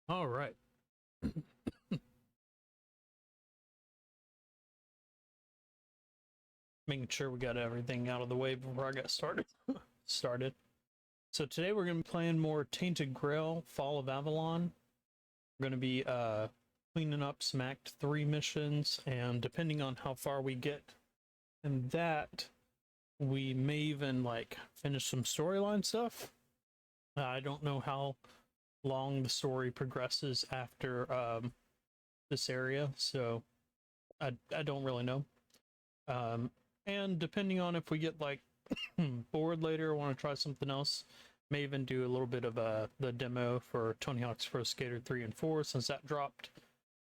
All right. Making sure we got everything out of the way before I got started. So today we're going to be playing more Tainted Grail, Fall of Avalon. We're going to be cleaning up some Act 3 missions, and depending on how far we get in that, we may even like finish some storyline stuff. I don't know how long the story progresses after this area, so I don't really know. And depending on if we get like bored later or want to try something else, may even do a little bit of the demo for Tony Hawk's Pro Skater 3 and 4 since that dropped.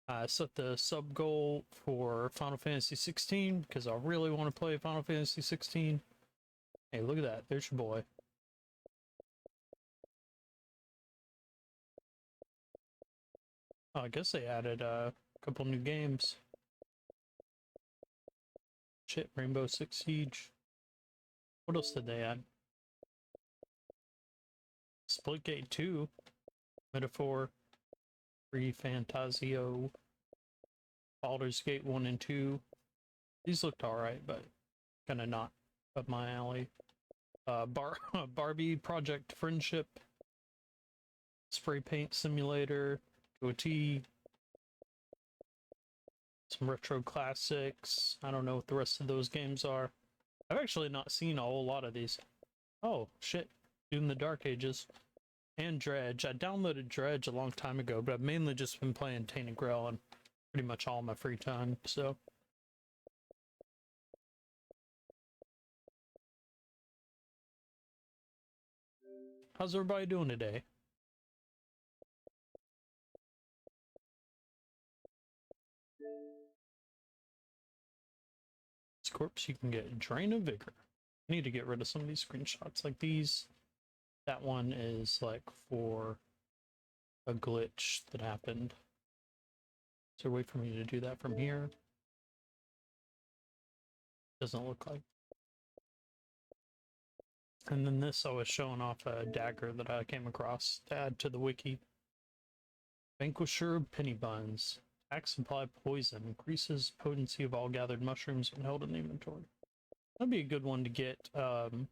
I set the sub goal for Final Fantasy 16 because I really want to play Final Fantasy 16. Hey, look at that. There's your boy. Oh, I guess they added a couple new games. Shit, Rainbow Six Siege. What else did they add? Splitgate 2, Metaphor, Free Fantasio, Baldur's Gate 1 and 2. These looked alright, but kind of not up my alley. Barbie Project Friendship, Spray Paint Simulator, to a T, some retro classics. I don't know what the rest of those games are. I've actually not seen a whole lot of these. Oh, shit. Doom the Dark Ages. And Dredge. I downloaded Dredge a long time ago, but I've mainly just been playing Tainted Grail on pretty much all my free time, so. How's everybody doing today? This corpse, you can get Drain of Vigor. I need to get rid of some of these screenshots like these. That one is like for a glitch that happened. Is there a way for me to do that from here? Doesn't look like. And then this, I was showing off a dagger that I came across to add to the wiki. Vanquisher Penny Buns. Attack supply poison. Increases potency of all gathered mushrooms and held in inventory. That'd be a good one to get on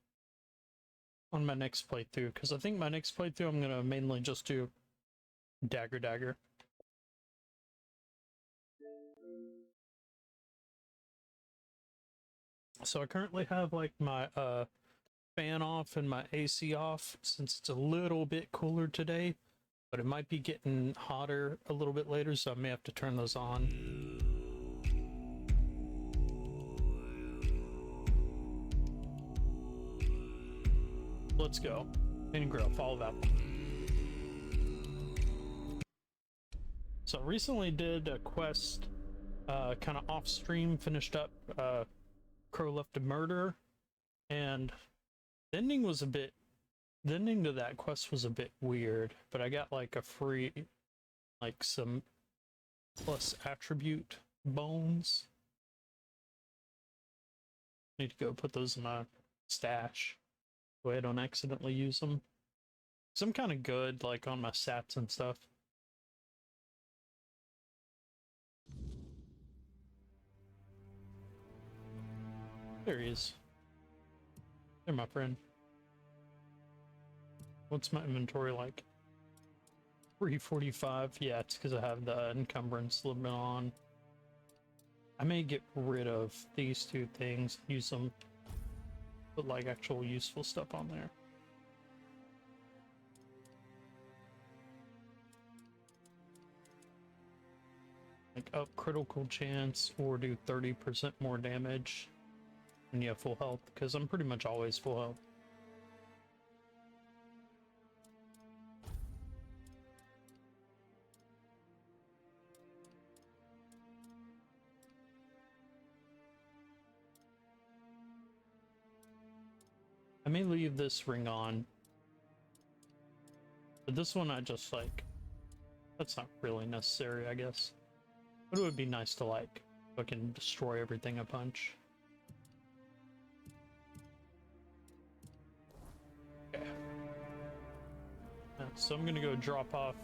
my next playthrough, because I think my next playthrough I'm going to mainly just do dagger. So I currently have like my fan off and my AC off since it's a little bit cooler today, but it might be getting hotter a little bit later, so I may have to turn those on. Let's go. Tainted Grail, Fall of Avalon. So I recently did a quest kind of off stream, finished up Crow Left a Murder, and the ending to that quest was a bit weird, but I got like a free, like some plus attribute bones. Need to go put those in my stash so I don't accidentally use them. So I'm kind of good like on my stats and stuff. There he is. There, my friend. What's my inventory like? 345. Yeah, it's because I have the encumbrance limit on. I may get rid of these two things, use them, put like actual useful stuff on there. Like up critical chance or do 30% more damage when you have full health, because I'm pretty much always full health. I may leave this ring on, but this one I just like, that's not really necessary, I guess. But it would be nice to like fucking destroy everything a punch. Okay. So I'm gonna go drop off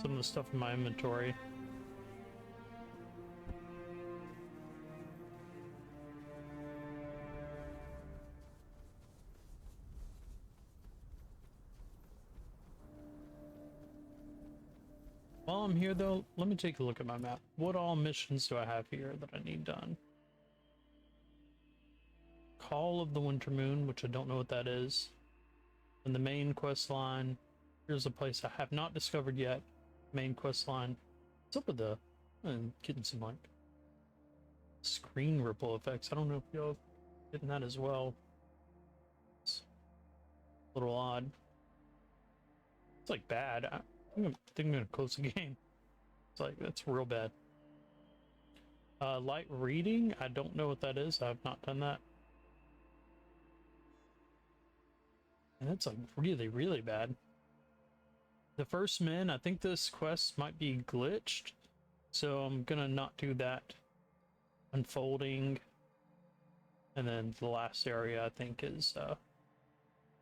some of the stuff in my inventory. While I'm here though, let me take a look at my map. What all missions do I have here that I need done? Call of the Winter Moon, which I don't know what that is. And the main quest line. Here's a place I have not discovered yet. Main quest line. What's up with the... I'm getting some like screen ripple effects. I don't know if y'all getting that as well. It's a little odd. It's like bad. I think I'm gonna close the game. It's like, that's real bad. Light reading, I don't know what that is. I've not done that. And that's like really, really bad. The first men, I think this quest might be glitched. So I'm gonna not do that. Unfolding. And then the last area I think is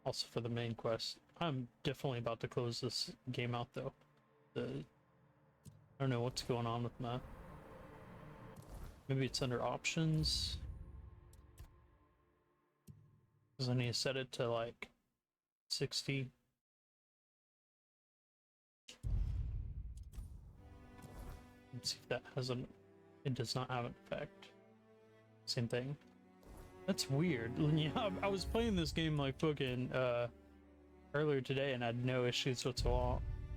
also for the main quest. I'm definitely about to close this game out though. I don't know what's going on with my... Maybe it's under options. Because I need to set it to like 60. Let's see if that has an... It does not have an effect. Same thing. That's weird. Yeah, I was playing this game like fucking earlier today and I had no issues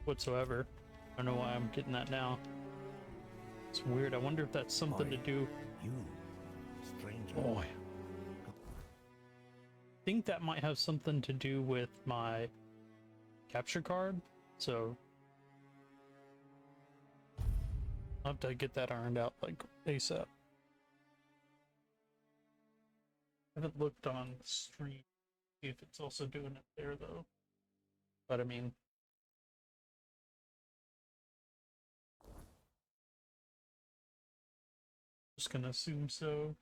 whatsoever. I don't know why I'm getting that now. It's weird. I wonder if that's something to do. You, stranger. Boy. I think that might have something to do with my capture card. So I'll have to get that ironed out like ASAP. I haven't looked on stream see if it's also doing it there though. But I mean, just gonna assume so.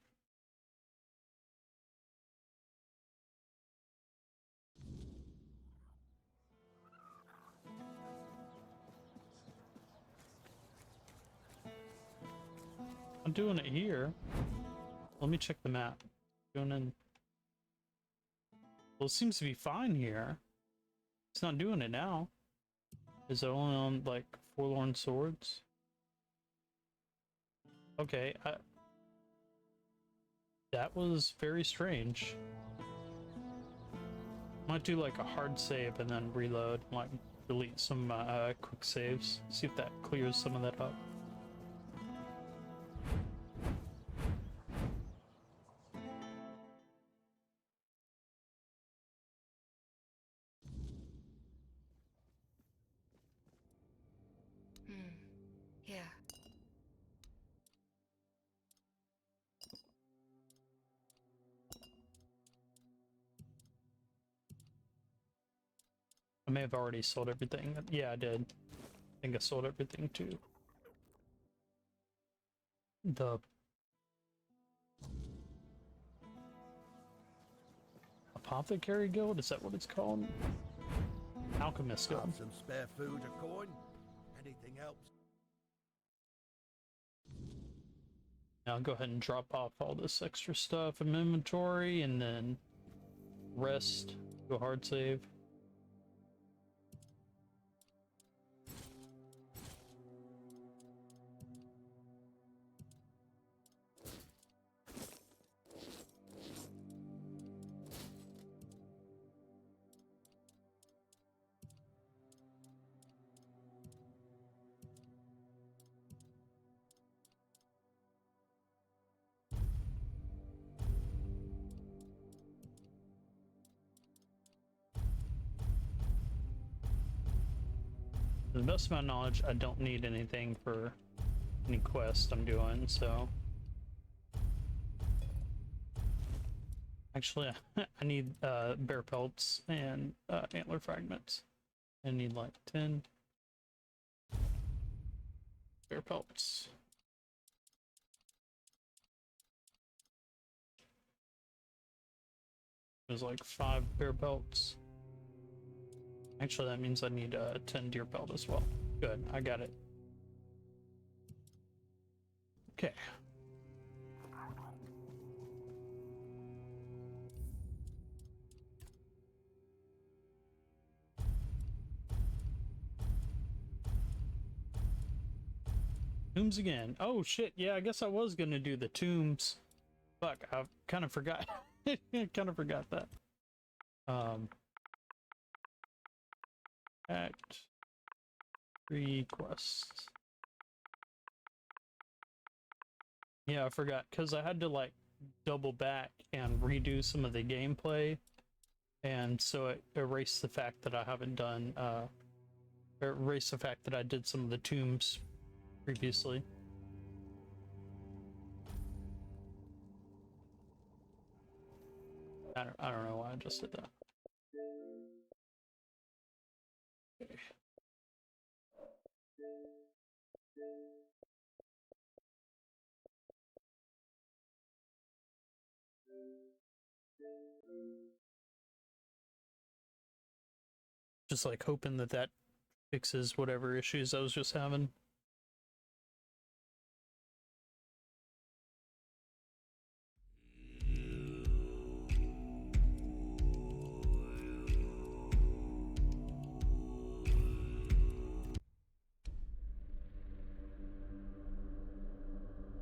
I'm doing it here. Let me check the map. Going in. Well, it seems to be fine here. It's not doing it now. Is it only on like Forlorn Swords? Okay, that was very strange. Might do like a hard save and then reload, like delete some quick saves. See if that clears some of that up. Yeah. I may have already sold everything. Yeah, I did. I think I sold everything too. The Apothecary Guild? Is that what it's called? Alchemist Guild. Have some spare food or coin? Anything helps. Now I'll go ahead and drop off all this extra stuff in my inventory and then rest, do a hard save. To the best of my knowledge, I don't need anything for any quest I'm doing, so... Actually, I need bear pelts and antler fragments. I need like 10 bear pelts. There's like 5 bear pelts. Actually, that means I need 10 deer pelt as well. Good, I got it. Okay. Tombs again. Oh shit, yeah, I guess I was gonna do the tombs. Fuck, I kind of forgot. Kind of forgot that. Act 3 quests. Yeah, I forgot, because I had to like double back and redo some of the gameplay, and so it erased the fact that I haven't done, erased the fact that I did some of the tombs previously. I don't know why I just did that. Okay. Just like hoping that that fixes whatever issues I was just having.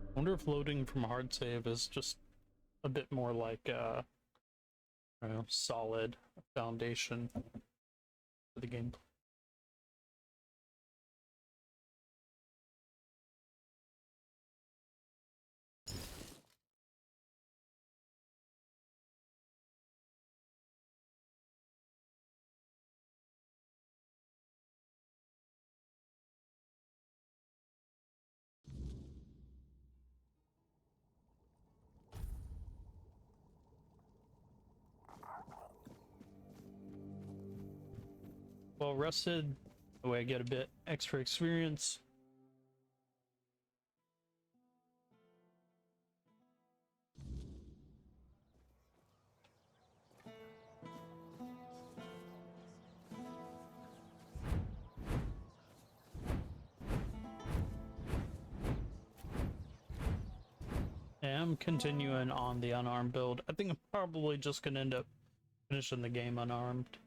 I wonder if loading from a hard save is just a bit more like I don't know, solid foundation for the game. Well rested, the way I get a bit extra experience. Yeah, I'm continuing on the unarmed build. I think I'm probably just gonna end up finishing the game unarmed.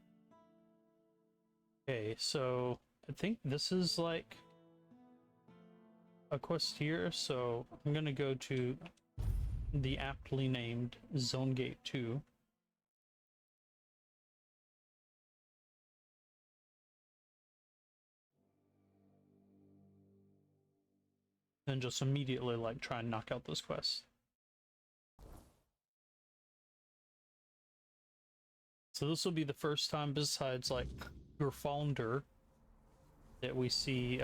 Okay, so I think this is like a quest here, so I'm gonna go to the aptly named Zone Gate 2. And just immediately like try and knock out this quest. So this will be the first time besides like your founder that we see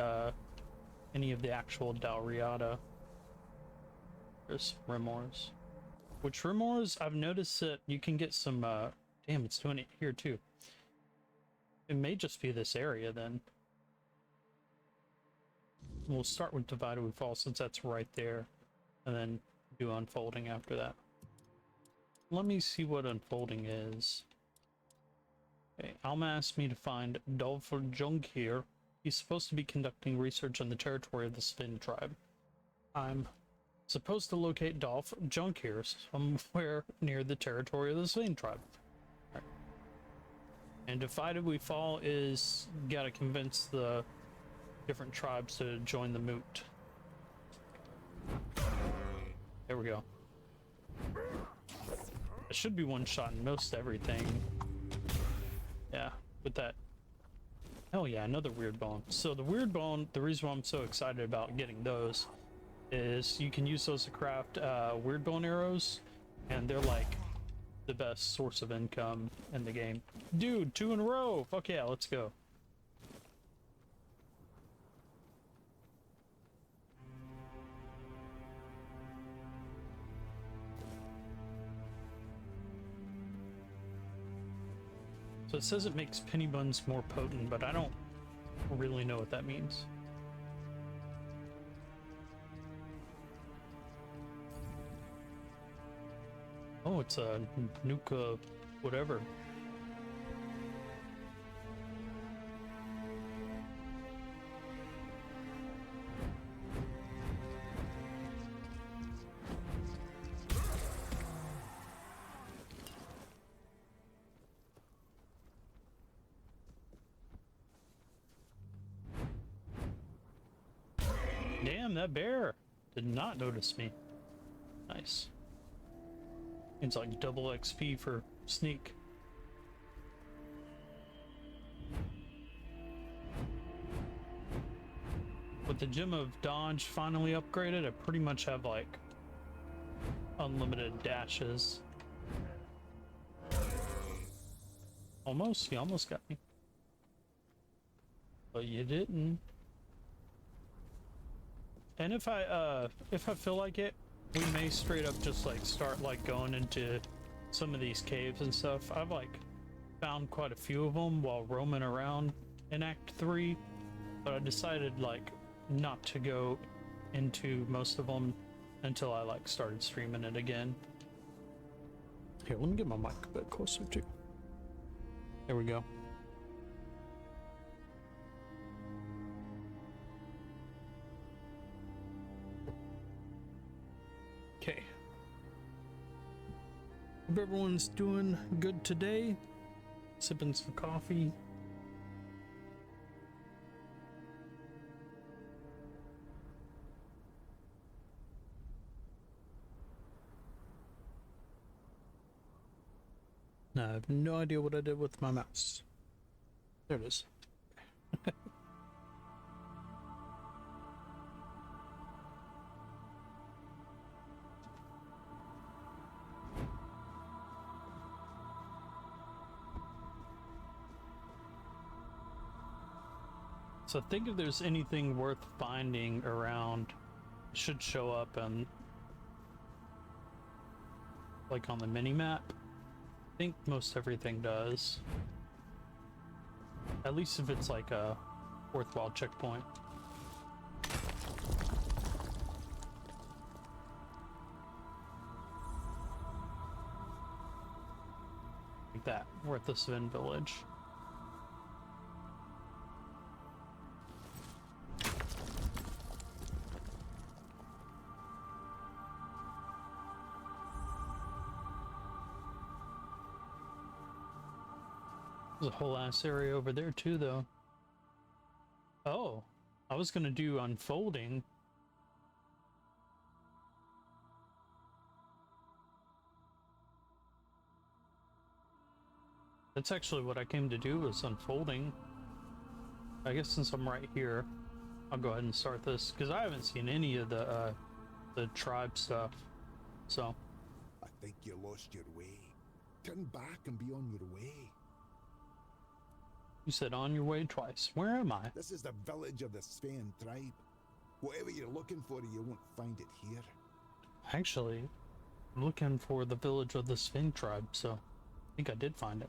any of the actual Dalriada. There's Remors. Which Remors, I've noticed that you can get some damn, it's doing it here too. It may just be this area then. We'll start with Divided We Fall since that's right there, and then do Unfolding after that. Let me see what Unfolding is. Okay, Alma asked me to find Dolfur Junkir. He's supposed to be conducting research on the territory of the Sven tribe. I'm supposed to locate Dolf Junkir somewhere near the territory of the Sven tribe. Right. And Divided We Fall is gotta convince the different tribes to join the moot. There we go. It should be one shot in most everything. Yeah, with that. Hell yeah, another weird bone. So the weird bone, the reason why I'm so excited about getting those is you can use those to craft weird bone arrows, and they're like the best source of income in the game. Dude, 2 in a row! Fuck yeah, let's go. So it says it makes penny buns more potent, but I don't really know what that means. Oh, it's a nuka whatever. that bear did not notice me. Nice. It's like double XP for sneak. With the Gem of Dodge finally upgraded, I pretty much have like unlimited dashes. Almost, you almost got me. But you didn't. And if I feel like it, we may straight up just like start like going into some of these caves and stuff. I've like found quite a few of them while roaming around in Act 3, but I decided like not to go into most of them until I like started streaming it again. Here, let me get my mic a bit closer too. There we go. Okay. Hope everyone's doing good today. Sipping some coffee. No, I have no idea what I did with my mouse. There it is. So I think if there's anything worth finding around, it should show up and like on the mini map. I think most everything does. At least if it's like a worthwhile checkpoint. Like that, we're at the Sven village. There's a whole ass area over there too, though. Oh, I was gonna do unfolding. That's actually what I came to do, was unfolding. I guess since I'm right here, I'll go ahead and start this, because I haven't seen any of the tribe stuff, so. I think you lost your way. Turn back and be on your way. You said on your way twice. Where am I? This is the village of the Sven tribe. Whatever you're looking for, you won't find it here. Actually, I'm looking for the village of the Sven tribe, so I think I did find it.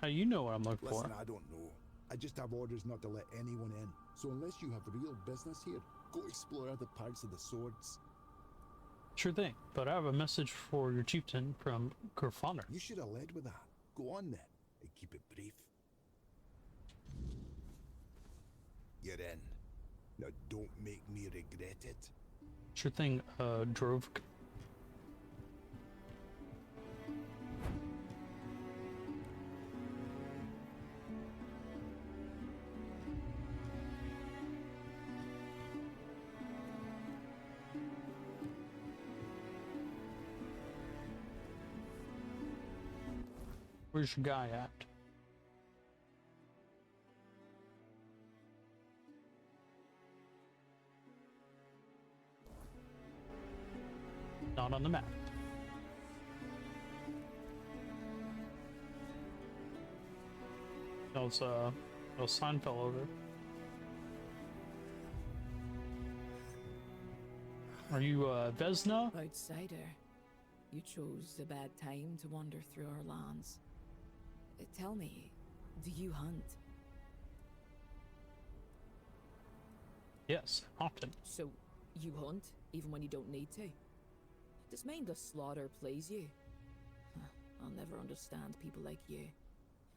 How do you know what I'm looking Listen, for? I don't know. I just have orders not to let anyone in. So unless you have real business here, go explore other parts of the swords. Sure thing, but I have a message for your chieftain from Kurfaner. You should have led with that. Go on then, and keep it brief. You're in. Now don't make me regret it. Sure thing, Drove. Where's your guy at? Not on the map. That was sign fell over. Are you Vesna? Outsider, you chose a bad time to wander through our lands. Tell me, do you hunt? Yes, often. So, you hunt, even when you don't need to? Does mindless slaughter please you? Huh, I'll never understand people like you.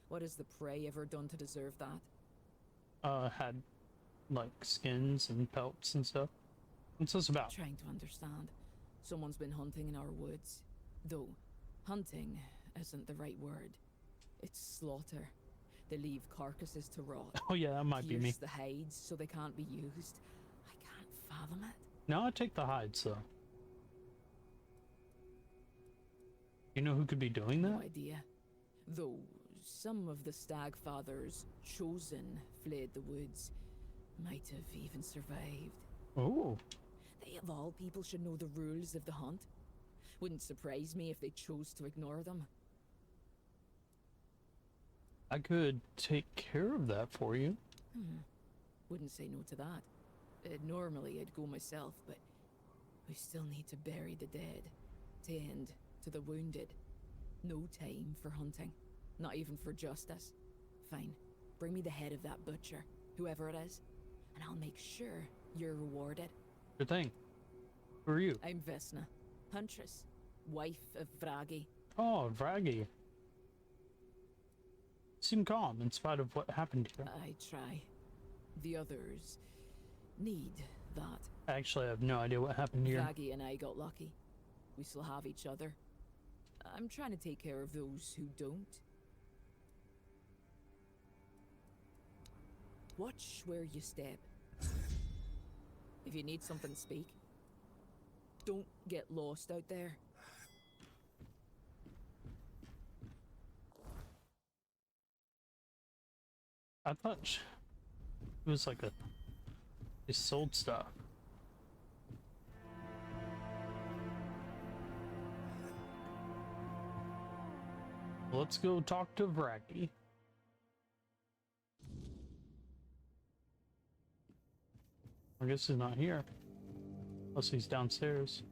What has the prey ever done to deserve that? Had like skins and pelts and stuff. What's this about? Trying to understand. Someone's been hunting in our woods. Though, hunting isn't the right word. It's slaughter. They leave carcasses to rot. Oh yeah, that might be me. Pierce the hides so they can't be used. fathom it. Now I take the hides, though. You know who could be doing No that? idea. Though some of the stag fathers chosen fled the woods, might have even survived. Oh, They of all people should know the rules of the hunt. Wouldn't surprise me if they chose to ignore them. I could take care of that for you. Wouldn't say no to that. Normally I'd go myself, but we still need to bury the dead, tend to the wounded. No time for hunting, not even for justice. Fine, bring me the head of that butcher, whoever it is, and I'll make sure you're rewarded. Good thing. Who are you? I'm Vesna, huntress, wife of Vragi. Oh, Vragi. Seem calm in spite of what happened here. I try. The others need that. Actually, I have no idea what happened here. Vragi and I got lucky. We still have each other. I'm trying to take care of those who don't. Watch where you step. If you need something, speak. Don't get lost out there. I thought it was like they sold stuff. Let's go talk to Vragi. I guess he's not here. Unless he's downstairs.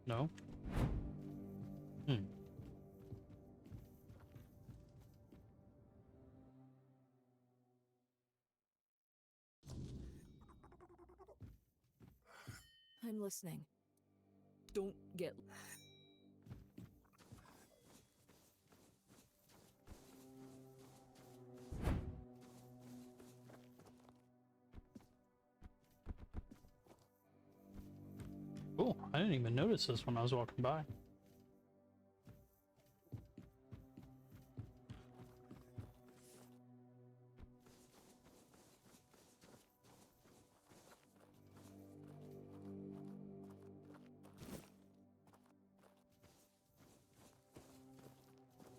No? I'm listening. Don't get... Cool. I didn't even notice this when I was walking by.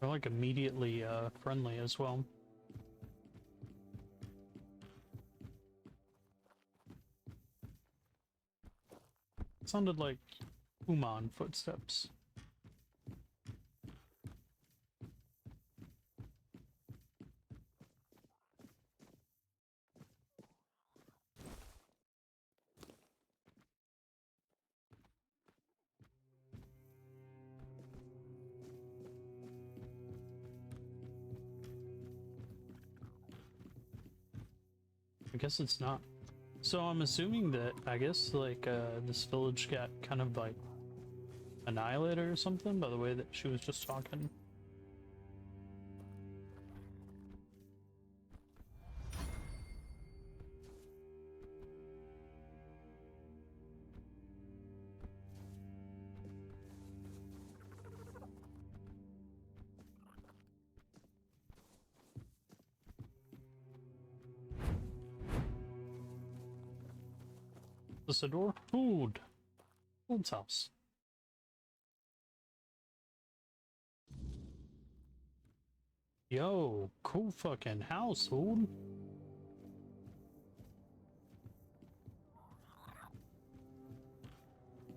They're like immediately friendly as well. Sounded like human footsteps. I guess it's not. So I'm assuming that, I guess, like, this village got kind of, like, annihilated or something by the way that she was just talking. Is this a door? Food. Food's house. Yo, cool fucking house, food.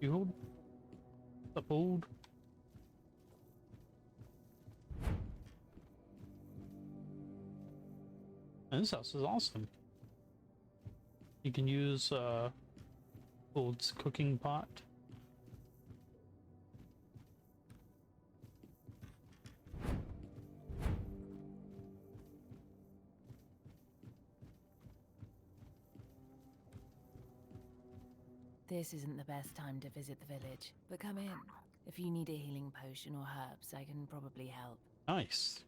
You hold the food. This house is awesome. You can use Old's cooking pot. This isn't the best time to visit the village, but come in. If you need a healing potion or herbs, I can probably help. Nice.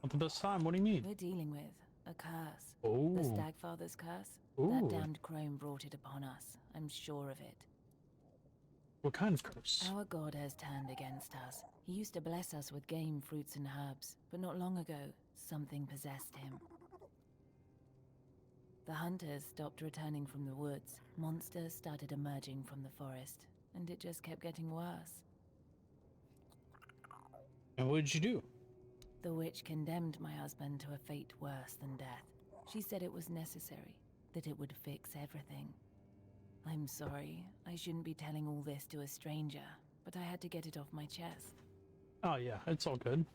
Not the best time, what do you mean? We're dealing with a curse. Oh. The Stagfather's curse. Ooh. That damned crone brought it upon us. I'm sure of it. What kind of curse? Our god has turned against us. He used to bless us with game, fruits, and herbs, but not long ago, something possessed him. The hunters stopped returning from the woods. Monsters started emerging from the forest, and it just kept getting worse. And what did you do? The witch condemned my husband to a fate worse than death. She said it was necessary, that it would fix everything. I'm sorry, I shouldn't be telling all this to a stranger, but I had to get it off my chest. Oh yeah, it's all good.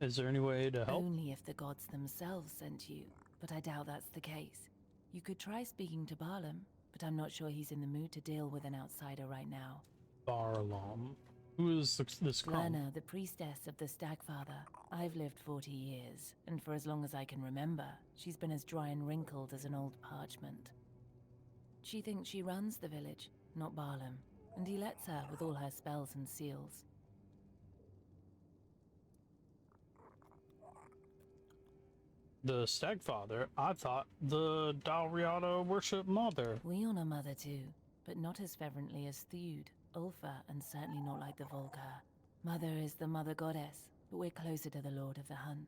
Is there any way to help? Only if the gods themselves sent you, but I doubt that's the case. You could try speaking to Barlam, but I'm not sure he's in the mood to deal with an outsider right now. Barlam. Who is this clown? Lana, the priestess of the Stagfather. I've lived 40 years, and for as long as I can remember, she's been as dry and wrinkled as an old parchment. She thinks she runs the village, not Barlam, and he lets her with all her spells and seals. The Stagfather? I thought the Dalriada worship Mother. We honor Mother too, but not as fervently as Theud, Ulfa, and certainly not like the Volcar. Mother is the Mother Goddess, but we're closer to the Lord of the Hunt.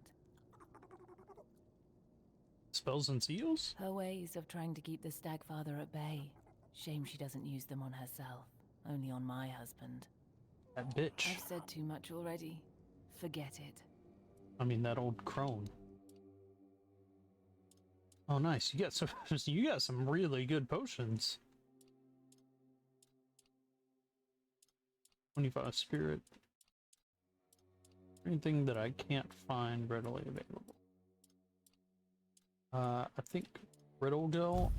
Spells and seals? Her ways of trying to keep the Stagfather at bay. Shame she doesn't use them on herself, only on my husband. That bitch. I've said too much already. Forget it. I mean, that old crone. Oh, nice. You got some really good potions. 25 spirit. Anything that I can't find readily available. I think Riddlegill,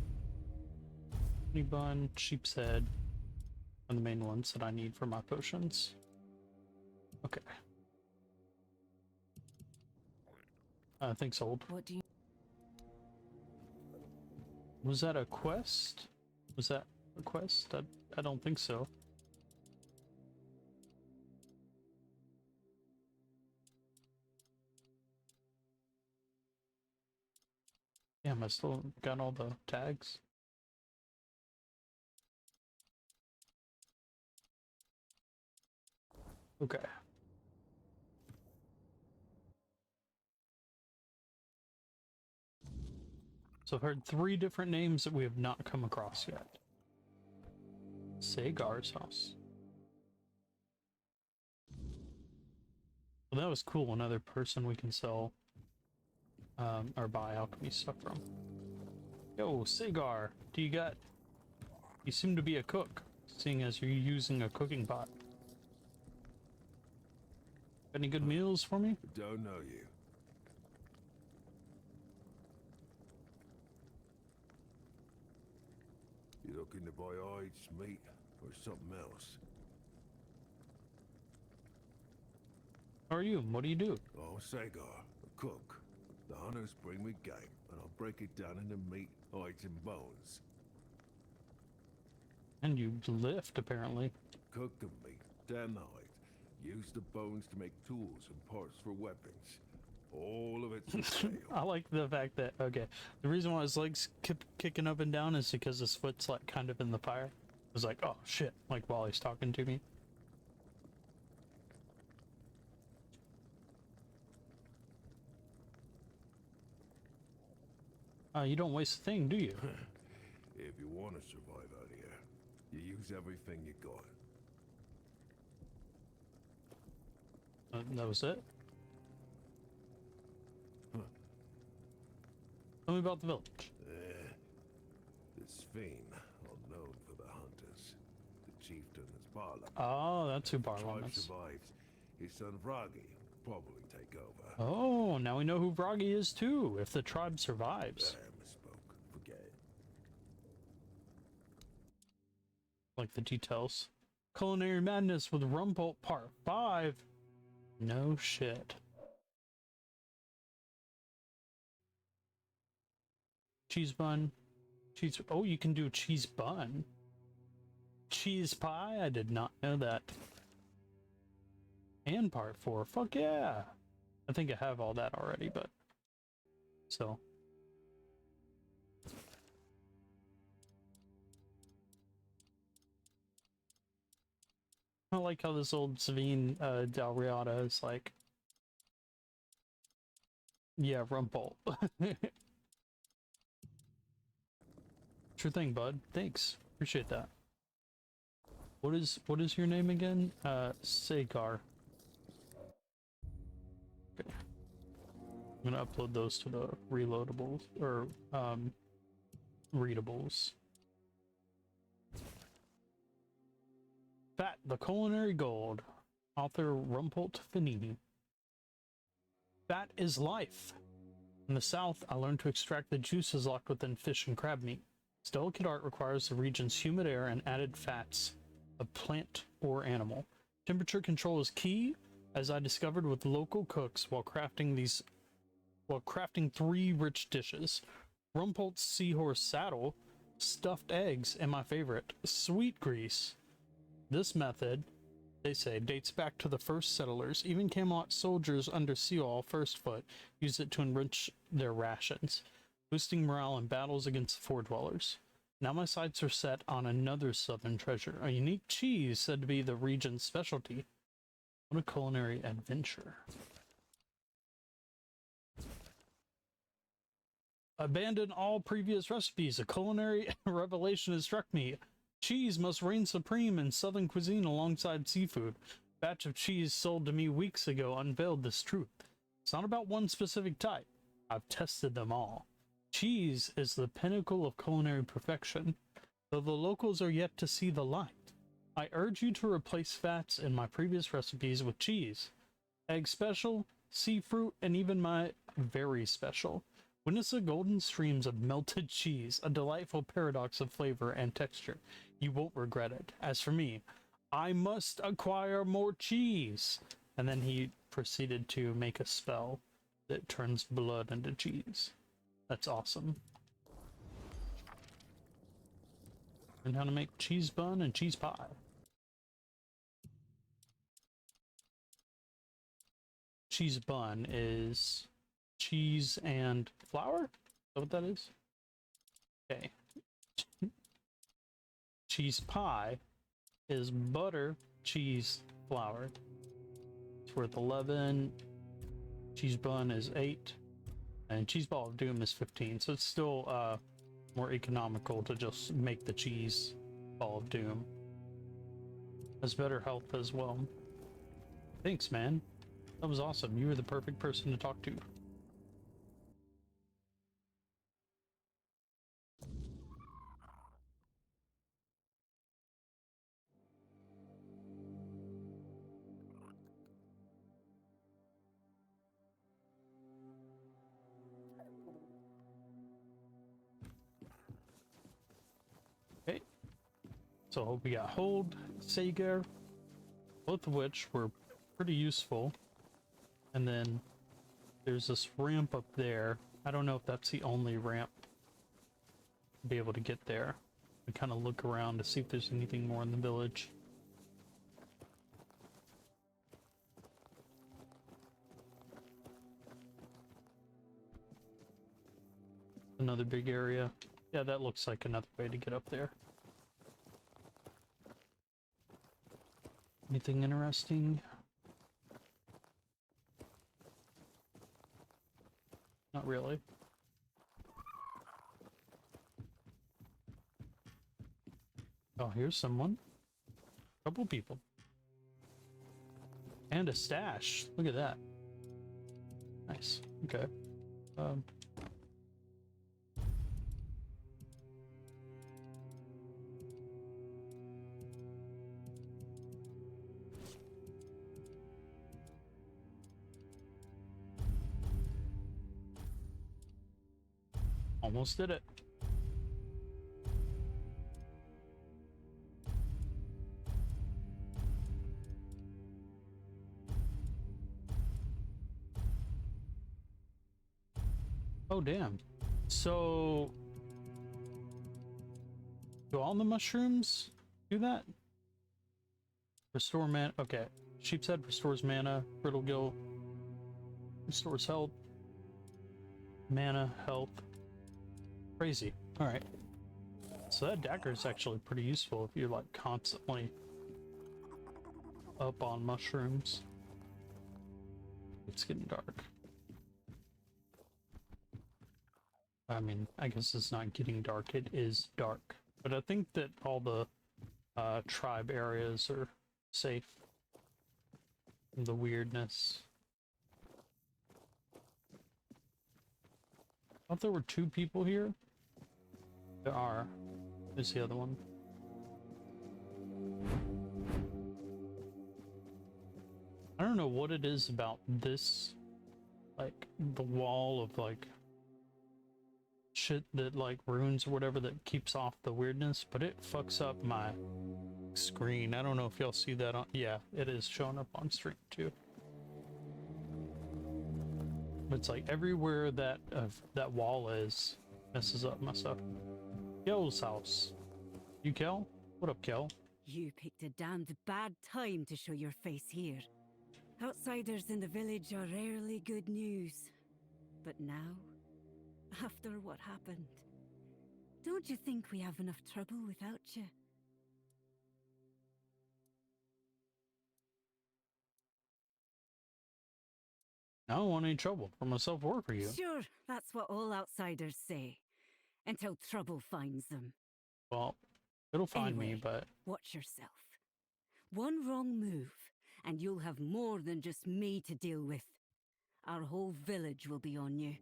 Honey Bun, Sheep's Head are the main ones that I need for my potions. Okay. I think sold. What do you... Was that a quest? Was that a quest? I don't think so. Damn, I still got all the tags. Okay. So I've heard 3 different names that we have not come across yet. Sagar's house. Well, that was cool. Another person we can sell or buy alchemy stuff from. Yo, Sagar, you seem to be a cook, seeing as you're using a cooking pot. Any good meals for me? Don't know you. You looking to buy hides, meat, or something else? How are you? What do you do? Oh, Sagar, a cook. The hunters bring me game, and I'll break it down into meat, hides, and bones. And you lift, apparently. Cook the meat, tan the hides. Use the bones to make tools and parts for weapons. All of it's for sale. I like the fact that, okay, the reason why his legs kept kicking up and down is because his foot's like kind of in the fire. I was like, oh shit, like while he's talking to me. You don't waste a thing, do you? If you want to survive out here, you use everything you got. That was it? Tell me about the village. This fiend, well known for the hunters. The chieftain is Barlam. Oh, that's who If the Barlam tribe is. survives, his son Vragi will probably take over. Oh, now we know who Vragi is too, if the tribe survives. I misspoke. Forget it. Like the details. Culinary Madness with Rumpelt Part 5. No shit. Cheese bun. Cheese. Oh, you can do cheese bun. Cheese pie? I did not know that. And Part 4. Fuck yeah. I think I have all that already, but so. I like how this old Savine Del Riata is like, yeah, Rumpole. Sure thing, bud. Thanks. Appreciate that. What is your name again? Sagar. Okay. I'm gonna upload those to the reloadables or readables. Fat, the Culinary Gold. Author Rumpolt Finini. Fat is life. In the south, I learned to extract the juices locked within fish and crab meat. This delicate art requires the region's humid air and added fats of plant or animal. Temperature control is key, as I discovered with local cooks while crafting 3 rich dishes. Rumpolt's seahorse saddle, stuffed eggs, and my favorite, sweet grease. This method, they say, dates back to the first settlers. Even Camelot soldiers under Seawall Firstfoot used it to enrich their rations, boosting morale in battles against the Ford dwellers. Now my sights are set on another southern treasure, a unique cheese said to be the region's specialty. What a culinary adventure. Abandon all previous recipes. A culinary revelation has struck me. Cheese must reign supreme in southern cuisine alongside seafood. A batch of cheese sold to me weeks ago unveiled this truth. It's not about one specific type. I've tested them all. Cheese is the pinnacle of culinary perfection, though the locals are yet to see the light. I urge you to replace fats in my previous recipes with cheese. Egg special, sea fruit, and even my very special. Witness the golden streams of melted cheese, a delightful paradox of flavor and texture. You won't regret it. As for me, I must acquire more cheese. And then he proceeded to make a spell that turns blood into cheese. That's awesome. Learn how to make cheese bun and cheese pie. Cheese bun is cheese and flour? Is that what that is? Okay. Cheese pie is butter, cheese, flour. It's worth 11. Cheese bun is 8. And cheese ball of doom is 15. So it's still more economical to just make the cheese ball of doom. Has better health as well. Thanks, man. That was awesome. You were the perfect person to talk to. Okay. So we got Hold, Sagar, both of which were pretty useful. And then there's this ramp up there. I don't know if that's the only ramp to be able to get there. I kind of look around to see if there's anything more in the village. Another big area. Yeah, that looks like another way to get up there. Anything interesting? Not really. Oh, here's someone. Couple people. And a stash. Look at that. Nice. Okay. Almost did it. Oh, damn. So, do all the mushrooms do that? Restore mana. Okay. Sheep's head restores mana. Brittle gill restores health. Mana, health. Crazy. Alright. So that dagger is actually pretty useful if you're like constantly up on mushrooms. It's getting dark. I mean, I guess it's not getting dark, it is dark. But I think that all the tribe areas are safe from the weirdness. I thought there were 2 people here. There are. There's the other one. I don't know what it is about this, like, the wall of, like, shit that, like, runes or whatever that keeps off the weirdness, but it fucks up my screen. I don't know if y'all see that on... Yeah, it is showing up on stream, too. It's like everywhere that that wall is messes up my stuff. Kel's house. You Kel? What up, Kel? You picked a damned bad time to show your face here. Outsiders in the village are rarely good news. But now, after what happened, don't you think we have enough trouble without you? I don't want any trouble for myself or for you. Sure, that's what all outsiders say. Until trouble finds them. Well, it'll find me, Anyway, but... Watch yourself. One wrong move, and you'll have more than just me to deal with. Our whole village will be on you.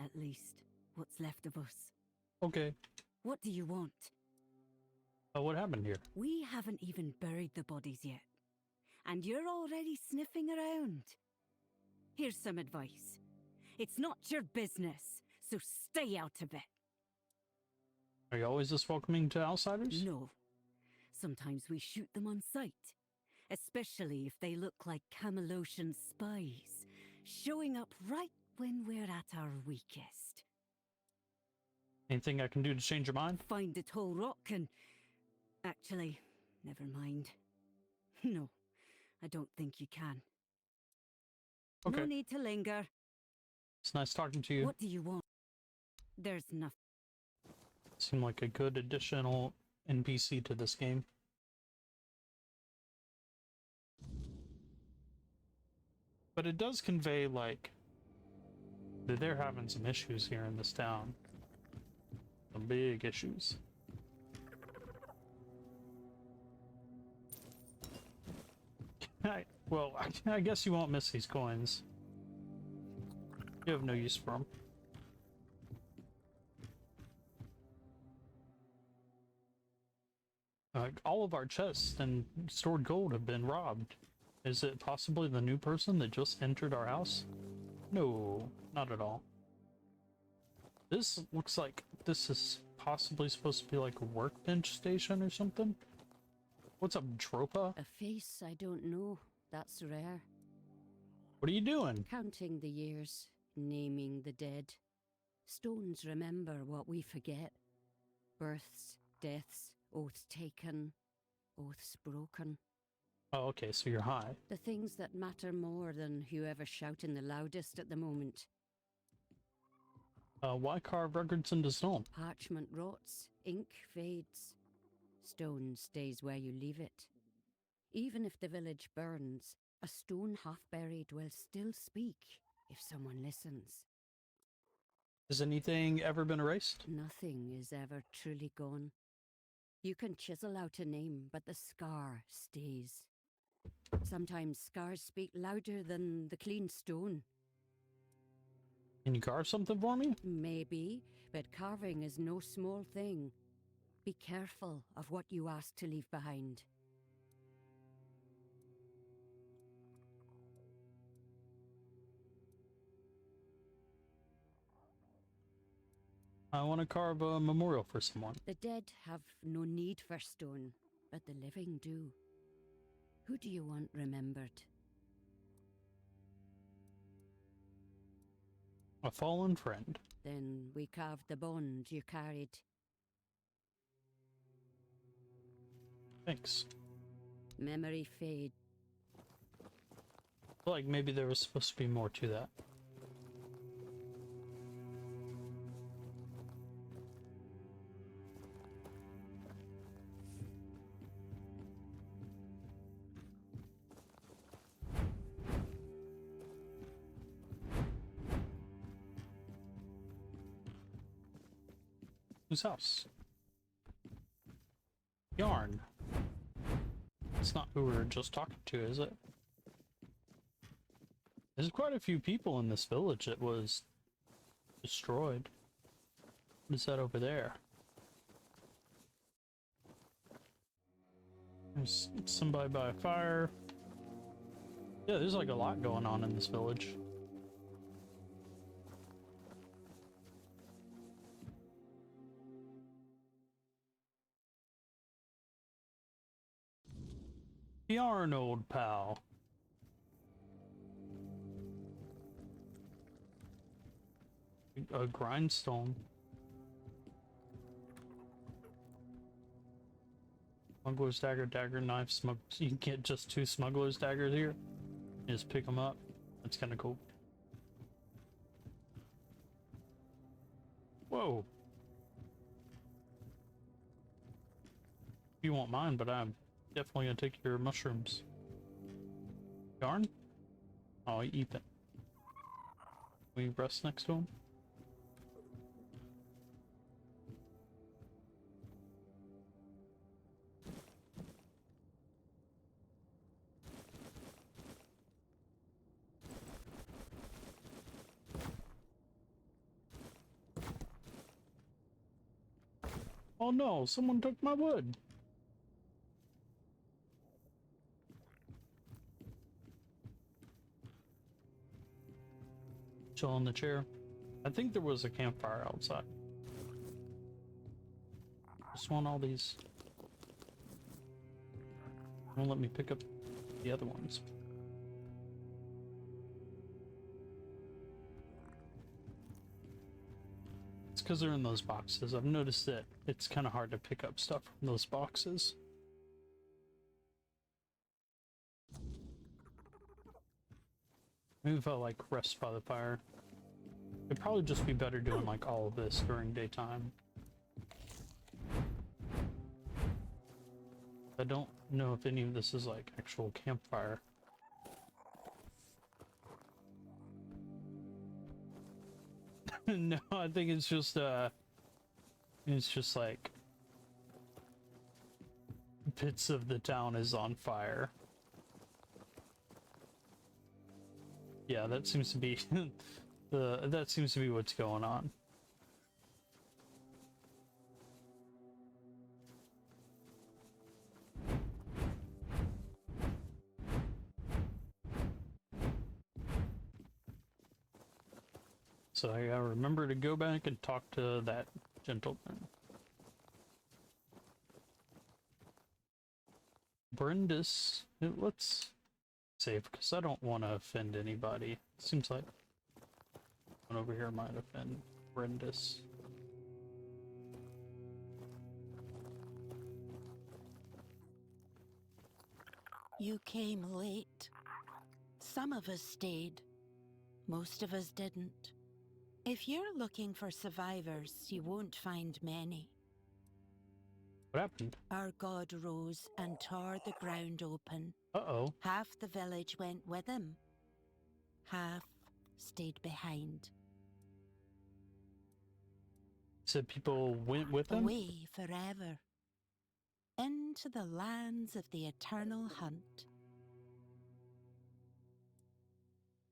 At least, what's left of us. Okay. What do you want? What happened here? We haven't even buried the bodies yet. And you're already sniffing around. Here's some advice. It's not your business, so stay out of it. Are you always this welcoming to outsiders? No. Sometimes we shoot them on sight. Especially if they look like Camelosian spies, showing up right when we're at our weakest. Anything I can do to change your mind? Find a tall rock and... Actually, never mind. No, I don't think you can. Okay. No need to linger. It's nice talking to you. What do you want? There's nothing. Seemed like a good additional NPC to this game. But it does convey, like, that they're having some issues here in this town. Some big issues. Well, I guess you won't miss these coins. You have no use for them. All of our chests and stored gold have been robbed. Is it possibly the new person that just entered our house? No, not at all. This looks like this is possibly supposed to be like a workbench station or something. What's up, Dropa? A face I don't know. That's rare. What are you doing? Counting the years, naming the dead. Stones remember what we forget. Births, deaths, oaths taken, oaths broken. Oh, okay, so you're high. The things that matter more than whoever's shouting the loudest at the moment. Why carve records into stone? Parchment rots, ink fades. Stone stays where you leave it. Even if the village burns, a stone half-buried will still speak if someone listens. Has anything ever been erased? Nothing is ever truly gone. You can chisel out a name, but the scar stays. Sometimes scars speak louder than the clean stone. Can you carve something for me? Maybe, but carving is no small thing. Be careful of what you ask to leave behind. I want to carve a memorial for someone. The dead have no need for stone, but the living do. Who do you want remembered? A fallen friend. Then we carve the bond you carried. Thanks. Memory fade. I feel like maybe there was supposed to be more to that. Whose house? Yarn. It's not who we were just talking to, is it? There's quite a few people in this village that was destroyed. What is that over there? There's somebody by a fire. Yeah, there's like a lot going on in this village. Yarn, old pal. A grindstone. Smuggler's dagger, dagger, knife, smug. You can get just 2 smuggler's daggers here. You just pick them up. That's kind of cool. Whoa. You won't mind, but I'm definitely gonna take your mushrooms. Yarn? Oh, Ethan. We rest next to him? Oh no, someone took my wood. Chill on the chair. I think there was a campfire outside. Just want all these. Won't let me pick up the other ones. It's because they're in those boxes. I've noticed that it's kind of hard to pick up stuff from those boxes. Maybe if I like rest by the fire. It'd probably just be better doing like all of this during daytime. I don't know if any of this is like actual campfire. No, I think it's just like bits of the town is on fire. Yeah, that seems to be that seems to be what's going on. So I gotta remember to go back and talk to that gentleman. Brindis, let's save because I don't want to offend anybody. Seems like one over here might offend Brindis. You came late. Some of us stayed. Most of us didn't. If you're looking for survivors, you won't find many. What happened? Our god rose and tore the ground open. Uh-oh. Half the village went with him. Half stayed behind. Said people went with him? Away forever. Into the lands of the eternal hunt.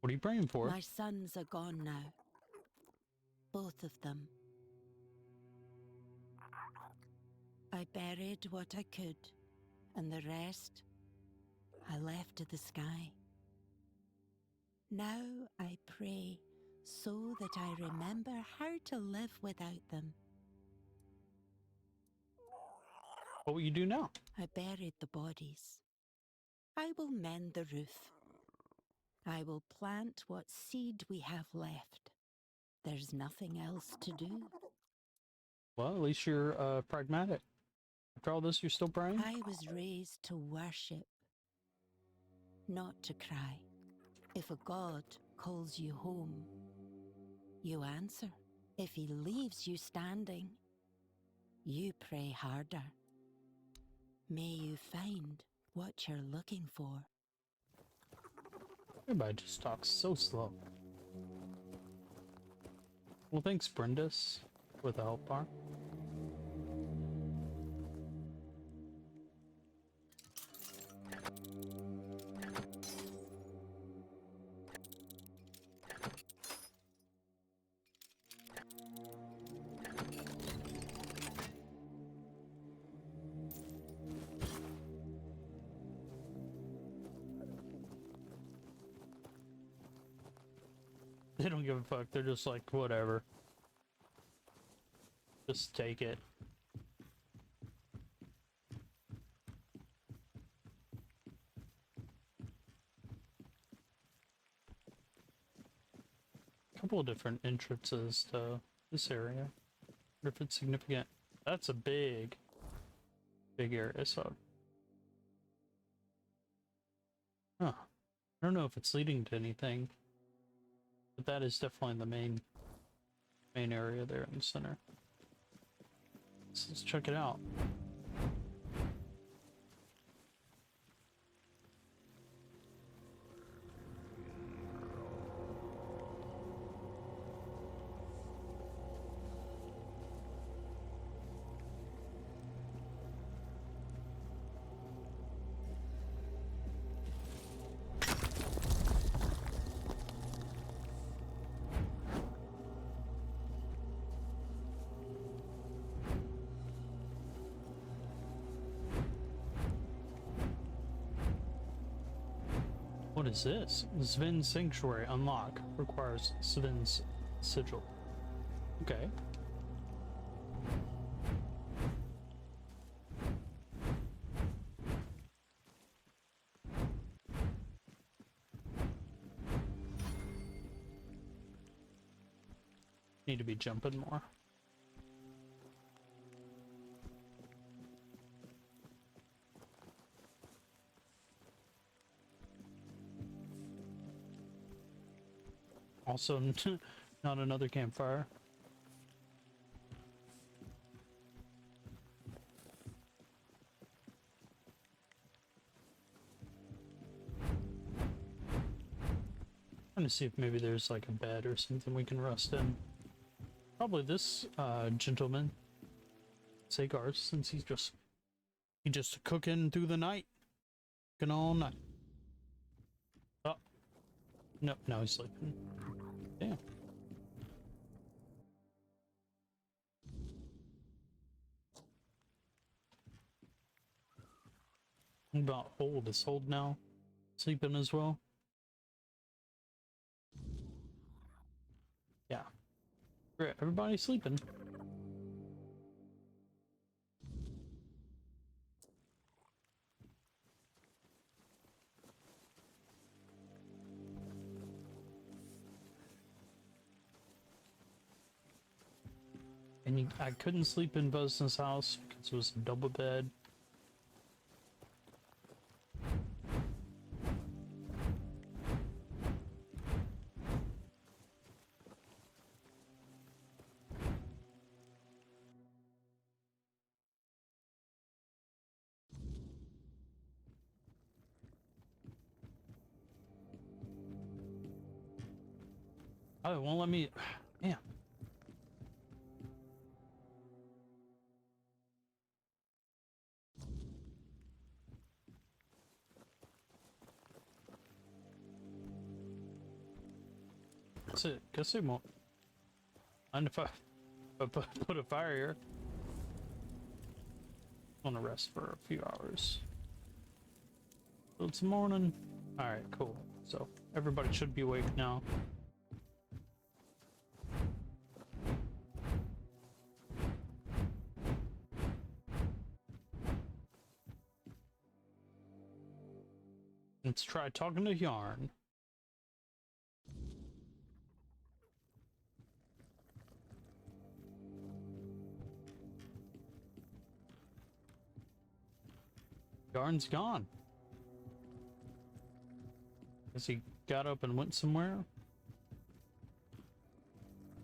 What are you praying for? My sons are gone now. Both of them. I buried what I could, and the rest I left to the sky. Now I pray so that I remember how to live without them. What will you do now? I buried the bodies. I will mend the roof. I will plant what seed we have left. There's nothing else to do. Well, at least you're pragmatic. After all this, you're still praying? I was raised to worship, not to cry. If a god calls you home, you answer. If he leaves you standing, you pray harder. May you find what you're looking for. Everybody just talks so slow. Well, thanks, Brindis, with the help bar. They don't give a fuck. They're just like, whatever. Just take it. Couple of different entrances to this area. Wonder if it's significant. That's a big area, so. Huh. I don't know if it's leading to anything. But that is definitely the main area there in the center. So let's check it out. What is this? Sven's Sanctuary unlock requires Sven's sigil. Okay. Need to be jumping more. Also, not another campfire. Trying to see if maybe there's like a bed or something we can rest in. Probably this gentleman, Sagars, since he's just cooking through the night, cooking all night. Oh, no, now he's sleeping. Damn. What about Hold? Is Hold now sleeping as well? Yeah. Great, everybody's sleeping. And I couldn't sleep in Buzz's house because it was a double bed. Oh, it won't let me. Damn. That's it. Guess it won't. And if I put a fire here, I want to rest for a few hours. So it's morning. All right, cool. So everybody should be awake now. Let's try talking to Yarn. Yarn's gone. Guess he got up and went somewhere.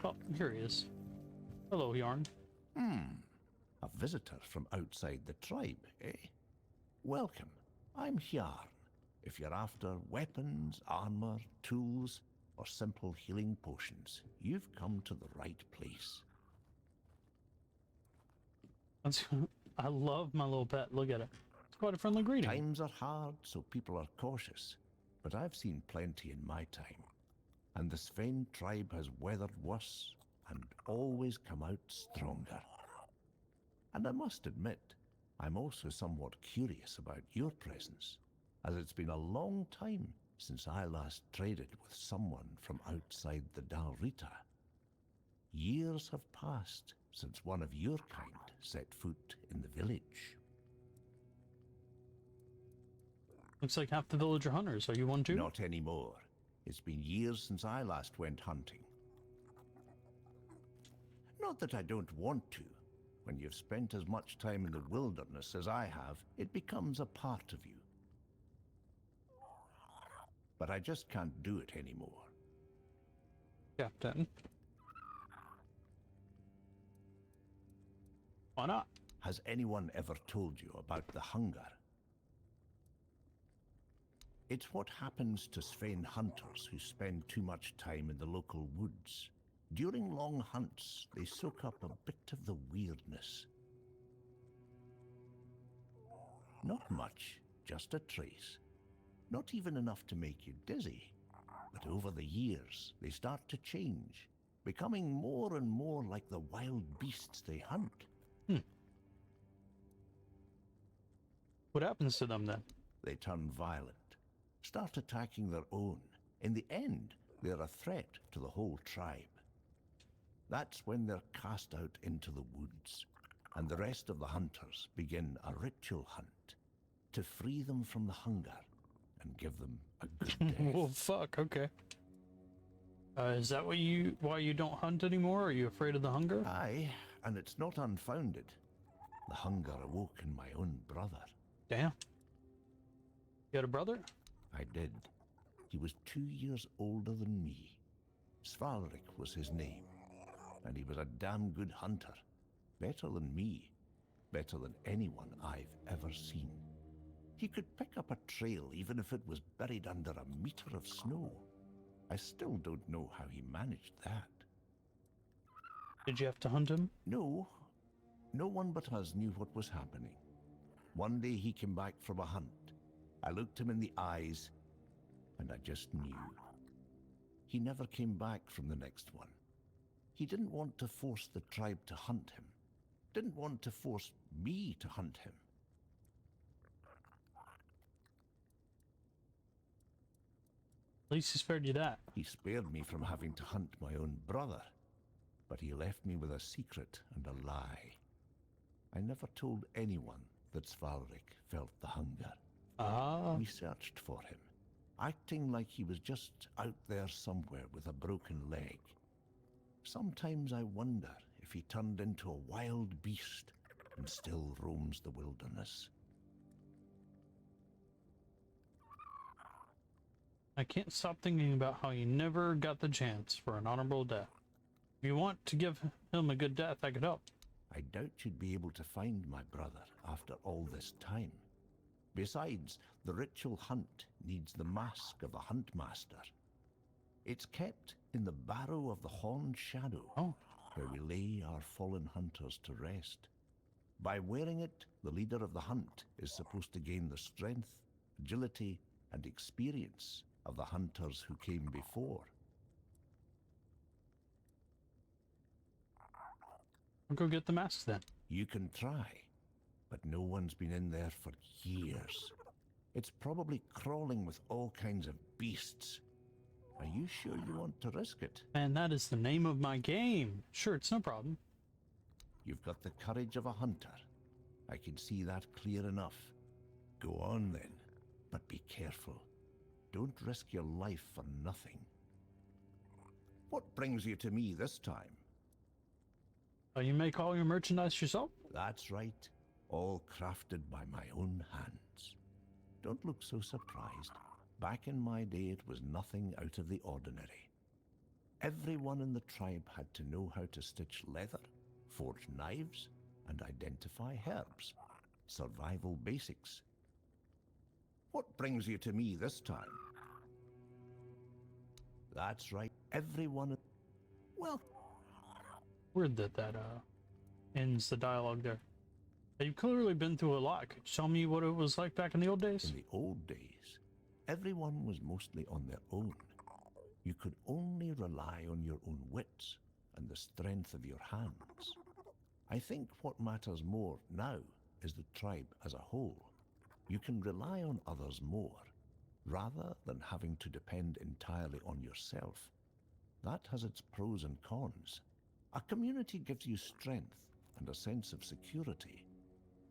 Oh, here he is. Hello, Yarn. A visitor from outside the tribe, eh? Welcome. I'm Hjarn. If you're after weapons, armor, tools, or simple healing potions, you've come to the right place. I love my little pet. Look at it. It's quite a friendly greeting. Times are hard, so people are cautious, but I've seen plenty in my time. And the Sven tribe has weathered worse and always come out stronger. And I must admit, I'm also somewhat curious about your presence, as it's been a long time since I last traded with someone from outside the Dalrita. Years have passed since one of your kind set foot in the village. Looks like half the village are hunters. Are you one too? Not anymore. It's been years since I last went hunting. Not that I don't want to. When you've spent as much time in the wilderness as I have, it becomes a part of you. But I just can't do it anymore. Captain. Why not? Has anyone ever told you about the hunger? It's what happens to Sven hunters who spend too much time in the local woods. During long hunts, they soak up a bit of the weirdness. Not much, just a trace. Not even enough to make you dizzy. But over the years, they start to change, becoming more and more like the wild beasts they hunt. What happens to them then? They turn violent, start attacking their own. In the end, they're a threat to the whole tribe. That's when they're cast out into the woods, and the rest of the hunters begin a ritual hunt to free them from the hunger and give them a good death. Well, fuck. Okay. Is that why you don't hunt anymore? Are you afraid of the hunger? Aye, and it's not unfounded. The hunger awoke in my own brother. Damn. You had a brother? I did. He was 2 years older than me. Svalrik was his name, and he was a damn good hunter. Better than me. Better than anyone I've ever seen. He could pick up a trail even if it was buried under a meter of snow. I still don't know how he managed that. Did you have to hunt him? No. No one but us knew what was happening. One day he came back from a hunt. I looked him in the eyes, and I just knew. He never came back from the next one. He didn't want to force the tribe to hunt him. Didn't want to force me to hunt him. At least he spared you that. He spared me from having to hunt my own brother, but he left me with a secret and a lie. I never told anyone that Svalrik felt the hunger. Ah. We searched for him, acting like he was just out there somewhere with a broken leg. Sometimes I wonder if he turned into a wild beast and still roams the wilderness. I can't stop thinking about how you never got the chance for an honorable death. If you want to give him a good death, I could help. I doubt you'd be able to find my brother after all this time. Besides, the ritual hunt needs the mask of the Huntmaster. It's kept in the barrow of the Horned Shadow, where we lay our fallen hunters to rest. By wearing it, the leader of the hunt is supposed to gain the strength, agility, and experience of the hunters who came before. I'll go get the masks then. You can try, but no one's been in there for years. It's probably crawling with all kinds of beasts. Are you sure you want to risk it? Man, that is the name of my game. Sure, it's no problem. You've got the courage of a hunter. I can see that clear enough. Go on then, but be careful. Don't risk your life for nothing. What brings you to me this time? You make all your merchandise yourself? That's right. All crafted by my own hands. Don't look so surprised. Back in my day, it was nothing out of the ordinary. Everyone in the tribe had to know how to stitch leather, forge knives, and identify herbs. Survival basics. What brings you to me this time? That's right. Everyone... Well... Weird that ends the dialogue there. You've clearly been through a lot. Could you tell me what it was like back in the old days? In the old days, everyone was mostly on their own. You could only rely on your own wits and the strength of your hands. I think what matters more now is the tribe as a whole. You can rely on others more. rather than having to depend entirely on yourself. That has its pros and cons. A community gives you strength and a sense of security.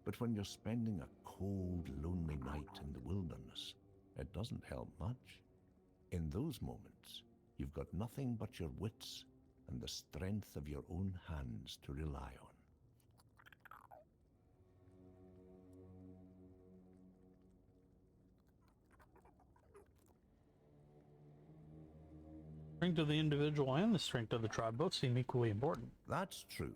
But when you're spending a cold, lonely night in the wilderness, it doesn't help much. In those moments, you've got nothing but your wits and the strength of your own hands to rely on. Strength of the individual and the strength of the tribe both seem equally important. That's true.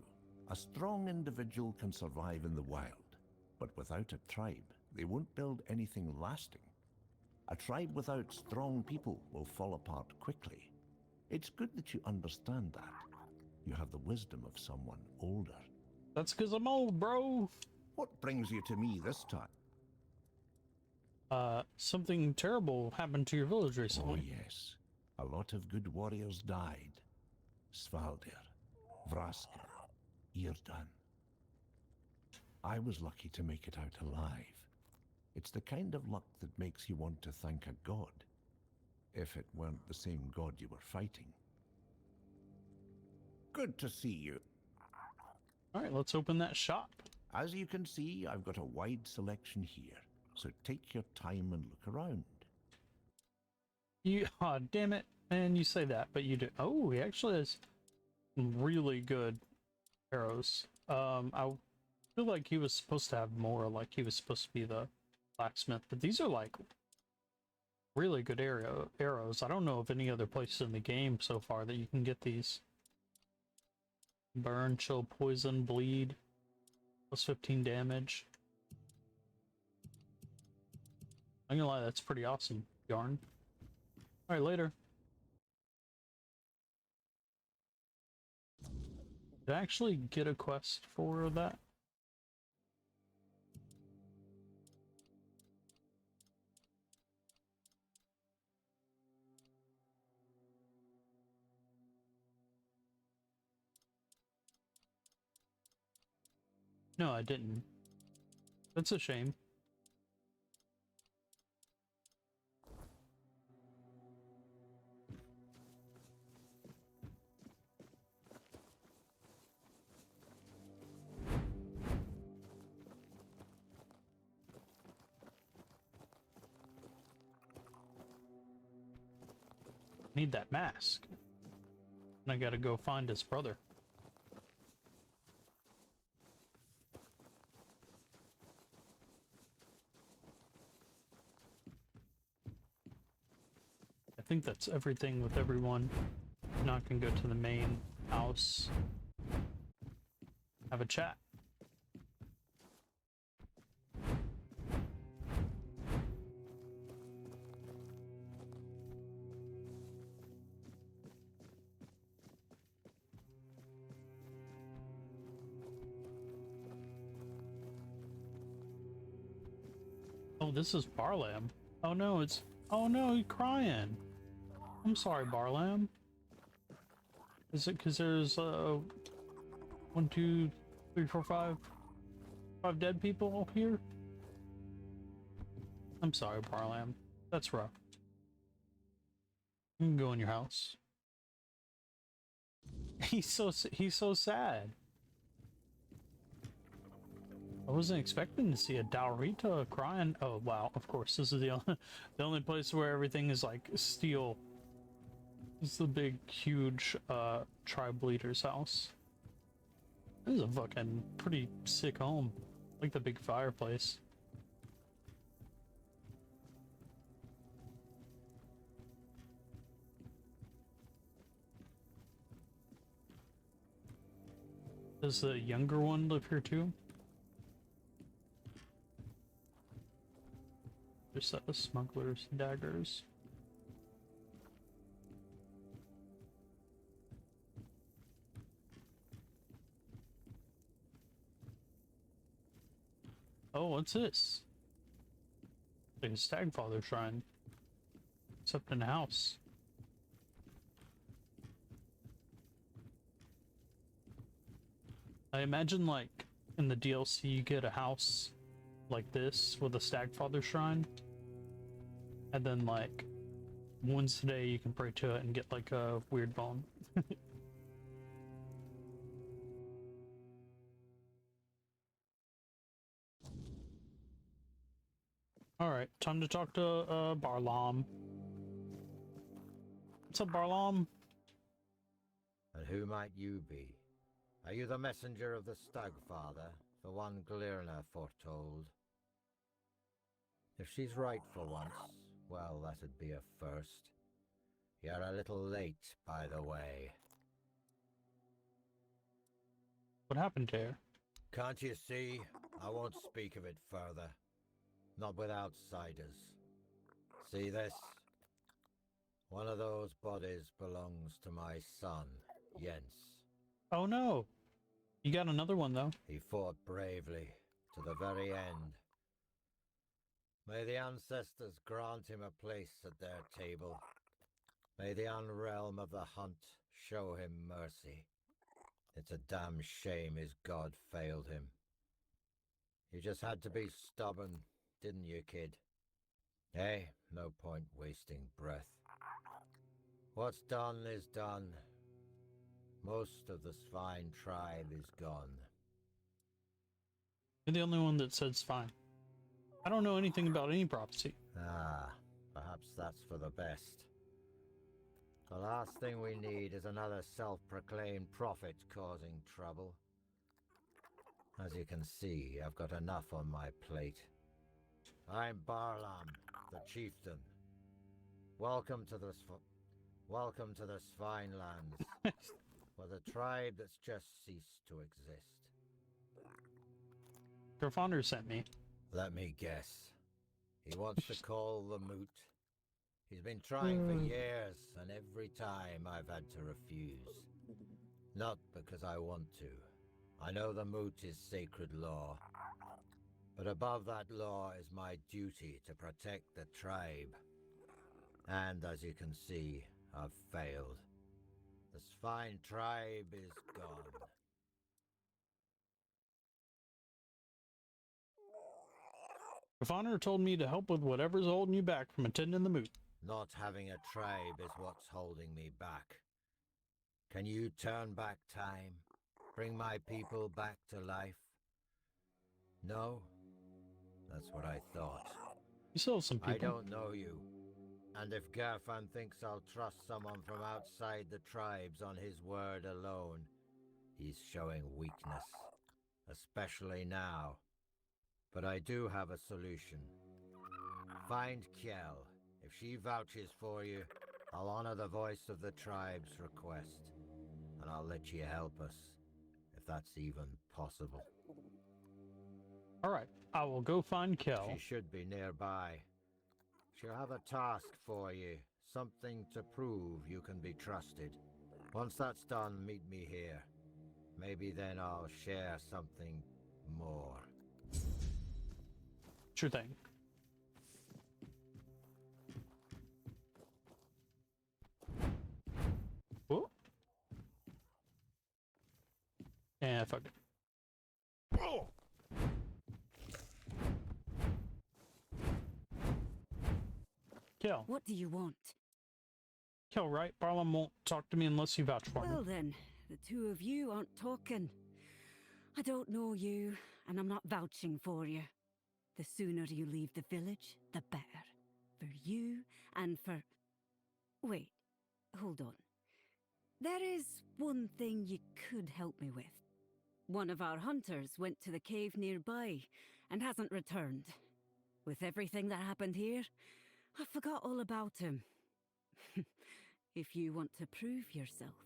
A strong individual can survive in the wild, but without a tribe, they won't build anything lasting. A tribe without strong people will fall apart quickly. It's good that you understand that. You have the wisdom of someone older. That's because I'm old, bro. What brings you to me this time? Something terrible happened to your village Oh recently. yes, a lot of good warriors died. Svaldir, Vraska, Irdan. I was lucky to make it out alive. It's the kind of luck that makes you want to thank a god, if it weren't the same god you were fighting. Good to see you. All right, let's open that shop. As you can see, I've got a wide selection here, so take your time and look around. You, damn it, man, you say that, but you do. Oh, he actually has really good arrows. I feel like he was supposed to have more, like he was supposed to be the blacksmith, but these are like really good arrows. I don't know of any other places in the game so far that you can get these. Burn, chill, poison, bleed, plus 15 damage. I'm gonna lie, that's pretty awesome, Yarn. Alright, later. Did I actually get a quest for that? No, I didn't. That's a shame. Need that mask. And I gotta go find his brother. I think that's everything with everyone. Now I can go to the main house. Have a chat. Oh, this is Barlam. Oh no, it's... Oh no, he's crying. I'm sorry, Barlam. Is it because there's, 1, 2, 3, 4, 5 dead people here? I'm sorry, Barlam. That's rough. You can go in your house. He's so sad. I wasn't expecting to see a Daurita crying. Oh wow, of course, this is the only place where everything is like steel. This is the big, huge tribe leader's house. This is a fucking pretty sick home. I like the big fireplace. Does the younger one live here too? There's set of smugglers' daggers. Oh, what's this? Like a Stagfather shrine. Except in a house. I imagine like in the DLC you get a house like this with a Stagfather shrine. And then like once a day you can pray to it and get like a weird bone. Alright, time to talk to Barlam. What's up, Barlam? And who might you be? Are you the messenger of the Stagfather, the one Glirna foretold? If she's right for once, well, that'd be a first. You're a little late, by the way. What happened to her? Can't you see? I won't speak of it further. Not with outsiders. See this? One of those bodies belongs to my son, Jens. Oh no! You got another one though. He fought bravely, to the very end. May the ancestors grant him a place at their table. May the unrealm of the hunt show him mercy. It's a damn shame his god failed him. You just had to be stubborn, didn't you, kid? Hey, no point wasting breath. What's done is done. Most of the Svine tribe is gone. You're the only one that says fine. I don't know anything about any prophecy. Ah, perhaps that's for the best. The last thing we need is another self-proclaimed prophet causing trouble. As you can see, I've got enough on my plate. I'm Barlam, the chieftain. Welcome to the Svine lands, for the tribe that's just ceased to exist. Grafonder sent me. Let me guess. He wants to call the moot. He's been trying for years, and every time I've had to refuse. Not because I want to. I know the moot is sacred law. But above that law is my duty to protect the tribe. And as you can see, I've failed. The Svine tribe is gone. Grafonder told me to help with whatever's holding you back from attending the moot. Not having a tribe is what's holding me back. Can you turn back time? Bring my people back to life? No? That's what I thought. You still have some people. I don't know you. And if Gerfan thinks I'll trust someone from outside the tribes on his word alone, he's showing weakness. Especially now. But I do have a solution. Find Kjell. If she vouches for you, I'll honor the voice of the tribe's request. And I'll let you help us, if that's even possible. Alright, I will go find Kel. She should be nearby. She'll have a task for you, something to prove you can be trusted. Once that's done, meet me here. Maybe then I'll share something more. Sure thing. Whoa. Yeah, fuck it. Oh. Kel. What do you want? Kel, right? Barlam won't talk to me unless you vouch for me. Well then, the two of you aren't talking. I don't know you, and I'm not vouching for you. The sooner you leave the village, the better. For you, and for... Wait, hold on. There is one thing you could help me with. One of our hunters went to the cave nearby, and hasn't returned. With everything that happened here, I forgot all about him. If you want to prove yourself,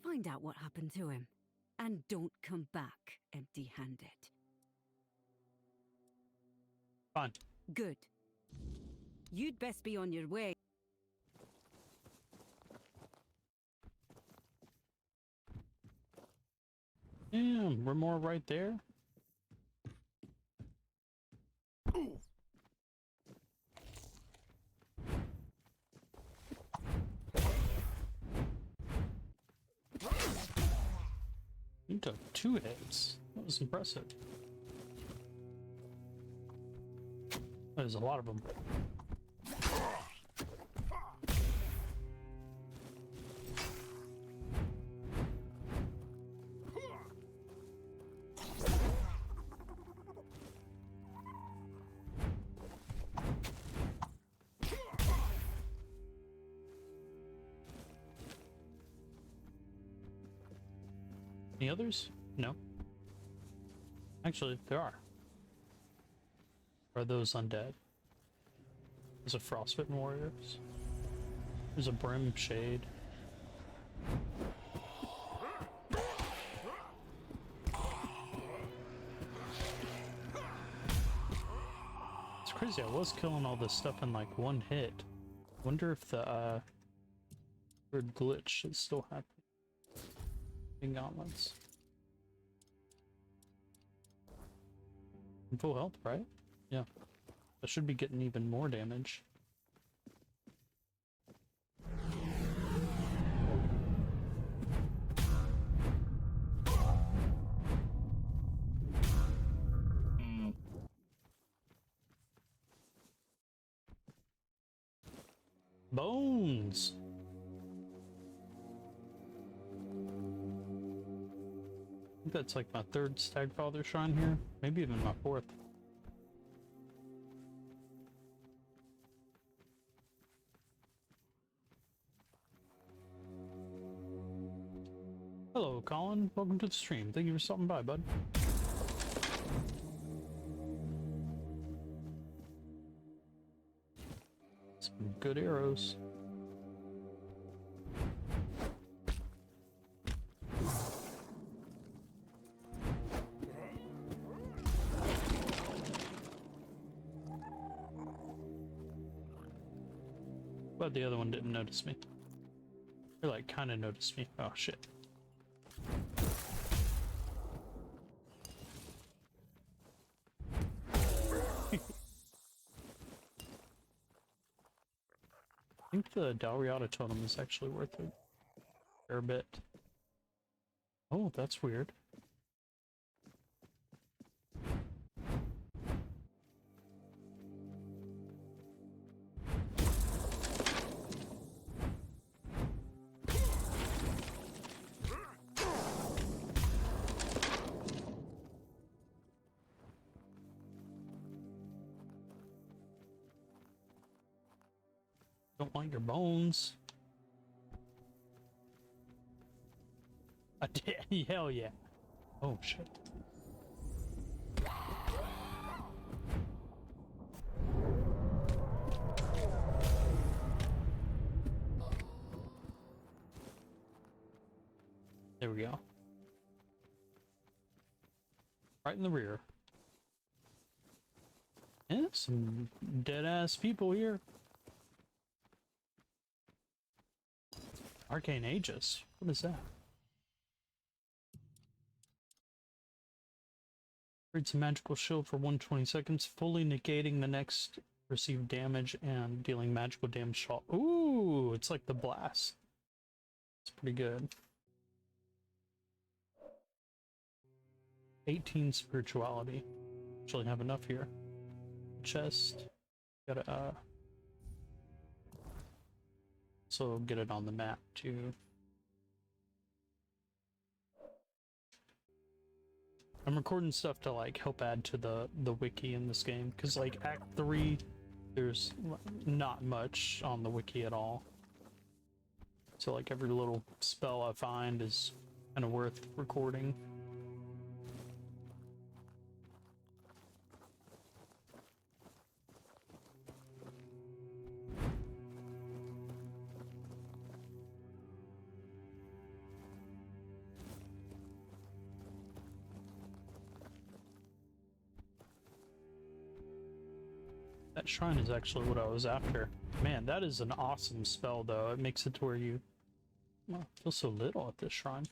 find out what happened to him. And don't come back empty-handed. Fine. Good. You'd best be on your way. Yeah, we're more right there. You took 2 hits. That was impressive. There's a lot of them. Any others? No. Actually, there are. Are those undead? There's a Frostbitten Warriors. There's a Brim Shade. It's crazy, I was killing all this stuff in like one hit. Wonder if the weird glitch is still happening. In gauntlets. In full health, right? Yeah. I should be getting even more damage. Bones! I think that's like my third Stagfather shrine here. Maybe even my fourth. Hello, Colin. Welcome to the stream. Thank you for stopping by, bud. Some good arrows. But the other one didn't notice me. Or like kind of noticed me. Oh shit. I think the Dalriata totem is actually worth a fair bit. Oh, that's weird. Don't want your bones. I did. Hell yeah. Oh shit. There we go. Right in the rear. Yeah, some dead ass people here. Arcane Aegis. What is that? Creates a magical shield for 120 seconds, fully negating the next received damage and dealing magical damage shot. Ooh, it's like the blast. It's pretty good. 18 spirituality. Actually have enough here. Chest. Gotta so get it on the map too. I'm recording stuff to like help add to the wiki in this game, because like Act 3 there's not much on the wiki at all. So like every little spell I find is kind of worth recording. That shrine is actually what I was after. Man, that is an awesome spell though. It makes it to where you feel so little at this shrine.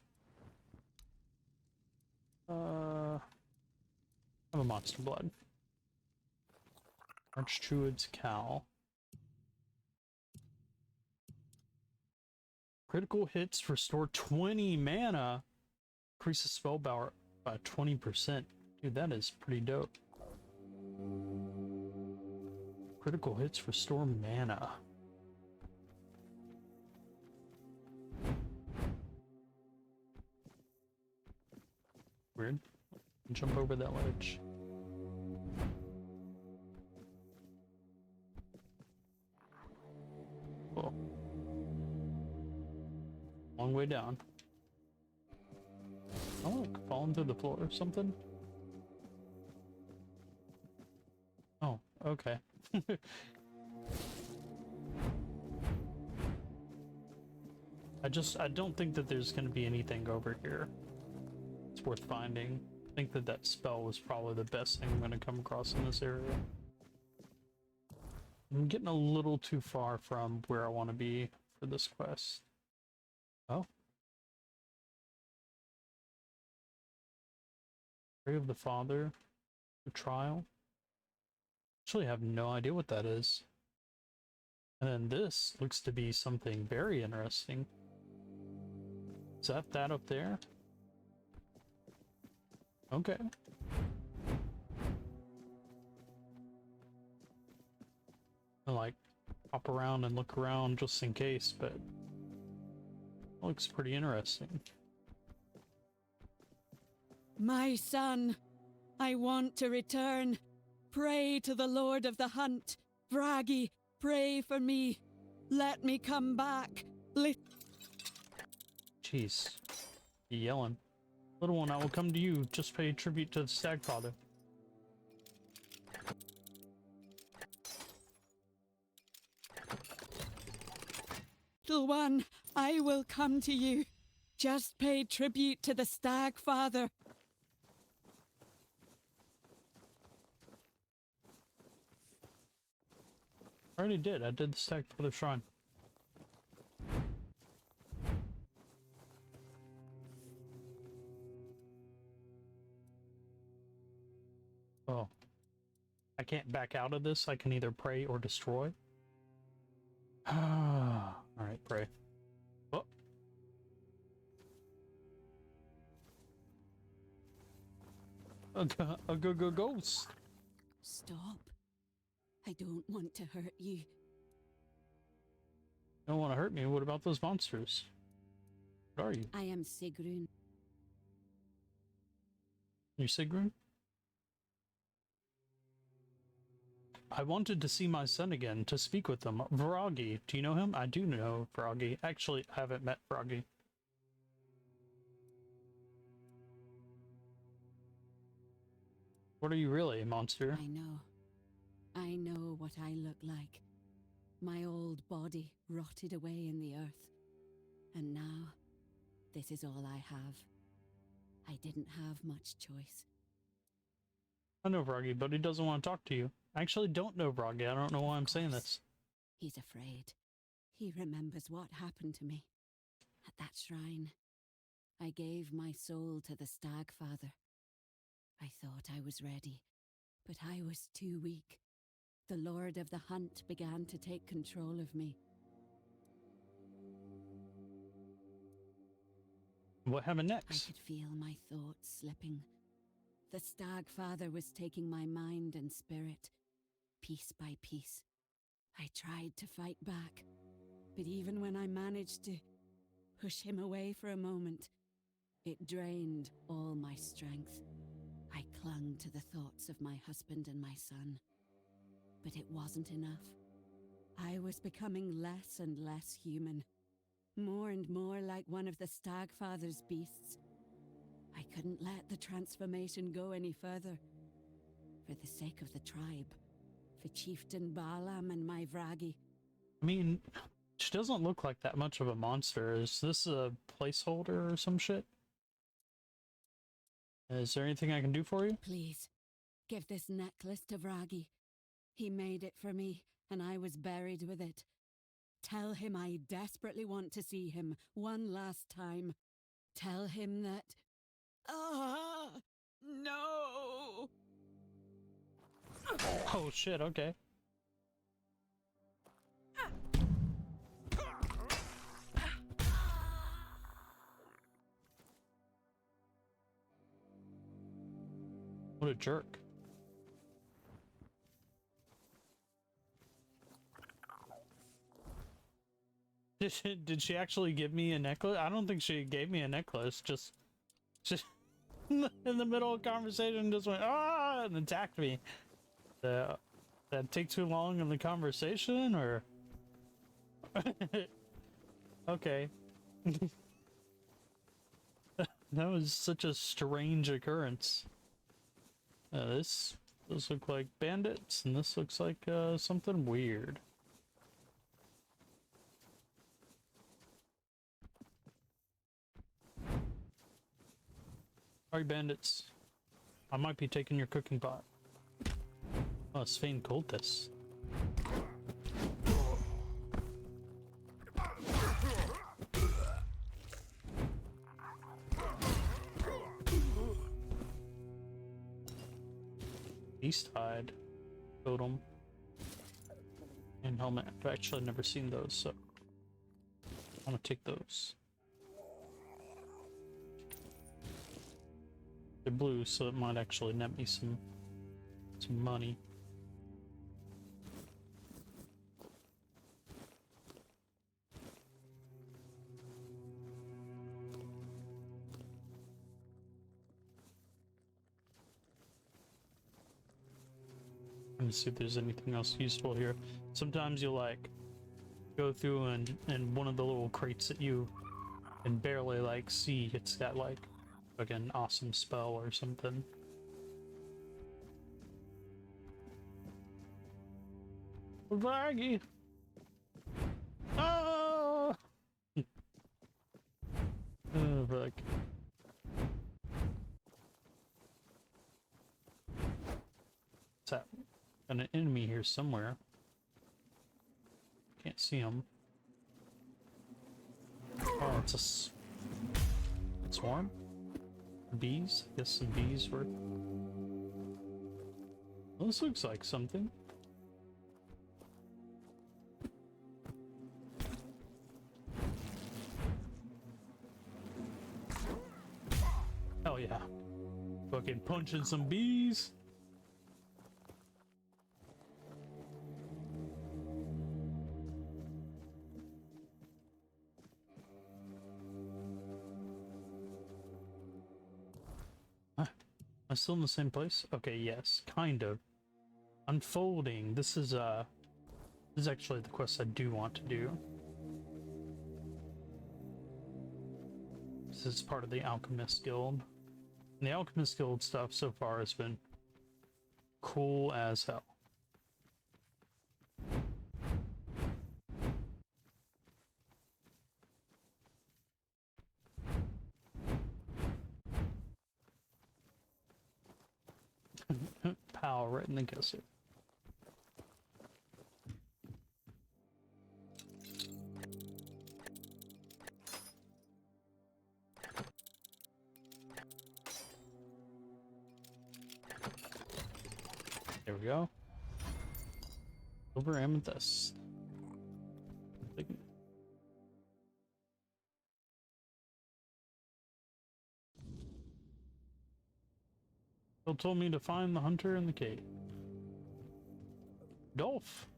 I have a monster blood. Archdruid's Cowl. Critical hits restore 20 mana. Increases spell power by 20%. Dude, that is pretty dope. Critical hits restore mana. Weird. Jump over that ledge. Cool. Long way down. Oh, fallen through the floor or something? Oh, okay. I don't think that there's going to be anything over here. It's worth finding. I think that that spell was probably the best thing I'm going to come across in this area. I'm getting a little too far from where I want to be for this quest. Oh. Grave of the Father. The trial. Actually, I have no idea what that is. And then this looks to be something very interesting. Is that up there? Okay. I like hop around and look around just in case, but it looks pretty interesting. My son, I want to return. Pray to the Lord of the Hunt. Vragi, pray for me. Let me come back. Jeez. You yelling. Little one, I will come to you. Just pay tribute to the Stag Father. Little one, I will come to you. Just pay tribute to the Stag Father. I already did. I did the Stag Father Shrine. Oh. I can't back out of this. I can either pray or destroy. Alright, pray. Oh. A go ghost. Stop. I don't want to hurt you. You don't want to hurt me. What about those monsters? What are you? I am Sigrun. You Sigrun? I wanted to see my son again, to speak with him. Vragi, do you know him? I do know Vragi. Actually, I haven't met Vragi. What are you really, monster? I know what I look like. My old body rotted away in the earth. And now, this is all I have. I didn't have much choice. I know Vragi, but he doesn't want to talk to you. I actually don't know Vragi. I don't know why I'm saying this. He's afraid. He remembers what happened to me. At that shrine, I gave my soul to the Stag Father. I thought I was ready, but I was too weak. The Lord of the Hunt began to take control of me. What happened I next? could feel my thoughts slipping. The Stag Father was taking my mind and spirit, piece by piece. I tried to fight back, but even when I managed to push him away for a moment, it drained all my strength. I clung to the thoughts of my husband and my son, but it wasn't enough. I was becoming less and less human, more and more like one of the Stag Father's beasts. I couldn't let the transformation go any further. For the sake of the tribe, for Chieftain Baalam and my Vragi. I mean, she doesn't look like that much of a monster. Is this a placeholder or some shit? Is there anything I can do for you? Please, give this necklace to Vragi. He made it for me, and I was buried with it. Tell him I desperately want to see him one last time. Tell him that... no! Oh shit, okay. What a jerk. Did she actually give me a necklace? I don't think she gave me a necklace. Just in the middle of conversation, just went ah and attacked me. That take too long in the conversation, or okay. That was such a strange occurrence. Those look like bandits, and this looks like something weird. Sorry, bandits. I might be taking your cooking pot. Oh, Svein Cultist. Beast hide totem and helmet. I've actually never seen those, so I'm gonna take those. They're blue, so it might actually net me some money. Let me see if there's anything else useful here. Sometimes you like go through and one of the little crates that you can barely like see, it's got like an awesome spell or something. Laggy. Oh! Oh, fuck. What's that? Got an enemy here somewhere. Can't see him. Oh, it's a swarm? Bees? I guess some bees were... Well, this looks like something. Hell yeah. Fucking punching some bees. Am I still in the same place? Okay, yes, kind of. Unfolding. This is actually the quest I do want to do. This is part of the Alchemist Guild. And the Alchemist Guild stuff so far has been cool as hell. Pow, right in the kisser. There we go. Silver amethyst. Bill told me to find the hunter in the cave. Dolph,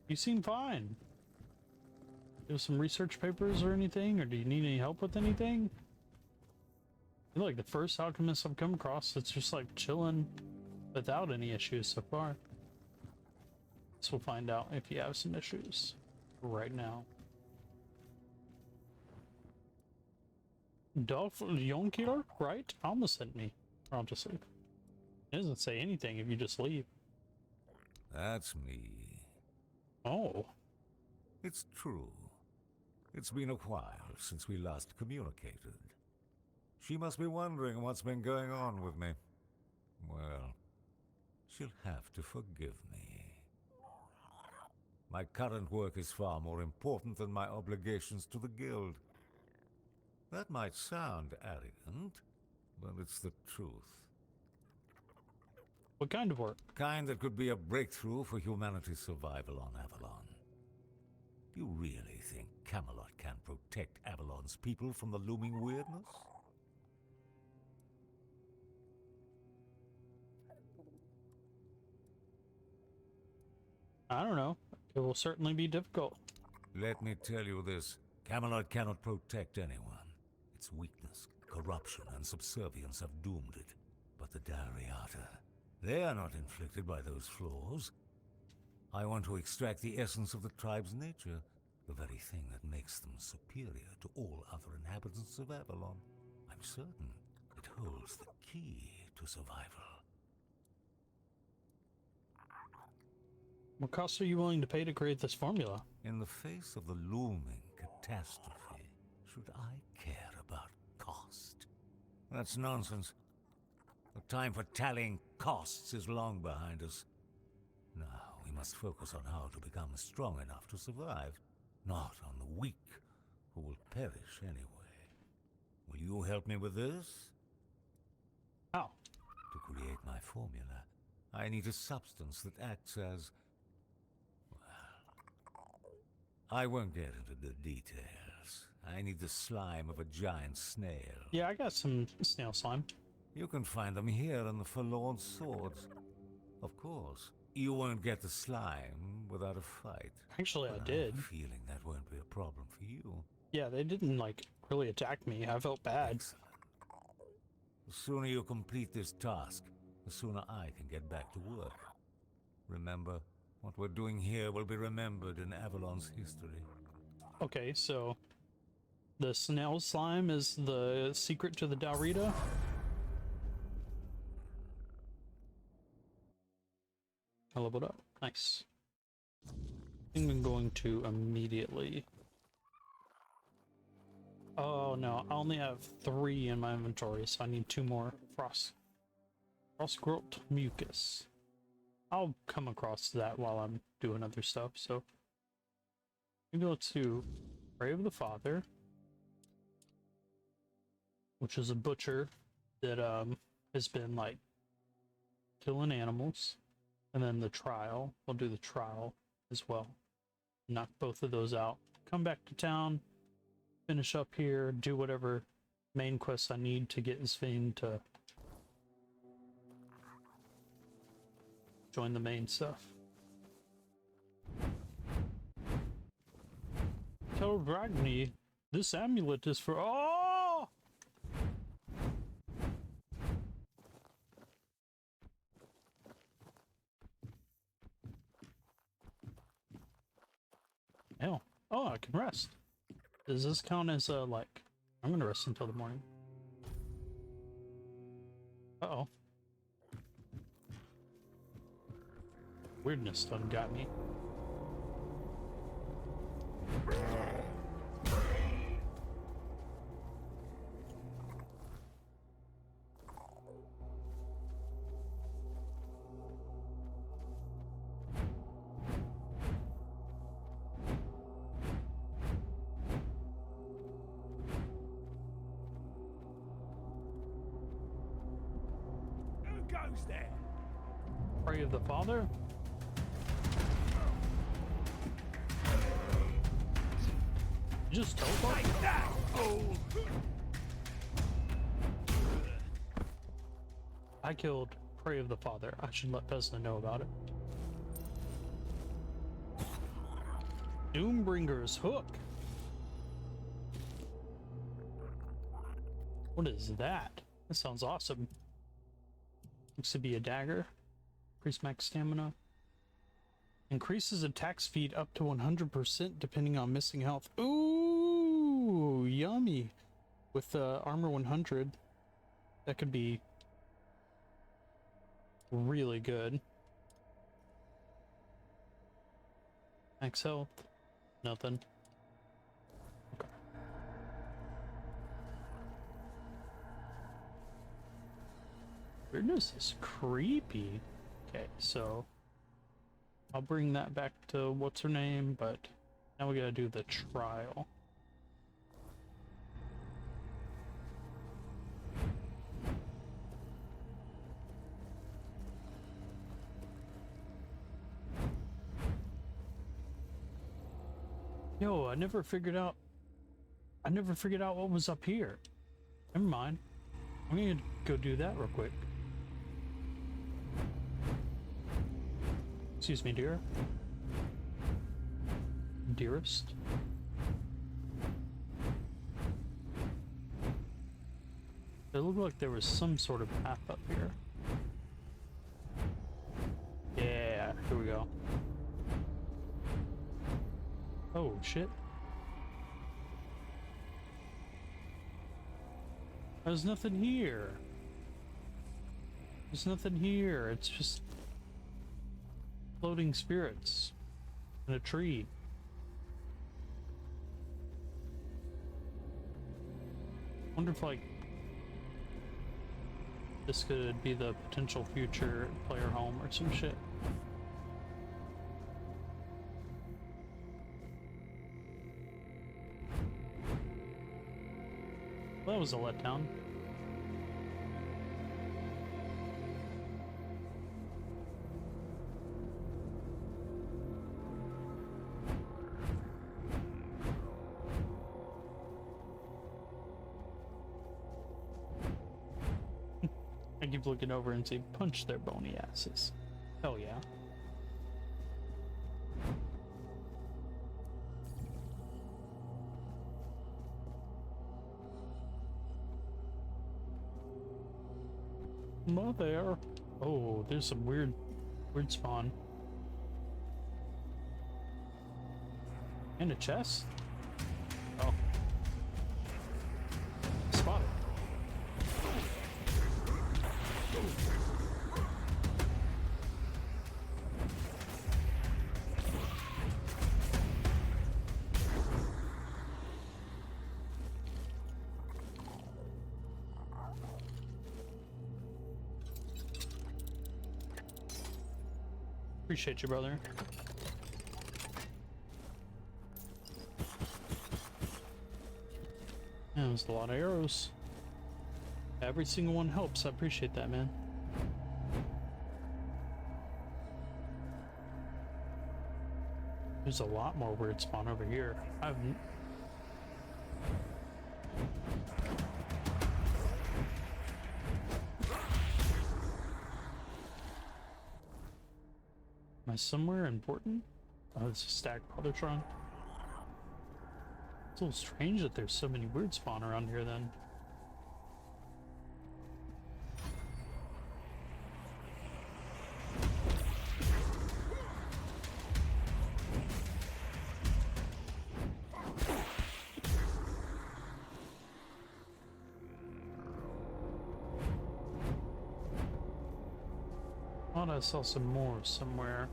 you seem fine. Do you have some research papers or anything, or do you need any help with anything? You're like the first alchemist I've come across that's just like chilling without any issues so far. So we'll find out if you have some issues right now. Dolph Yonkiller, right? Almost sent me. Or I'll just leave. It doesn't say anything if you just leave. That's me. Oh. It's true. It's been a while since we last communicated. She must be wondering what's been going on with me. Well, she'll have to forgive me. My current work is far more important than my obligations to the Guild. That might sound arrogant, but it's the truth. What kind of work? Kind that could be a breakthrough for humanity's survival on Avalon. Do you really think Camelot can protect Avalon's people from the looming weirdness? I don't know. It will certainly be difficult. Let me tell you this. Camelot cannot protect anyone. Its weakness, corruption, and subservience have doomed it. But the Dariata, they are not inflicted by those flaws. I want to extract the essence of the tribe's nature, the very thing that makes them superior to all other inhabitants of Avalon. I'm certain it holds the key to survival. What cost are you willing to pay to create this formula? In the face of the looming catastrophe, should I care about cost? That's nonsense. The time for tallying costs is long behind us. Now we must focus on how to become strong enough to survive, not on the weak, who will perish anyway. Will you help me with this? How? To create my formula, I need a substance that acts as... well, I won't get into the details. I need the slime of a giant snail. Yeah, I got some snail slime. You can find them here in the Forlorn Swords. Of course, you won't get the slime without a fight. Actually, But I did. I have a feeling that won't be a problem for you. Yeah, they didn't, like, really attack me. I felt bad. Excellent. The sooner you complete this task, the sooner I can get back to work. Remember, what we're doing here will be remembered in Avalon's history. Okay, so the snail slime is the secret to the Daurita? I leveled up. Nice. I think I'm going to immediately... Oh no, I only have 3 in my inventory, so I need 2 more. Frostgrowth mucus. I'll come across that while I'm doing other stuff, so... We go to Pray of the Father, which is a butcher that has been like killing animals. And then the trial, I'll do the trial as well. Knock both of those out. Come back to town, finish up here, do whatever main quests I need to get Sven to join the main stuff. Tell Ragni this amulet is for... Oh! Hell. Oh, I can rest. Does this count as, like... I'm gonna rest until the morning. Uh-oh. Weirdness done got me. Who's there? Pray of the Father? Just teleport? Take that, fool! I killed Pray of the Father. I should let Pesna know about it. Doombringer's Hook. What is that? That sounds awesome. Looks to be a dagger. Increase max stamina. Increases attack speed up to 100% depending on missing health. Ooh, yummy. With armor 100, that could be really good. Max health. Nothing. Okay. Weirdness is creepy. Okay, so I'll bring that back to what's her name, but now we gotta do the trial. Yo, I never figured out what was up here. Never mind. I'm gonna go do that real quick. Excuse me, dear. Dearest. It looked like there was some sort of path up here. Yeah, here we go. Oh, shit. There's nothing here. There's nothing here. It's just floating spirits in a tree. Wonder if like this could be the potential future player home or some shit. Well, that was a letdown. I keep looking over and say, punch their bony asses. Hell yeah. Not there. Oh, there's some weird spawn. And a chest? Oh. Spotted. Appreciate you, brother. Yeah, there's a lot of arrows. Every single one helps. I appreciate that, man. There's a lot more weird spawn over here. Am I somewhere important? Oh, it's a stacked Polytron. It's a little strange that there's so many weird spawn around here then. Thought I saw some more somewhere.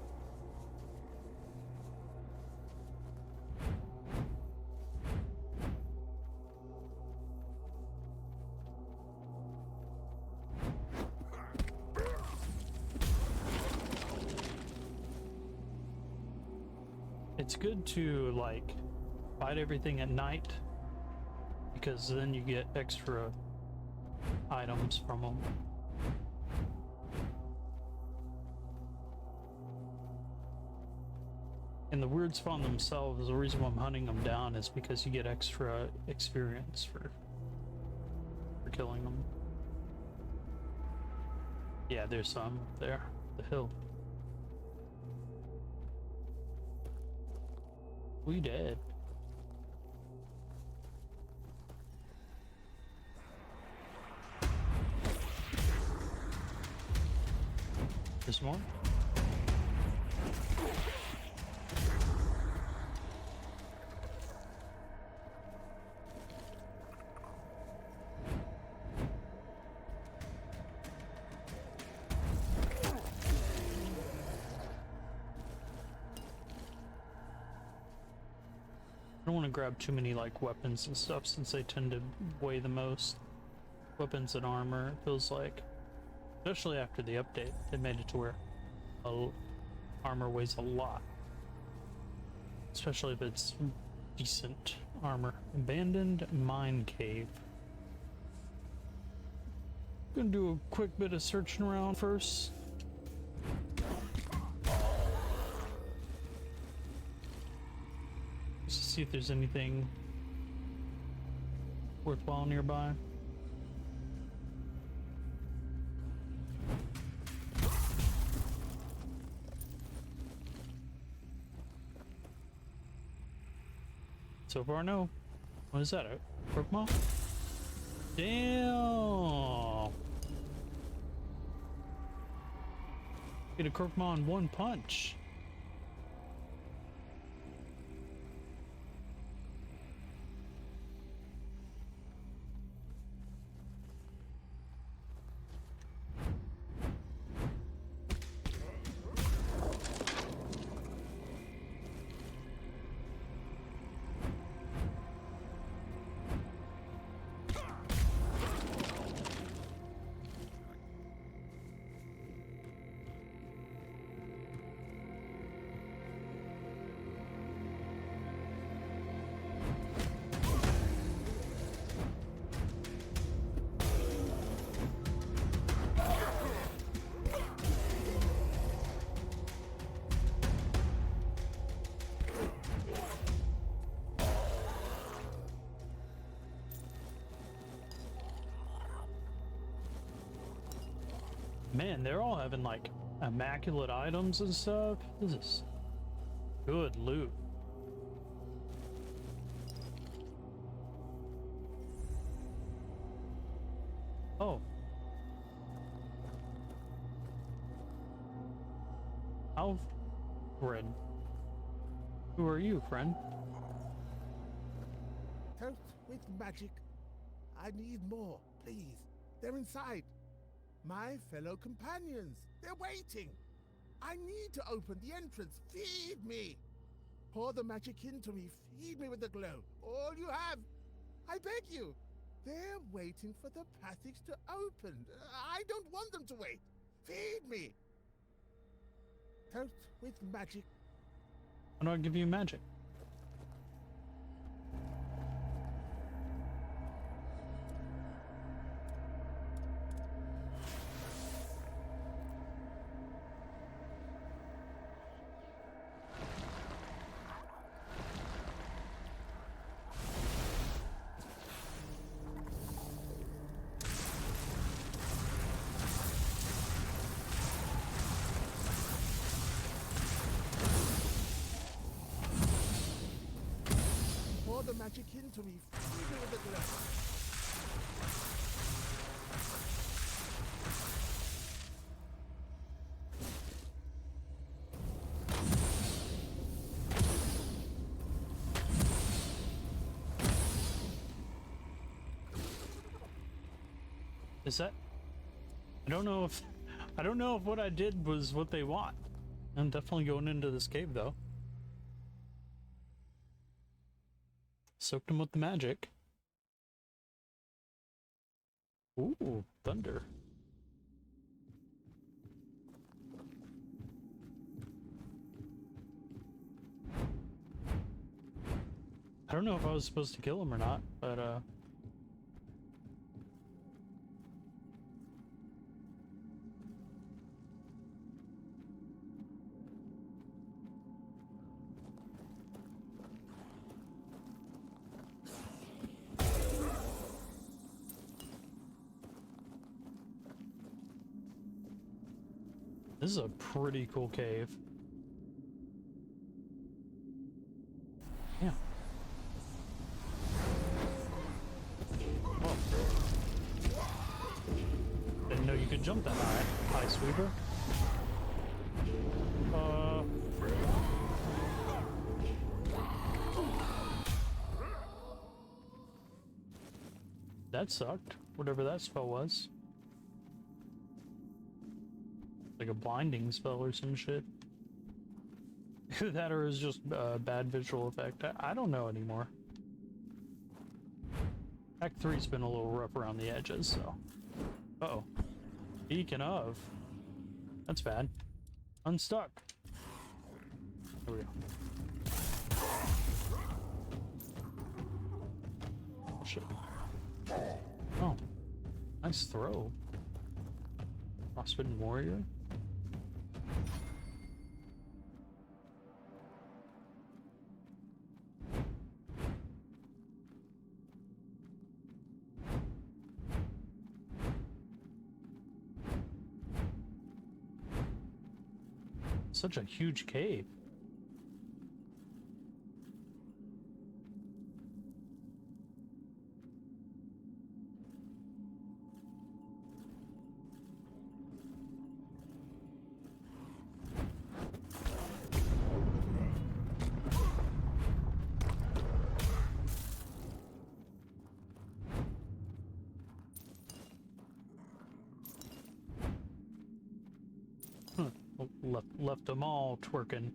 It's good to like fight everything at night because then you get extra items from them. And the weird spawn themselves, the reason why I'm hunting them down is because you get extra experience for killing them. Yeah, there's some up there, the hill. We dead. There's more? I don't want to grab too many like weapons and stuff since they tend to weigh the most. Weapons and armor, it feels like. Especially after the update, they made it to where armor weighs a lot. Especially if it's decent armor. Abandoned mine cave. Gonna do a quick bit of searching around first. Just to see if there's anything worthwhile nearby. So far, no. What is that? A crook maw? Damn! Get a crook maw in one punch. Man, they're all having like immaculate items and stuff. This is good loot. Oh. Alfred. Who are you, friend? Toast with magic. I need more, please. They're inside. My fellow companions. They're waiting. I need to open the entrance. Feed me. Pour the magic into me. Feed me with the glow. All you have. I beg you. They're waiting for the passage to open. I don't want them to wait. Feed me. Toast with magic. Why do I give you magic? Pour the magic into me. Feed me with the glow. Is that? I don't know if what I did was what they want. I'm definitely going into this cave though. Soaked him with the magic. Ooh, thunder. I don't know if I was supposed to kill him or not, but this is a pretty cool cave. Yeah. Oh. Didn't know you could jump that high. High sweeper. That sucked. Whatever that spell was. Like a blinding spell or some shit. That or is just a bad visual effect. I don't know anymore. Act 3's been a little rough around the edges, so. Uh-oh. Beacon of. That's bad. Unstuck. There we go. Oh, shit. Oh. Nice throw. Frostbitten warrior. Such a huge cave. Left them all twerking.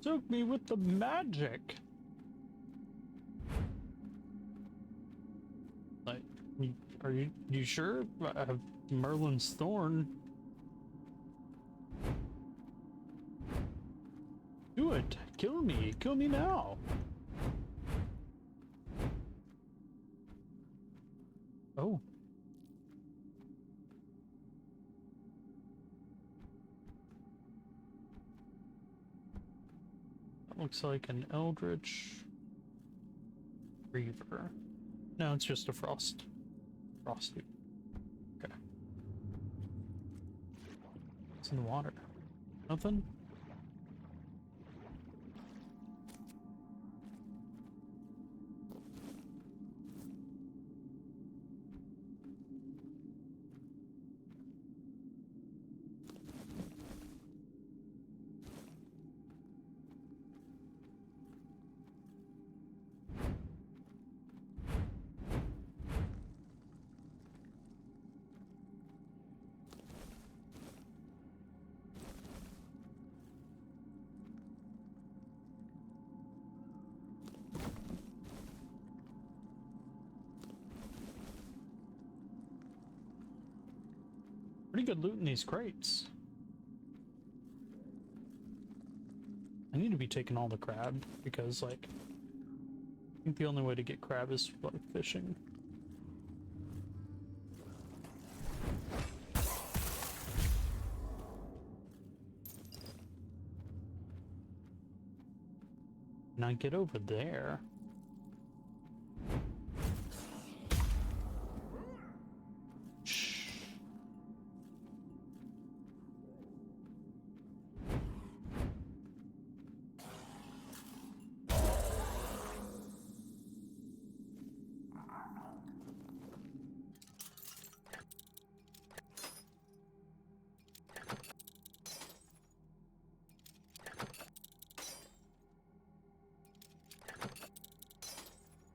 Soak me with the magic. Like, are you sure? I have Merlin's thorn. Do it. Kill me. Kill me now. Oh. That looks like an eldritch. Reaver. No, it's just a frost. Frosty. Okay. What's in the water? Nothing? Pretty good loot in these crates. I need to be taking all the crab because, like, I think the only way to get crab is like fishing. And I get over there.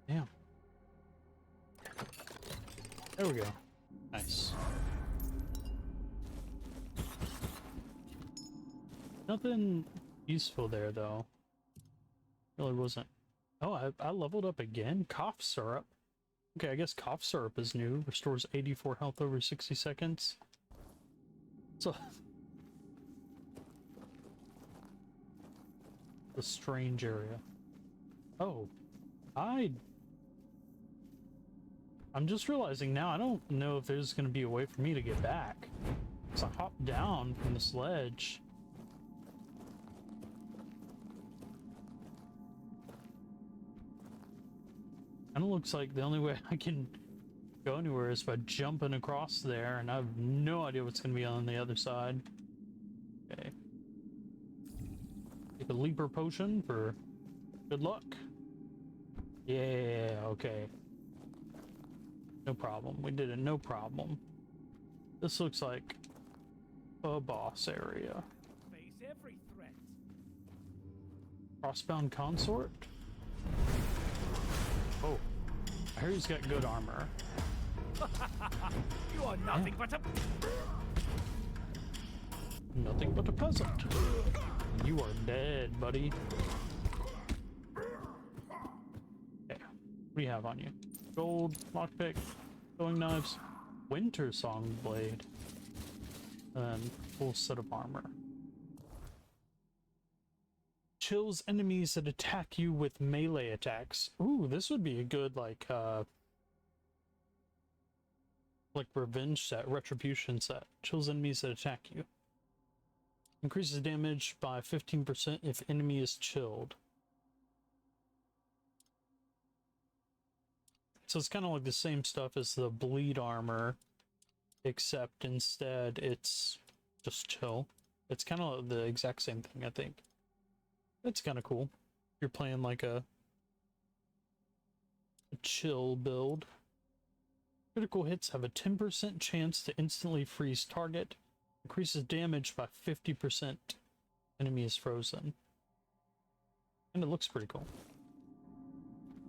Damn. There we go. Nice. Nothing useful there, though. Really wasn't. Oh, I leveled up again? Cough syrup. Okay, I guess cough syrup is new. Restores 84 health over 60 seconds. So... the strange area. Oh. I'm just realizing now, I don't know if there's going to be a way for me to get back. So I hopped down from the sledge. And it looks like the only way I can go anywhere is by jumping across there, and I have no idea what's going to be on the other side. Okay. Take a leaper potion for good luck. Yeah, okay. No problem. We did it, no problem. This looks like a boss area. Face every threat. Crossbound consort? Oh, I hear he's got good armor. You are nothing but a... Nothing but a peasant. You are dead, buddy. Okay, what do you have on you? Gold, lockpick, throwing knives, winter song blade, and then full set of armor. Chills enemies that attack you with melee attacks. Ooh, this would be a good like revenge set, retribution set. Chills enemies that attack you. Increases damage by 15% if enemy is chilled. So it's kind of like the same stuff as the bleed armor, except instead it's just chill. It's kind of the exact same thing, I think. It's kind of cool. You're playing like a chill build. Critical hits have a 10% chance to instantly freeze target. Increases damage by 50%. Enemy is frozen. And it looks pretty cool.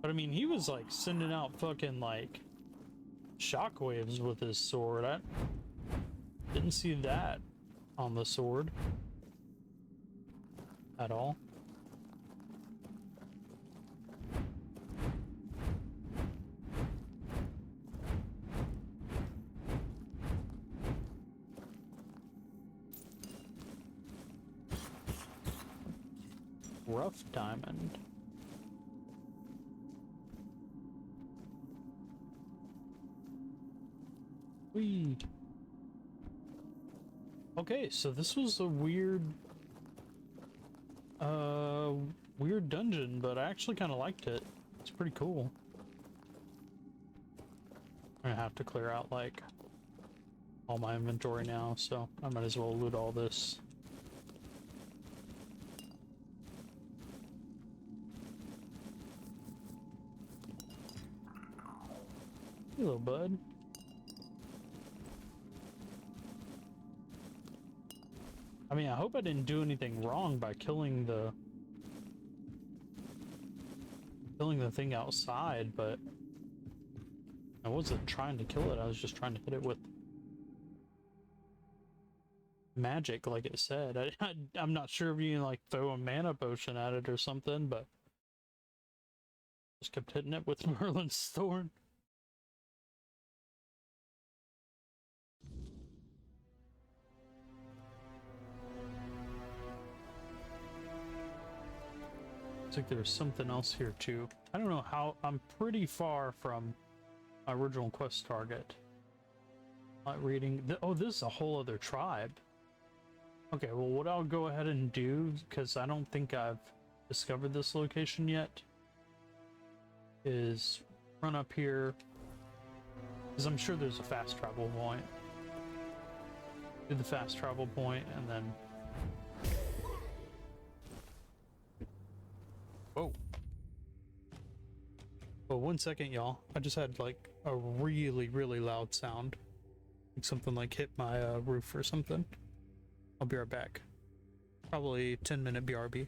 But I mean, he was like sending out fucking like shockwaves with his sword. I didn't see that on the sword at all. Rough diamond. Whee. Okay, so this was a weird dungeon, but I actually kind of liked it. It's pretty cool. I'm gonna have to clear out like all my inventory now, so I might as well loot all this. Hello, bud. I mean, I hope I didn't do anything wrong by killing the thing outside, but I wasn't trying to kill it. I was just trying to hit it with magic, like it said. I'm not sure if you can, like, throw a mana potion at it or something, but just kept hitting it with Merlin's Thorn. Looks like there's something else here too. I don't know how. I'm pretty far from my original quest target. Not reading. Oh, this is a whole other tribe. Okay, well, what I'll go ahead and do, because I don't think I've discovered this location yet, is run up here, because I'm sure there's a fast travel point. Do the fast travel point, and then... Whoa. Well, 1 second, y'all. I just had, like, a really, really loud sound. Like something, like, hit my roof or something. I'll be right back. Probably 10-minute BRB.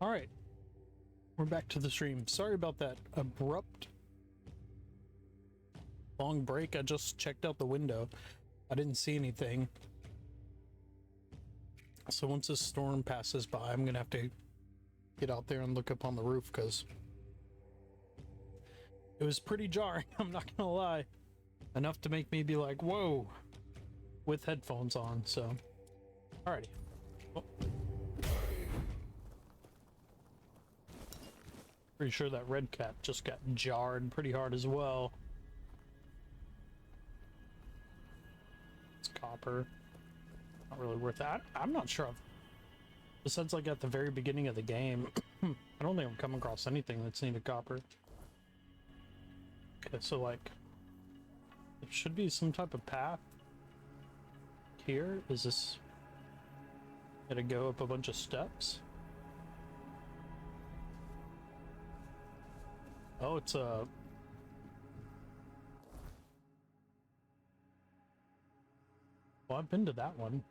Alright. We're back to the stream. Sorry about that abrupt long break. I just checked out the window. I didn't see anything. So once this storm passes by, I'm gonna have to get out there and look up on the roof because it was pretty jarring, I'm not gonna lie. Enough to make me be like, whoa, with headphones on, so. Alrighty. Oh. Pretty sure that red cat just got jarred pretty hard as well. It's copper. Not really worth that. I'm not sure. Besides, like at the very beginning of the game, I don't think I've come across anything that's needed copper. Okay, so like, there should be some type of path here. Is this gotta go up a bunch of steps? Oh, it's a... Well, I've been to that one.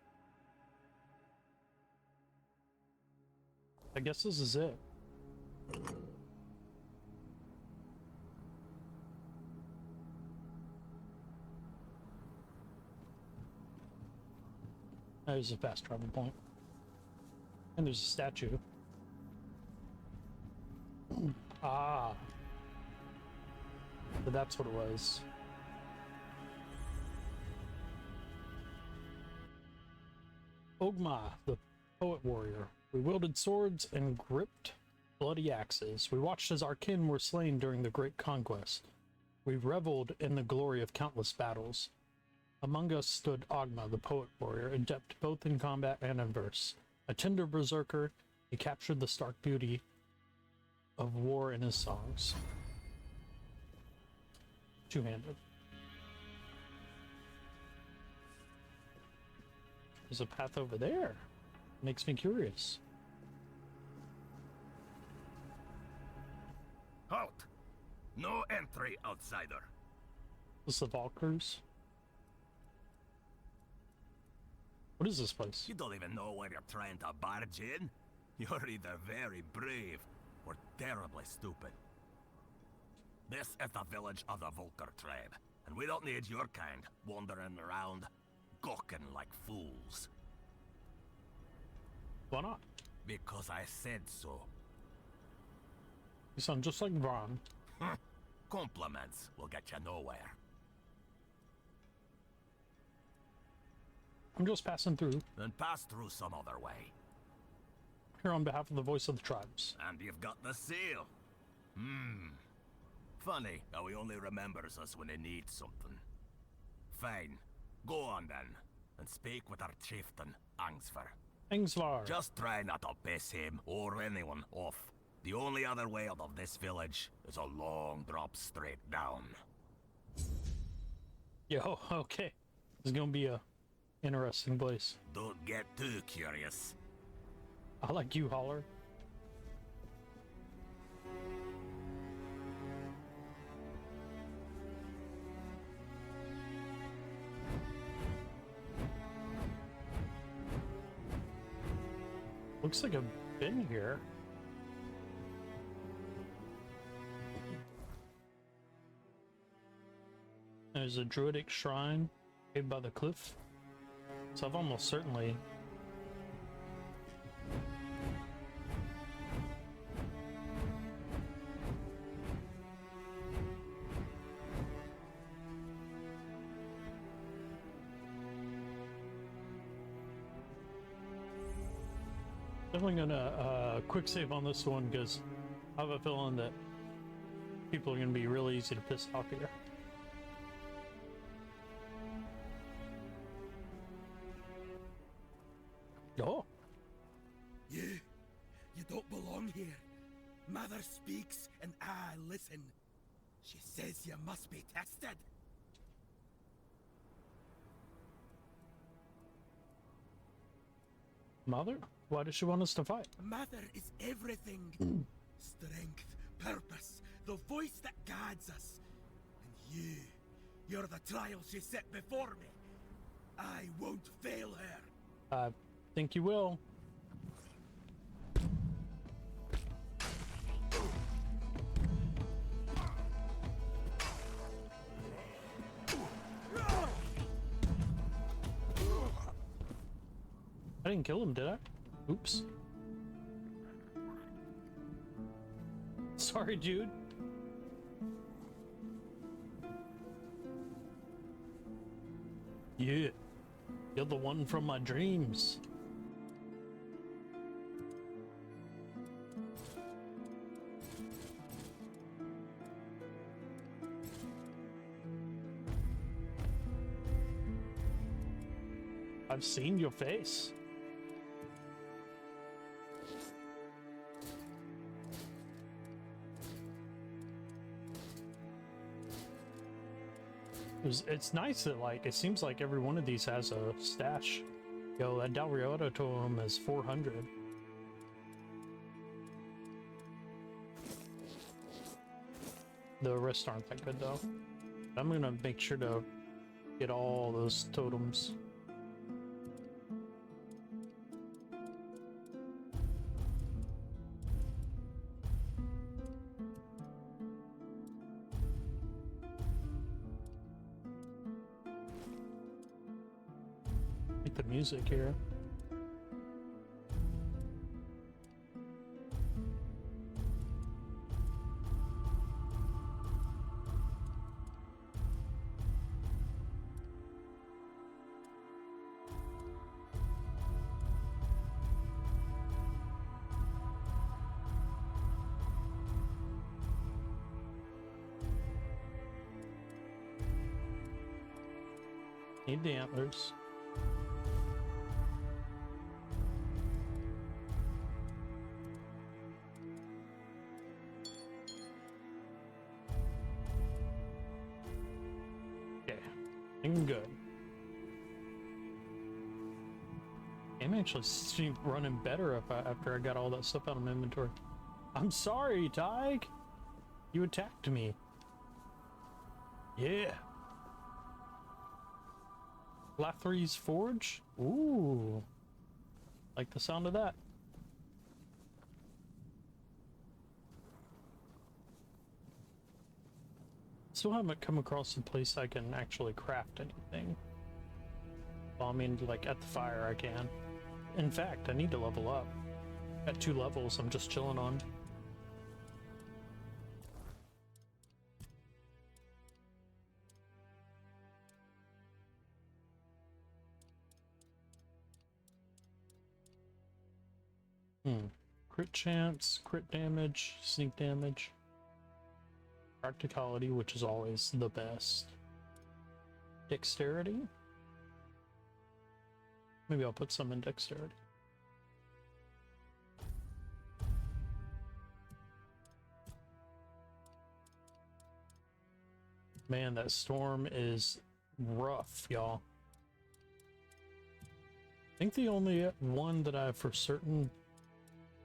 I guess this is it. There's a fast travel point. And there's a statue. Ah. So that's what it was. Ogma, the poet warrior. We wielded swords and gripped bloody axes. We watched as our kin were slain during the Great Conquest. We reveled in the glory of countless battles. Among us stood Ogma, the poet warrior, adept both in combat and in verse. A tender berserker, he captured the stark beauty of war in his songs. Two-handed. There's a path over there. Makes me curious. Halt! No entry, outsider. This is the Valkyrs. What is this place? You don't even know where you're trying to barge in? You're either very brave or terribly stupid. This is the village of the Volker tribe, and we don't need your kind wandering around, gawking like fools. Why not? Because I said so. You sound just like Vaughn. Compliments will get you nowhere. I'm just passing through. Then pass through some other way. Here on behalf of the voice of the tribes. And you've got the seal. Funny how he only remembers us when he needs something. Fine. Go on then, and speak with our chieftain, Angsvar. Angsvar. Just try not to piss him or anyone off. The only other way out of this village is a long drop straight down. Yo, okay. This is gonna be a interesting place. Don't get too curious. I like you, Holler. Looks like I've been here. There's a druidic shrine made by the cliff. So I've almost certainly... Definitely gonna quick save on this one because I have a feeling that people are gonna be really easy to piss off here. Oh. You don't belong here. Mother speaks and I listen. She says you must be tested. Mother? Why does she want us to fight? Mother is everything. Strength, purpose, the voice that guides us. And you're the trial she set before me. I won't fail her. I think you will. didn't kill him, did I? Oops. Sorry, dude. Yeah. You're the one from my dreams. I've seen your face. It's nice that, like, it seems like every one of these has a stash. Yo, that Dalriota totem is 400. The rest aren't that good, though. I'm gonna make sure to get all those totems. The music here. Need the antlers. I'm good. Game actually seemed running better after I got all that stuff out of my inventory. I'm sorry, Tig. You attacked me. Yeah. Lathri's Forge? Ooh. Like the sound of that. Still haven't come across a place I can actually craft anything. Well, I mean, like at the fire I can. In fact, I need to level up. At 2 levels, I'm just chilling on. Crit chance, crit damage, sneak damage. Practicality, which is always the best. Dexterity? Maybe I'll put some in dexterity. Man, that storm is rough, y'all. I think the only one that I for certain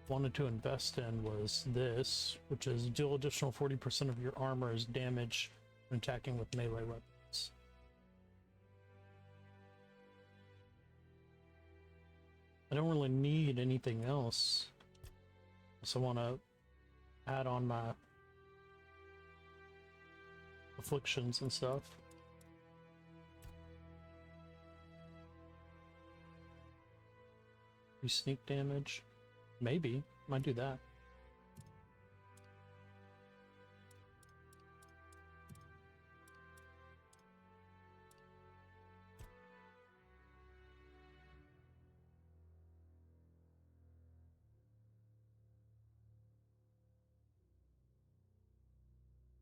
wanted to invest in was this, which is deal additional 40% of your armor as damage when attacking with melee weapons. I don't really need anything else. So I want to add on my afflictions and stuff. Sneak damage. Maybe. Might do that.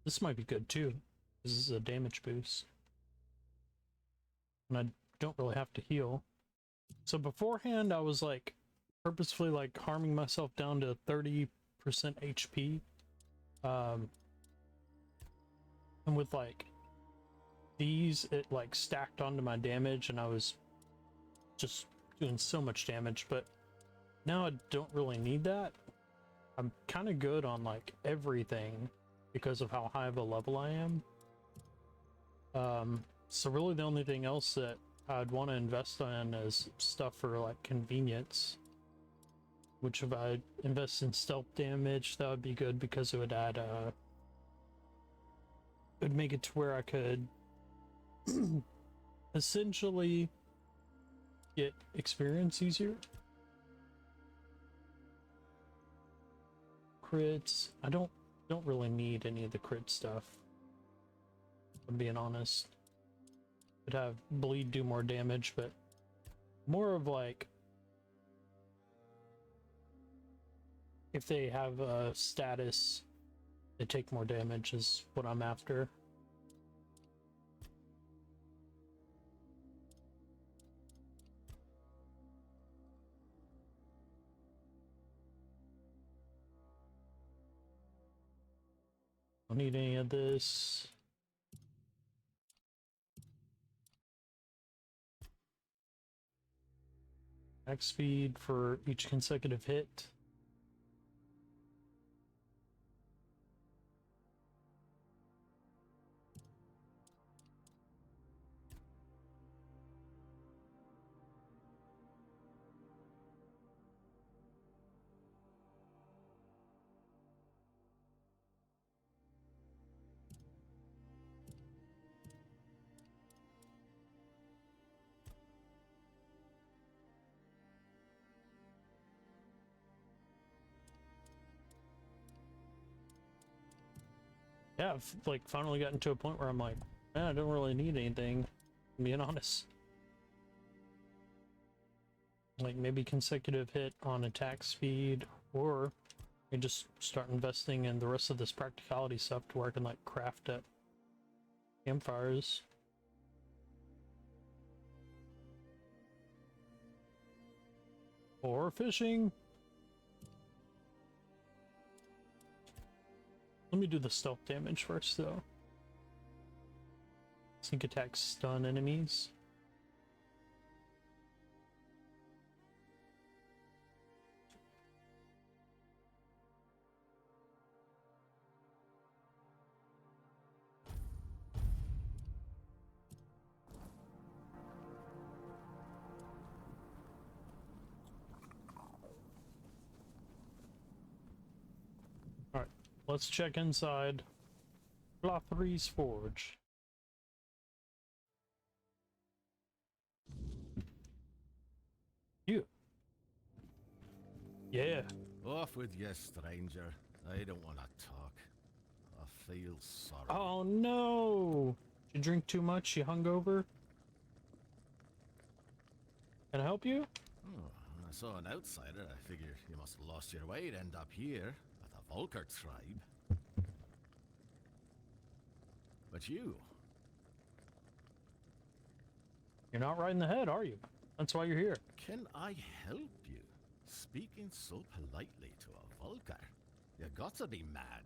This might be good too. This is a damage boost. And I don't really have to heal. So beforehand I was like purposefully like harming myself down to 30% HP. And with like these, it like stacked onto my damage and I was just doing so much damage, but now I don't really need that. I'm kind of good on like everything because of how high of a level I am. So really the only thing else that I'd want to invest in is stuff for like convenience. Which if I invest in stealth damage, that would be good because it would add it would make it to where I could essentially get experience easier. Crits. I don't really need any of the crit stuff. I'm being honest. Could have bleed do more damage, but more of like if they have a status, they take more damage is what I'm after. Don't need any of this. Max speed for each consecutive hit. Yeah, I've like finally gotten to a point where I'm like, man, I don't really need anything, I'm being honest. Like maybe consecutive hit on attack speed, or I just start investing in the rest of this practicality stuff to where I can like craft at campfires. Or fishing. Let me do the stealth damage first, though. Sneak attacks stun enemies. Alright, let's check inside Lothry's Forge. You. Yeah. Off with you, stranger. I don't want to talk. I feel sorry. Oh no! Did you drink too much? You hungover? Can I help you? Oh, when I saw an outsider, I figured you must have lost your way to end up here with the Volker tribe. But you... You're not right in the head, are you? That's why you're here. Can I help you? Speaking so politely to a Volker? You got to be mad.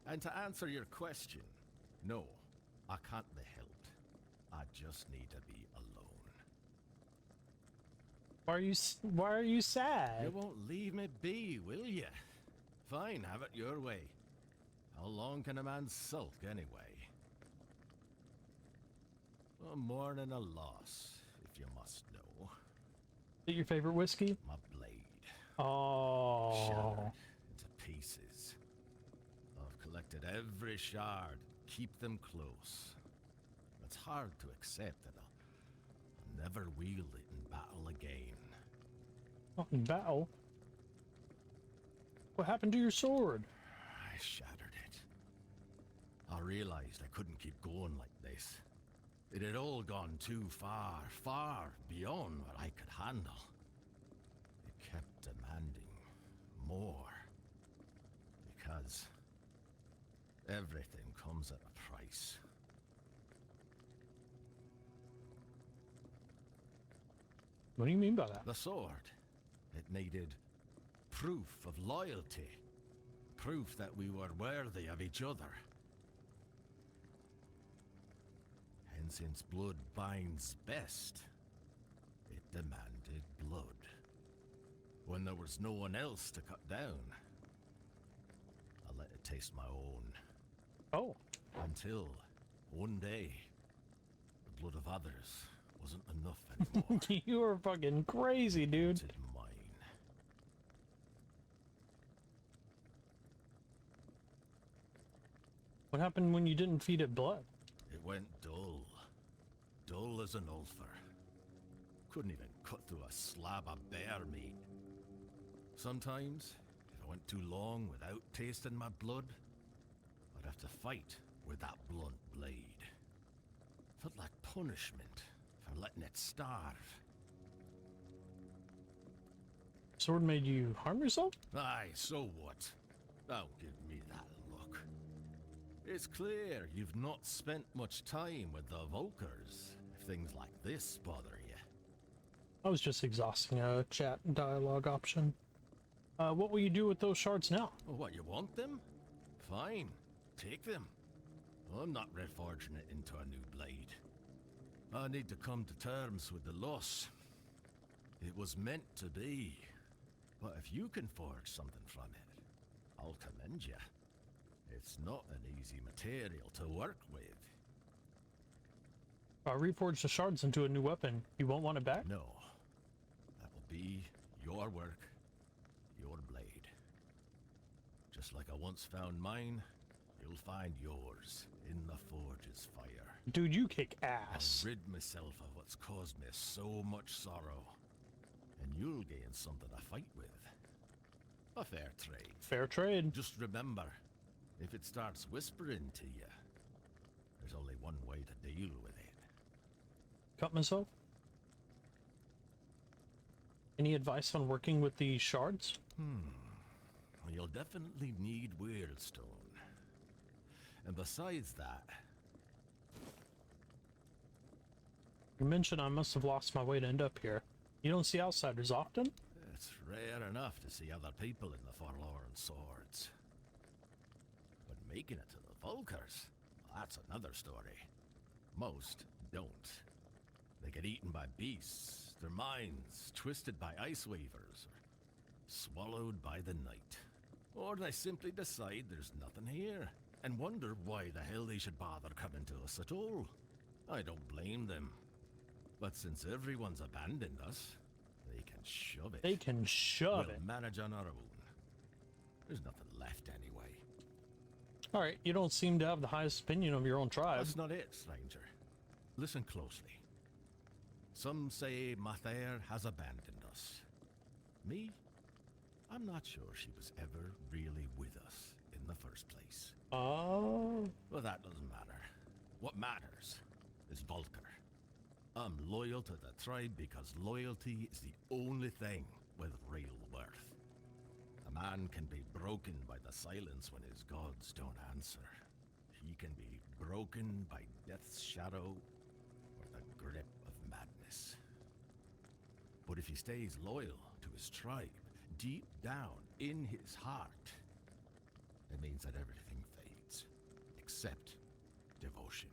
And to answer your question, no, I can't be helped. I just need to be alone. Why are you sad? You won't leave me be, will you? Fine, have it your way. How long can a man sulk anyway? A mourning a loss, if you must know. Is it your favorite whiskey? My blade. Oh. Shattered into pieces. I've collected every shard, keep them close. It's hard to accept that I'll never wield it in battle again. Not in battle? What happened to your sword? I shattered it. I realized I couldn't keep going like this. It had all gone too far, far beyond what I could handle. It kept demanding more. Because everything comes at a price. What do you mean by that? The sword. It needed proof of loyalty. Proof that we were worthy of each other. And since blood binds best, it demanded blood. When there was no one else to cut down, I let it taste my own. Oh. Until one day, the blood of others wasn't enough anymore. You are fucking crazy, dude. It mine. What happened when you didn't feed it blood? It went dull. Dull as an ulcer. Couldn't even cut through a slab of bear meat. Sometimes, if I went too long without tasting my blood, I'd have to fight with that blunt blade. Felt like punishment for letting it starve. Sword made you harm yourself? Aye, so what? Don't give me that look. It's clear you've not spent much time with the Volkers, if things like this bother you. I was just exhausting a chat and dialogue option. What will you do with those shards now? Oh, what, you want them? Fine, take them. I'm not reforging it into a new blade. I need to come to terms with the loss. It was meant to be. But if you can forge something from it, I'll commend you. It's not an easy material to work with. If I reforge the shards into a new weapon, you won't want it back? No. That will be your work, your blade. Just like I once found mine, you'll find yours in the forge's fire. Dude, you kick ass. I'll rid myself of what's caused me so much sorrow. And you'll gain something to fight with. A fair trade. Fair trade. Just remember, if it starts whispering to you, there's only one way to deal with it. Cut myself? Any advice on working with these shards? Well, you'll definitely need Weirdstone. And besides that... You mentioned I must have lost my way to end up here. You don't see outsiders often? It's rare enough to see other people in the Forlorn Swords. But making it to the Volkers, that's another story. Most don't. They get eaten by beasts, their minds twisted by ice weavers, or swallowed by the night. Or they simply decide there's nothing here, and wonder why the hell they should bother coming to us at all. I don't blame them. But since everyone's abandoned us, they can shove it. They can shove We'll it. manage on our own. There's nothing left anyway. Alright, you don't seem to have the highest opinion of your own tribe. That's not it, stranger. Listen closely. Some say Mather has abandoned us. Me? I'm not sure she was ever really with us in the first place. Oh. Well, that doesn't matter. What matters is Volker. I'm loyal to the tribe because loyalty is the only thing with real worth. A man can be broken by the silence when his gods don't answer. He can be broken by death's shadow or the grip of madness. But if he stays loyal to his tribe, deep down in his heart, it means that everything fades, except devotion.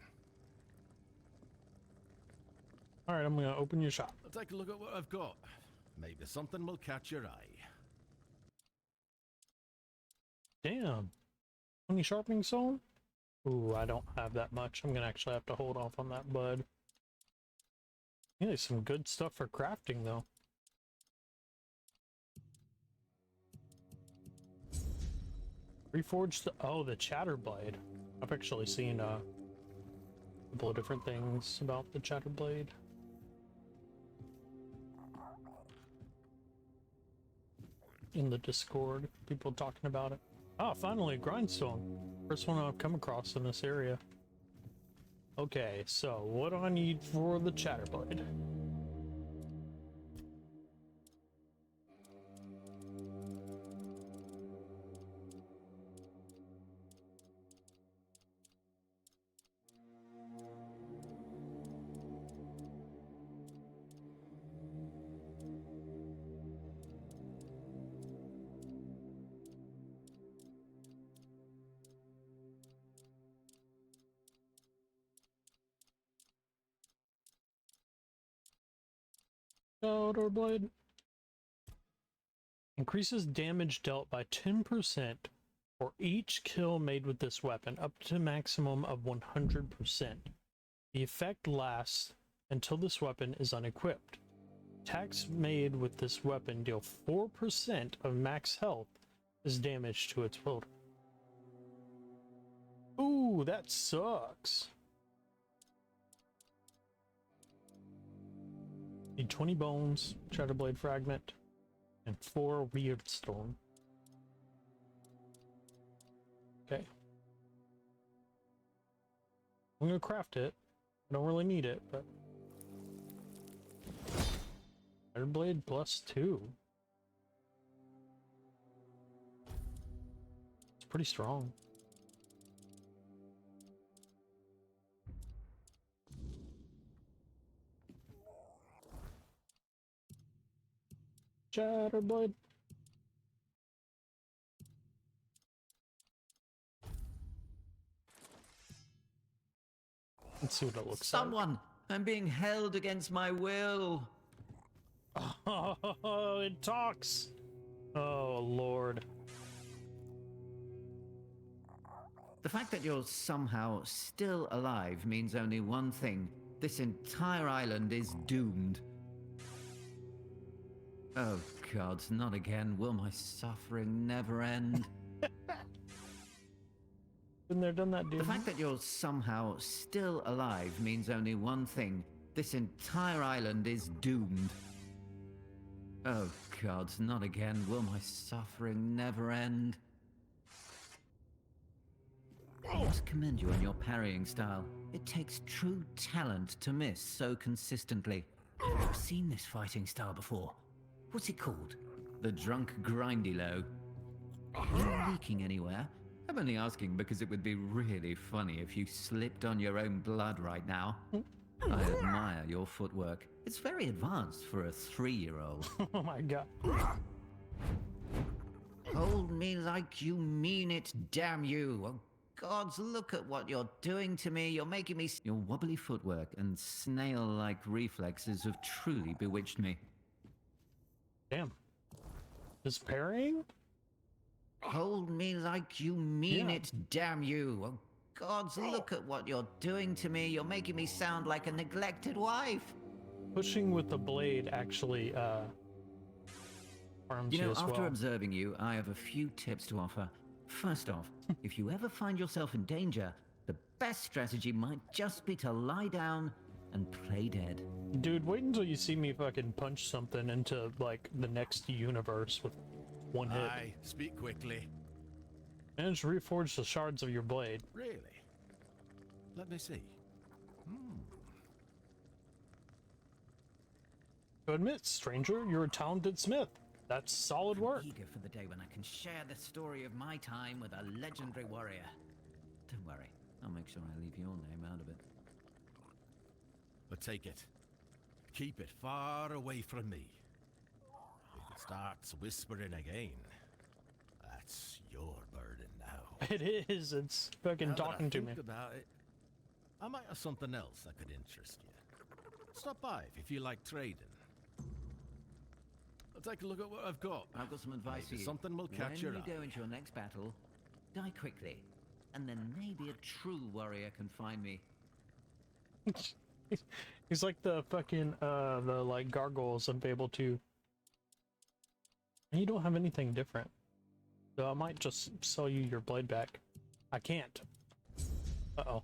Alright, I'm gonna open your shop. Let's take a look at what I've got. Maybe something will catch your eye. Damn. 20 sharpening stone? Ooh, I don't have that much. I'm gonna actually have to hold off on that bud. Yeah, there's some good stuff for crafting though. Reforged the Chatterblade. I've actually seen a couple of different things about the Chatterblade. In the Discord, people talking about it. Ah, finally a grindstone. First one I've come across in this area. Okay, so what do I need for the Chatterblade? Blade increases damage dealt by 10% for each kill made with this weapon, up to a maximum of 100%. The effect lasts until this weapon is unequipped. Attacks made with this weapon deal 4% of max health as damage to its wielder. Ooh, that sucks. Need 20 bones, Shatterblade fragment, and 4 weird stone. Okay. I'm gonna craft it. I don't really need it, but Shatterblade +2. It's pretty strong. Shatterblade. Let's see what it looks Someone! I'm being held against my will. like. Oh, it talks. Oh, Lord. The fact that you're somehow still alive means only one thing. This entire island is doomed. Oh God, not again. Will my suffering never end? Been there, done that, dude. The fact that you're somehow still alive means only one thing. This entire island is doomed. Oh God, not again. Will my suffering never end? I must commend you on your parrying style. It takes true talent to miss so consistently. I've never seen this fighting style before. What's it called? The drunk grindy low. Are you leaking anywhere? I'm only asking because it would be really funny if you slipped on your own blood right now. I admire your footwork. It's very advanced for a 3-year-old. Oh my God. Hold me like you mean it, damn you. Oh, gods, look at what you're doing to me. You're making me... Your wobbly footwork and snail-like reflexes have truly bewitched me. Damn. Is parrying? Hold me like you mean it, damn you. Oh, gods, look at what you're doing to me. You're making me sound like a neglected wife. Pushing with the blade actually harms you, You know, as after well. observing you, I have a few tips to offer. First off, if you ever find yourself in danger, the best strategy might just be to lie down and play dead. Dude, wait until you see me fucking punch something into, like, the next universe with one hit. Aye, speak quickly. Manage to reforge the shards of your blade. Really? Let me see. To admit, stranger, you're a talented smith. That's solid work. Eager for the day when I can share the story of my time with a legendary warrior. Don't worry, I'll make sure I leave your name out of it. But take it. Keep it far away from me. If it starts whispering again, that's your burden now. It is. It's fucking Now that I talking to me. think about it, I might have something else that could interest you. Stop by if you feel like trading. I'll take a look at what I've got. I've got some advice for Maybe you. something will catch your When you eye. go into your next battle, die quickly, and then maybe a true warrior can find me. He's like the fucking, the, like, gargoyles of Fable 2. And you don't have anything different. So I might just sell you your blade back. I can't. Uh-oh.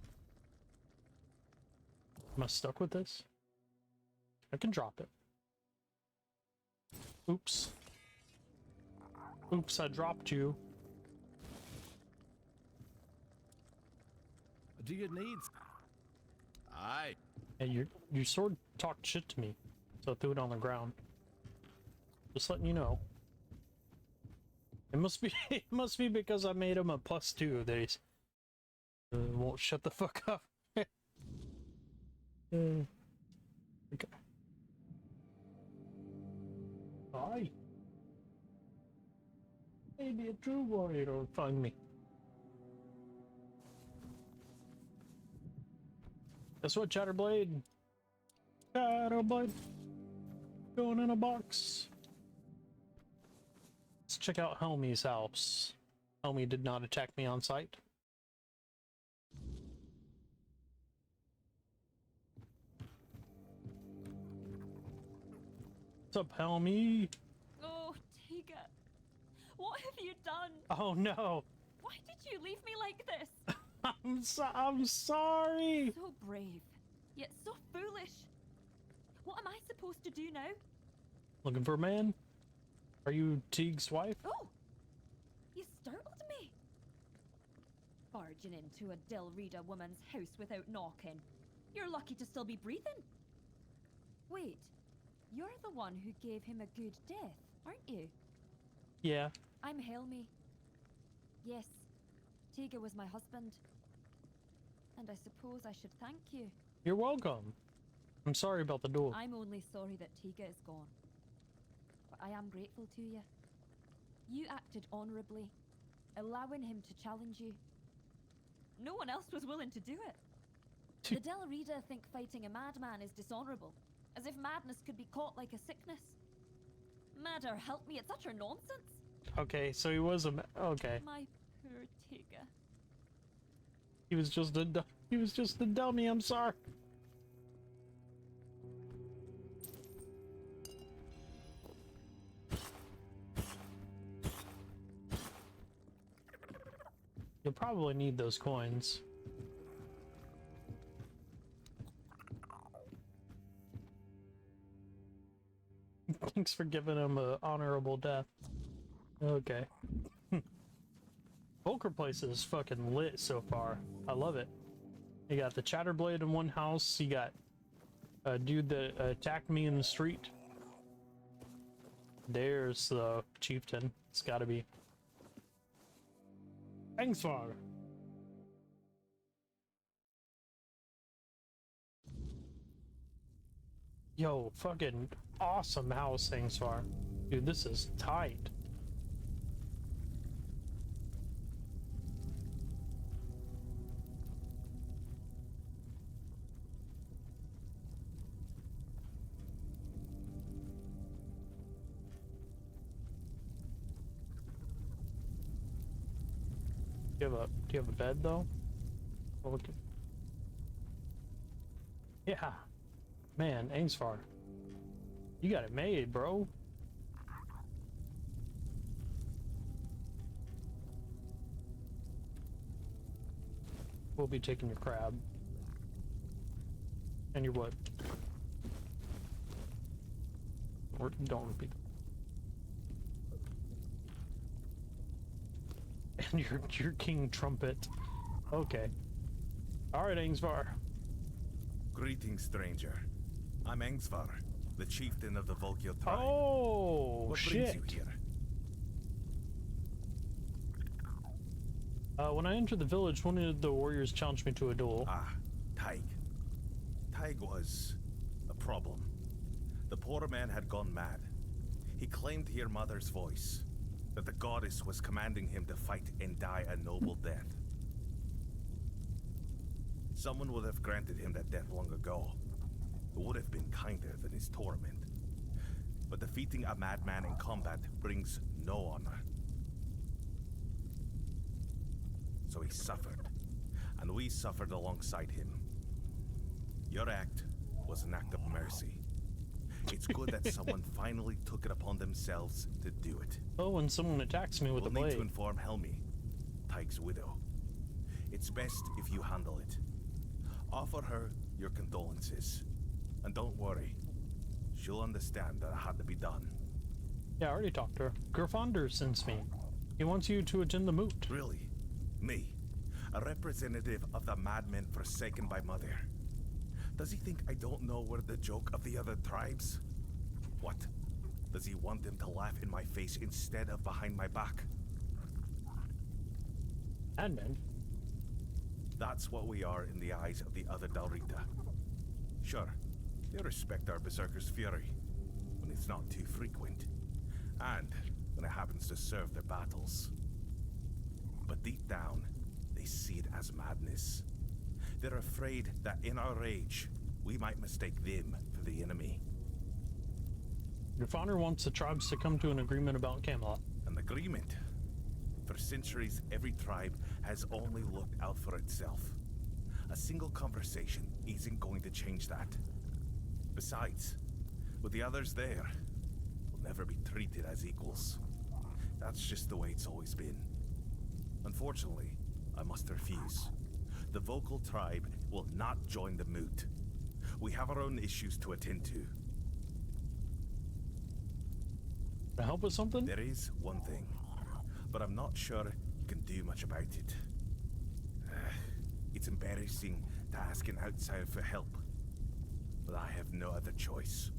Am I stuck with this? I can drop it. Oops. Oops, I dropped you. Do you need... Aye. And your sword talked shit to me, so I threw it on the ground. Just letting you know. It must be it must be because I made him a +2 that he's won't shut the fuck up. Okay. Hi. Maybe a true warrior will find me. Guess what, Chatterblade? Chatterblade. Going in a box. Let's check out Helmy's house. Helmy did not attack me on sight. What's up, Helmy? Oh, Tiga. What have you done? Oh no. Why did you leave me like this? I'm sorry. So brave, yet so foolish. What am I supposed to do now? Looking for a man? Are you Teague's wife? Oh! You startled me! Barging into a Del Rita woman's house without knocking. You're lucky to still be breathing. Wait, you're the one who gave him a good death, aren't you? Yeah. I'm Helmi. Yes, Tiga was my husband. And I suppose I should thank you. You're welcome. I'm sorry about the duel. I'm only sorry that Tiga is gone. But I am grateful to you. You acted honorably, allowing him to challenge you. No one else was willing to do it. The Del Rita think fighting a madman is dishonorable, as if madness could be caught like a sickness. Madder, help me, it's utter nonsense. Okay, so he was a okay. My poor Tiga. He was just a dummy, I'm sorry. You'll probably need those coins. Thanks for giving him an honorable death. Okay. Volker place is fucking lit so far. I love it. You got the Chatterblade in one house. You got a dude that attacked me in the street. There's the chieftain. It's gotta be. Thanks, Father. Yo, fucking awesome house, things far. Dude, this is tight. Do you have a bed though? Oh, look at... Yeah. Man, Ainsfar. You got it made, bro. We'll be taking your crab. And your wood. Don't repeat. And your king trumpet. Okay. Alright, Ainsvar. Greetings, stranger. I'm Engsvar, the chieftain of the Volkio tribe. Oh, what shit. brings you here? When I entered the village, one of the warriors challenged me to a duel. Ah, Taig. Taig was a problem. The poor man had gone mad. He claimed to hear Mother's voice, that the goddess was commanding him to fight and die a noble death. Someone would have granted him that death long ago. It would have been kinder than his torment. But defeating a madman in combat brings no honor. So he suffered, and we suffered alongside him. Your act was an act of mercy. It's good that someone finally took it upon themselves to do it. Oh, when someone attacks me with a blade. We'll need to inform Helmi, Taig's widow. It's best if you handle it. Offer her your condolences. And don't worry, she'll understand that it had to be done. Yeah, I already talked to her. Gerfonder sends me. He wants you to attend the moot. Really? Me? A representative of the madmen forsaken by Mother? Does he think I don't know we're the joke of the other tribes? What? Does he want them to laugh in my face instead of behind my back? Madmen? That's what we are in the eyes of the other Del Rita. Sure, they respect our berserker's fury, when it's not too frequent, and when it happens to serve their battles. But deep down, they see it as madness. They're afraid that in our rage, we might mistake them for the enemy. Your father wants the tribes to come to an agreement about Camelot. An agreement? For centuries, every tribe has only looked out for itself. A single conversation isn't going to change that. Besides, with the others there, we'll never be treated as equals. That's just the way it's always been. Unfortunately, I must refuse. The vocal tribe will not join the moot. We have our own issues to attend to. Can I help with something? There is one thing, but I'm not sure you can do much about it. It's embarrassing to ask an outsider for help, but I have no other choice.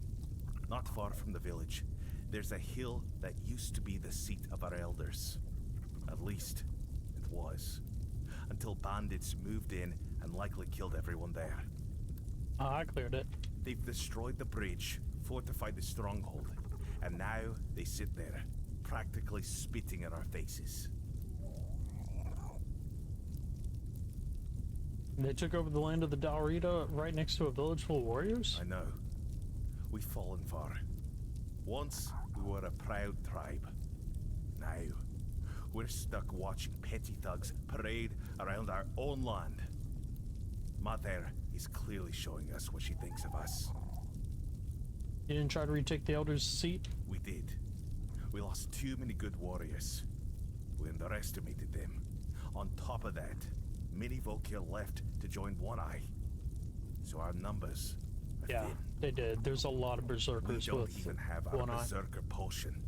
Not far from the village, there's a hill that used to be the seat of our elders. At least, it was. Until bandits moved in and likely killed everyone there. I cleared it. They've destroyed the bridge, fortified the stronghold, and now they sit there, practically spitting at our faces. They took over the land of the Dalrita right next to a village full of warriors? I know. We've fallen far. Once, we were a proud tribe. Now, we're stuck watching petty thugs parade around our own land. Mother is clearly showing us what she thinks of us. You didn't try to retake the Elder's seat? We did. We lost too many good warriors. We underestimated them. On top of that, many Volkir left to join One Eye. So our numbers are thin. They did. There's a lot of berserkers We don't with even have our One Eye. berserker potion.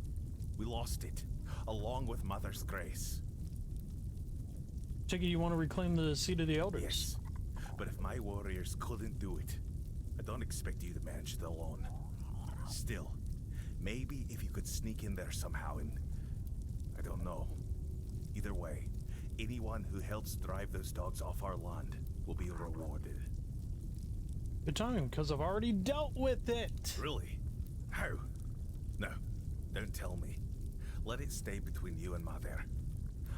We lost it, along with Mother's grace. Take it you want to reclaim the seat of the Elders? Yes, but if my warriors couldn't do it, I don't expect you to manage it alone. Still, maybe if you could sneak in there somehow and... I don't know. Either way, anyone who helps drive those dogs off our land will be rewarded. Good time, because I've already dealt with it! Really? How? No, don't tell me. Let it stay between you and Mother.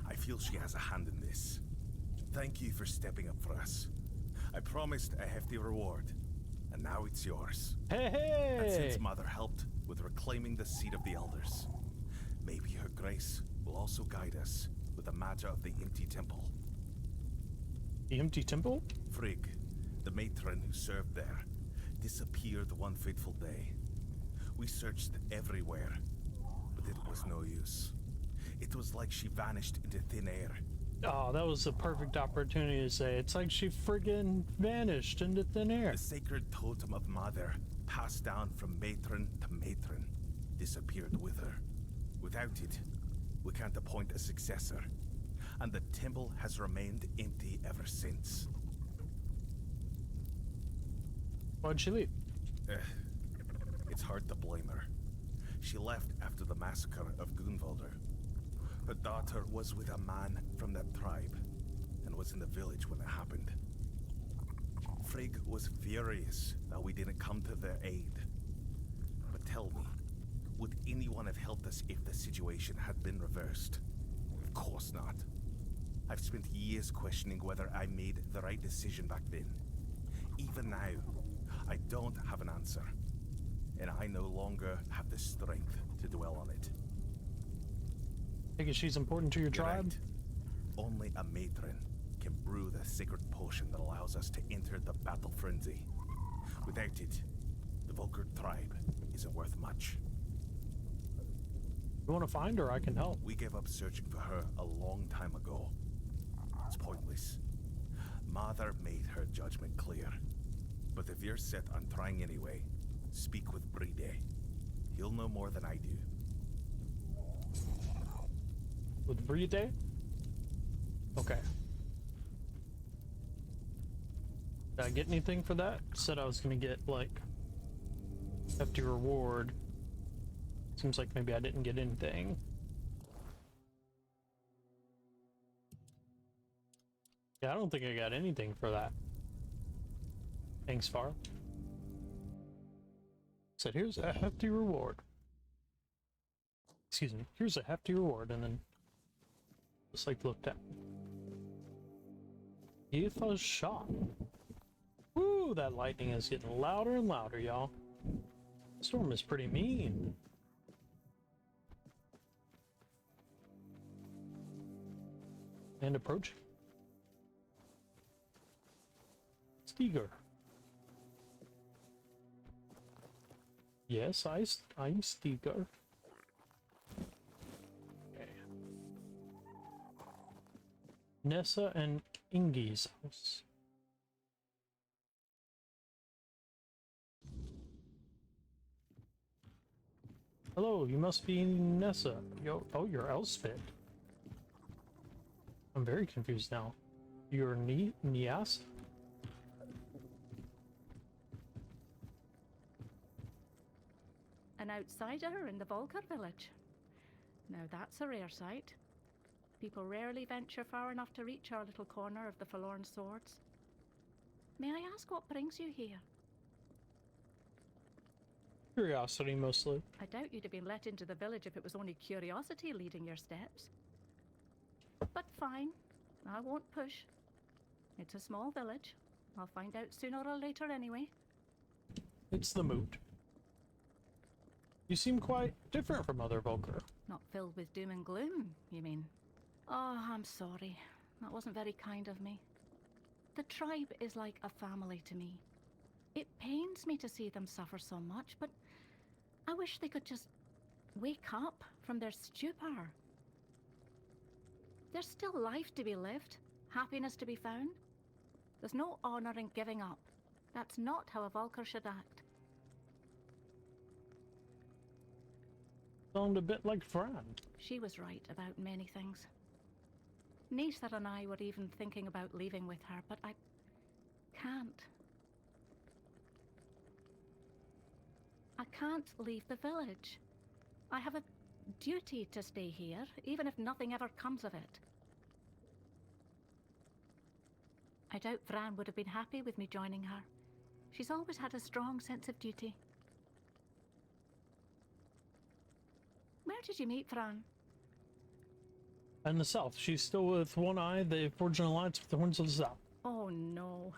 I feel she has a hand in this. Thank you for stepping up for us. I promised a hefty reward, and now it's yours. Hey! And since Mother helped with reclaiming the seat of the Elders, maybe her grace will also guide us with the matter of the empty temple. The empty temple? Frigg, the matron who served there, disappeared one fateful day. We searched everywhere, but it was no use. It was like she vanished into thin air. Oh, that was the perfect opportunity to say it's like she friggin' vanished into thin air. The sacred totem of Mother, passed down from matron to matron, disappeared with her. Without it, we can't appoint a successor, and the temple has remained empty ever since. Why'd she leave? It's hard to blame her. She left after the massacre of Gunvalder. Her daughter was with a man from that tribe, and was in the village when it happened. Frigg was furious that we didn't come to their aid. But tell me, would anyone have helped us if the situation had been reversed? Of course not. I've spent years questioning whether I made the right decision back then. Even now, I don't have an answer, and I no longer have the strength to dwell on it. I guess she's important to your tribe? Right. Only a matron can brew the sacred potion that allows us to enter the battle frenzy. Without it, the Volker tribe isn't worth much. You want to find her? I can help. We gave up searching for her a long time ago. It's pointless. Mother made her judgment clear. But if you're set on trying anyway, speak with Bride. He'll know more than I do. With Bride? Okay. Did I get anything for that? Said I was gonna get, like, hefty reward. Seems like maybe I didn't get anything. Yeah, I don't think I got anything for that. Thanks, Far. Said, here's a hefty reward. Excuse me, here's a hefty reward, and then just like looked at. If shot. Woo, that lightning is getting louder and louder, y'all. Storm is pretty mean. And approaching. Steger. Yes, I'm Steger. Okay. Nessa and Ingi's house. Hello, you must be Nessa. Yo, oh, you're Elspeth. I'm very confused now. You're Nias? An outsider in the Volker village. Now that's a rare sight. People rarely venture far enough to reach our little corner of the Forlorn Swords. May I ask what brings you here? Curiosity, mostly. I doubt you'd have been let into the village if it was only curiosity leading your steps. But fine, I won't push. It's a small village. I'll find out sooner or later anyway. It's the mood. You seem quite different from other Volker. Not filled with doom and gloom, you mean? Oh, I'm sorry. That wasn't very kind of me. The tribe is like a family to me. It pains me to see them suffer so much, but I wish they could just wake up from their stupor. There's still life to be lived, happiness to be found. There's no honor in giving up. That's not how a Volker should act. Sound a bit like Fran. She was right about many things. Nisa and I were even thinking about leaving with her, but I can't. I can't leave the village. I have a duty to stay here, even if nothing ever comes of it. I doubt Fran would have been happy with me joining her. She's always had a strong sense of duty. Where did you meet Fran? In the south. She's still with One Eye, the Forging Alliance with the Horns of the South. Oh no.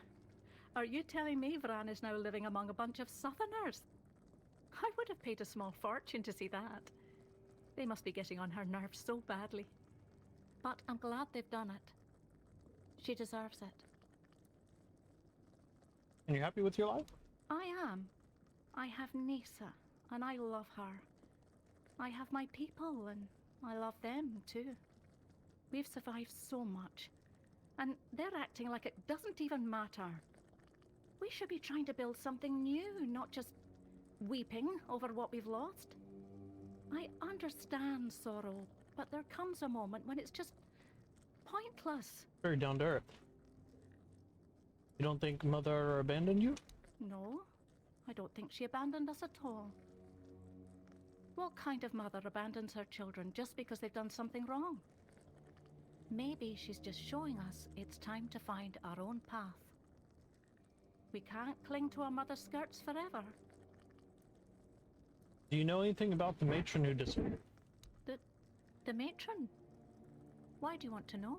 Are you telling me Fran is now living among a bunch of Southerners? I would have paid a small fortune to see that. They must be getting on her nerves so badly. But I'm glad they've done it. She deserves it. And you're happy with your life? I am. I have Nisa, and I love her. I have my people, and I love them too. We've survived so much, and they're acting like it doesn't even matter. We should be trying to build something new, not just weeping over what we've lost. I understand sorrow, but there comes a moment when it's just pointless. Very down to earth. You don't think Mother abandoned you? No, I don't think she abandoned us at all. What kind of mother abandons her children just because they've done something wrong? Maybe she's just showing us it's time to find our own path. We can't cling to our mother's skirts forever. Do you know anything about the matron who disappeared? The matron? Why do you want to know?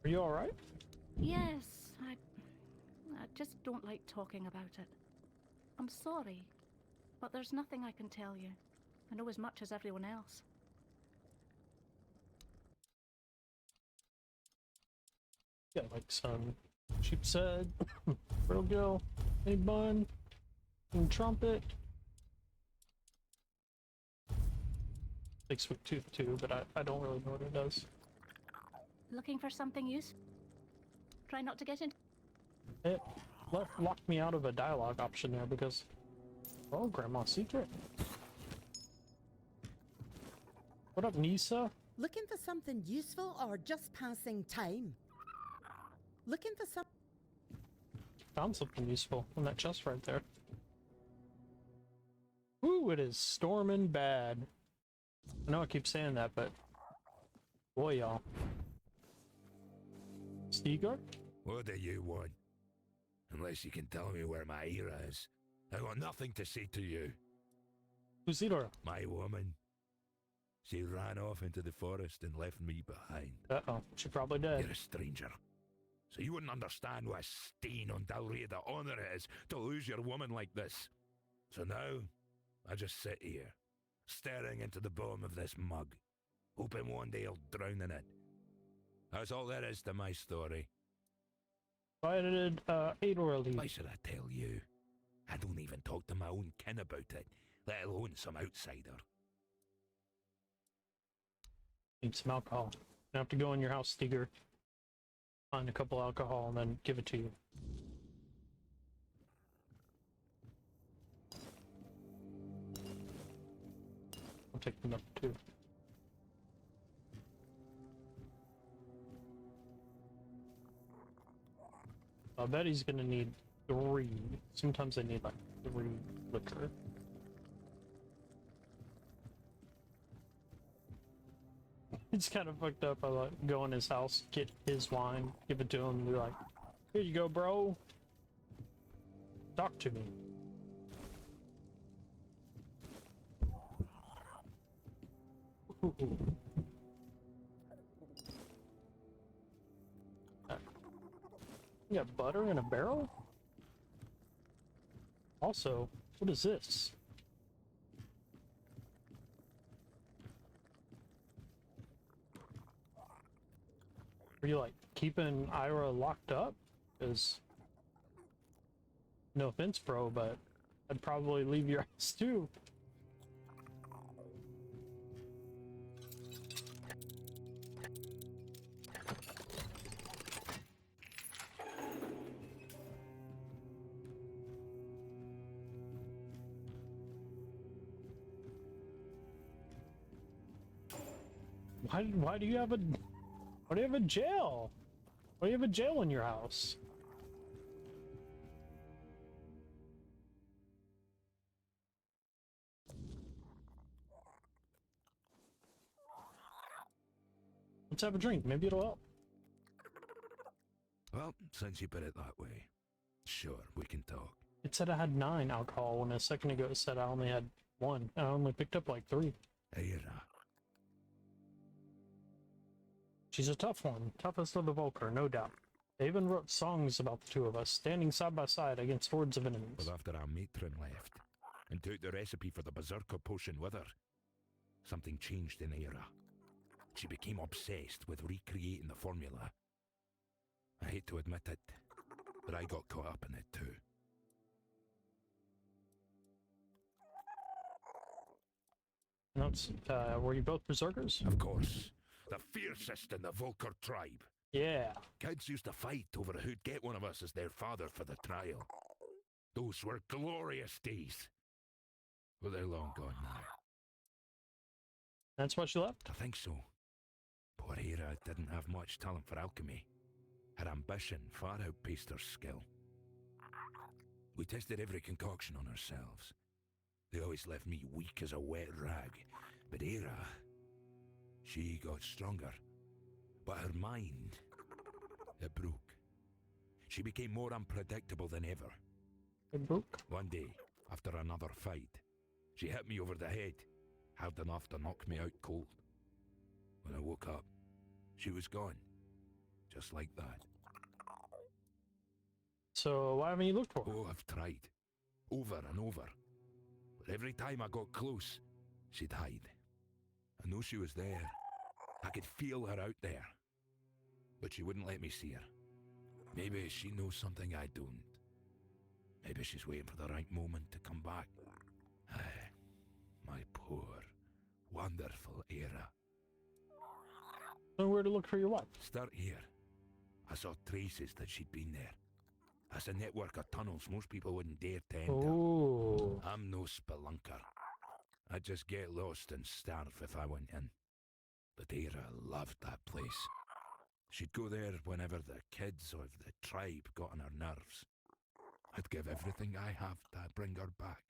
Are you alright? Yes, I just don't like talking about it. I'm sorry, but there's nothing I can tell you. I know as much as everyone else. Yeah, like some sheep's head, real gill, any bun, and trumpet. Like sweet tooth too, but I don't really know what it does. Looking for something useful? Try not to get into... It locked me out of a dialogue option there because... Oh, Grandma's secret. What up, Nisa? Looking for something useful or just passing time? Looking for some... Found something useful in that chest right there. Ooh, it is storming bad. I know I keep saying that, but... Boy, y'all. Stegar? What do you want? Unless you can tell me where my Ira is. I got nothing to say to you. Who's Ira? My woman. She ran off into the forest and left me behind. Uh-oh, she probably dead. You're a stranger. So you wouldn't understand what a stain on Dalriada honor it is to lose your woman like this. So now, I just sit here, staring into the bottom of this mug, hoping one day I'll drown in it. That's all there is to my story. Invited Ador leave. Why should I tell you? I don't even talk to my own kin about it, let alone some outsider. Need some alcohol. I have to go in your house, Stegar. Find a couple alcohol and then give it to you. I'll take the milk too. I bet he's gonna need 3. Sometimes they need like 3 liquor. It's kind of fucked up. I like go in his house, get his wine, give it to him, and be like, "Here you go, bro. Talk to me." Ooh. You got butter in a barrel? Also, what is this? Are you like keeping Ira locked up? Because, no offense, bro, but I'd probably leave your ass too. Why do you have a jail? Why do you have a jail in your house? Let's have a drink. Maybe it'll help. Well, since you put it that way, sure, we can talk. It said I had 9 alcohol when a second ago it said I only had 1. I only picked up like 3. Ira. She's a tough one. Toughest of the Volker, no doubt. They even wrote songs about the two of us, standing side by side against hordes of enemies. Well, after our matron left, and took the recipe for the Berserker potion with her, something changed in Ira. She became obsessed with recreating the formula. I hate to admit it, but I got caught up in it too. And that's, were you both Berserkers? Of course. The fiercest in the Volker tribe. Yeah. Kids used to fight over who'd get one of us as their father for the trial. Those were glorious days. Well, they're long gone now. That's why she left? I think so. Poor Ira didn't have much talent for alchemy. Her ambition far outpaced her skill. We tested every concoction on ourselves. They always left me weak as a wet rag. But Ira, she got stronger. But her mind, it broke. She became more unpredictable than ever. It broke? One day, after another fight, she hit me over the head, hard enough to knock me out cold. When I woke up, she was gone. Just like that. So why haven't you looked for her? Oh, I've tried. Over and over. But every time I got close, she'd hide. I knew she was there. I could feel her out there. But she wouldn't let me see her. Maybe she knows something I don't. Maybe she's waiting for the right moment to come back. My poor, wonderful Ira. Know where to look for your wife? Start here. I saw traces that she'd been there. That's a network of tunnels most people wouldn't dare to enter. Ooh. I'm no spelunker. I'd just get lost and starve if I went in. But Ira loved that place. She'd go there whenever the kids or the tribe got on her nerves. I'd give everything I have to bring her back.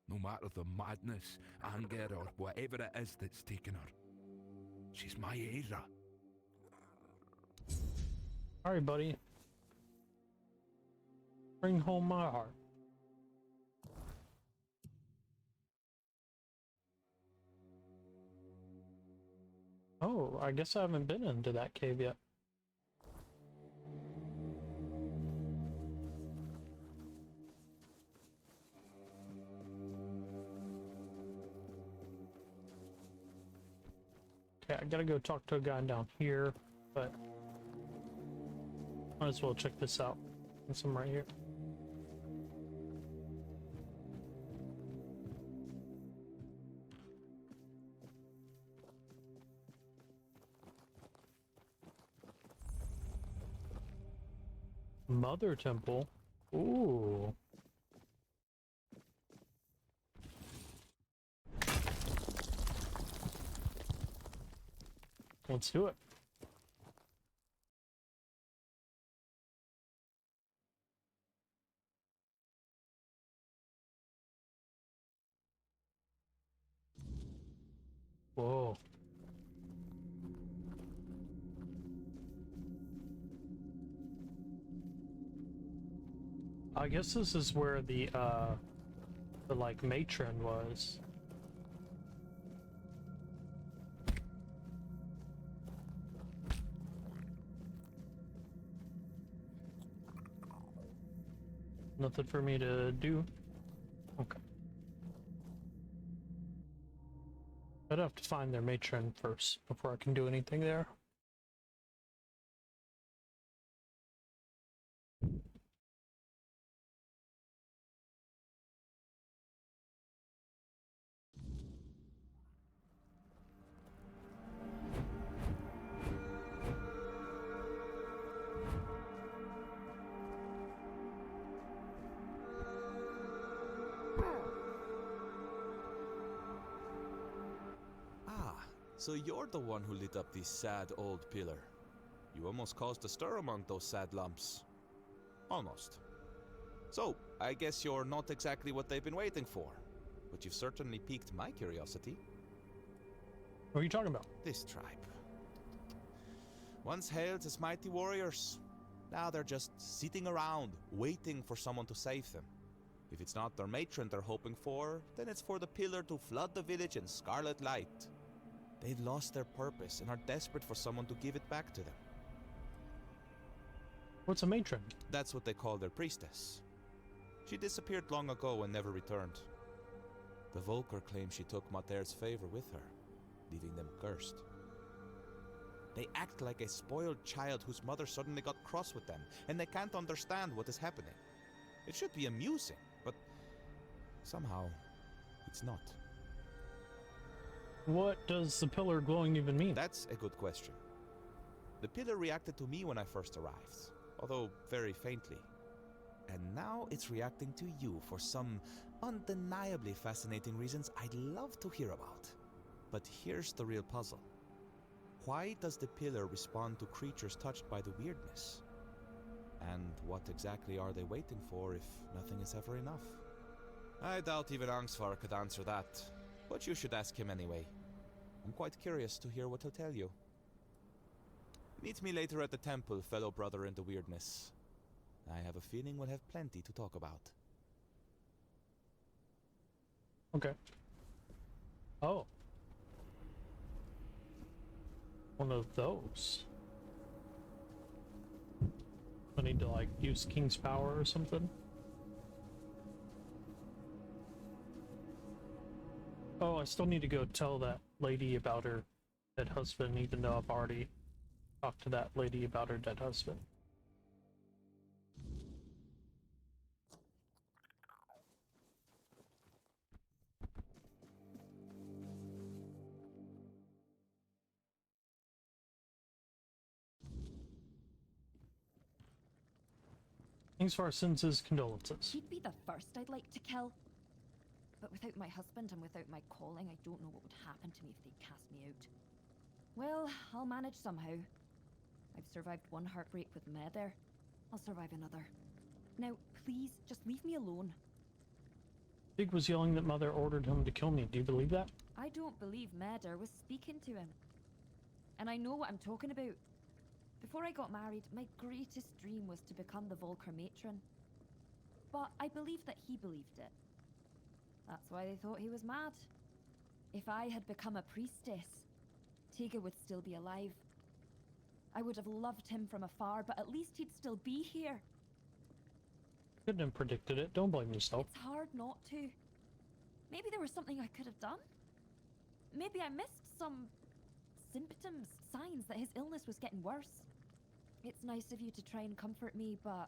No matter the madness, anger, or whatever it is that's taken her. She's my Ira. Sorry, buddy. Bring home my heart. Oh, I guess I haven't been into that cave yet. Okay, I gotta go talk to a guy down here, but might as well check this out. There's some right here. Mother Temple. Ooh. Let's do it. Whoa. I guess this is where the like matron was. Nothing for me to do. Okay. I'd have to find their matron first before I can do anything there. So you're the one who lit up the sad old pillar. You almost caused a stir among those sad lumps. Almost. So, I guess you're not exactly what they've been waiting for. But you've certainly piqued my curiosity. What are you talking about? This tribe. Once hailed as mighty warriors. Now they're just sitting around, waiting for someone to save them. If it's not their matron they're hoping for, then it's for the pillar to flood the village in scarlet light. They've lost their purpose and are desperate for someone to give it back to them. What's a matron? That's what they call their priestess. She disappeared long ago and never returned. The Volker claim she took Mater's favor with her, leaving them cursed. They act like a spoiled child whose mother suddenly got cross with them, and they can't understand what is happening. It should be amusing, but somehow it's not. What does the pillar glowing even mean? That's a good question. The pillar reacted to me when I first arrived, although very faintly. And now it's reacting to you for some undeniably fascinating reasons I'd love to hear about. But here's the real puzzle. Why does the pillar respond to creatures touched by the weirdness? And what exactly are they waiting for if nothing is ever enough? I doubt even Angsvar could answer that, but you should ask him anyway. I'm quite curious to hear what he'll tell you. Meet me later at the temple, fellow brother in the weirdness. I have a feeling we'll have plenty to talk about. Okay. Oh. One of those. I need to like use King's power or something. Oh, I still need to go tell that lady about her dead husband, even though I've already talked to that lady about her dead husband. Thanks for our sins, his condolences. He'd be the first I'd like to kill. But without my husband and without my calling, I don't know what would happen to me if they cast me out. Well, I'll manage somehow. I've survived one heartbreak with Meder. I'll survive another. Now, please, just leave me alone. Big was yelling that Mother ordered him to kill me. Do you believe that? I don't believe Meder was speaking to him. And I know what I'm talking about. Before I got married, my greatest dream was to become the Volker matron. But I believe that he believed it. That's why they thought he was mad. If I had become a priestess, Tega would still be alive. I would have loved him from afar, but at least he'd still be here. Couldn't have predicted it. Don't blame yourself. It's hard not to. Maybe there was something I could have done. Maybe I missed some symptoms, signs that his illness was getting worse. It's nice of you to try and comfort me, but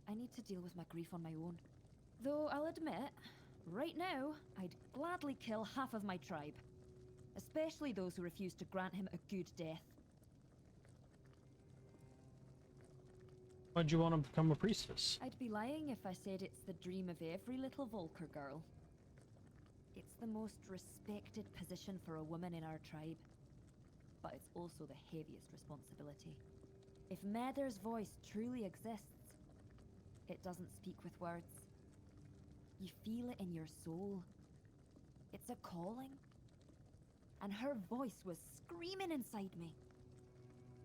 I need to deal with my grief on my own. Though I'll admit, right now, I'd gladly kill half of my tribe. Especially those who refuse to grant him a good death. Why'd you want to become a priestess? I'd be lying if I said it's the dream of every little Volker girl. It's the most respected position for a woman in our tribe. but it's also the heaviest responsibility. If Meder's voice truly exists, it doesn't speak with words. You feel it in your soul. It's a calling. And her voice was screaming inside me.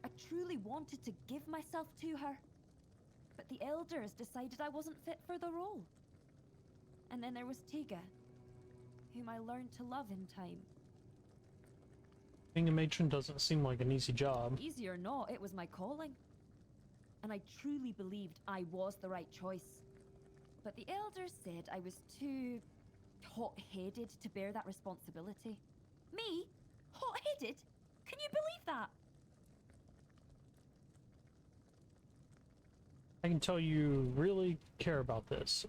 I truly wanted to give myself to her, but the elders decided I wasn't fit for the role. And then there was Tiga, whom I learned to love in time. Being a matron doesn't seem like an easy job. Easy or not, it was my calling. And I truly believed I was the right choice. But the elders said I was too hot-headed to bear that responsibility. Me? Hot-headed? Can you believe that? I can tell you really care about this,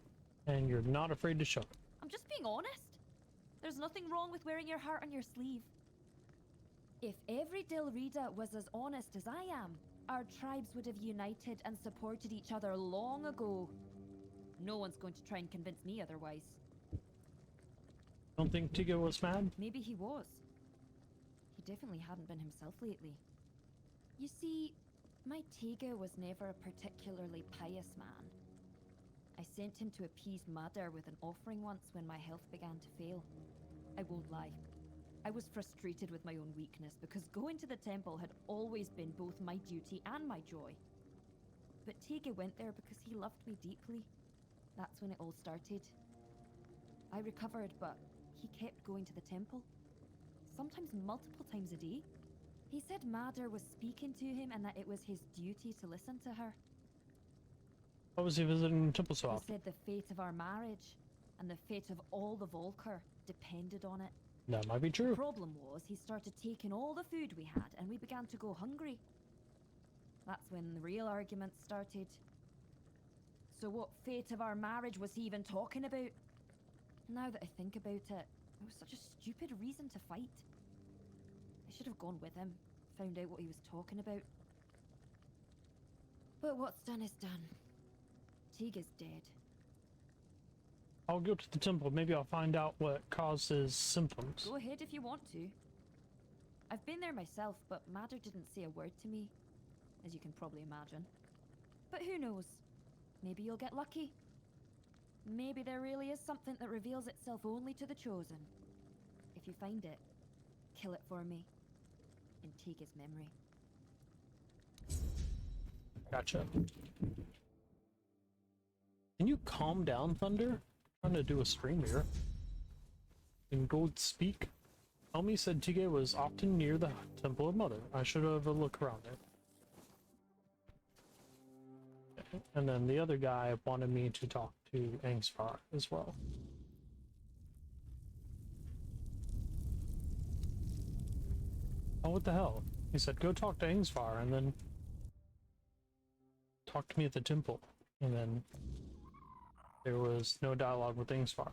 and you're not afraid to show it. I'm just being honest. There's nothing wrong with wearing your heart on your sleeve. If every Dilrida was as honest as I am, our tribes would have united and supported each other long ago. No one's going to try and convince me otherwise. Don't think Tiga was mad? Maybe he was. He definitely hadn't been himself lately. You see, my Tiga was never a particularly pious man. I sent him to appease Madar with an offering once when my health began to fail. I won't lie. I was frustrated with my own weakness because going to the temple had always been both my duty and my joy. But Tiga went there because he loved me deeply. That's when it all started. I recovered, but he kept going to the temple. Sometimes multiple times a day. He said Madar was speaking to him and that it was his duty to listen to her. Why was he visiting the temple so He often? said the fate of our marriage and the fate of all the Volker depended on it. That might be true. The problem was he started taking all the food we had and we began to go hungry. That's when the real arguments started. So what fate of our marriage was he even talking about? Now that I think about it, it was such a stupid reason to fight. I should have gone with him, found out what he was talking about. But what's done is done. Tiga's dead. I'll go to the temple. Maybe I'll find out what caused his symptoms. Go ahead if you want to. I've been there myself, but Madar didn't say a word to me, as you can probably imagine. But who knows? Maybe you'll get lucky. Maybe there really is something that reveals itself only to the chosen. If you find it, kill it for me. In Tiga's memory. Gotcha. Can you calm down, Thunder? I'm trying to do a stream here. In Gold Speak, Omi said Tiga was often near the Temple of Mother. I should have a look around it. And then the other guy wanted me to talk to Angsvar as well. Oh, what the hell? He said, go talk to Angsvar, and then talk to me at the temple. And then there was no dialogue with Angsvar.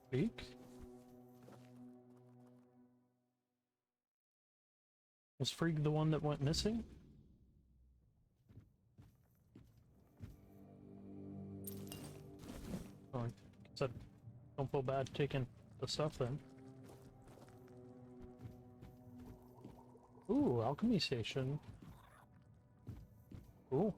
Speak? Was Frigg the one that went missing? Oh, I said, don't feel bad taking the stuff then. Ooh, alchemy station. Cool.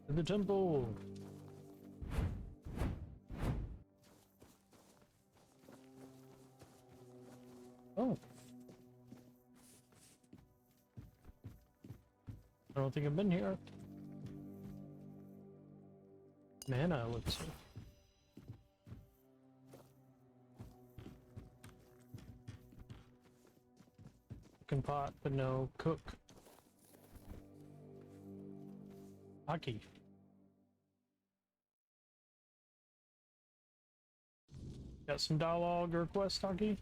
To the temple. Oh. I don't think I've been here. Mana elixir. cooking pot, but no cook. Aki. Got some dialogue request, Aki?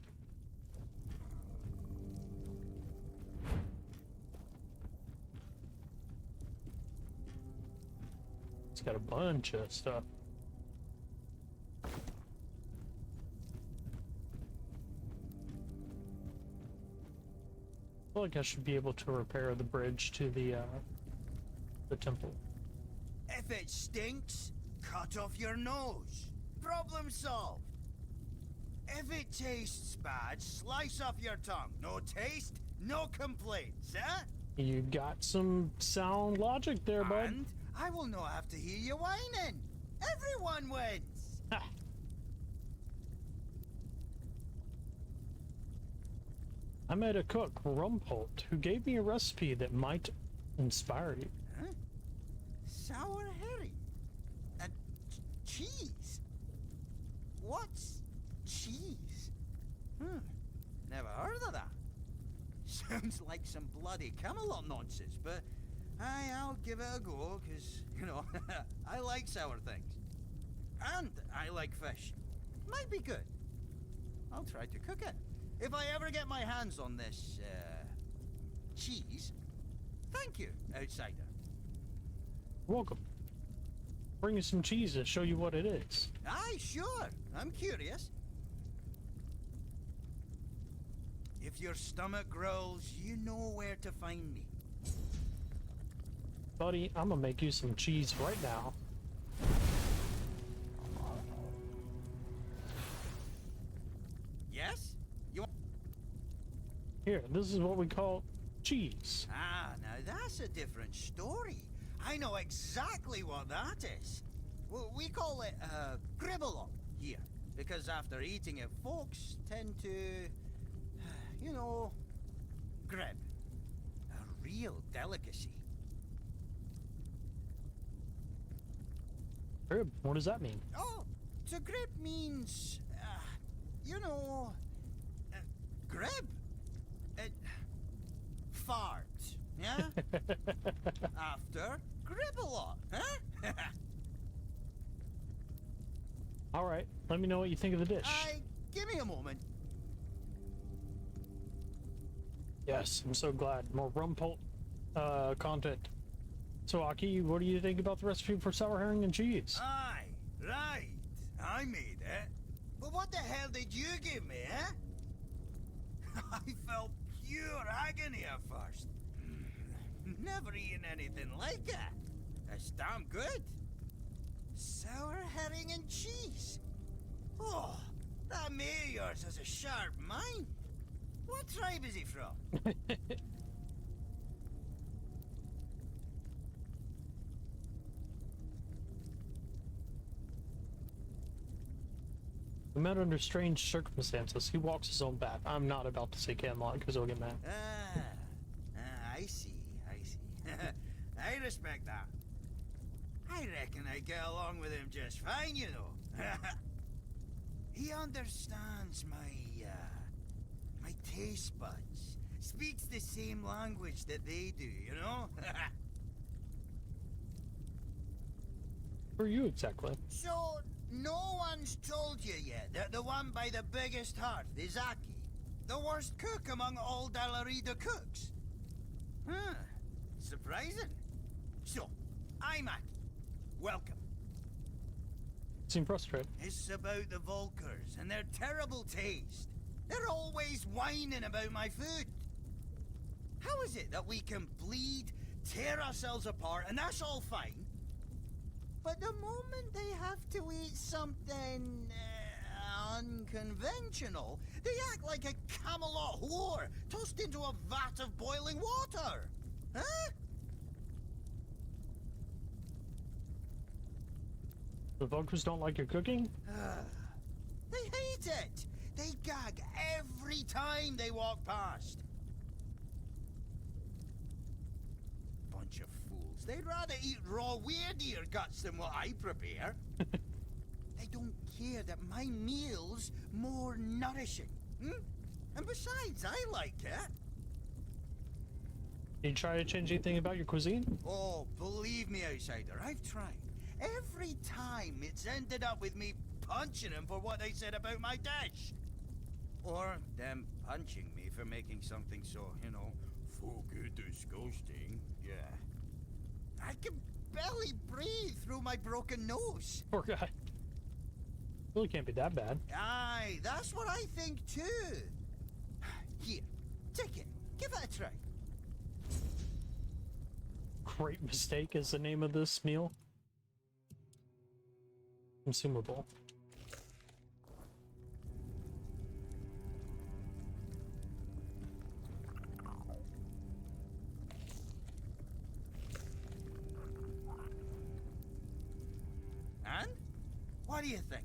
It's got a bunch of stuff. I feel like I should be able to repair the bridge to the temple. If it stinks, cut off your nose. Problem solved. If it tastes bad, slice off your tongue. No taste, no complaints, eh? You got some sound logic there, bud. And I will not have to hear you whining. Everyone wins. Ha. I met a cook, Rumpolt, who gave me a recipe that might inspire you. Huh? Sour herring? And cheese? What's cheese? Never heard of that. Sounds like some bloody Camelot nonsense, but I'll give it a go, because, you know, I like sour things. And I like fish. Might be good. I'll try to cook it. If I ever get my hands on this, cheese, thank you, outsider. Welcome. Bring you some cheese to show you what it is. Aye, sure. I'm curious. If your stomach growls, you know where to find me. Buddy, I'm gonna make you some cheese right now. Yes? You want... Here, this is what we call cheese. Ah, now that's a different story. I know exactly what that is. Well, we call it, gribble here. Because after eating it, folks tend to, you know, grib. A real delicacy. Grib, what does that mean? Oh, to grib means, you know, grib. Fart, yeah? After gribble, huh? All right, let me know what you think of the dish. Give me a moment. Yes, I'm so glad. More Rumpolt content. So, Aki, what do you think about the recipe for sour herring and cheese? Aye, right. I made it. But what the hell did you give me, eh? I felt pure agony at first. Never eaten anything like it. It's damn good. Sour herring and cheese. Oh, that mate of yours has a sharp mind. What tribe is he from? We met under strange circumstances. He walks his own path. I'm not about to say Camelot because he'll get mad. I see, I see. I respect that. I reckon I get along with him just fine, you know. He understands my taste buds. Speaks the same language that they do, you know? For you, exactly. So, no one's told you yet that the one by the biggest heart is Aki, the worst cook among all Dalarida cooks? Huh. Surprising. So, I'm Aki. Welcome. Seem frustrated. It's about the Volkers and their terrible taste. They're always whining about my food. How is it that we can bleed, tear ourselves apart, and that's all fine? But the moment they have to eat something unconventional, they act like a Camelot whore tossed into a vat of boiling water. Huh? The Volkers don't like your cooking? They hate it. They gag every time they walk past. Bunch of fools. They'd rather eat raw weirdeer guts than what I prepare. They don't care that my meal's more nourishing. And besides, I like it. Did you try to change anything about your cuisine? Oh, believe me, outsider, I've tried. Every time it's ended up with me punching him for what they said about my dish. Or them punching me for making something so, you know, fucking disgusting. Yeah. I can barely breathe through my broken nose. Poor guy. Really can't be that bad. Aye, that's what I think too. Here, take it. Give it a try. Great mistake is the name of this meal. Consumable. And? What do you think?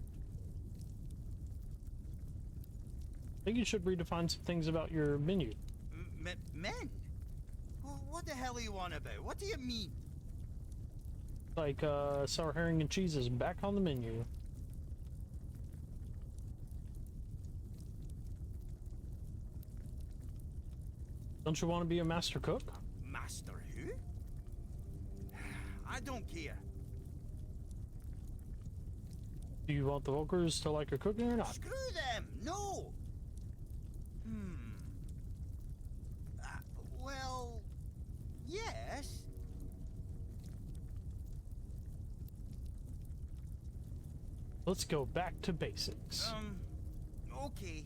I think you should redefine some things about your menu. Men? Well, what the hell are you on about? What do you mean? Like, sour herring and cheese is back on the menu. Don't you want to be a master cook? Master who? I don't care. Do you want the Volkers to like your cooking or not? Screw them! No! Well, yes. Let's go back to basics. Okay.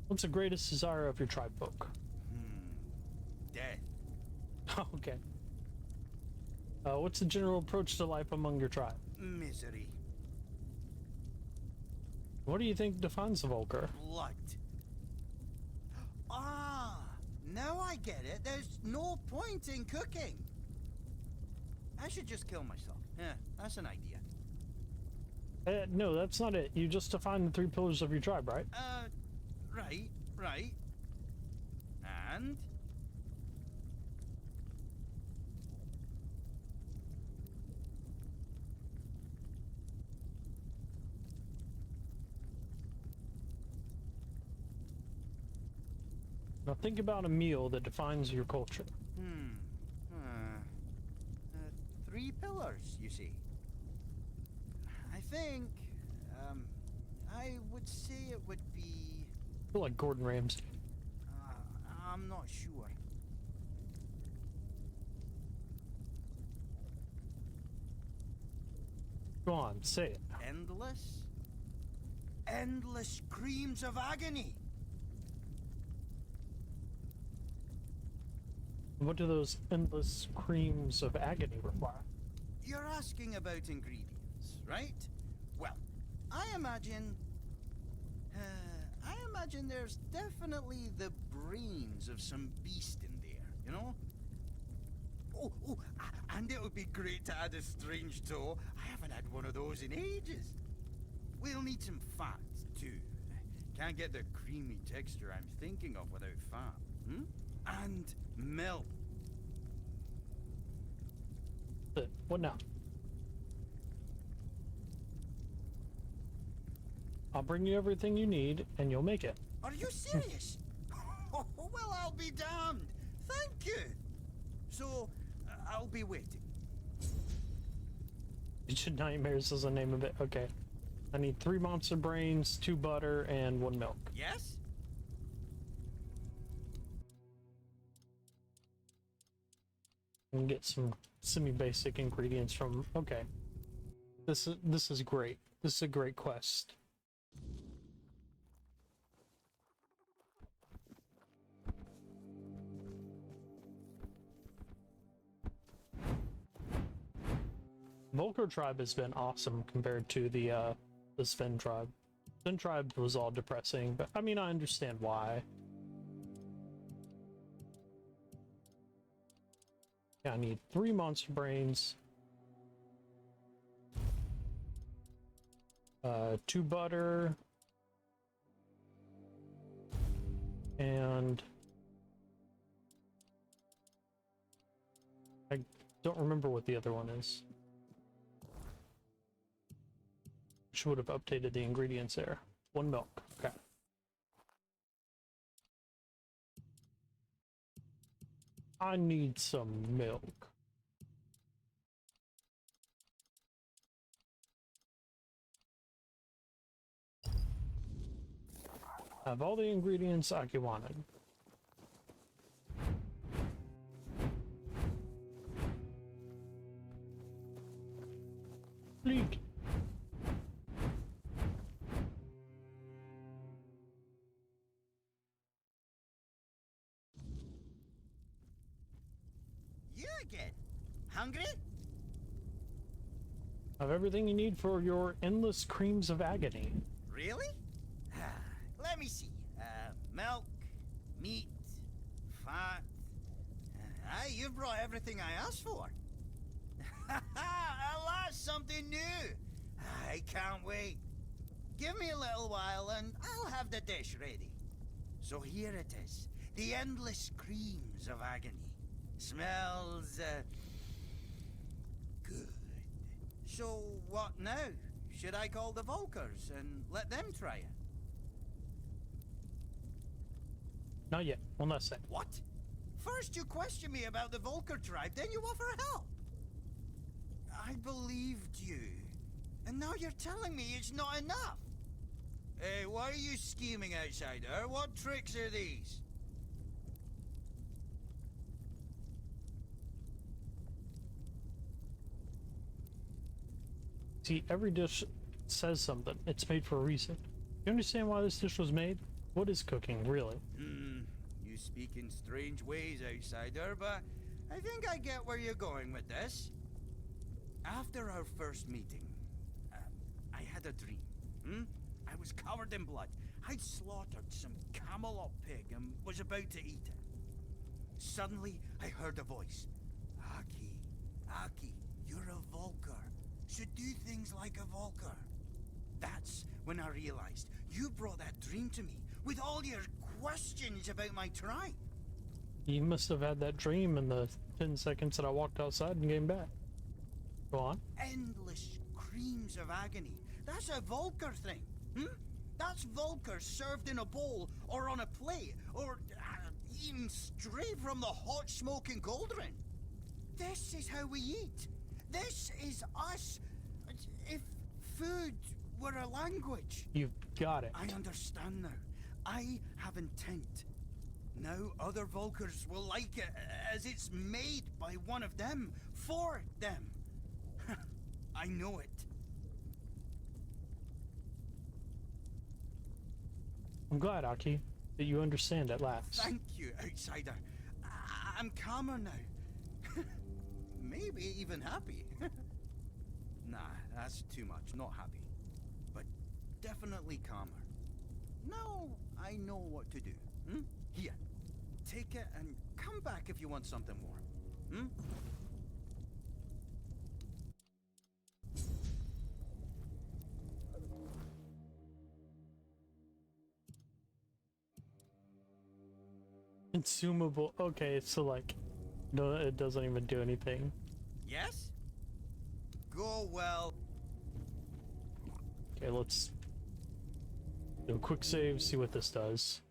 What's the greatest desire of your tribe folk? Death. Okay. What's the general approach to life among your tribe? Misery. What do you think defines the Volker? Blood. Ah, now I get it. There's no point in cooking. I should just kill myself. Yeah, that's an idea. No, that's not it. You just defined the 3 pillars of your tribe, right? Right. And? Now think about a meal that defines your culture. 3 pillars, you see. I think, I would say it would be... I feel like Gordon Ramsay. I'm not sure. Go on, say it. Endless screams of agony. What do those endless screams of agony require? You're asking about ingredients, right? Well, I imagine there's definitely the brains of some beast in there, you know? Oh, and it would be great to add a strange toe. I haven't had one of those in ages. We'll need some fat, too. Can't get the creamy texture I'm thinking of without fat. And milk. What now? I'll bring you everything you need, and you'll make it. Are you serious? Oh, well, I'll be damned. Thank you. So, I'll be waiting. Ancient Nightmares is the name of it. Okay. I need 3 monster brains, 2 butter, and 1 milk. Yes? And get some semi-basic ingredients from... Okay. This is great. This is a great quest. Volker tribe has been awesome compared to the Sven tribe. Sven tribe was all depressing, but I mean I understand why. Yeah, I need 3 monster brains, 2 butter, and I don't remember what the other one is. She would have updated the ingredients there. 1 milk. Okay. I need some milk. I have all the ingredients Aki wanted. Leak. You again? Hungry? I have everything you need for your endless creams of agony. Really? Let me see. Milk, meat, fat. Aye, you've brought everything I asked for. Alas, something new. I can't wait. Give me a little while and I'll have the dish ready. So here it is. The endless creams of agony. Smells, good. So what now? Should I call the Volkers and let them try it? Not yet. One last thing. What? First you question me about the Volker tribe, then you offer help. I believed you. And now you're telling me it's not enough. Hey, why are you scheming, outsider? What tricks are these? See, every dish says something. It's made for a reason. You understand why this dish was made? What is cooking, really? You speak in strange ways, outsider, but I think I get where you're going with this. After our first meeting, I had a dream. I was covered in blood. I'd slaughtered some Camelot pig and was about to eat it. Suddenly, I heard a voice. Aki, you're a Volker. Should do things like a Volker. That's when I realized you brought that dream to me with all your questions about my tribe. You must have had that dream in the 10 seconds that I walked outside and came back. Go on. Endless creams of agony. That's a Volker thing. That's Volker served in a bowl or on a plate or eaten straight from the hot smoking cauldron. This is how we eat. This is us. If food were a language. You've got it. I understand now. I have intent. Now other Volkers will like it as it's made by one of them for them. I know it. I'm glad, Aki, that you understand at last. Thank you, outsider. I'm calmer now. Maybe even happy. Nah, that's too much. Not happy. But definitely calmer. Now I know what to do. Here, take it and come back if you want something more. Consumable. Okay, so like, no, it doesn't even do anything. Yes? Go well. Okay, let's do a quick save, see what this does.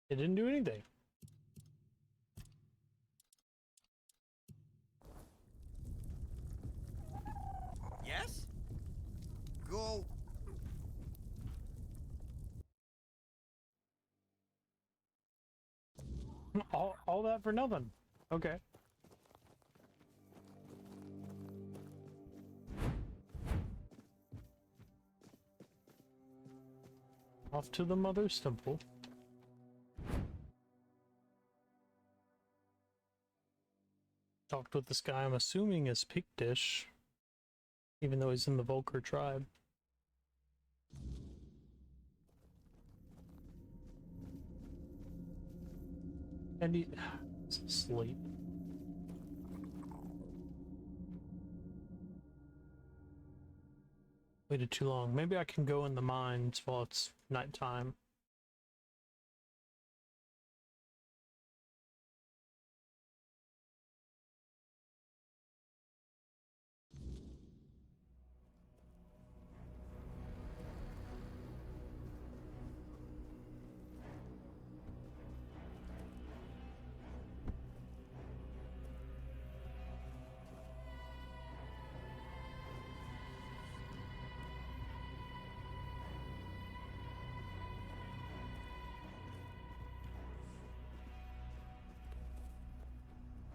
It didn't do anything. Yes? Go. All that for nothing. Okay. Off to the Mother's Temple. Talked with this guy I'm assuming is Pictish, even though he's in the Volker tribe. And he's asleep. Waited too long. Maybe I can go in the mines while it's nighttime.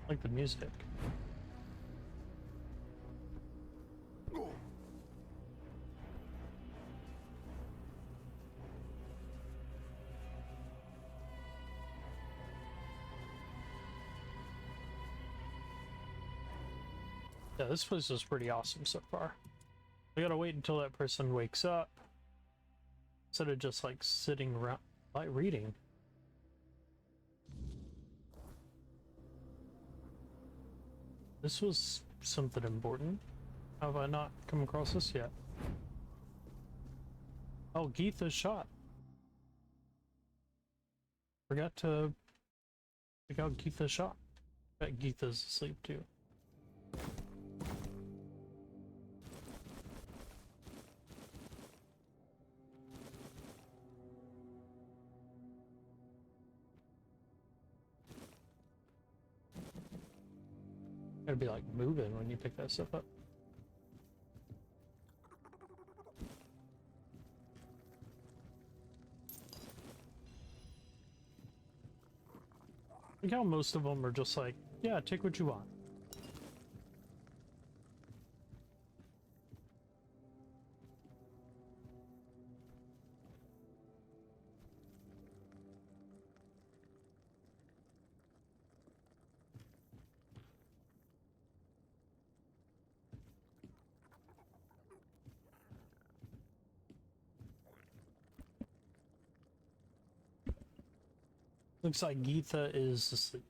I like the music. Yeah, this place is pretty awesome so far. We gotta wait until that person wakes up instead of just like sitting around like reading. This was something important. How have I not come across this yet? Oh, Geetha's shot. Forgot to pick out Geetha's shot. Bet Geetha's asleep too. Gotta be like moving when you pick that stuff up. Look how most of them are just like, yeah, take what you want. Looks like Geetha is asleep.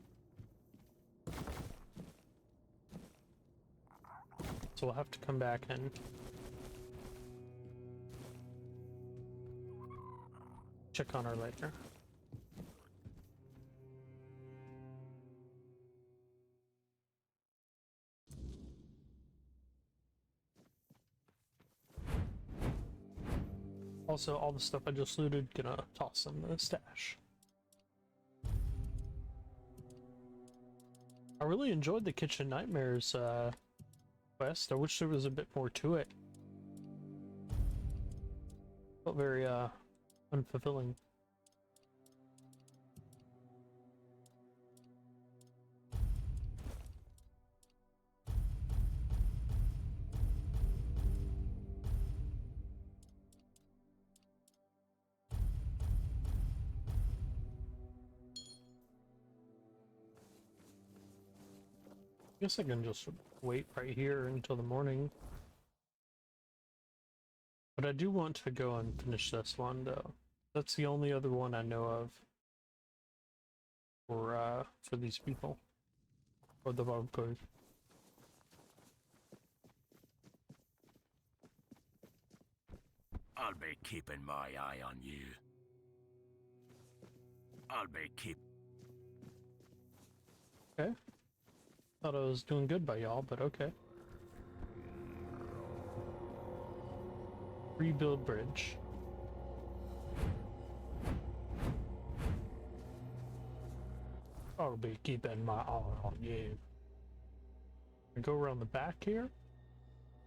So we'll have to come back and check on her later. Also, all the stuff I just looted, gonna toss them in the stash. I really enjoyed the Kitchen Nightmares quest. I wish there was a bit more to it. Felt very unfulfilling. I guess I can just wait right here until the morning. But I do want to go and finish this one, though. That's the only other one I know of for these people. Or the Valkyries. I'll be keeping my eye on you. I'll be Okay. Thought I was doing good by y'all, but okay. Rebuild bridge. I'll be keeping my eye on you. Can I go around the back here?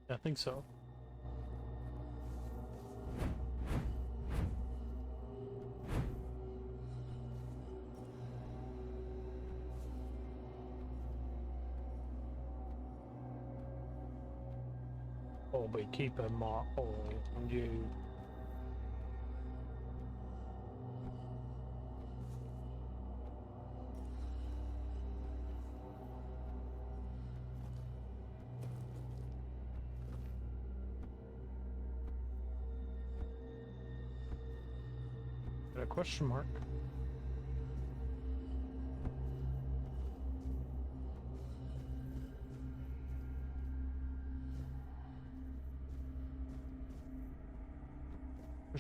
Yeah, I think so. I'll be keeping my eye on you. Got a question mark.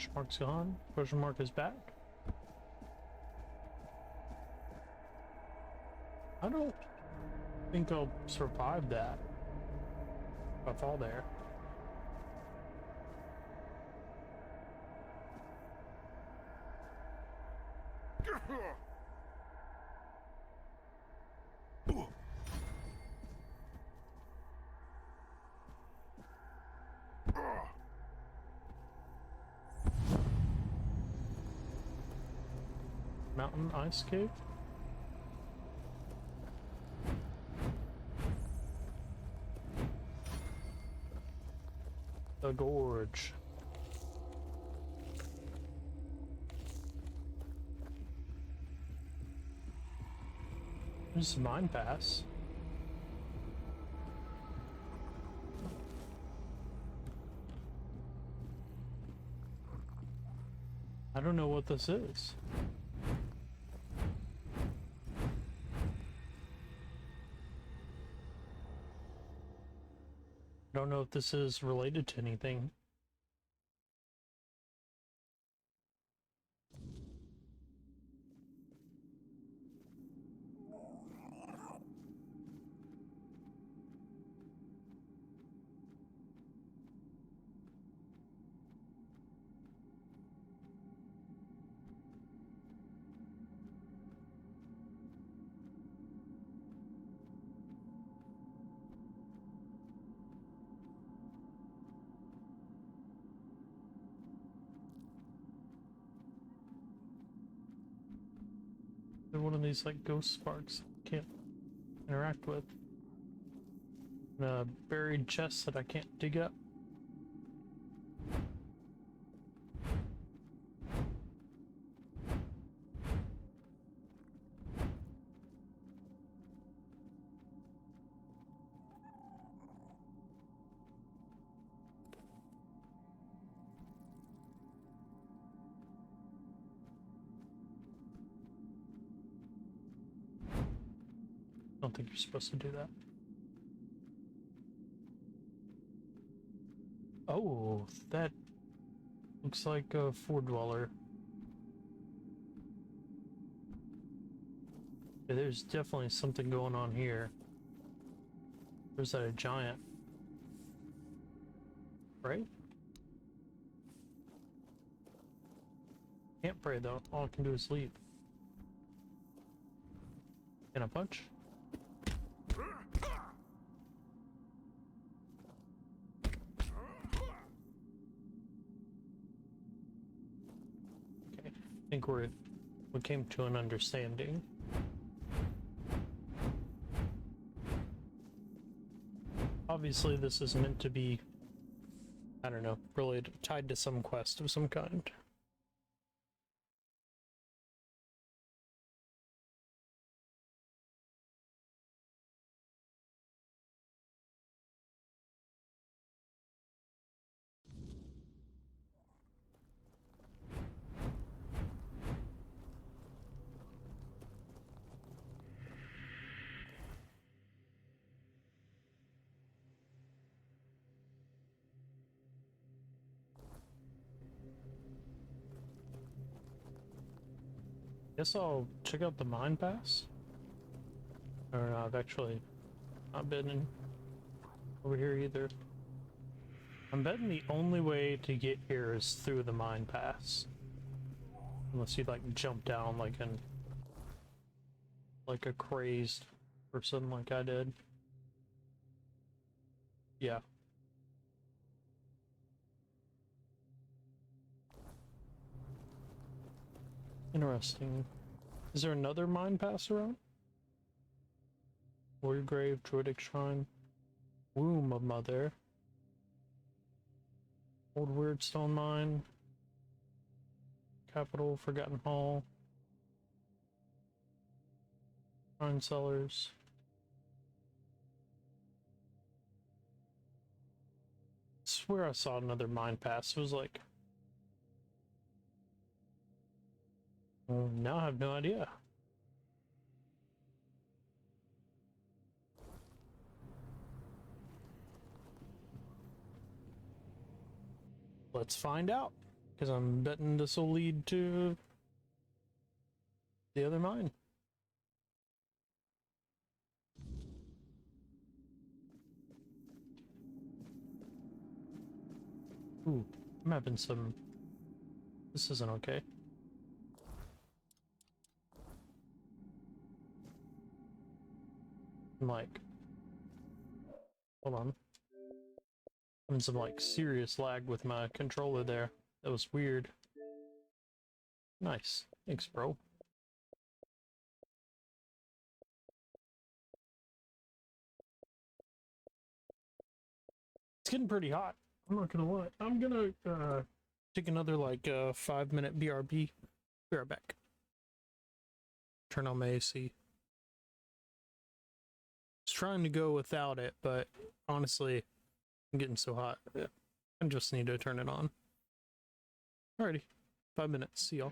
Question mark's gone. Question mark is back. I don't think I'll survive that if I fall there. Mountain ice cave? The gorge. There's a mine pass. I don't know what this is. I don't know if this is related to anything. They're one of these like ghost sparks I can't interact with. And a buried chest that I can't dig up. I don't think you're supposed to do that. Oh, that looks like a Ford dweller. Yeah, there's definitely something going on here. There's that a giant, right? Can't pray though. All I can do is leave. Can I punch? I think we came to an understanding. Obviously this is meant to be, I don't know, really tied to some quest of some kind. Guess I'll check out the mine pass. I don't know, I've actually not been in over here either. I'm betting the only way to get here is through the mine pass. Unless you like jump down like a crazed person like I did. Yeah. Interesting. Is there another mine pass around? Warrior Grave, Druidic Shrine, Womb of Mother, Old Weirdstone Mine, Capital, Forgotten Hall, Shrine Cellars. I swear I saw another mine pass. It was like... Well, now I have no idea. Let's find out. Because I'm betting this will lead to the other mine. Ooh, I'm having some... This isn't okay. I'm like... Hold on. Having some like serious lag with my controller there. That was weird. Nice. Thanks, bro. It's getting pretty hot. I'm not gonna lie. I'm gonna take another like 5-minute BRB. Be right back. Turn on my AC. I was trying to go without it, but honestly, I'm getting so hot. I just need to turn it on. Alrighty. 5 minutes. See y'all.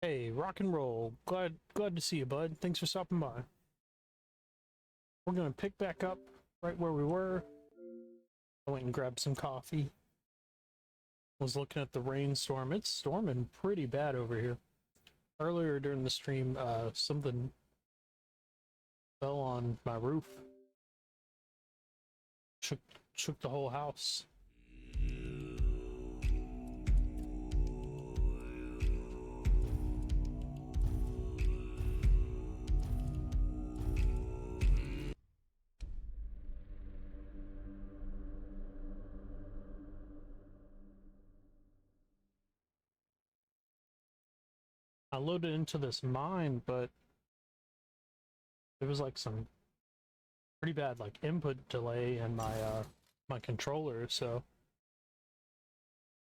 Hey, rock and roll. Glad to see you, bud. Thanks for stopping by. We're gonna pick back up right where we were. I went and grabbed some coffee. Was looking at the rainstorm. It's storming pretty bad over here. Earlier during the stream, something fell on my roof. Shook the whole house. I loaded into this mine, but there was like some pretty bad like input delay in my controller, so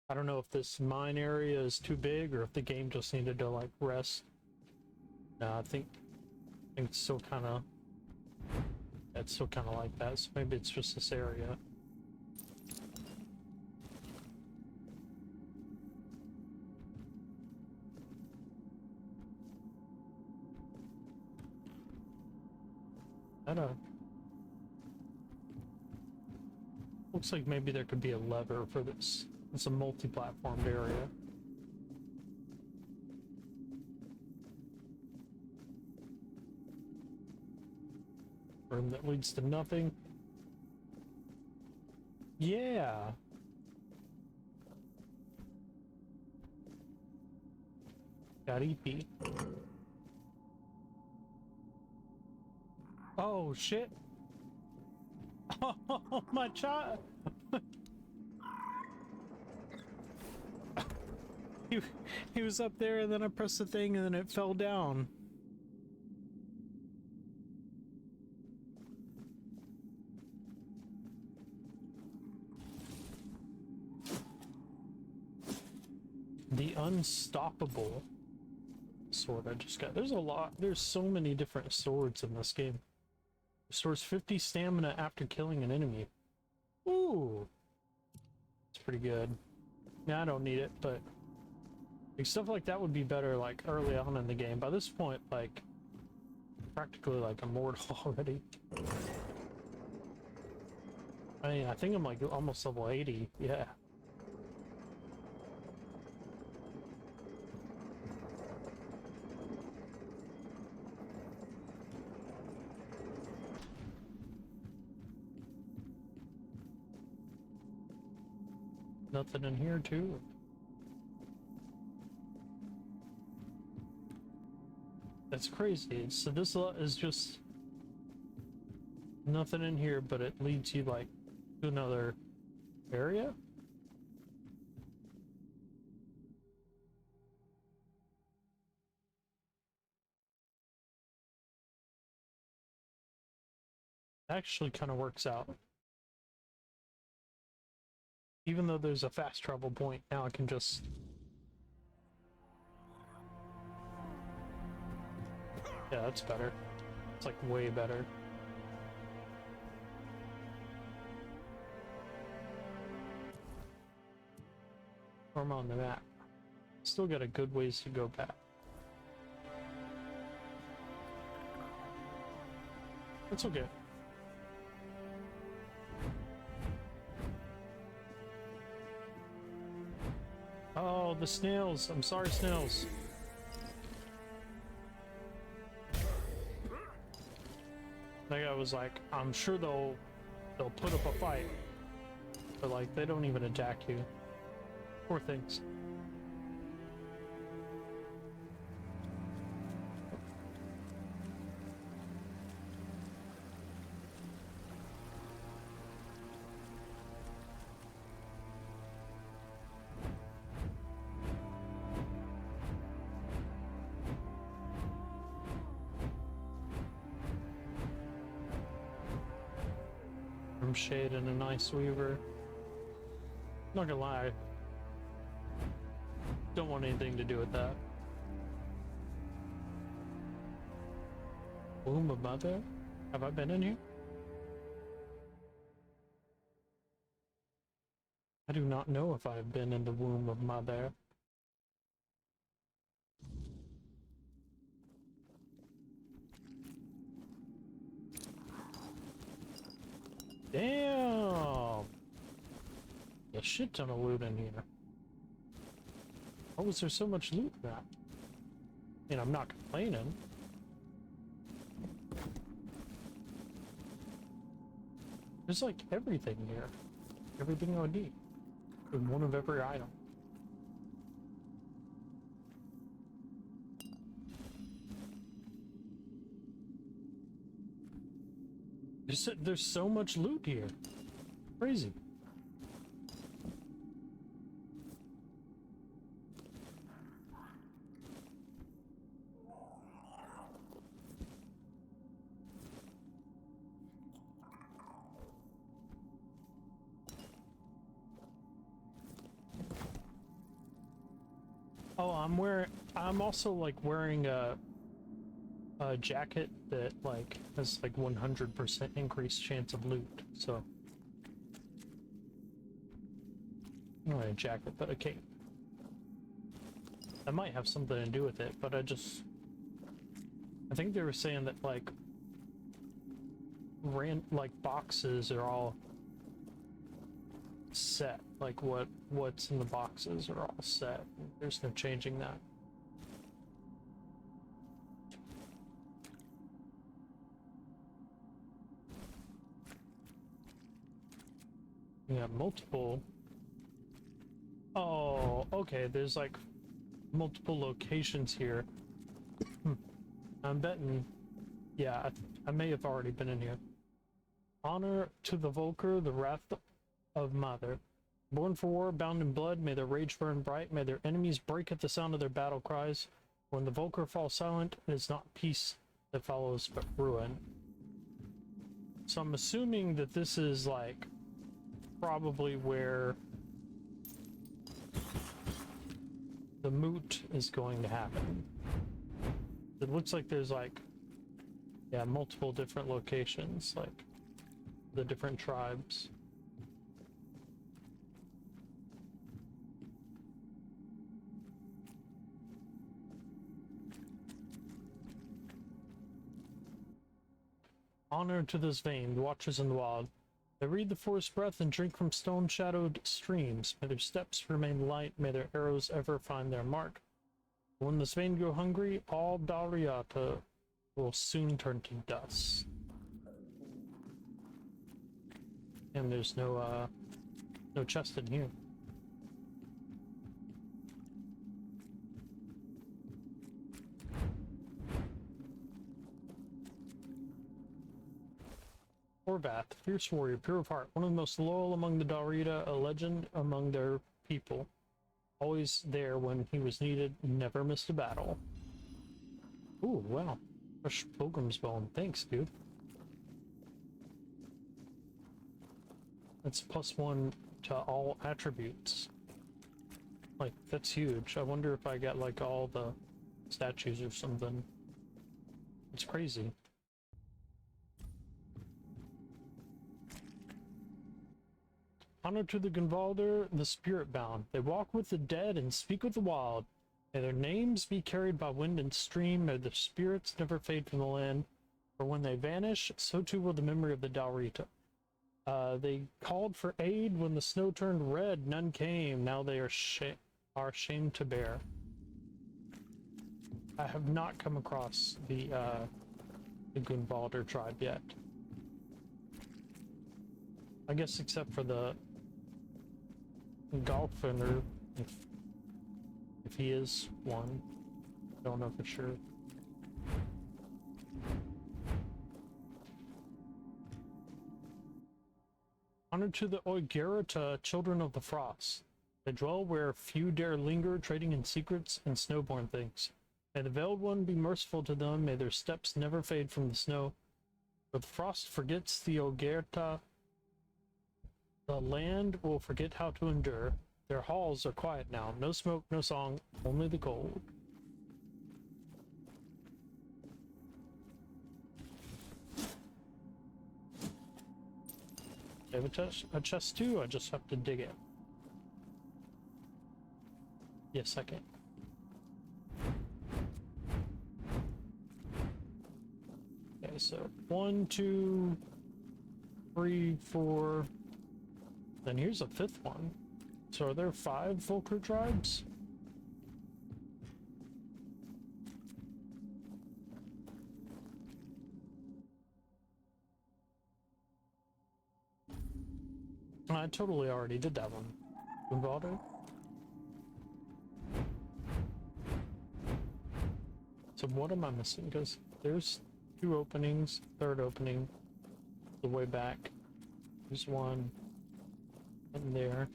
I don't know if this mine area is too big or if the game just needed to like rest. No, I think it's still kind of like that, so maybe it's just this area. Looks like maybe there could be a lever for this. It's a multi-platformed area. Room that leads to nothing. Yeah. Got EP. Oh shit. Oh my child. he was up there and then I pressed the thing and then it fell down. The unstoppable sword I just got. There's so many different swords in this game. Restores 50 stamina after killing an enemy. Ooh. It's pretty good. Yeah, I don't need it, but like, stuff like that would be better like early on in the game. By this point, like practically like immortal already. I mean, I think I'm like almost level 80. Yeah. Nothing in here too. That's crazy. So this is just nothing in here, but it leads you like to another area. Actually kind of works out. Even though there's a fast travel point, now I can just... Yeah, that's better. It's like way better. I'm on the map. Still got a good ways to go back. That's okay. Oh, the snails. I'm sorry, snails. That guy was like, I'm sure they'll put up a fight. But like, they don't even attack you. Poor things. Shade and a nice weaver. Not gonna lie, don't want anything to do with that. Womb of Mother? Have I been in here? I do not know if I've been in the Womb of Mother. Damn! A shit ton of loot in here. Why was there so much loot in that? I mean, I'm not complaining. There's like everything here. Everything I would need. And one of every item. There's so much loot here. Crazy. Oh, I'm also like wearing a jacket that like has like 100% increased chance of loot, so not a jacket but a cape. That might have something to do with it, but I think they were saying that like boxes are all set, like what's in the boxes are all set. There's no changing that. Yeah, multiple. Oh, okay, there's like multiple locations here. I'm betting, yeah, I may have already been in here. Honor to the Volker, the wrath of Mother. Born for war, bound in blood, may their rage burn bright, may their enemies break at the sound of their battle cries. When the Volker falls silent, it is not peace that follows, but ruin. So I'm assuming that this is like probably where the moot is going to happen. It looks like there's like, yeah, multiple different locations, like the different tribes. Honor to this vein, the watchers in the wild. They read the forest breath and drink from stone-shadowed streams. May their steps remain light, may their arrows ever find their mark. When the Svein go hungry, all Dalriata will soon turn to dust. And there's no chest in here. Orvath, fierce warrior, pure of heart, one of the most loyal among the Dalrita, a legend among their people. Always there when he was needed, never missed a battle. Ooh, wow. Fresh pilgrim's bone. Thanks, dude. That's +1 to all attributes. Like, that's huge. I wonder if I got, like, all the statues or something. It's crazy. Honor to the Gunvalder, the spirit-bound. They walk with the dead and speak with the wild. May their names be carried by wind and stream. May their spirits never fade from the land. For when they vanish, so too will the memory of the Dalrita. They called for aid when the snow turned red. None came. Now they are ashamed to bear. I have not come across the Gunvalder tribe yet. I guess except for the Golfiner, if he is one. Don't know for sure. Honor to the Oigerata, children of the frost. They dwell where few dare linger, trading in secrets and snowborn things. May the Veiled One be merciful to them, may their steps never fade from the snow. For the frost forgets the Oigerata, the land will forget how to endure. Their halls are quiet now. No smoke, no song, only the cold. I have a chest too, I just have to dig it. Yes, I can. Okay, so 1, 2, 3, 4. Then here's a 5th one. So are there 5 Volker tribes? I totally already did that one. We bought it. So what am I missing? Because there's 2 openings, 3rd opening, the way back. There's one in there.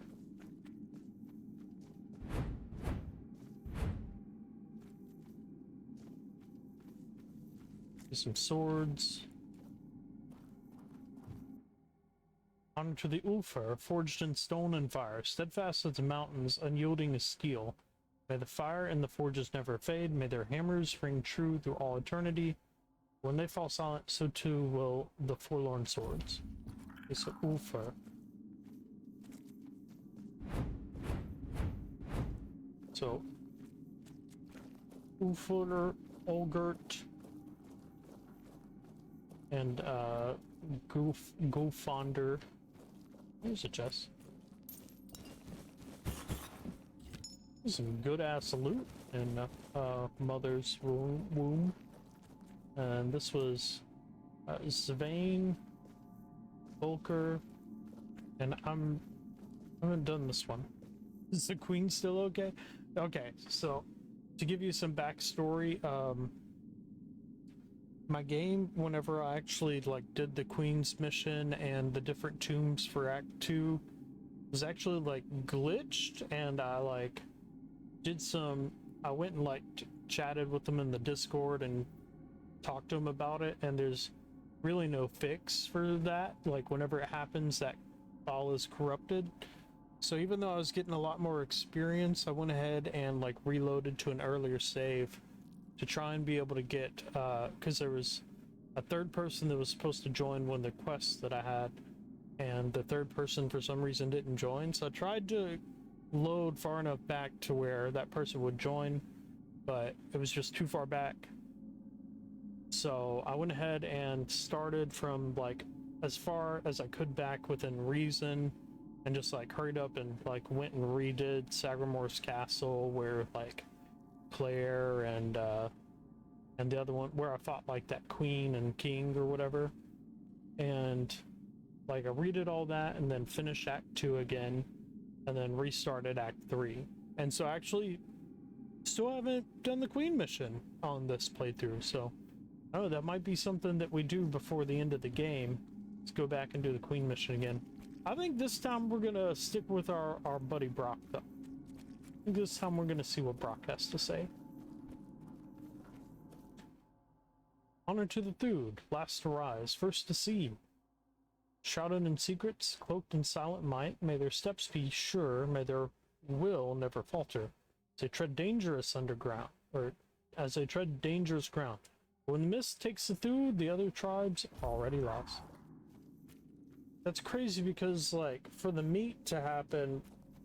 There's some swords. Honor to the Ulfar, forged in stone and fire, steadfast as the mountains, unyielding as steel. May the fire and the forges never fade, may their hammers ring true through all eternity. When they fall silent, so too will the forlorn swords. It's Ulfar. So, Ulfar, Olgert, and Gulfonder. There's a chest. Some good ass loot in Mother's womb. And this was Zvane, Volker, and I haven't done this one. Is the queen still okay? Okay, so to give you some backstory, my game, whenever I actually like did the queen's mission and the different tombs for Act 2, was actually like glitched, and I like did some, I went and like chatted with them in the Discord and talked to them about it, and there's really no fix for that. Like whenever it happens, that file is corrupted. So even though I was getting a lot more experience, I went ahead and like reloaded to an earlier save to try and be able to get, because there was a 3rd person that was supposed to join one of the quests that I had, and the 3rd person for some reason didn't join. So I tried to load far enough back to where that person would join, but it was just too far back. So I went ahead and started from like as far as I could back within reason, and just like hurried up and like went and redid Sagramor's castle, where like Claire and the other one where I fought like that queen and king or whatever, and like I redid all that and then finished Act 2 again, and then restarted Act 3. And so actually still haven't done the queen mission on this playthrough, so I don't know, that might be something that we do before the end of the game. Let's go back and do the queen mission again. I think this time we're gonna stick with our buddy Brock though. I think this time we're gonna see what Brock has to say. Honor to the Thude, last to rise, first to see. Shrouded in secrets, cloaked in silent might, may their steps be sure, may their will never falter. As they tread dangerous underground, or as they tread dangerous ground. When the mist takes the Thude, the other tribes are already lost. That's crazy because, like, for the meet to happen,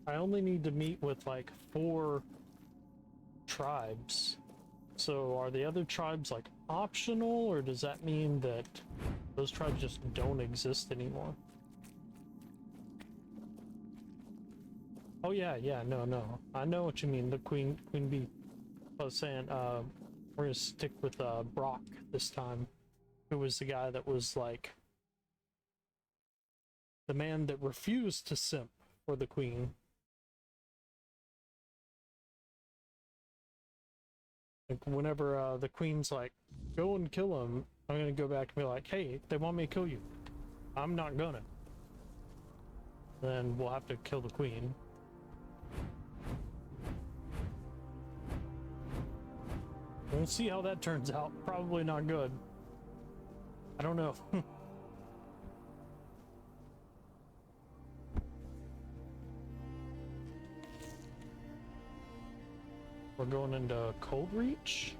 I only need to meet with, like, 4 tribes. So are the other tribes, like, optional, or does that mean that those tribes just don't exist anymore? Oh, yeah, no. I know what you mean, the Queen Bee. I was saying, we're gonna stick with, Brock this time, who was the guy that was, like, the man that refused to simp for the queen. Like, whenever the queen's like, go and kill him, I'm gonna go back and be like, hey, they want me to kill you. I'm not gonna. Then we'll have to kill the queen. We'll see how that turns out. Probably not good. I don't know. We're going into Cold Reach.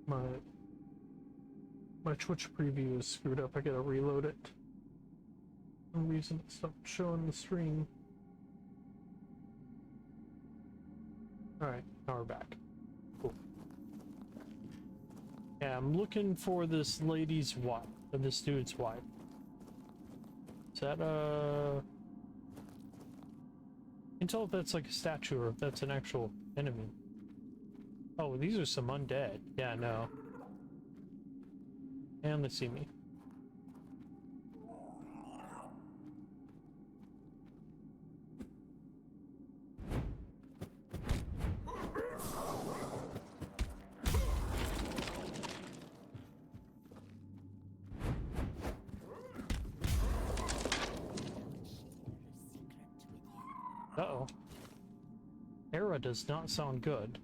My Twitch preview is screwed up. I gotta reload it. For some reason it stopped showing the screen. Alright, now we're back. Cool. Yeah, I'm looking for this lady's wife, or this dude's wife. Is that, can tell if that's like a statue or if that's an actual enemy. Oh, these are some undead. Yeah, no. And they see me. Uh-oh. Era does not sound good.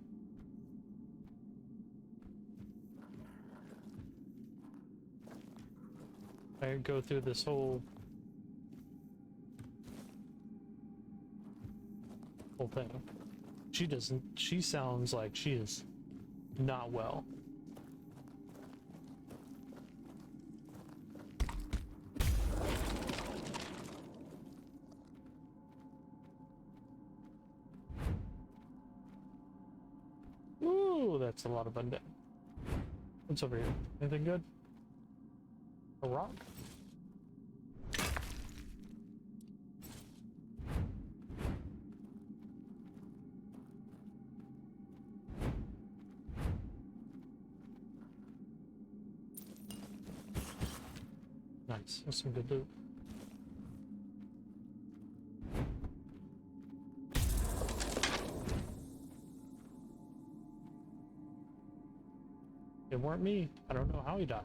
I go through this whole thing. She doesn't, she sounds like she is not well. Ooh, that's a lot of undead. What's over here? Anything good? A rock? Nice, that's some good loot. It weren't me. I don't know how he died.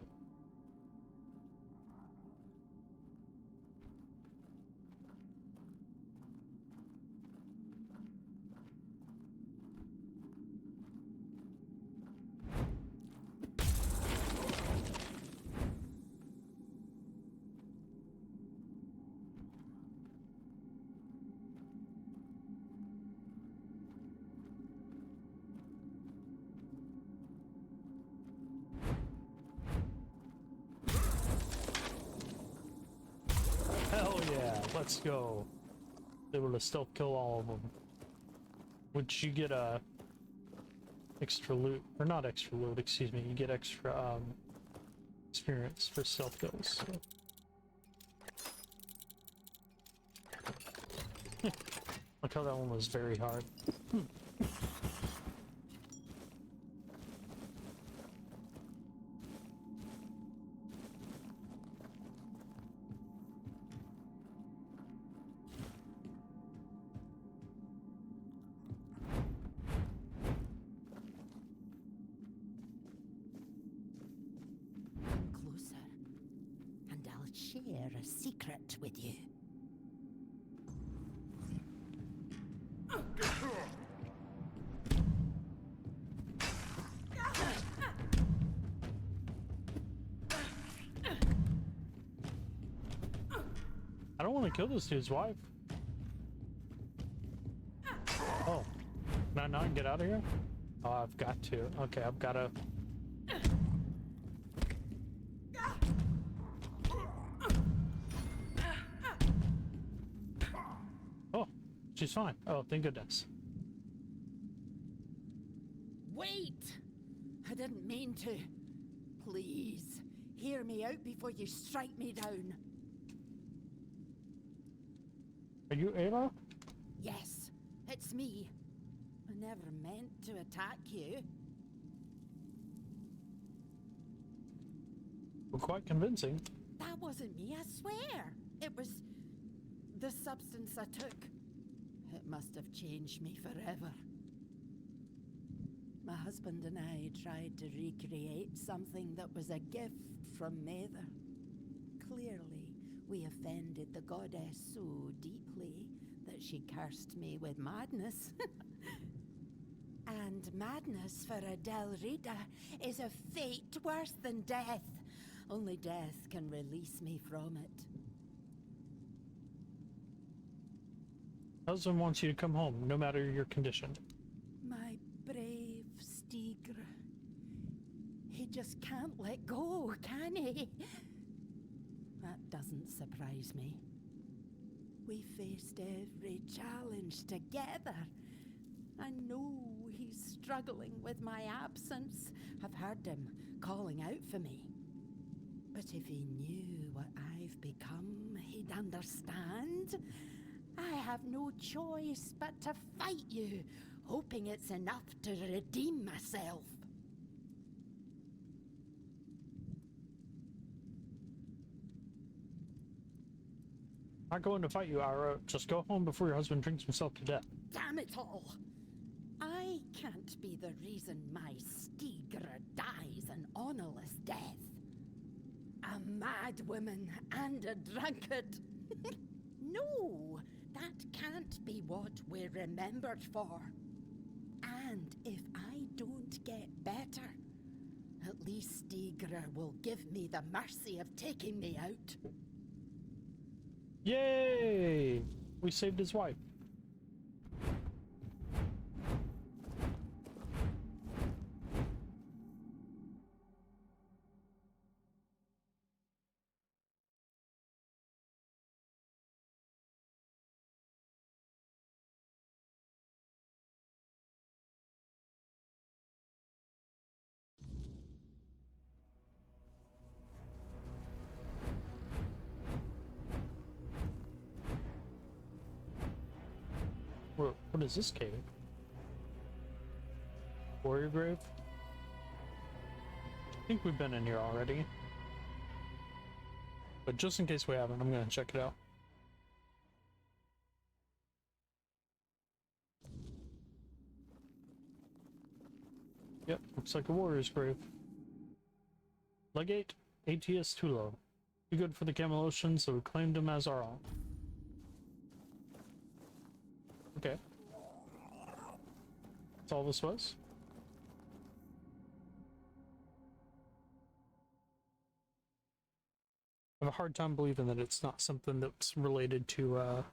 Hell yeah, let's go. Able to stealth kill all of them. Would you get extra loot, or not extra loot, excuse me, you get extra experience for stealth kills. So. Look how that one was very hard. Closer, and I'll share a secret with you. I don't want to kill this dude's wife. Oh, can I not get out of here? Oh, I've got to. Okay, I've got to. Oh, she's fine. Oh, thank goodness. Wait! I didn't mean to. Please, hear me out before you strike me down. Are you Ava? Yes, it's me. I never meant to attack you. We're quite convincing. That wasn't me, I swear. It was the substance I took. It must have changed me forever. My husband and I tried to recreate something that was a gift from Mather. Clearly, we offended the goddess so deeply that she cursed me with madness. And madness for a Del Rita is a fate worse than death. Only death can release me from it. Husband wants you to come home, no matter your condition. My brave Stigr. He just can't let go, can he? That doesn't surprise me. We faced every challenge together. I know he's struggling with my absence. I've heard him calling out for me. But if he knew what I've become, he'd understand. I have no choice but to fight you, hoping it's enough to redeem myself. I'm not going to fight you, Ira. Just go home before your husband drinks himself to death. Damn it all! I can't be the reason my Stigra dies an honorless death. A mad woman and a drunkard. No, that can't be what we're remembered for. And if I don't get better, at least Stigra will give me the mercy of taking me out. Yay! We saved his wife. What is this cave? Warrior grave? I think we've been in here already. But just in case we haven't, I'm gonna check it out. Yep, looks like a warrior's grave. Legate ATS Tulo. Too good for the Camelosians, so we claimed him as our own. Okay. That's all this was? I have a hard time believing that it's not something that's related to a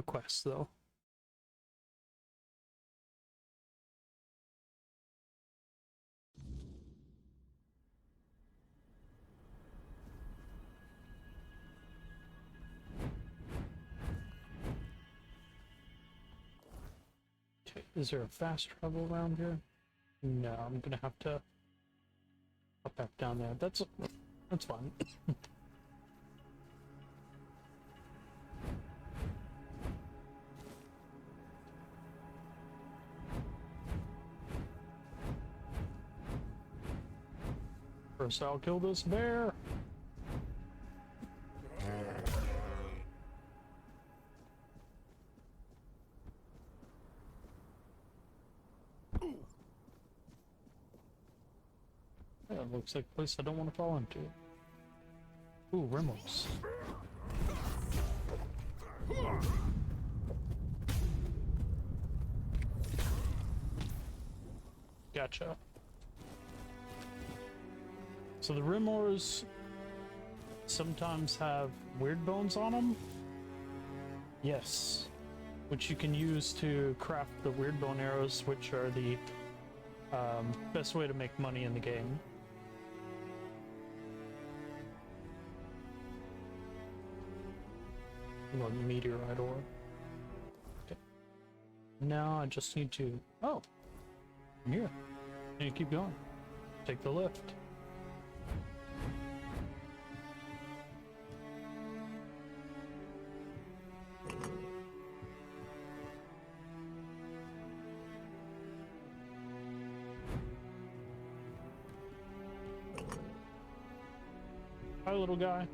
quest, though. Okay, is there a fast travel around here? No, I'm gonna have to up back down there. That's fine. First, I'll kill this bear. That looks like a place I don't want to fall into. Ooh, Remos. Gotcha. So the Rimors sometimes have weird bones on them. Yes. Which you can use to craft the weird bone arrows, which are the best way to make money in the game. Meteorite ore. Okay. Now I just need to... Oh! I'm here. I need to keep going. Take the lift. Hi, little guy.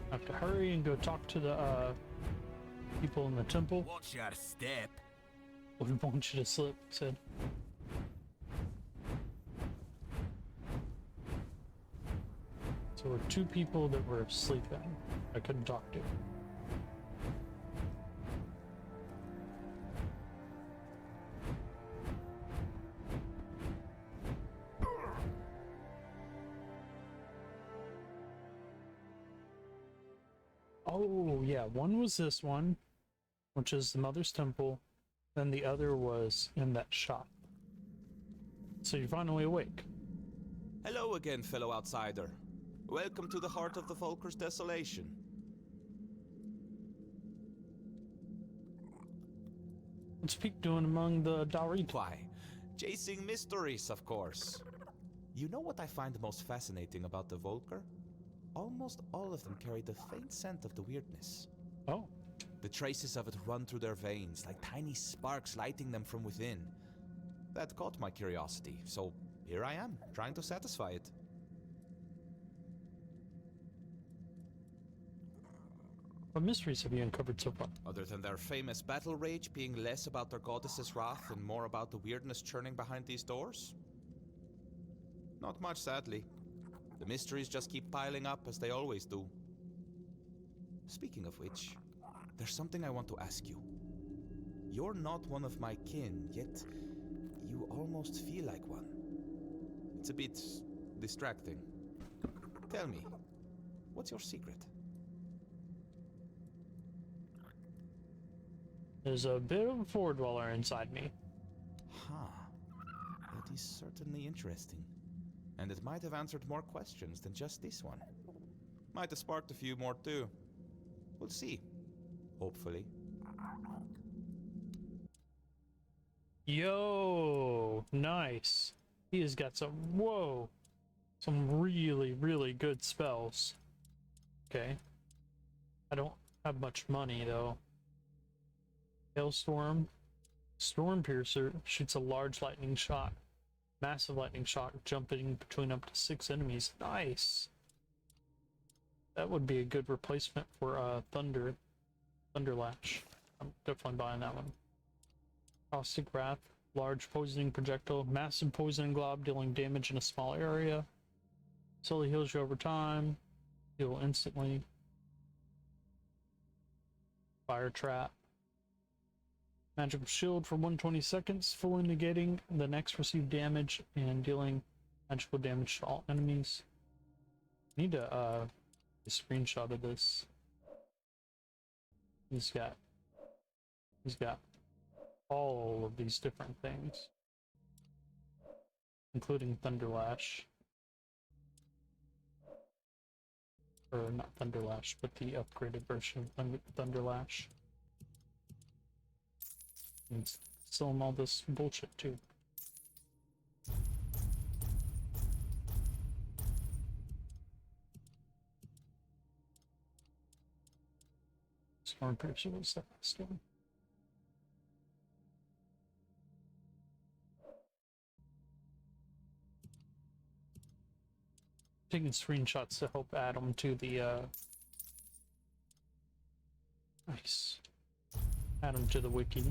I have to hurry and go talk to the people in the temple. Watch your step. We want you to slip, said. So there were two people that were sleeping. I couldn't talk to. Oh, yeah, one was this one, which is the Mother's Temple, then the other was in that shop. So you're finally awake. Hello again, fellow outsider. Welcome to the heart of the Volker's desolation. What's Peak doing among the Dalrita? Why, chasing mysteries, of course. You know what I find most fascinating about the Volker? Almost all of them carry the faint scent of the weirdness. Oh. The traces of it run through their veins, like tiny sparks lighting them from within. That caught my curiosity, so here I am, trying to satisfy it. What mysteries have you uncovered so far? Other than their famous battle rage being less about their goddess's wrath and more about the weirdness churning behind these doors? Not much, sadly. The mysteries just keep piling up as they always do. Speaking of which, there's something I want to ask you. You're not one of my kin, yet you almost feel like one. It's a bit distracting. Tell me, what's your secret? There's a bit of a floor dweller inside me. That is certainly interesting. And it might have answered more questions than just this one. Might have sparked a few more too. We'll see. Hopefully. Yo, nice. He has got some, whoa, some really, really good spells. Okay. I don't have much money though. Hailstorm. Storm Piercer shoots a large lightning shot. Massive lightning shock, jumping between up to 6 enemies. Nice. That would be a good replacement for Thunderlash. I'm definitely buying that one. Caustic Wrath, large poisoning projectile, massive poisoning glob dealing damage in a small area. Slowly heals you over time. Heal instantly. Fire Trap. Magical Shield for 120 seconds, fully negating the next received damage and dealing magical damage to all enemies. Need to a screenshot of this. He's got all of these different things, including Thunderlash. Or not Thunderlash, but the upgraded version of Thunderlash. And selling all this bullshit too. Storm Piercer was that last one. Taking screenshots to help add them to the nice. Add them to the wiki.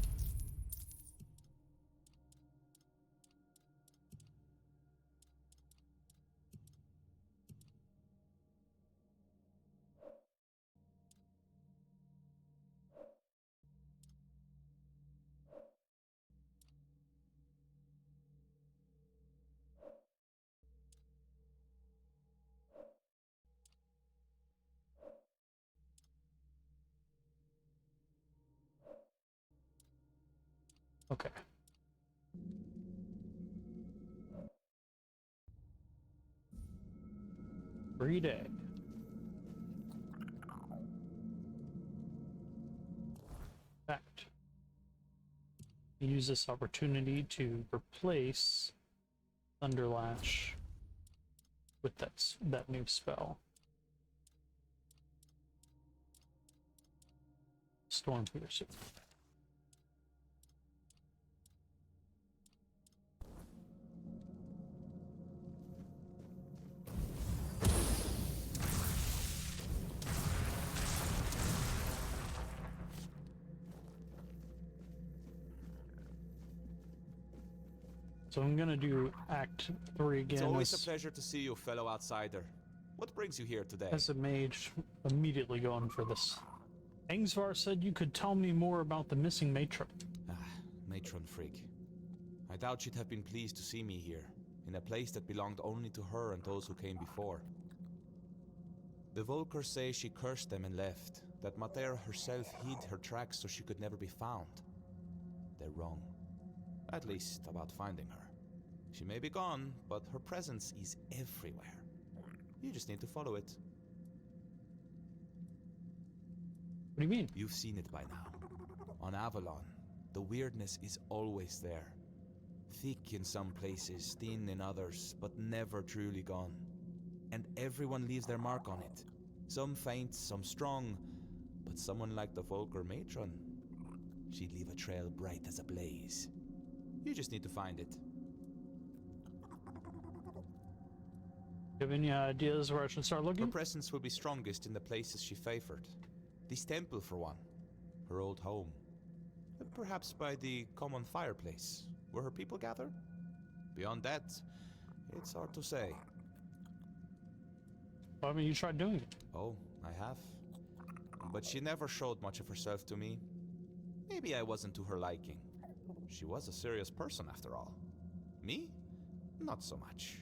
Okay. Breed egg. Fact. Use this opportunity to replace Thunderlash with that new spell. Storm Piercer. So I'm gonna do Act 3 again. It's always a pleasure to see you, fellow outsider. What brings you here today? As a mage, immediately going for this. Angsvar said you could tell me more about the missing matron. Matron Frigg. I doubt she'd have been pleased to see me here, in a place that belonged only to her and those who came before. The Volkers say she cursed them and left, that Mater herself hid her tracks so she could never be found. They're wrong. At least about finding her. She may be gone, but her presence is everywhere. You just need to follow it. What do you mean? You've seen it by now. On Avalon, the weirdness is always there. Thick in some places, thin in others, but never truly gone. And everyone leaves their mark on it. Some faint, some strong, but someone like the Volker matron, she'd leave a trail bright as a blaze. You just need to find it. Do you have any ideas where I should start looking? Her presence will be strongest in the places she favored. This temple, for one. Her old home. Perhaps by the common fireplace, where her people gather? Beyond that, it's hard to say. Well, I mean, you tried doing it. Oh, I have. But she never showed much of herself to me. Maybe I wasn't to her liking. She was a serious person, after all. Me? Not so much.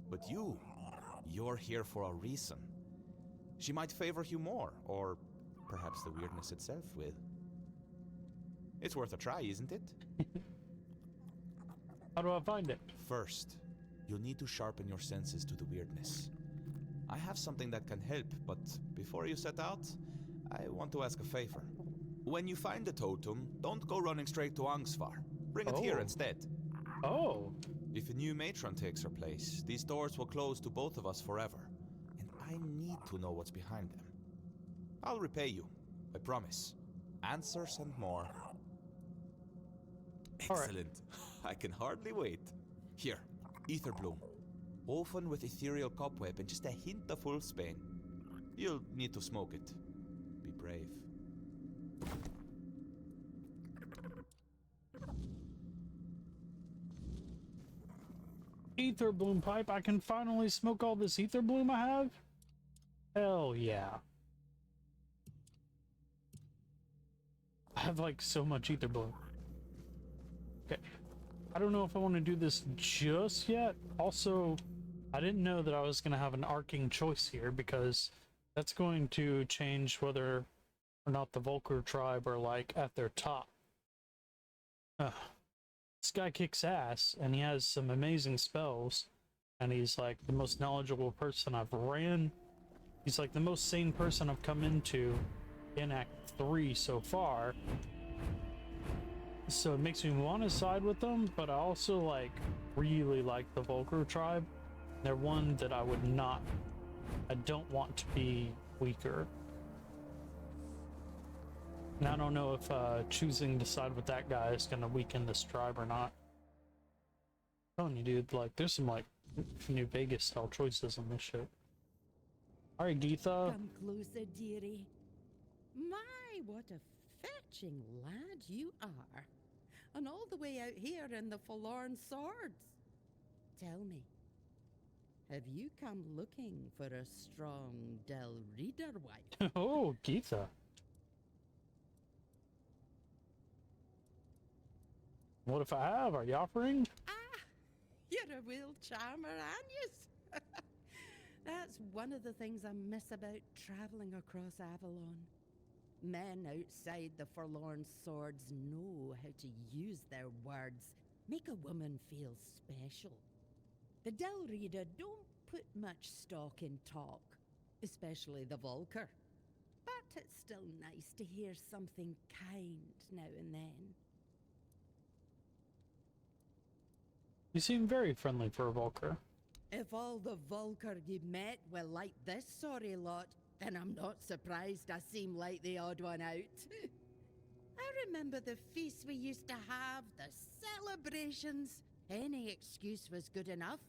But you're here for a reason. She might favor you more, or perhaps the weirdness itself will. It's worth a try, isn't it? How do I find it? First, you'll need to sharpen your senses to the weirdness. I have something that can help, but before you set out, I want to ask a favor. When you find the totem, don't go running straight to Angsvar. Bring it here instead. Oh. If a new matron takes her place, these doors will close to both of us forever. And I need to know what's behind them. I'll repay you, I promise. Answers and more. Excellent. I can hardly wait. Here, ether bloom. Woven with ethereal cobweb and just a hint of wolfsbane. You'll need to smoke it. Be brave. Ether bloom pipe. I can finally smoke all this ether bloom I have? Hell yeah. I have like so much ether bloom. Okay. I don't know if I want to do this just yet. Also, I didn't know that I was going to have an arcing choice here, because that's going to change whether or not the Volker tribe are like at their top. This guy kicks ass, and he has some amazing spells, and he's like the most knowledgeable person I've ran. He's like the most sane person I've come into in Act 3 so far. So it makes me want to side with them, but I also like really like the Volker tribe. They're one that I don't want to be weaker. And I don't know if choosing to side with that guy is gonna weaken this tribe or not. I'm telling you, dude, like there's some like New Vegas style choices on this shit. Alright, Geetha. Come closer, dearie. My, what a fetching lad you are. And all the way out here in the Forlorn Swords. Tell me, have you come looking for a strong Del Reader wife? Oh, Geetha. What if I have? Are you offering? Ah, you're a real charmer, aren't you? That's one of the things I miss about traveling across Avalon. Men outside the Forlorn Swords know how to use their words, make a woman feel special. The Del Reader don't put much stock in talk, especially the Volker. But it's still nice to hear something kind now and then. You seem very friendly for a Volker. If all the Volker you met were like this sorry lot, then I'm not surprised I seem like the odd one out. I remember the feasts we used to have, the celebrations. Any excuse was good enough.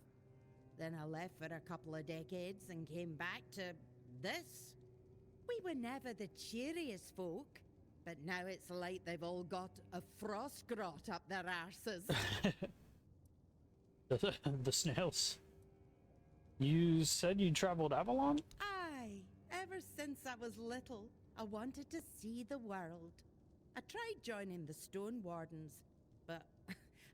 Then I left for a couple of decades and came back to this. We were never the cheeriest folk, but now it's like they've all got a frost grot up their arses. The snails. You said you traveled Avalon? Aye, ever since I was little, I wanted to see the world. I tried joining the Stone Wardens, but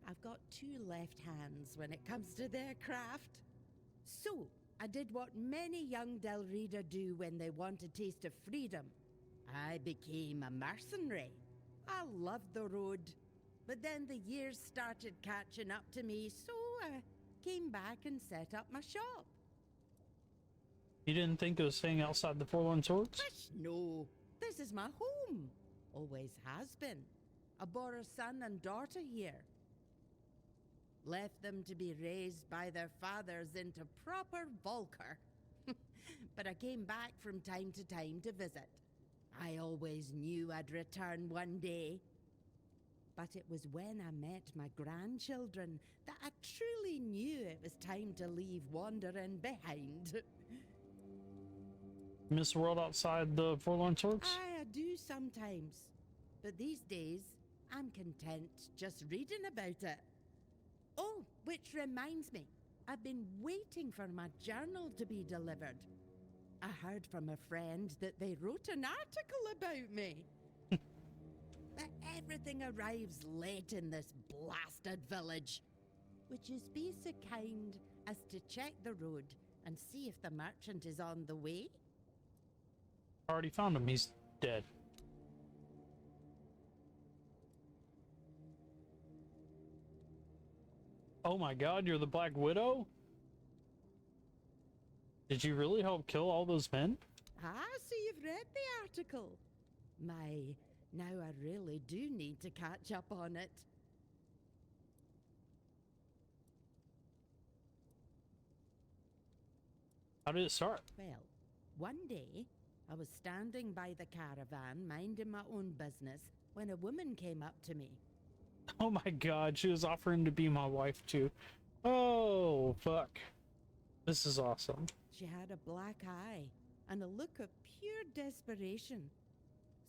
I've got two left hands when it comes to their craft. So, I did what many young Del Reader do when they want a taste of freedom. I became a mercenary. I loved the road, But then the years started catching up to me, so I came back and set up my shop. You didn't think of staying outside the Forlorn Swords? No, this is my home. Always has been. I bore a son and daughter here. Left them to be raised by their fathers into proper Volker. But I came back from time to time to visit. I always knew I'd return one day. But it was when I met my grandchildren that I truly knew it was time to leave wandering behind. Miss the world outside the Forlorn Swords? I do sometimes. But these days, I'm content just reading about it. Oh, which reminds me, I've been waiting for my journal to be delivered. I heard from a friend that they wrote an article about me. That everything arrives late in this blasted village. Would you be so kind as to check the road and see if the merchant is on the way? Already found him. He's dead. Oh my god, you're the Black Widow? Did you really help kill all those men? Ah, so you've read the article. Now I really do need to catch up on it. How did it start? Well, one day, I was standing by the caravan, minding my own business, when a woman came up to me. Oh my god, she was offering to be my wife too. Oh, fuck. This is awesome. She had a black eye and a look of pure desperation.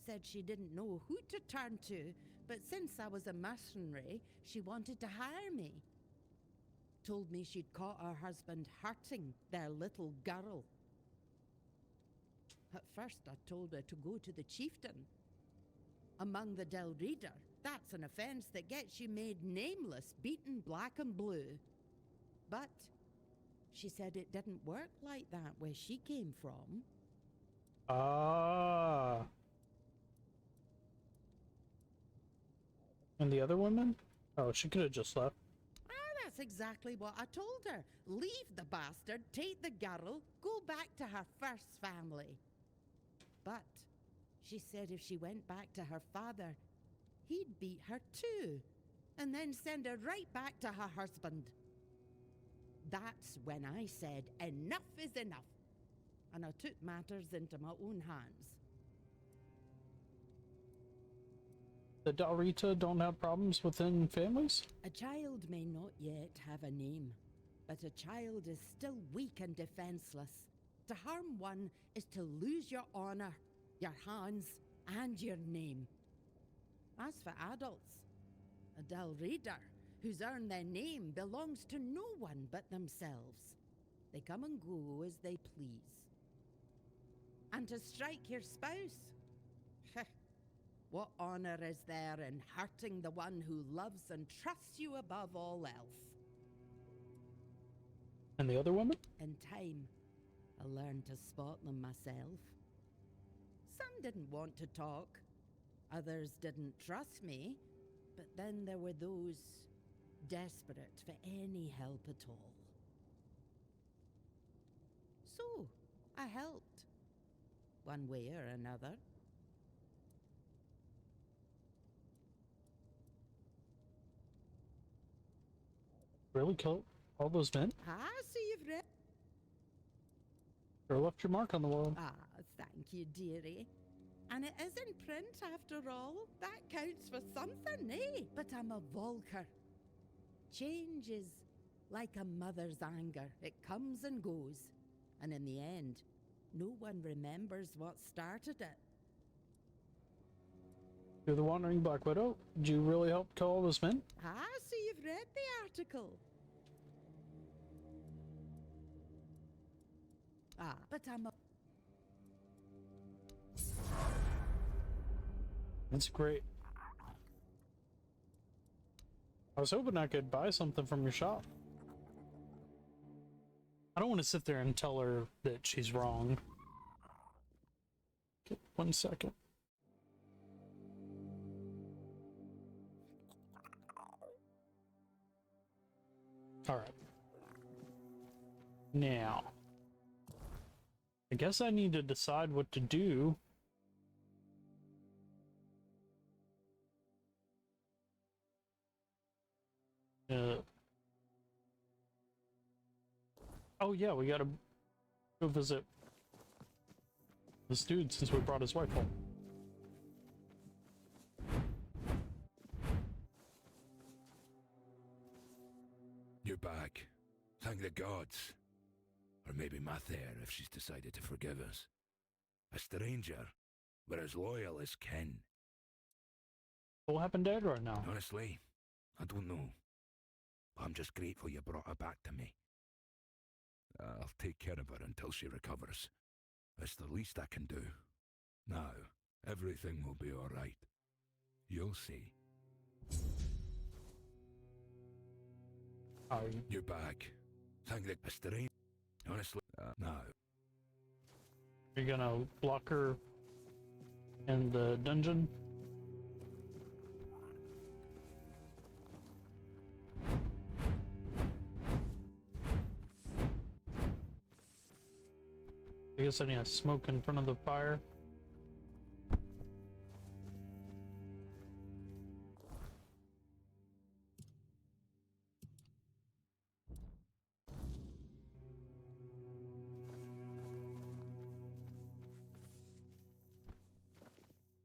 Said she didn't know who to turn to, but since I was a mercenary, she wanted to hire me. Told me she'd caught her husband hurting their little girl. At first I told her to go to the chieftain. Among the Del Reader, that's an offense that gets you made nameless, beaten black and blue. But she said it didn't work like that where she came from. Ah. And the other woman? Oh, she could have just left. That's exactly what I told her. Leave the bastard, take the girl, go back to her first family. But she said if she went back to her father, he'd beat her too, and then send her right back to her husband. That's when I said, enough is enough, and I took matters into my own hands. The Dalrita don't have problems within families? A child may not yet have a name, but a child is still weak and defenseless. To harm one is to lose your honor, your hands, and your name. As for adults, a Dalrita who's earned their name belongs to no one but themselves. They come and go as they please. And to strike your spouse? What honor is there in hurting the one who loves and trusts you above all else? And the other woman? In time, I learned to spot them myself. Some didn't want to talk. Others didn't trust me. But then there were those desperate for any help at all. So, I helped. One way or another. Really killed all those men? Ah, so you've read. Or left your mark on the world. Ah, thank you, dearie. And it is in print after all. That counts for something, eh? But I'm a Volker. Change is like a mother's anger. It comes and goes. And in the end, no one remembers what started it. You're the Wandering Black Widow? Did you really help kill all those men? Ah, so you've read the article. Ah, but I'm a... That's great. I was hoping I could buy something from your shop. I don't want to sit there and tell her that she's wrong. Okay, 1 second. Alright. Now, I guess I need to decide what to do. Oh yeah, we gotta go visit this dude since we brought his wife home. You're back. Thank the gods. Or maybe Mather if she's decided to forgive us. A stranger, but as loyal as kin. What happened to Ed right now? Honestly, I don't know. I'm just grateful you brought her back to me. I'll take care of her until she recovers. It's the least I can do. Now, everything will be all right. You'll see. You're back. Thank the strange. Honestly, no. You're gonna block her in the dungeon? I guess I need to smoke in front of the fire.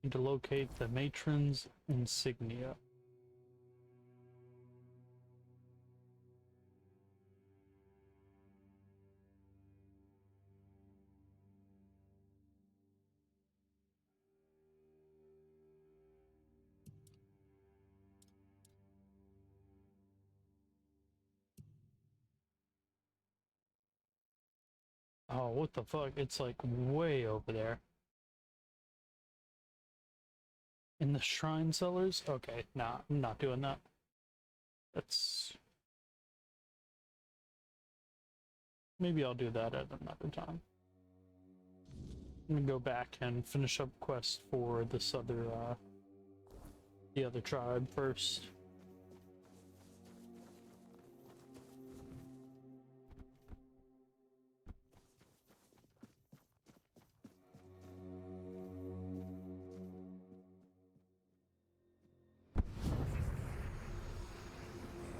Need to locate the matron's insignia. Oh, what the fuck? It's like way over there. In the shrine cellars? Okay, nah, I'm not doing that. That's... Maybe I'll do that at another time. I'm gonna go back and finish up quest for this other, the other tribe first.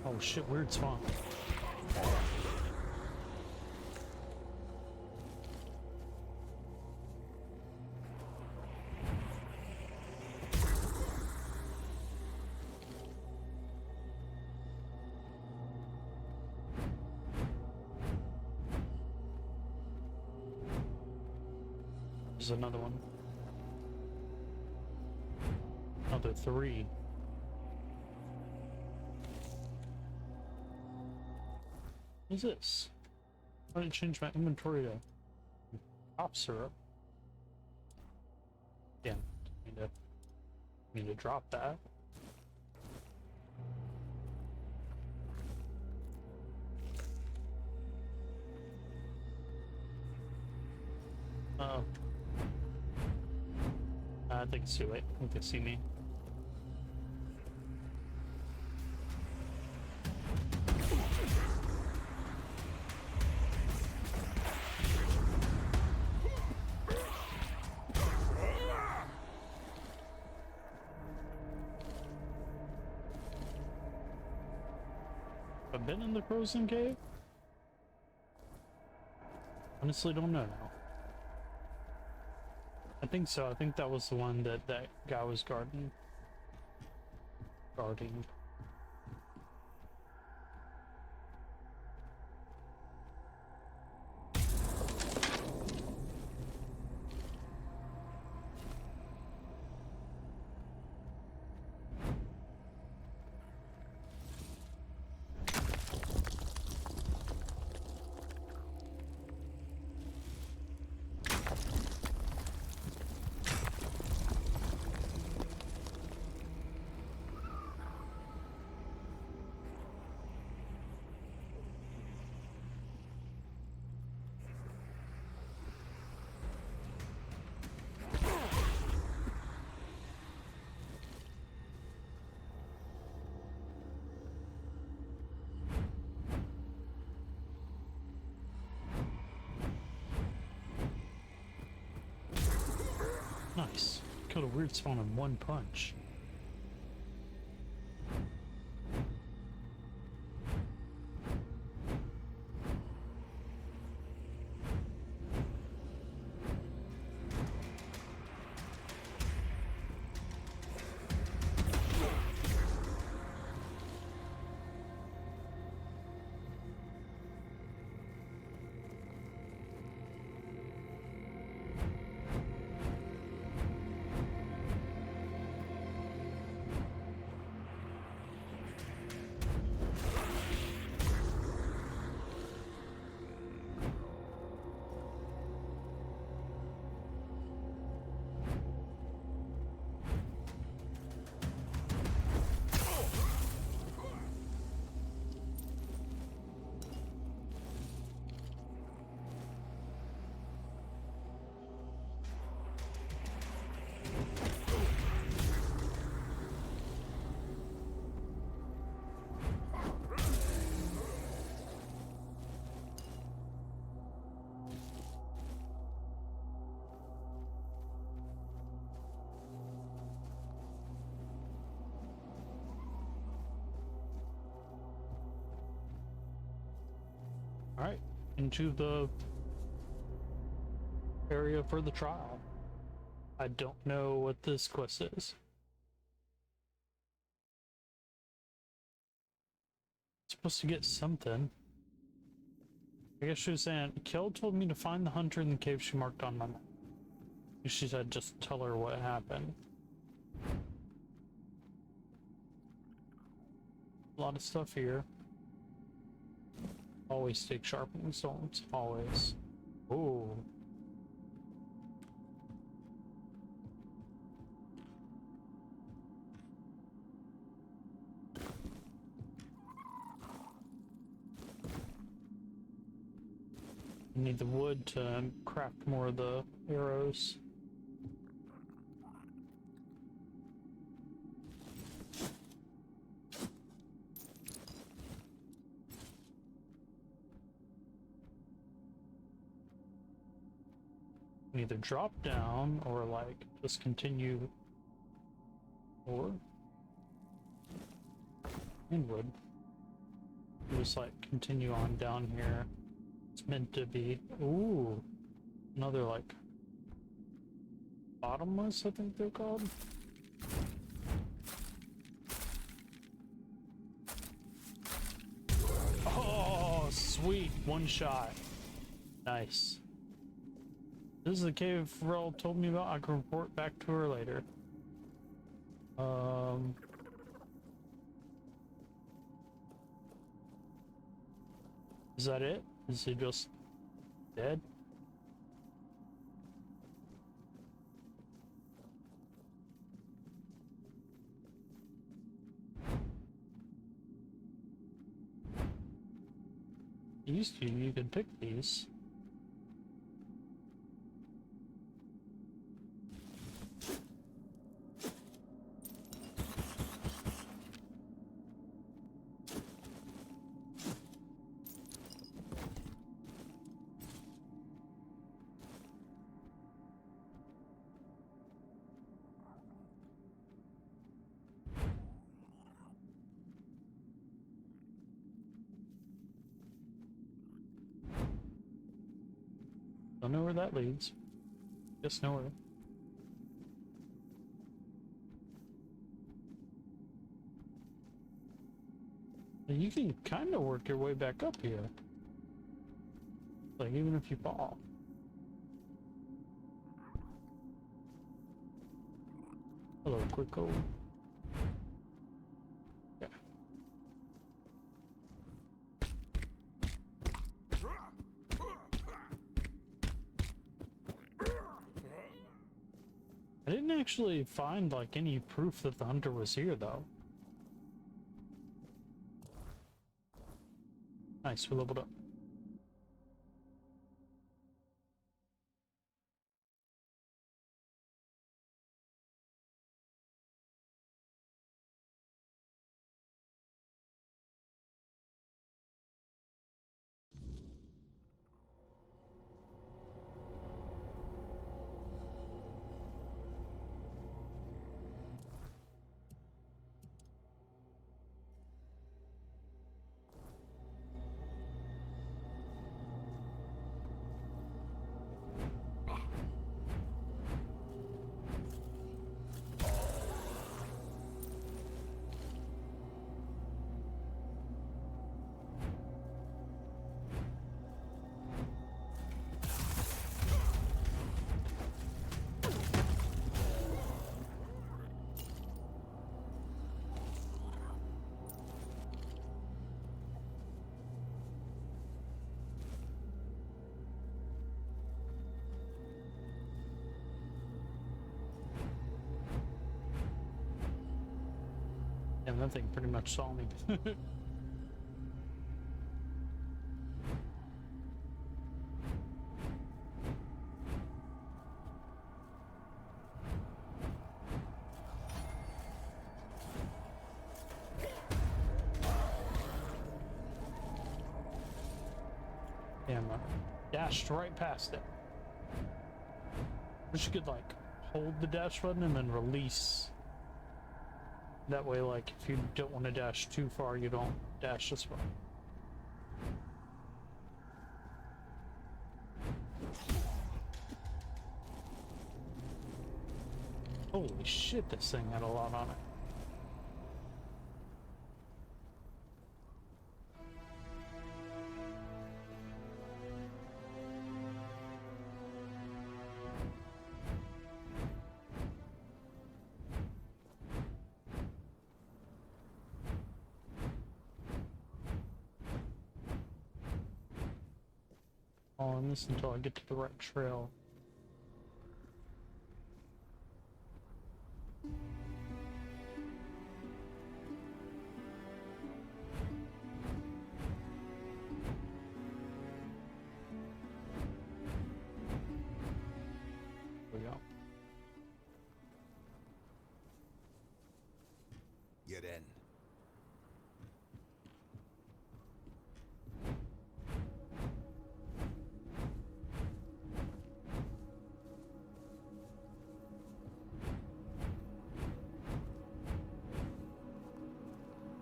Oh shit, weird spawn. There's another one. Another 3. What is this? Why did it change my inventory to pop syrup? Damn, need to drop that. Uh-oh. I think it's too late. I think they see me. I've been in the frozen cave? Honestly, don't know now. I think so. I think that was the one that that guy was guarding. killed a weird spawn in one punch. Alright, into the area for the trial. I don't know what this quest is. Supposed to get something. I guess she was saying, Kel told me to find the hunter in the cave she marked on my map. She said just tell her what happened. A lot of stuff here. Always take sharpening stones. Always. Ooh. Need the wood to craft more of the arrows. Either drop down or like just continue or inward. Just like continue on down here. It's meant to be. Ooh, another like bottomless, I think they're called. Oh, sweet, one shot. Nice. This is the cave Rel told me about. I can report back to her later. Is that it? Is he just dead? Used to, you could pick these. Don't know where that leads. Just nowhere. You can kind of work your way back up here. Like, even if you fall. Hello, Quicko. Yeah. I didn't actually find, like, any proof that the hunter was here, though. Nice, we leveled up. And that thing pretty much saw me. Damn, I dashed right past it. Wish you could like hold the dash button and then release. That way, like, if you don't want to dash too far, you don't dash this far. Holy shit, this thing had a lot on it. On this until I get to the right trail. There we go. Get in.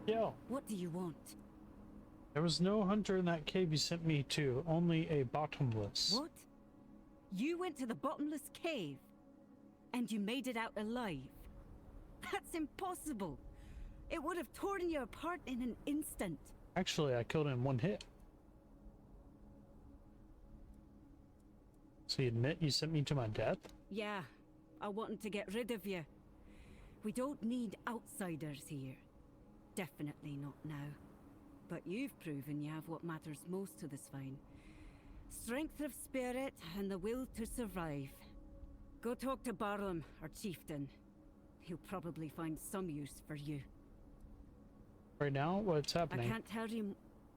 Yo. What do you want? There was no hunter in that cave you sent me to, only a bottomless. What? You went to the bottomless cave? And you made it out alive? That's impossible! It would have torn you apart in an instant. Actually, I killed him in one hit. So you admit you sent me to my death? Yeah, I wanted to get rid of you. We don't need outsiders here. Definitely not now. But you've proven you have what matters most to this vine. Strength of spirit and the will to survive. Go talk to Barlam, our chieftain. He'll probably find some use for you. Right now? What's happening?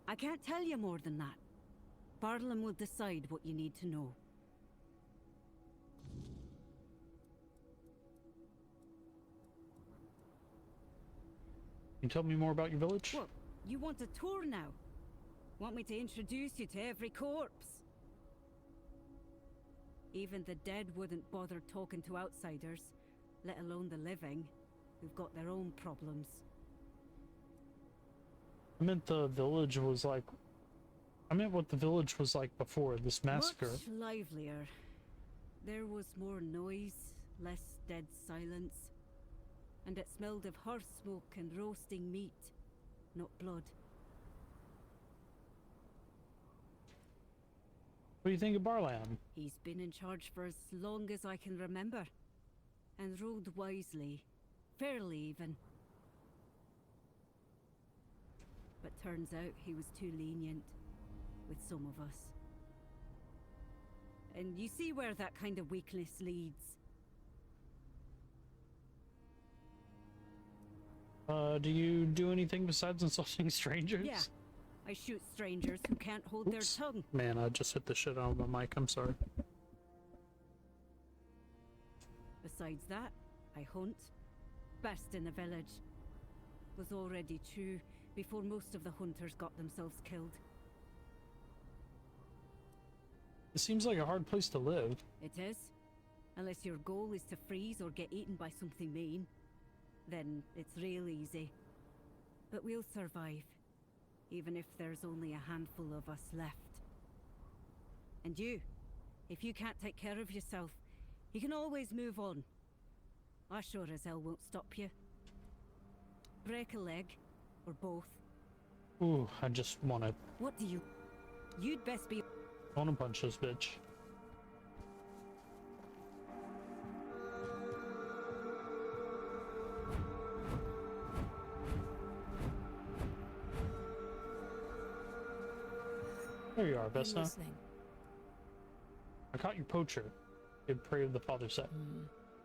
I can't tell you more than that. Barlam will decide what you need to know. Can you tell me more about your village? What? You want a tour now? Want me to introduce you to every corpse? Even the dead wouldn't bother talking to outsiders, let alone the living, who've got their own problems. I meant the village was like... I meant what the village was like before this massacre. Much livelier. There was more noise, less dead silence. And it smelled of hearth smoke and roasting meat, not blood. What do you think of Barlam? He's been in charge for as long as I can remember. And ruled wisely. Fairly even. But turns out he was too lenient with some of us. And you see where that kind of weakness leads. Do you do anything besides insulting strangers? Yeah, I shoot strangers who can't hold their tongue. Man, I just hit the shit out of my mic, I'm sorry. Besides that, I hunt. Best in the village. Was already true before most of the hunters got themselves killed. It seems like a hard place to live. It is. Unless your goal is to freeze or get eaten by something mean. Then it's real easy. But we'll survive. Even if there's only a handful of us left. And you, if you can't take care of yourself, you can always move on. I sure as hell won't stop you. Break a leg, or both. Ooh, I just wanna... What do you... You'd best be... I wanna punch this bitch. There you are, Vesta. I caught your poacher. Did pray of the father said.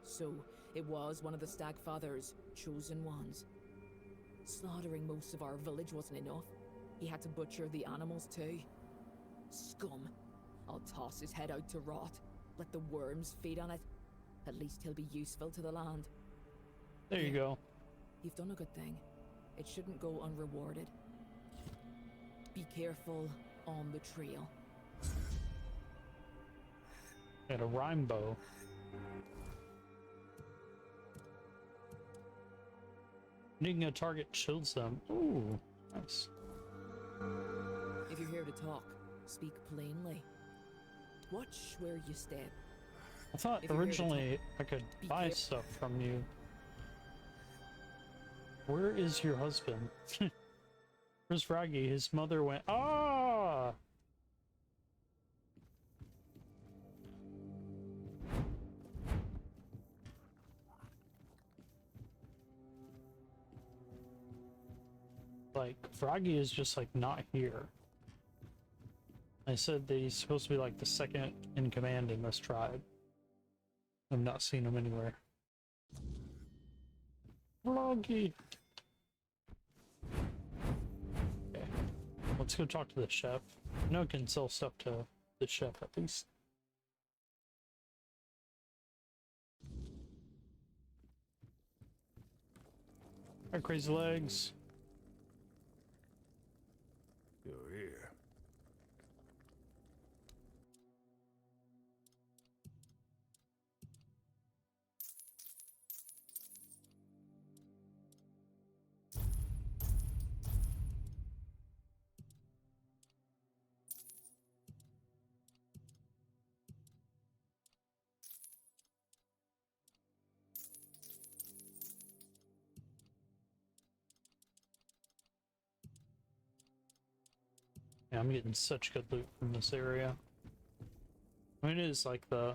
So, it was one of the Stagfather's chosen ones. Slaughtering most of our village wasn't enough. He had to butcher the animals too. Scum. I'll toss his head out to rot. Let the worms feed on it. At least he'll be useful to the land. There you go. You've done a good thing. It shouldn't go unrewarded. Be careful on the trail. Got a rhyme bow. Needing a target shields them. Ooh, nice. If you're here to talk, speak plainly. Watch where you step. I thought originally I could buy stuff from you. Where is your husband? Where's Froggy? His mother went, ah! Like, Froggy is just like not here. I said that he's supposed to be like the second in command in this tribe. I've not seen him anywhere. Froggy! Okay. Let's go talk to the chef. I know I can sell stuff to the chef at least. Hi, Crazy Legs. You're here. Yeah, I'm getting such good loot from this area. I mean, it is like the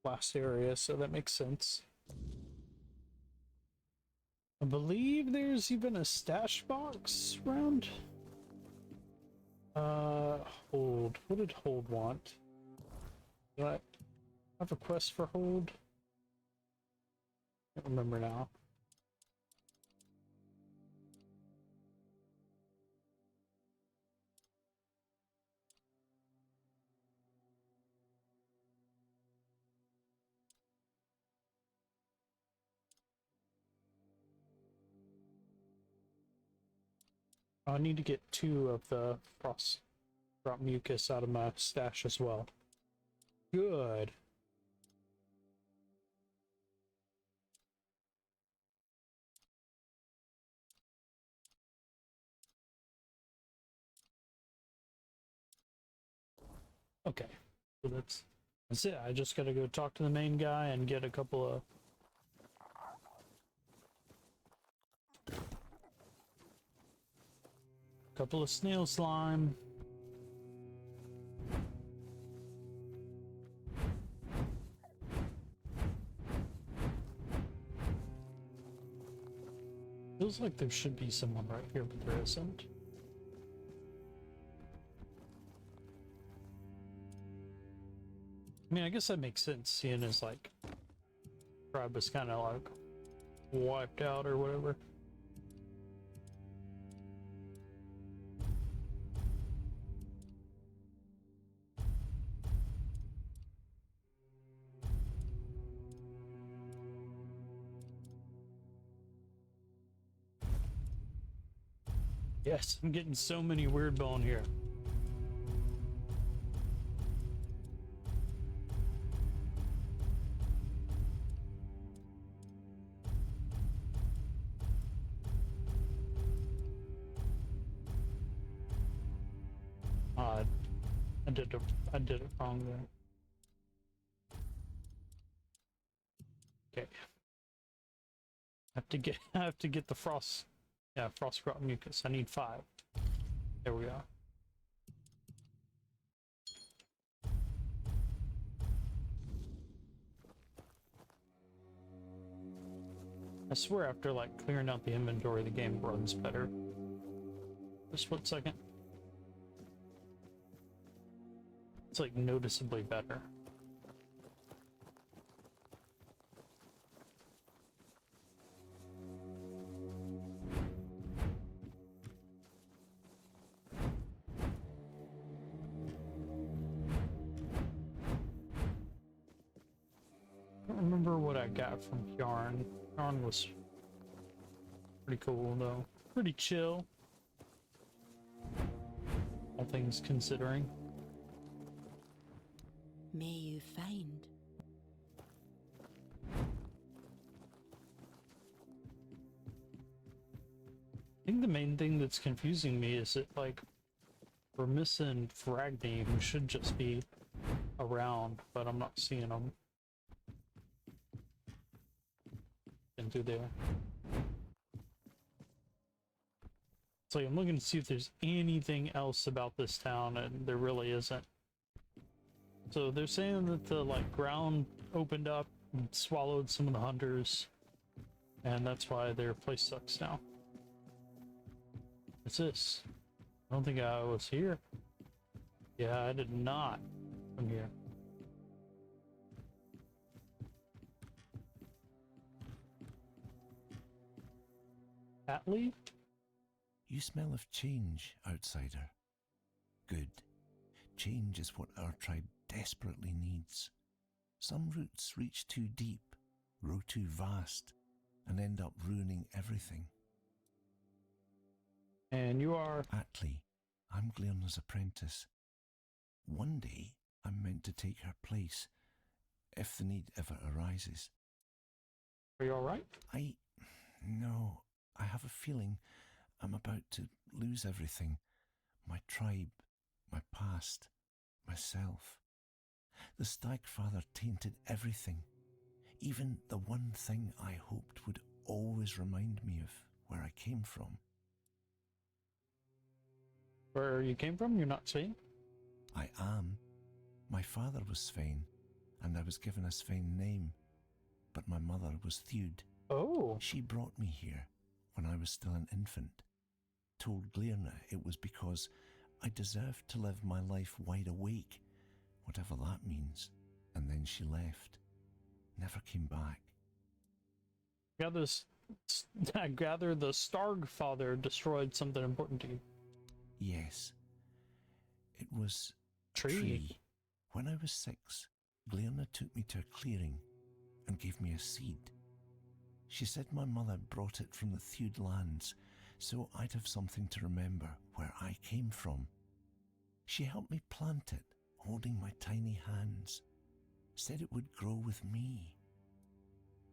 last area, so that makes sense. I believe there's even a stash box around. Hold. What did Hold want? Do I have a quest for Hold? Can't remember now. I need to get 2 of the frost drop mucus out of my stash as well. Good. Okay, so that's it. I just gotta go talk to the main guy and get a couple of snail slime. Feels like there should be someone right here, but there isn't. I mean, I guess that makes sense, seeing as like tribe was kind of like wiped out or whatever. Yes, I'm getting so many weird bone here. I did it wrong there. Okay. I have to get the frost. Yeah, frost crop mucus. I need 5. There we go. I swear after like clearing out the inventory, the game runs better. Just 1 second. It's like noticeably better. got from Yarn. Yarn was pretty cool though. Pretty chill. All things considering. May you find. I think the main thing that's confusing me is that, like, we're missing Fragni, who should just be around, but I'm not seeing them. Into there. So I'm looking to see if there's anything else about this town, and there really isn't. So they're saying that the, like, ground opened up and swallowed some of the hunters, and that's why their place sucks now. What's this? I don't think I was here. Yeah, I did not come here. Atlee? You smell of change, outsider. Good. Change is what our tribe desperately needs. Some roots reach too deep, grow too vast, and end up ruining everything. And you are? Atlee. I'm Glirna's apprentice. One day, I'm meant to take her place, if the need ever arises. Are you alright? No, I have a feeling I'm about to lose everything. My tribe, my past, myself. The Stagfather tainted everything. Even the one thing I hoped would always remind me of where I came from. Where you came from? You're not Svein? I am. My father was Svein, and I was given a Svein name. But my mother was Thewd. Oh. She brought me here when I was still an infant. Told Glirna it was because I deserved to live my life wide awake, whatever that means. And then she left. Never came back. I gather the Stargfather destroyed something important to you. Yes. It was Tree. A tree. When I was 6, Glirna took me to a clearing and gave me a seed. She said my mother brought it from the Thewd lands, so I'd have something to remember where I came from. She helped me plant it, holding my tiny hands. Said it would grow with me.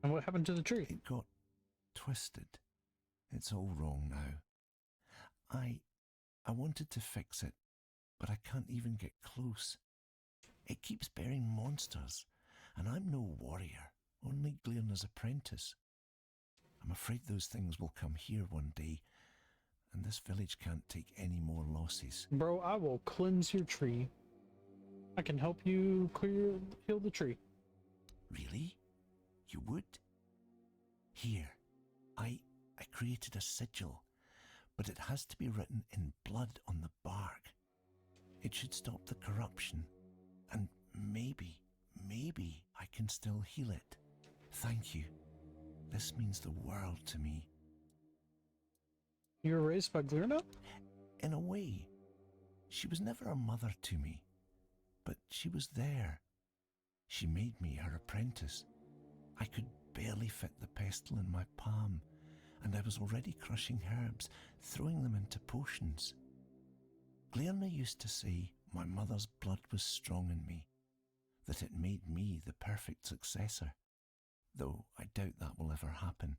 And what happened to the tree? It got twisted. It's all wrong now. I wanted to fix it, but I can't even get close. It keeps bearing monsters, and I'm no warrior, only Glirna's apprentice. I'm afraid those things will come here one day, and this village can't take any more losses. Bro, I will cleanse your tree. I can help you heal the tree. Really? You would? Here, I created a sigil, but it has to be written in blood on the bark. It should stop the corruption, and maybe I can still heal it. Thank you. This means the world to me. You were raised by Glirna? In a way. She was never a mother to me, but she was there. She made me her apprentice. I could barely fit the pestle in my palm, and I was already crushing herbs, throwing them into potions. Glirna used to say my mother's blood was strong in me, that it made me the perfect successor, though I doubt that will ever happen.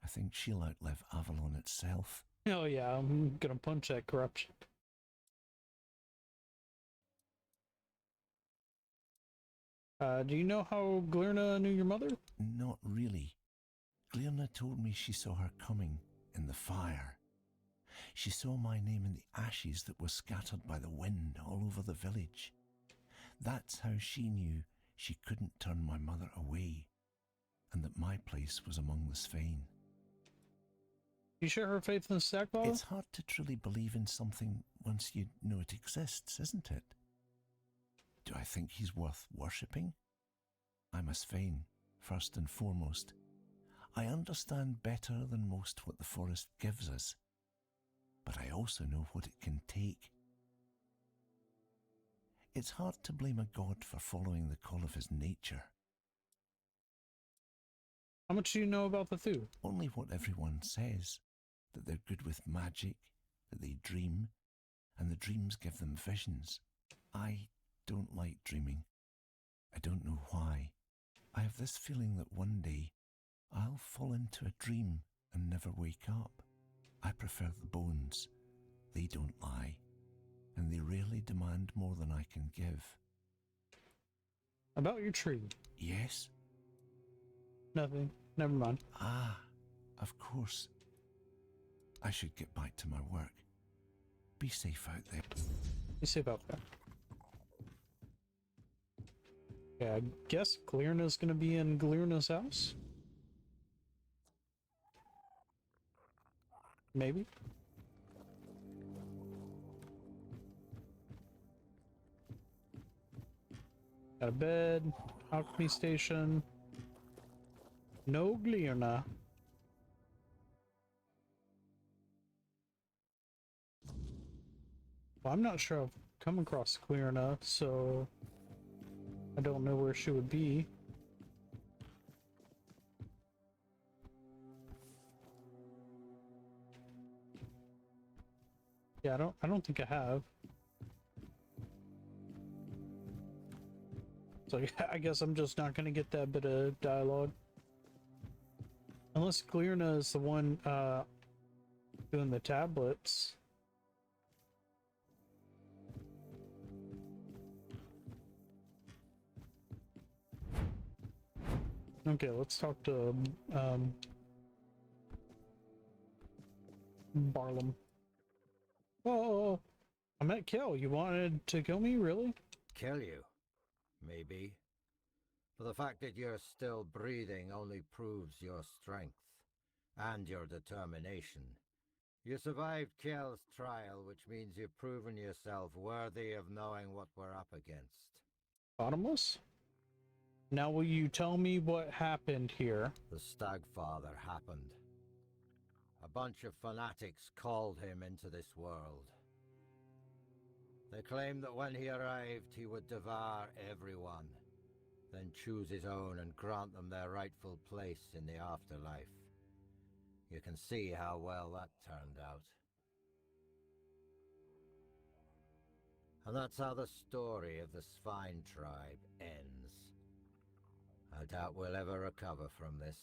I think she'll outlive Avalon itself. Oh yeah, I'm gonna punch that corruption. Do you know how Glirna knew your mother? Not really. Glirna told me she saw her coming in the fire. She saw my name in the ashes that were scattered by the wind all over the village. That's how she knew she couldn't turn my mother away, and that my place was among the Svein. You share her faith in the Stagfather? It's hard to truly believe in something once you know it exists, isn't it? Do I think he's worth worshipping? I'm a Svein, first and foremost. I understand better than most what the forest gives us, but I also know what it can take. It's hard to blame a god for following the call of his nature. How much do you know about the Thu? Only what everyone says. That they're good with magic, that they dream, and the dreams give them visions. I don't like dreaming. I don't know why. I have this feeling that one day I'll fall into a dream and never wake up. I prefer the bones. They don't lie, and they rarely demand more than I can give. About your tree? Yes? Nothing. Never mind. Ah, of course. I should get back to my work. Be safe out there. Be safe out there. Yeah, I guess Glirna's gonna be in Glirna's house? Maybe? Got a bed, alchemy station. No Glirna. Well, I'm not sure I've come across Glirna, so I don't know where she would be. Yeah, I don't think I have. So yeah, I guess I'm just not gonna get that bit of dialogue. Unless Glirna is the one doing the tablets. Okay, let's talk to Barlam. Oh, I met Kel. You wanted to kill me, really? Kill you? Maybe. For the fact that you're still breathing only proves your strength and your determination. You survived Kjell's trial, which means you've proven yourself worthy of knowing what we're up against. Bottomless? Now will you tell me what happened here? The Stagfather happened. A bunch of fanatics called him into this world. They claimed that when he arrived, he would devour everyone, then choose his own and grant them their rightful place in the afterlife. You can see how well that turned out. And that's how the story of the Svine tribe ends. I doubt we'll ever recover from this.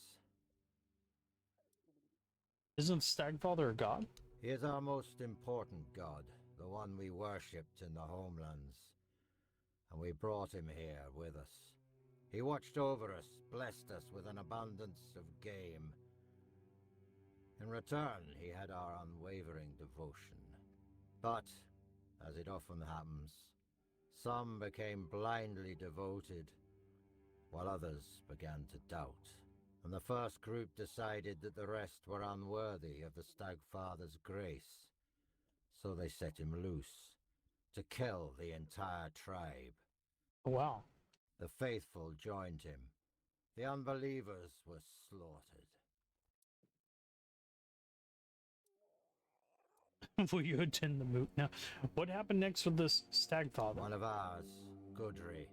Isn't Stagfather a god? He is our most important god, the one we worshipped in the homelands. And we brought him here with us. He watched over us, blessed us with an abundance of game. In return, he had our unwavering devotion. But, as it often happens, some became blindly devoted, while others began to doubt. And the first group decided that the rest were unworthy of the Stagfather's grace. So they set him loose, to kill the entire tribe. Wow. The faithful joined him. The unbelievers were slaughtered. Will you attend the moot now? What happened next with this Stagfather? One of ours, Gudry,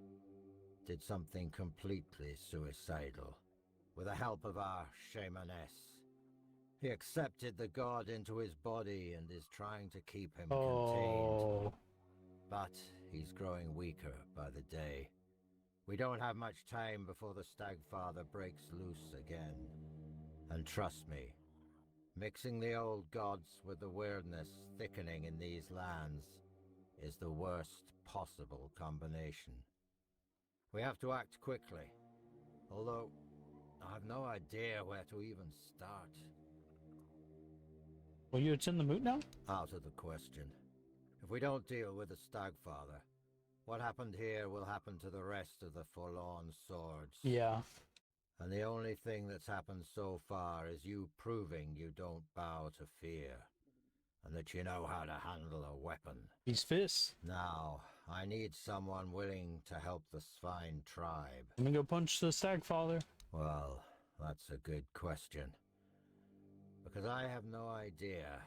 did something completely suicidal. With the help of our shamaness. He accepted the god into his body and is trying to keep him contained. But he's growing weaker by the day. We don't have much time before the Stagfather breaks loose again. And trust me, mixing the old gods with the weirdness thickening in these lands is the worst possible combination. We have to act quickly, although I have no idea where to even start. Will you attend the moot now? Out of the question. If we don't deal with the Stagfather, what happened here will happen to the rest of the Forlorn Swords. Yeah. And the only thing that's happened so far is you proving you don't bow to fear, and that you know how to handle a weapon. These fists. Now, I need someone willing to help the Svine tribe. Let me go punch the Stagfather. Well, that's a good question. Because I have no idea.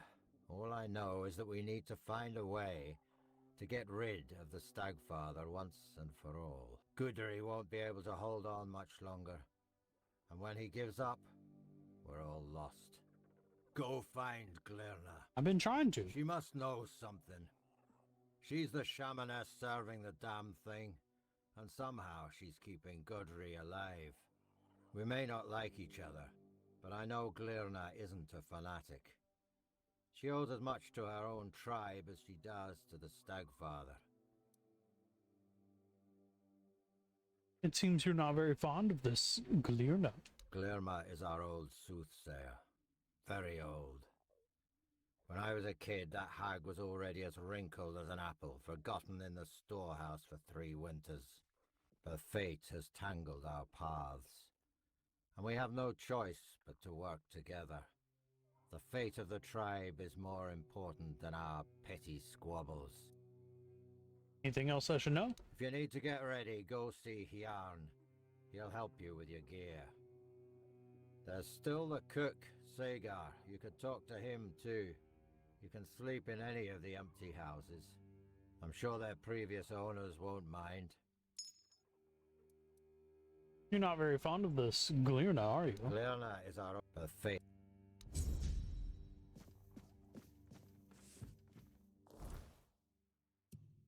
All I know is that we need to find a way to get rid of the Stagfather once and for all. Gudry won't be able to hold on much longer. And when he gives up, we're all lost. Go find Glirna. I've been trying to. She must know something. She's the shamaness serving the damn thing, and somehow she's keeping Gudry alive. We may not like each other, but I know Glirna isn't a fanatic. She owes as much to her own tribe as she does to the Stagfather. It seems you're not very fond of this Glirna. Glirma is our old soothsayer. Very old. When I was a kid, that hag was already as wrinkled as an apple, forgotten in the storehouse for 3 winters. But fate has tangled our paths, and we have no choice but to work together. The fate of the tribe is more important than our petty squabbles. Anything else I should know? If you need to get ready, go see Hjarn. He'll help you with your gear. There's still the cook, Sagar. You could talk to him too. You can sleep in any of the empty houses. I'm sure their previous owners won't mind. You're not very fond of this Glirna, are you? Glirna is our fate.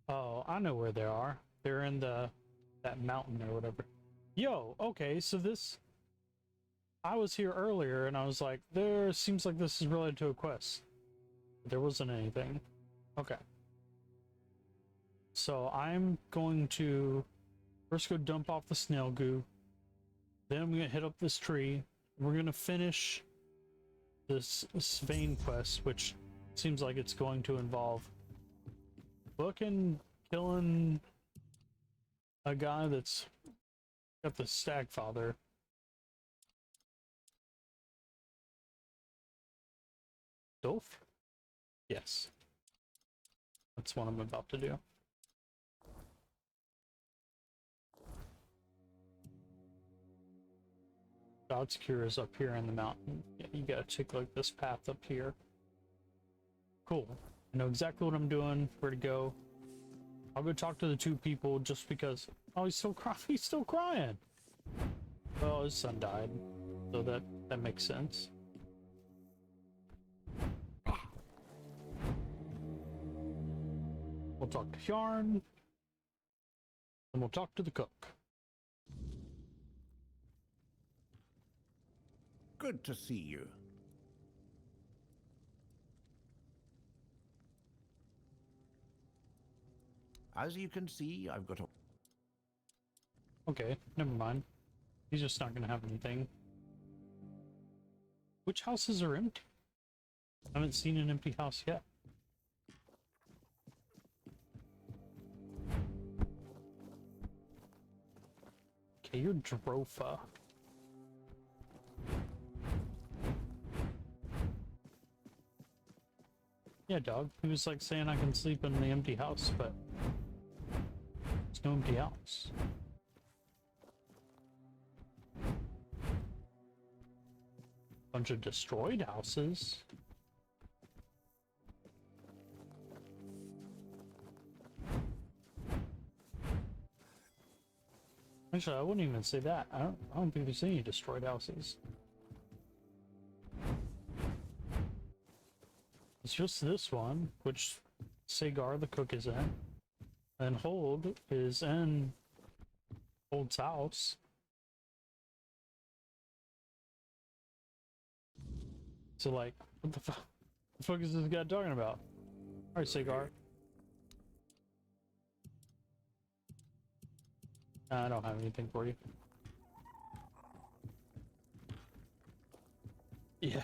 Oh, I know where they are. They're in that mountain or whatever. Yo, okay, so this... I was here earlier and I was like, there seems like this is related to a quest. But there wasn't anything. Okay. So I'm going to first go dump off the snail goo. Then I'm going to hit up this tree. We're going to finish this vein quest, which seems like it's going to involve fucking killing a guy that's got the Stagfather. Dolph? Yes. That's what I'm about to do. God's Cure is up here in the mountain. Yeah, you gotta take like this path up here. Cool. I know exactly what I'm doing, where to go. I'll go talk to the 2 people just because... Oh, he's still crying. He's still crying. Well, his son died, so that makes sense. We'll talk to Hjarn, and we'll talk to the cook. Good to see you. As you can see, I've got a... Okay, never mind. He's just not gonna have anything. Which houses are empty? I haven't seen an empty house yet. Okay, you're Drofa. Yeah, dog. He was like saying I can sleep in the empty house, but there's no empty house. Bunch of destroyed houses. Actually, I wouldn't even say that. I don't think there's any destroyed houses. It's just this one, which Sagar the cook is in. And Hold is in Hold's house. So like, what the fuck is this guy talking about? Alright, Sagar. I don't have anything for you. Yeah.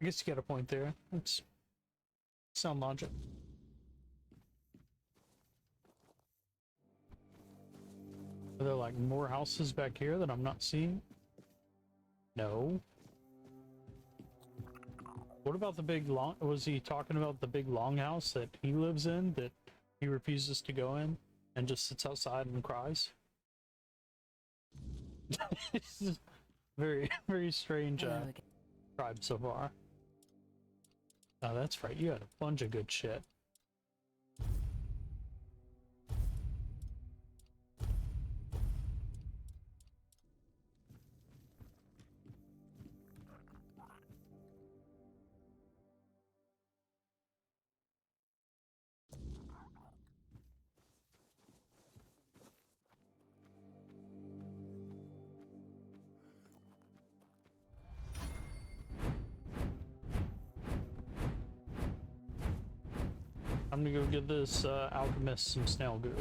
I guess you got a point there. That's sound logic. Are there like more houses back here that I'm not seeing? No. What about the big long... Was he talking about the big longhouse that he lives in that he refuses to go in and just sits outside and cries? This is very, very strange tribe so far. Oh, that's right. You had a bunch of good shit. I'm gonna go give this alchemist some snail goo.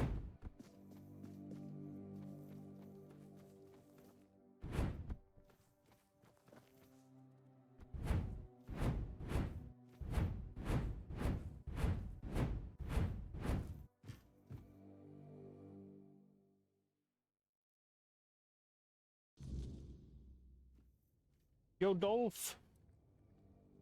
Yo, Dolph!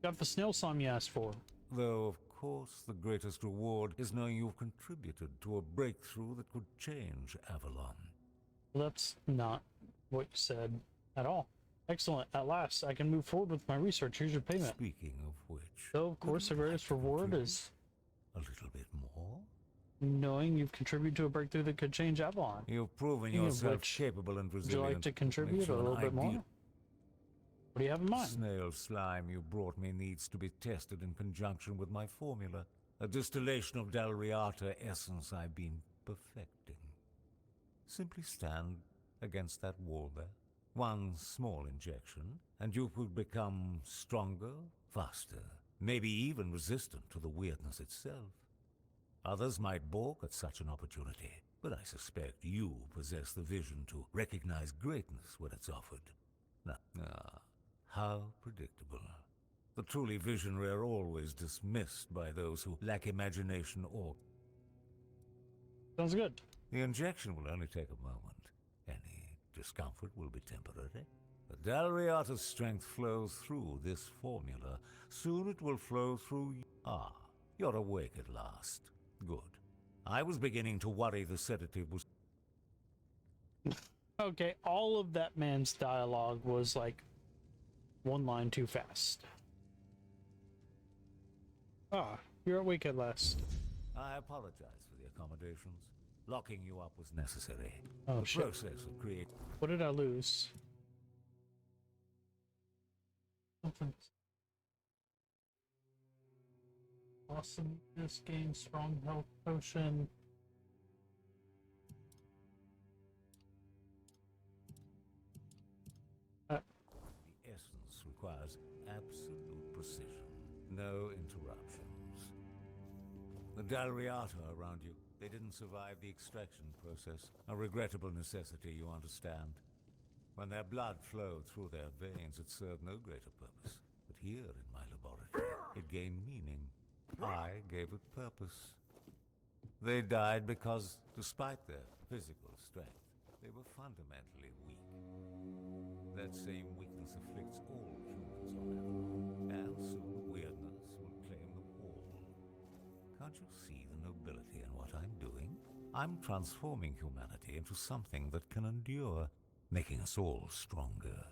Got the snail slime you asked for. Though, of course, the greatest reward is knowing you've contributed to a breakthrough that could change Avalon. Well, that's not what you said at all. Excellent. At last, I can move forward with my research. Here's your payment. Speaking of which... So, of course, the greatest reward is... a little bit more? Knowing you've contributed to a breakthrough that could change Avalon. You've proven Speaking of yourself which, capable and resilient. would you like to contribute a little bit more? What do you have in mind? Snail slime you brought me needs to be tested in conjunction with my formula. A distillation of Dalriata essence I've been perfecting. Simply stand against that wall there. One small injection, and you could become stronger, faster, maybe even resistant to the weirdness itself. Others might balk at such an opportunity, but I suspect you possess the vision to recognize greatness when it's offered. How predictable. The truly visionary are always dismissed by those who lack imagination or... Sounds good. The injection will only take a moment. Any discomfort will be temporary. The Dalriata's strength flows through this formula. Soon it will flow through you. Ah, you're awake at last. Good. I was beginning to worry the sedative was... Okay, all of that man's dialogue was like one line too fast. Ah, you're awake at last. I apologize for the accommodations. Locking you up was necessary. Oh, the shit. process of creating... What did I lose? Something. Awesome. This game, strong health potion. The essence requires absolute precision. No interruptions. The Dalriata around you, they didn't survive the extraction process. A regrettable necessity, you understand. When their blood flowed through their veins, it served no greater purpose. But here in my laboratory, it gained meaning. I gave it purpose. They died because, despite their physical strength, they were fundamentally weak. That same weakness afflicts all humans on Avalon, and soon weirdness will claim them all. Can't you see the nobility in what I'm doing? I'm transforming humanity into something that can endure, making us all stronger.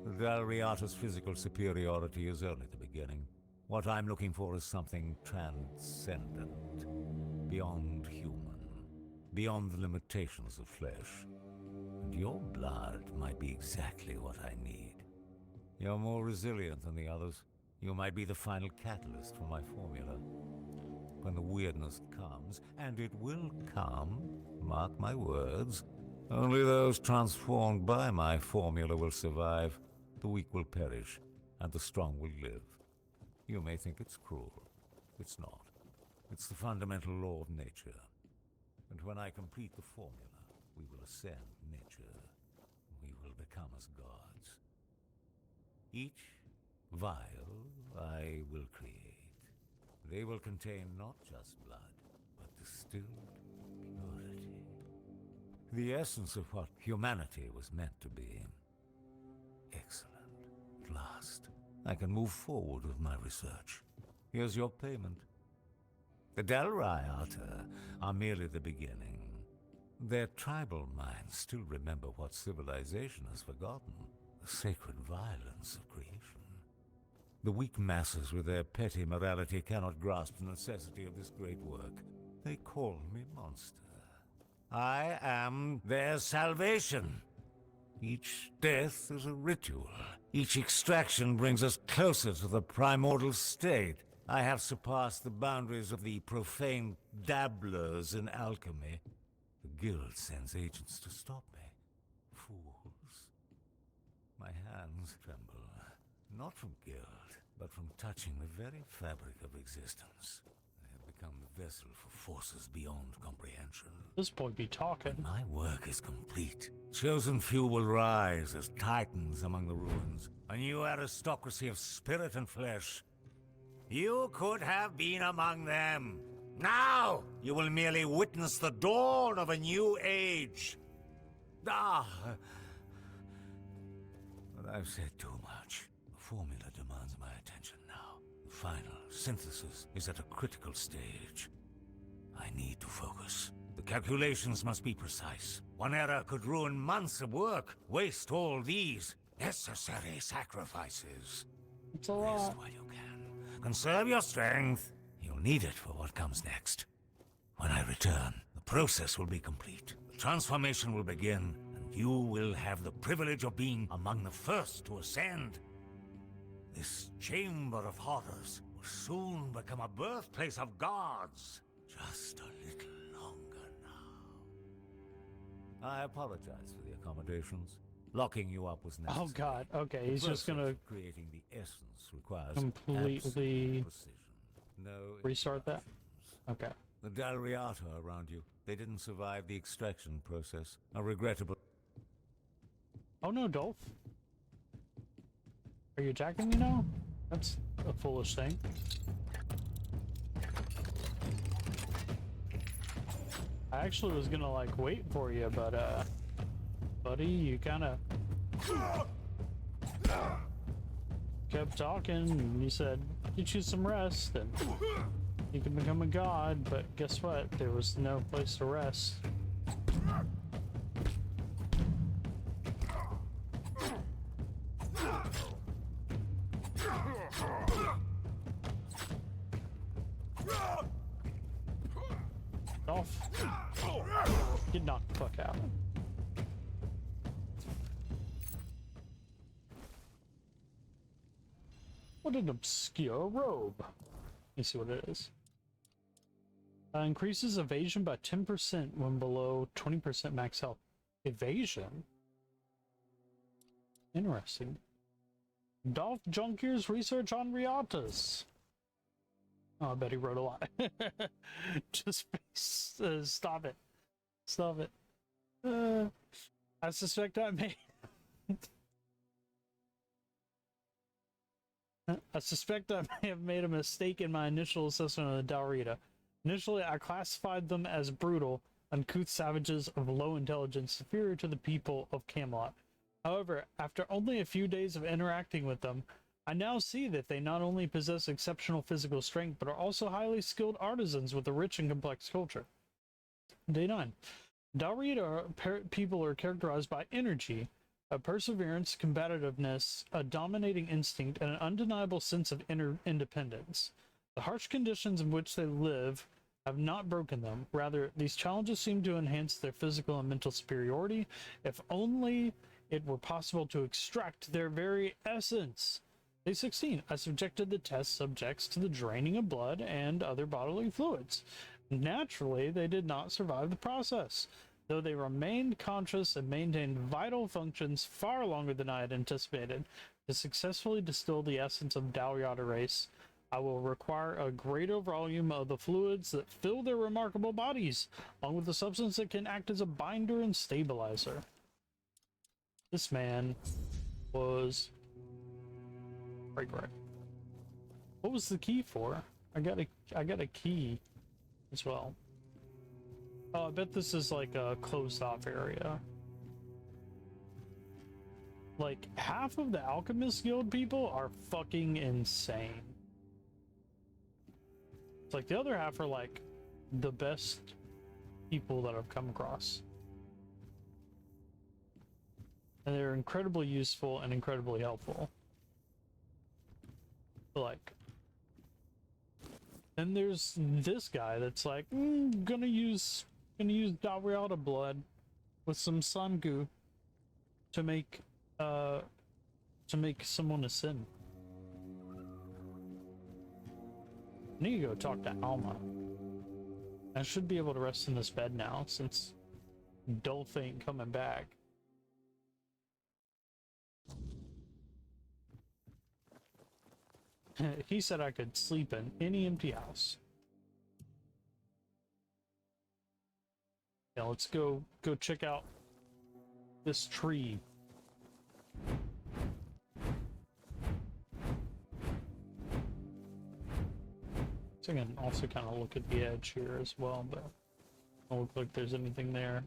The Dalriata's physical superiority is only the beginning. What I'm looking for is something transcendent, beyond human, beyond the limitations of flesh. And your blood might be exactly what I need. You're more resilient than the others. You might be the final catalyst for my formula. When the weirdness comes, and it will come, mark my words, only those transformed by my formula will survive. The weak will perish, and the strong will live. You may think it's cruel. It's not. It's the fundamental law of nature. And when I complete the formula, we will ascend nature. We will become as gods. Each vial I will create. They will contain not just blood, but distilled purity. The essence of what humanity was meant to be. Excellent. At last, I can move forward with my research. Here's your payment. The Dalriata are merely the beginning. Their tribal minds still remember what civilization has forgotten, the sacred violence of creation. The weak masses with their petty morality cannot grasp the necessity of this great work. They call me monster. I am their salvation. Each death is a ritual. Each extraction brings us closer to the primordial state. I have surpassed the boundaries of the profane dabblers in alchemy. The guild sends agents to stop me. Fools. My hands tremble, not from guild, but from touching the very fabric of existence. They have become the vessel for forces beyond comprehension. This boy be talking. When my work is complete, chosen few will rise as titans among the ruins. A new aristocracy of spirit and flesh. You could have been among them. Now, you will merely witness the dawn of a new age. But I've said too much. The formula demands my attention now. The final synthesis is at a critical stage. I need to focus. The calculations must be precise. One error could ruin months of work, waste all these necessary sacrifices. It's a lot. Rest while you can. Conserve your strength. You'll need it for what comes next. When I return, the process will be complete. The transformation will begin, and you will have the privilege of being among the first to ascend. This chamber of horrors will soon become a birthplace of gods. Just a little longer now. I apologize for the accommodations. Locking you up was necessary. Oh god, okay, he's just gonna creating the essence requires completely precision. No restart that. Okay. The Dalriata around you, they didn't survive the extraction process. A regrettable. Oh no, Dolph. Are you attacking me now? That's a foolish thing. I actually was gonna like wait for you, but buddy, you kinda kept talking and you said you choose some rest and you can become a god, but guess what? There was no place to rest. Off. Get knocked the fuck out. What an obscure robe. Let me see what it is. Increases evasion by 10% when below 20% max health. Evasion? Interesting. Dolph Junkier's research on Riatas. Oh, I bet he wrote a lot. Just stop it. Stop it. I suspect I may... I suspect I may have made a mistake in my initial assessment of the Dalrita. Initially, I classified them as brutal, uncouth savages of low intelligence, superior to the people of Camelot. However, after only a few days of interacting with them, I now see that they not only possess exceptional physical strength, but are also highly skilled artisans with a rich and complex culture. Day 9. Dalrita people are characterized by energy, a perseverance, combativeness, a dominating instinct, and an undeniable sense of inner independence. The harsh conditions in which they live have not broken them. Rather, these challenges seem to enhance their physical and mental superiority, if only it were possible to extract their very essence. Day 16. I subjected the test subjects to the draining of blood and other bodily fluids. Naturally, they did not survive the process. Though they remained conscious and maintained vital functions far longer than I had anticipated, to successfully distill the essence of Dalriata race, I will require a greater volume of the fluids that fill their remarkable bodies, along with the substance that can act as a binder and stabilizer. This man was great. What was the key for? I got a key as well. Oh, I bet this is like a closed off area. Like, half of the Alchemist Guild people are fucking insane. It's like the other half are like the best people that I've come across. And they're incredibly useful and incredibly helpful. Like, and there's this guy that's like, gonna use Dalriata blood with some sun goo to make someone ascend. I need to go talk to Alma. I should be able to rest in this bed now since Dolph ain't coming back. He said I could sleep in any empty house. Yeah, let's go check out this tree. So I can also kind of look at the edge here as well, but it don't look like there's anything there.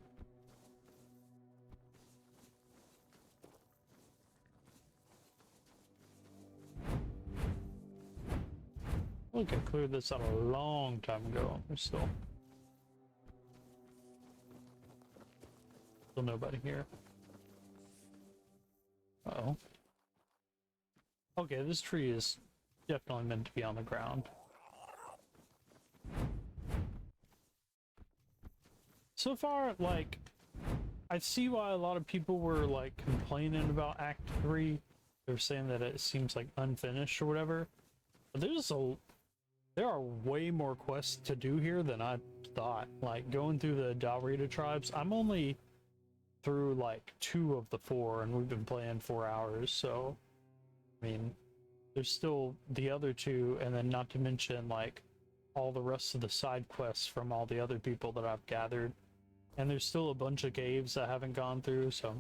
Look, I cleared this out a long time ago. There's still nobody here. Uh-oh. Okay, this tree is definitely meant to be on the ground. So far, like, I see why a lot of people were, like, complaining about Act 3. They're saying that it seems, like, unfinished or whatever. But there are way more quests to do here than I thought. Like, going through the Dalrita tribes, I'm only through, like, 2 of the 4, and we've been playing 4 hours, so, I mean, there's still the other 2, and then not to mention, like, all the rest of the side quests from all the other people that I've gathered. And there's still a bunch of caves I haven't gone through, so.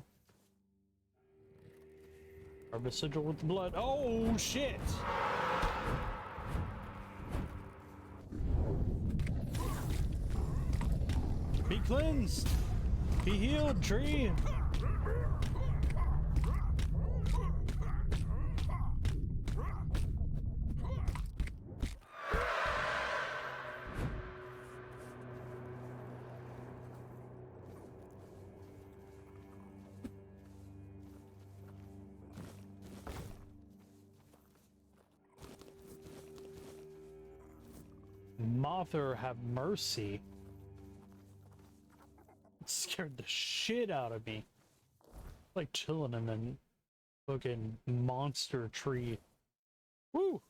Harvest sigil with the blood. Oh, shit! Be cleansed! Be healed, tree! Mother have mercy. It scared the shit out of me. Like chilling in a fucking monster tree. Woo!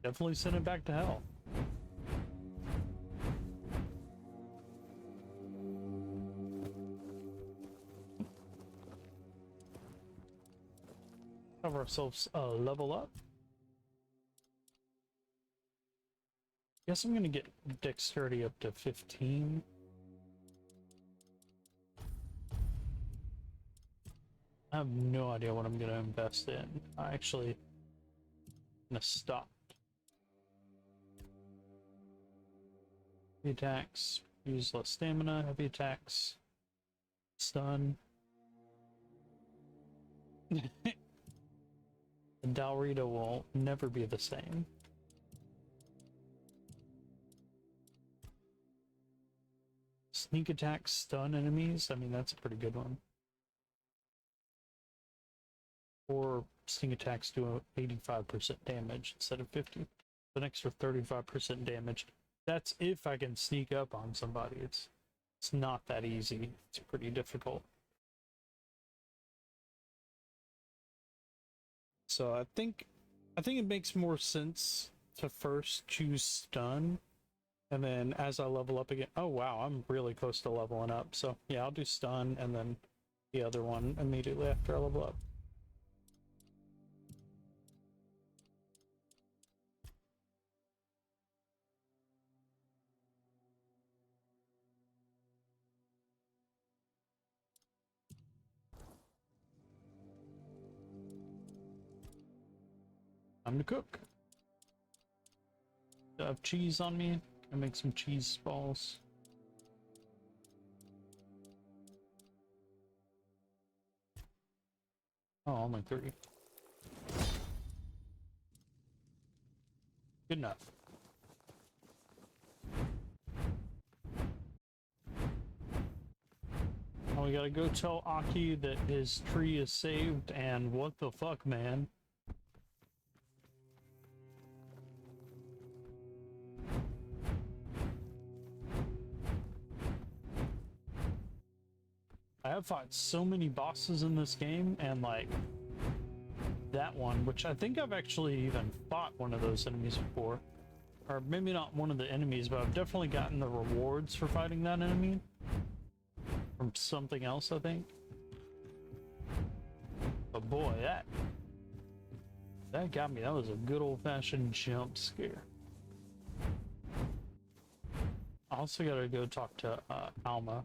Definitely send it back to hell. Have ourselves a level up. Guess I'm gonna get dexterity up to 15. I have no idea what I'm gonna invest in. I actually gonna stop. Heavy attacks, use less stamina, heavy attacks, stun. Dalrita will never be the same. Sneak attack, stun enemies. I mean, that's a pretty good one. Or sneak attacks do 85% damage instead of 50. An extra 35% damage. That's if I can sneak up on somebody. It's not that easy. It's pretty difficult. So I think it makes more sense to first choose stun, and then as I level up again, oh wow, I'm really close to leveling up. So yeah, I'll do stun and then the other one immediately after I level up. Time to cook. Do I have cheese on me? Can I make some cheese balls? Oh, only 3. Good enough. Oh, we gotta go tell Aki that his tree is saved, and what the fuck, man? I have fought so many bosses in this game, and like that one, which I think I've actually even fought one of those enemies before. Or maybe not one of the enemies, but I've definitely gotten the rewards for fighting that enemy from something else, I think. But boy, That got me. That was a good old-fashioned jump scare. I also gotta go talk to Alma.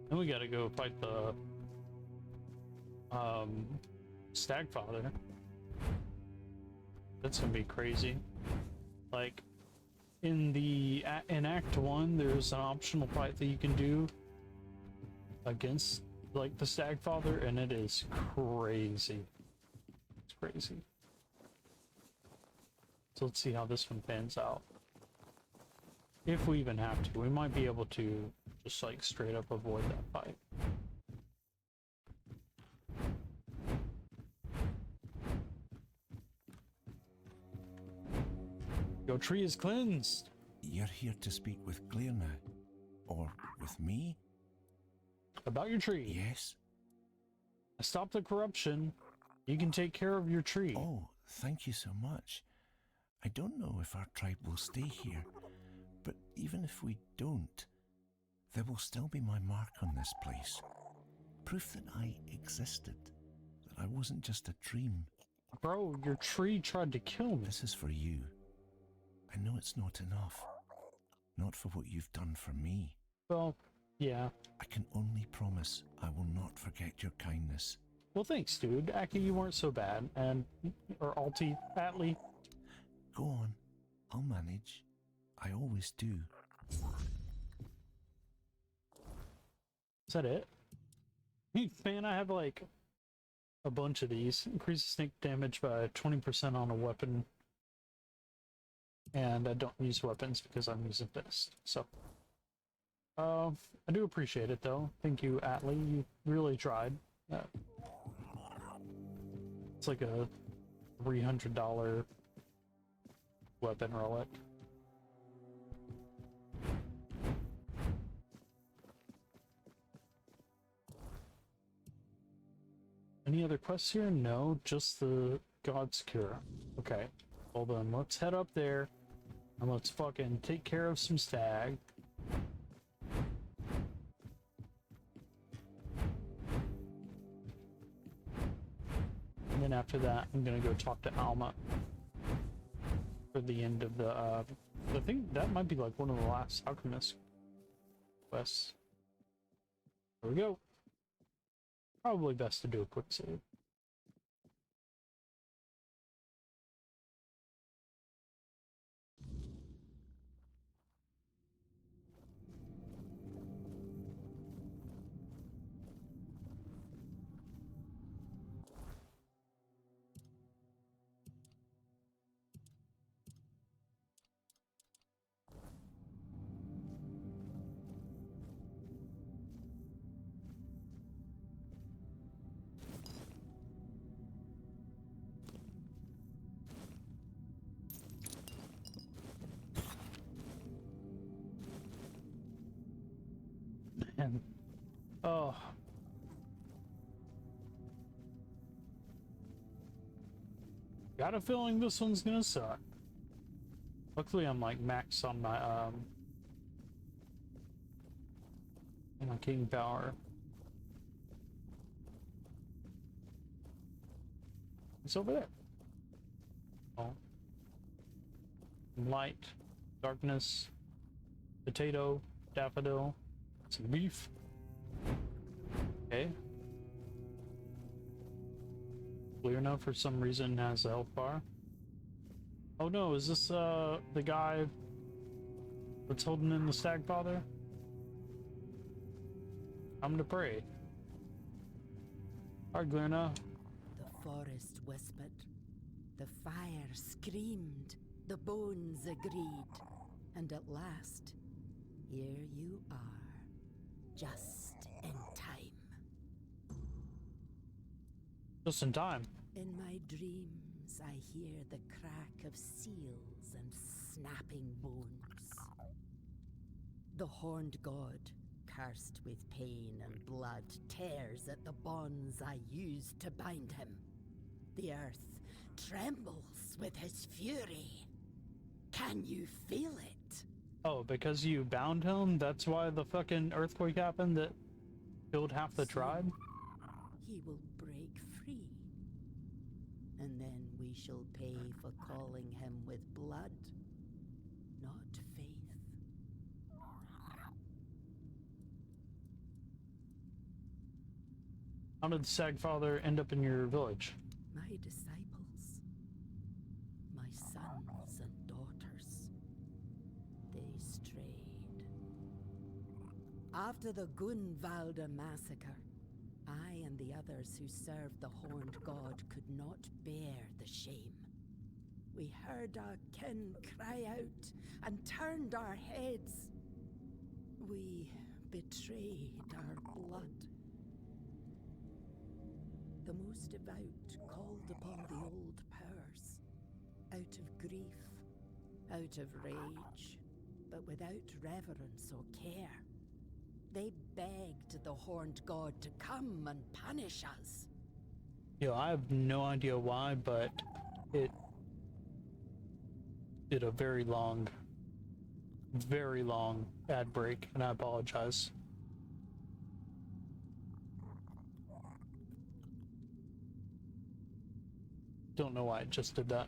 Then we gotta go fight the Stagfather. That's gonna be crazy. Like in Act 1, there's an optional fight that you can do against like the Stagfather, and it is crazy. It's crazy. So let's see how this one pans out. If we even have to, we might be able to just like straight up avoid that fight. Your tree is cleansed. You're here to speak with Claire now? Or with me? About your tree. Yes. Stop the corruption. You can take care of your tree. Oh, thank you so much. I don't know if our tribe will stay here, but even if we don't, there will still be my mark on this place. Proof that I existed, that I wasn't just a dream. Bro, your tree tried to kill me. This is for you. I know it's not enough. Not for what you've done for me. Well, yeah. I can only promise I will not forget your kindness. Well, thanks, dude. Aki, you weren't so bad. And, or Alti, Atlee. Go on. I'll manage. I always do. Is that it? Man, I have like a bunch of these. Increases snake damage by 20% on a weapon. And I don't use weapons because I'm using fist. So, I do appreciate it though. Thank you, Atlee. You really tried. It's like a $300 weapon relic. Any other quests here? No, just the God's Cure. Okay, well then, let's head up there and let's fucking take care of some stag. And then after that, I'm gonna go talk to Alma for the end of the, I think that might be like one of the last alchemist quests. There we go. Probably best to do a quick save. And oh, got a feeling this one's gonna suck. Luckily, I'm like max on my king power. It's over there. Oh, light, darkness, potato, daffodil. Some beef. Okay. Leona for some reason has a health bar. Oh no, is this the guy that's holding in the Stagfather? I'm to pray. Alright, Glenna. The forest whispered. The fire screamed. The bones agreed. And at last, here you are. Just in time. Just in time. In my dreams, I hear the crack of seals and snapping bones. The horned god, cursed with pain and blood, tears at the bonds I used to bind him. The earth trembles with his fury. Can you feel it? Oh, because you bound him? That's why the fucking earthquake happened that killed half the tribe? He will break free. And then we shall pay for calling him with blood, not faith. How did the Stagfather end up in your village? My disciples, my sons and daughters, they strayed. After the Gunvalda massacre, I and the others who served the Horned God could not bear the shame. We heard our kin cry out and turned our heads. We betrayed our blood. The most devout called upon the old powers, out of grief, out of rage, but without reverence or care. They begged the Horned God to come and punish us. I have no idea why, but it did a very long ad break, and I apologize. Don't know why it just did that.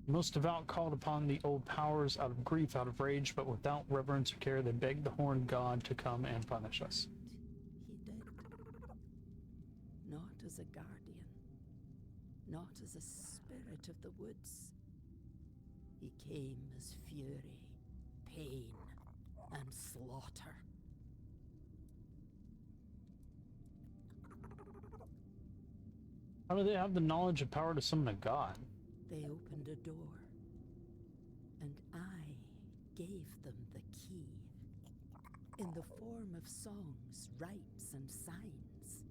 The most devout called upon the old powers out of grief, out of rage, but without reverence or care, they begged the Horned God to come and punish us. He did. Not as a guardian, not as a spirit of the woods. He came as fury, pain, and slaughter. How do they have the knowledge and power to summon a god? They opened a door, and I gave them the key, in the form of songs, rites, and signs.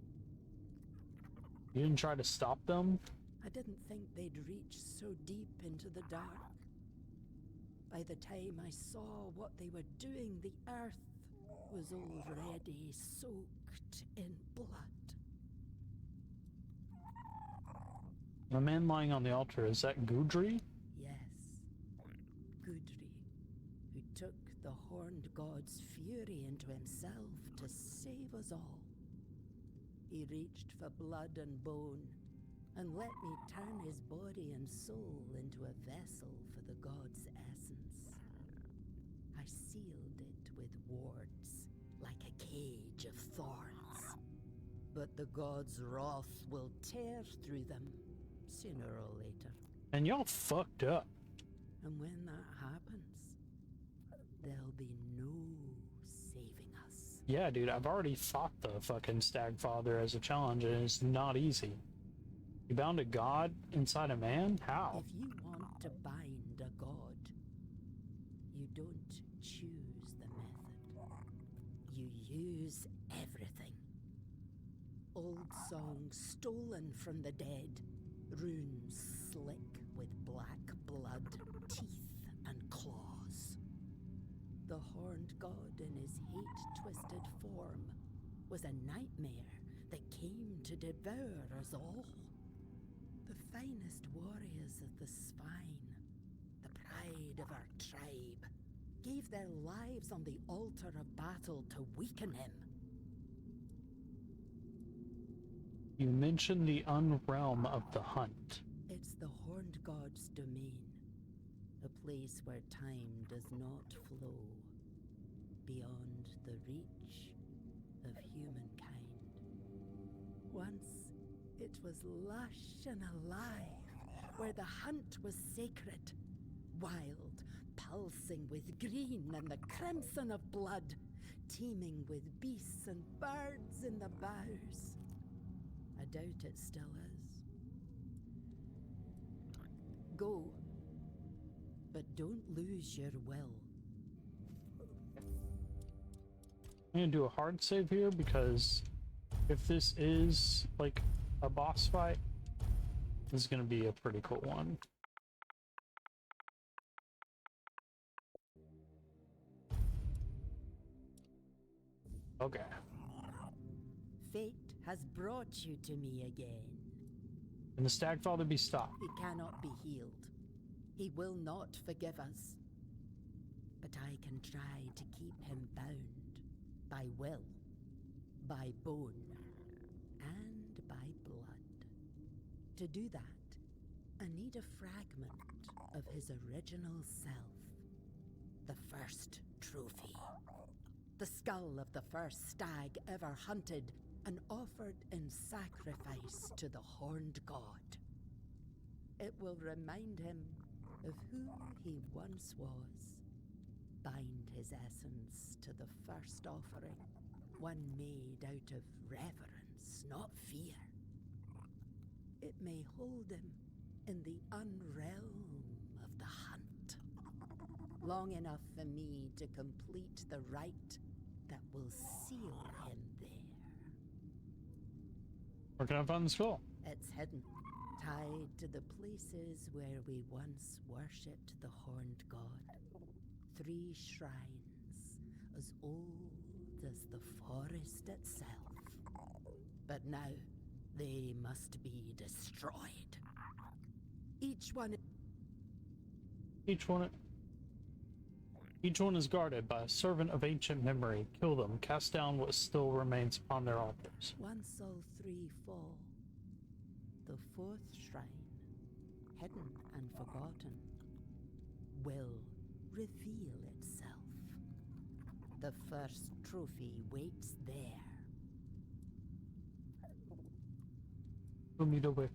You didn't try to stop them? I didn't think they'd reach so deep into the dark. By the time I saw what they were doing, the earth was already soaked in blood. The man lying on the altar, is that Gudri? Yes, Gudri, who took the Horned God's fury into himself to save us all. He reached for blood and bone, and let me turn his body and soul into a vessel for the god's essence. I sealed it with wards, like a cage of thorns. But the god's wrath will tear through them, sooner or later. And y'all fucked up. And when that happens, there'll be no saving us. Yeah, dude, I've already fought the fucking Stagfather as a challenge, and it's not easy. You bound a god inside a man? How? If you want to bind a god, you don't choose the method. You use everything. Old songs stolen from the dead, runes slick with black blood, teeth and claws. The Horned God in his hate-twisted form was a nightmare that came to devour us all. The finest warriors of the spine, the pride of our tribe, gave their lives on the altar of battle to weaken him. You mentioned the Unrealm of the Hunt. It's the Horned God's domain, a place where time does not flow, beyond the reach of humankind. Once, it was lush and alive, where the hunt was sacred, wild, pulsing with green and the crimson of blood, teeming with beasts and birds in the boughs. I doubt it still is. Go, but don't lose your will. I'm gonna do a hard save here because if this is like a boss fight, this is gonna be a pretty cool one. Okay. Fate has brought you to me again. Can the Stagfather be stopped? He cannot be healed. He will not forgive us. but I can try to keep him bound by will, by bone, and by blood. To do that, I need a fragment of his original self. The first trophy. The skull of the first stag ever hunted and offered in sacrifice to the horned god. It will remind him of who he once was. Bind his essence to the first offering, one made out of reverence, not fear. It may hold him in the unrealm of the hunt, long enough for me to complete the rite that will seal him there. Where can I find the skull? It's hidden, tied to the places where we once worshipped the horned god. 3 shrines, as old as the forest itself. But now, they must be destroyed. Each one is guarded by a servant of ancient memory. Kill them, cast down what still remains upon their altars. Once all 3 fall, the 4th shrine, hidden and forgotten, will reveal itself. The first trophy waits there. Show me the way.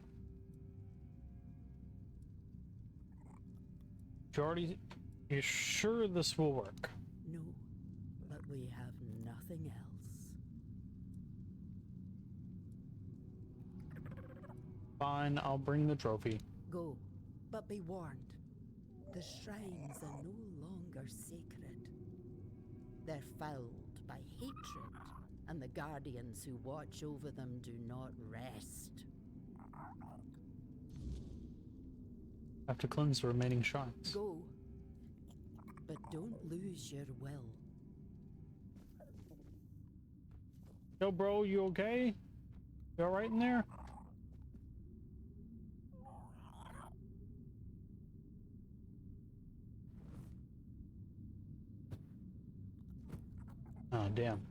You sure this will work? No, but we have nothing else. Fine, I'll bring the trophy. Go, but be warned. The shrines are no longer sacred. They're fouled by hatred, and the guardians who watch over them do not rest. I have to cleanse the remaining shrines. Go, but don't lose your will. Yo, bro, you okay? You alright in there? Oh, damn.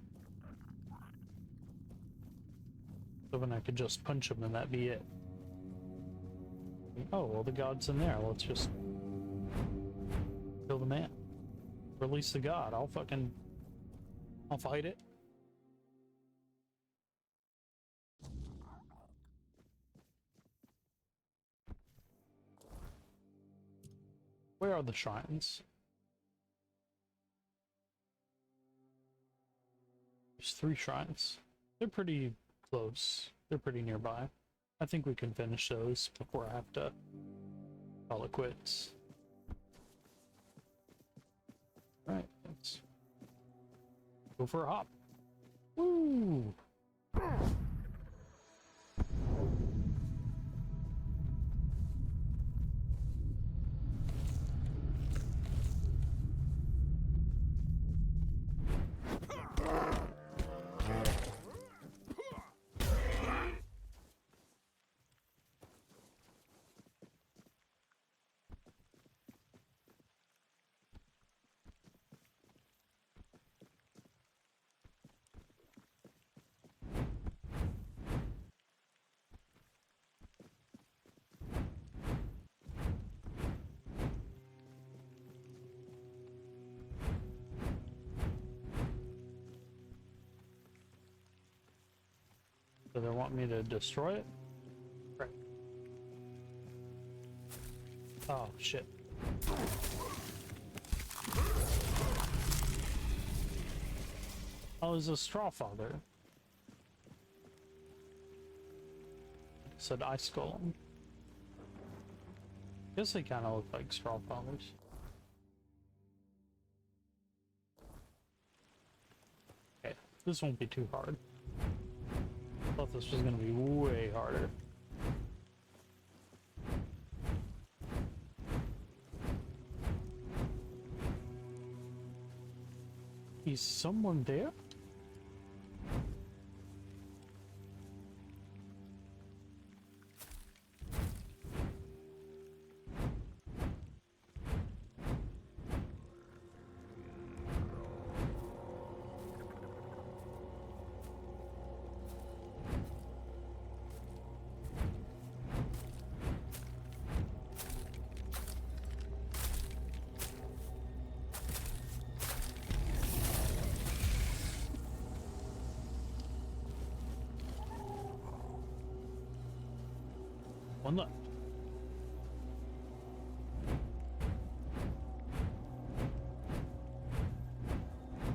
So then I could just punch him and that'd be it. Oh, well, the god's in there. Let's just kill the man. Release the god. I'll fight it. Where are the shrines? There's 3 shrines. They're pretty close. They're pretty nearby. I think we can finish those before I have to call it quits. Alright, let's go for a hop. Woo! So they want me to destroy it? Right. Oh, shit. Oh, it's a straw father. Said ice golem. Guess they kind of look like straw fathers. Okay, this won't be too hard. Thought this was gonna be way harder. Is someone there? one left.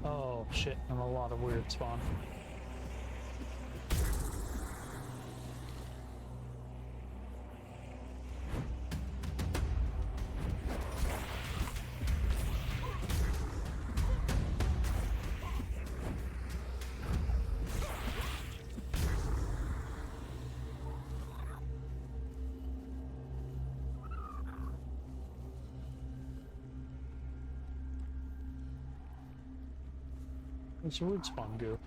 Oh shit, and a lot of weird spawn. Where's the weird spawn go?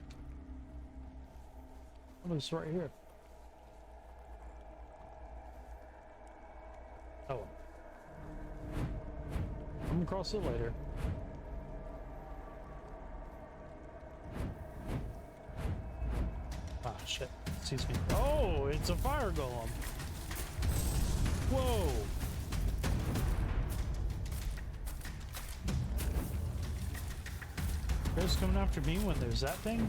Oh, it's right here. Oh. Come across it later. Ah, shit. Excuse me. Oh, it's a fire golem. Whoa. Who's coming after me when there's that thing?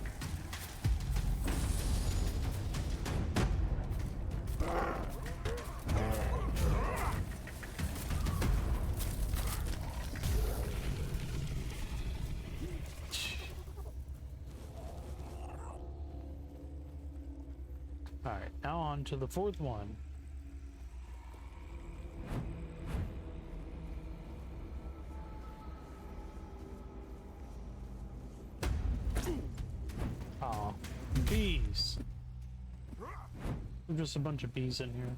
Alright, now on to the fourth one. Aw, bees. There's just a bunch of bees in here.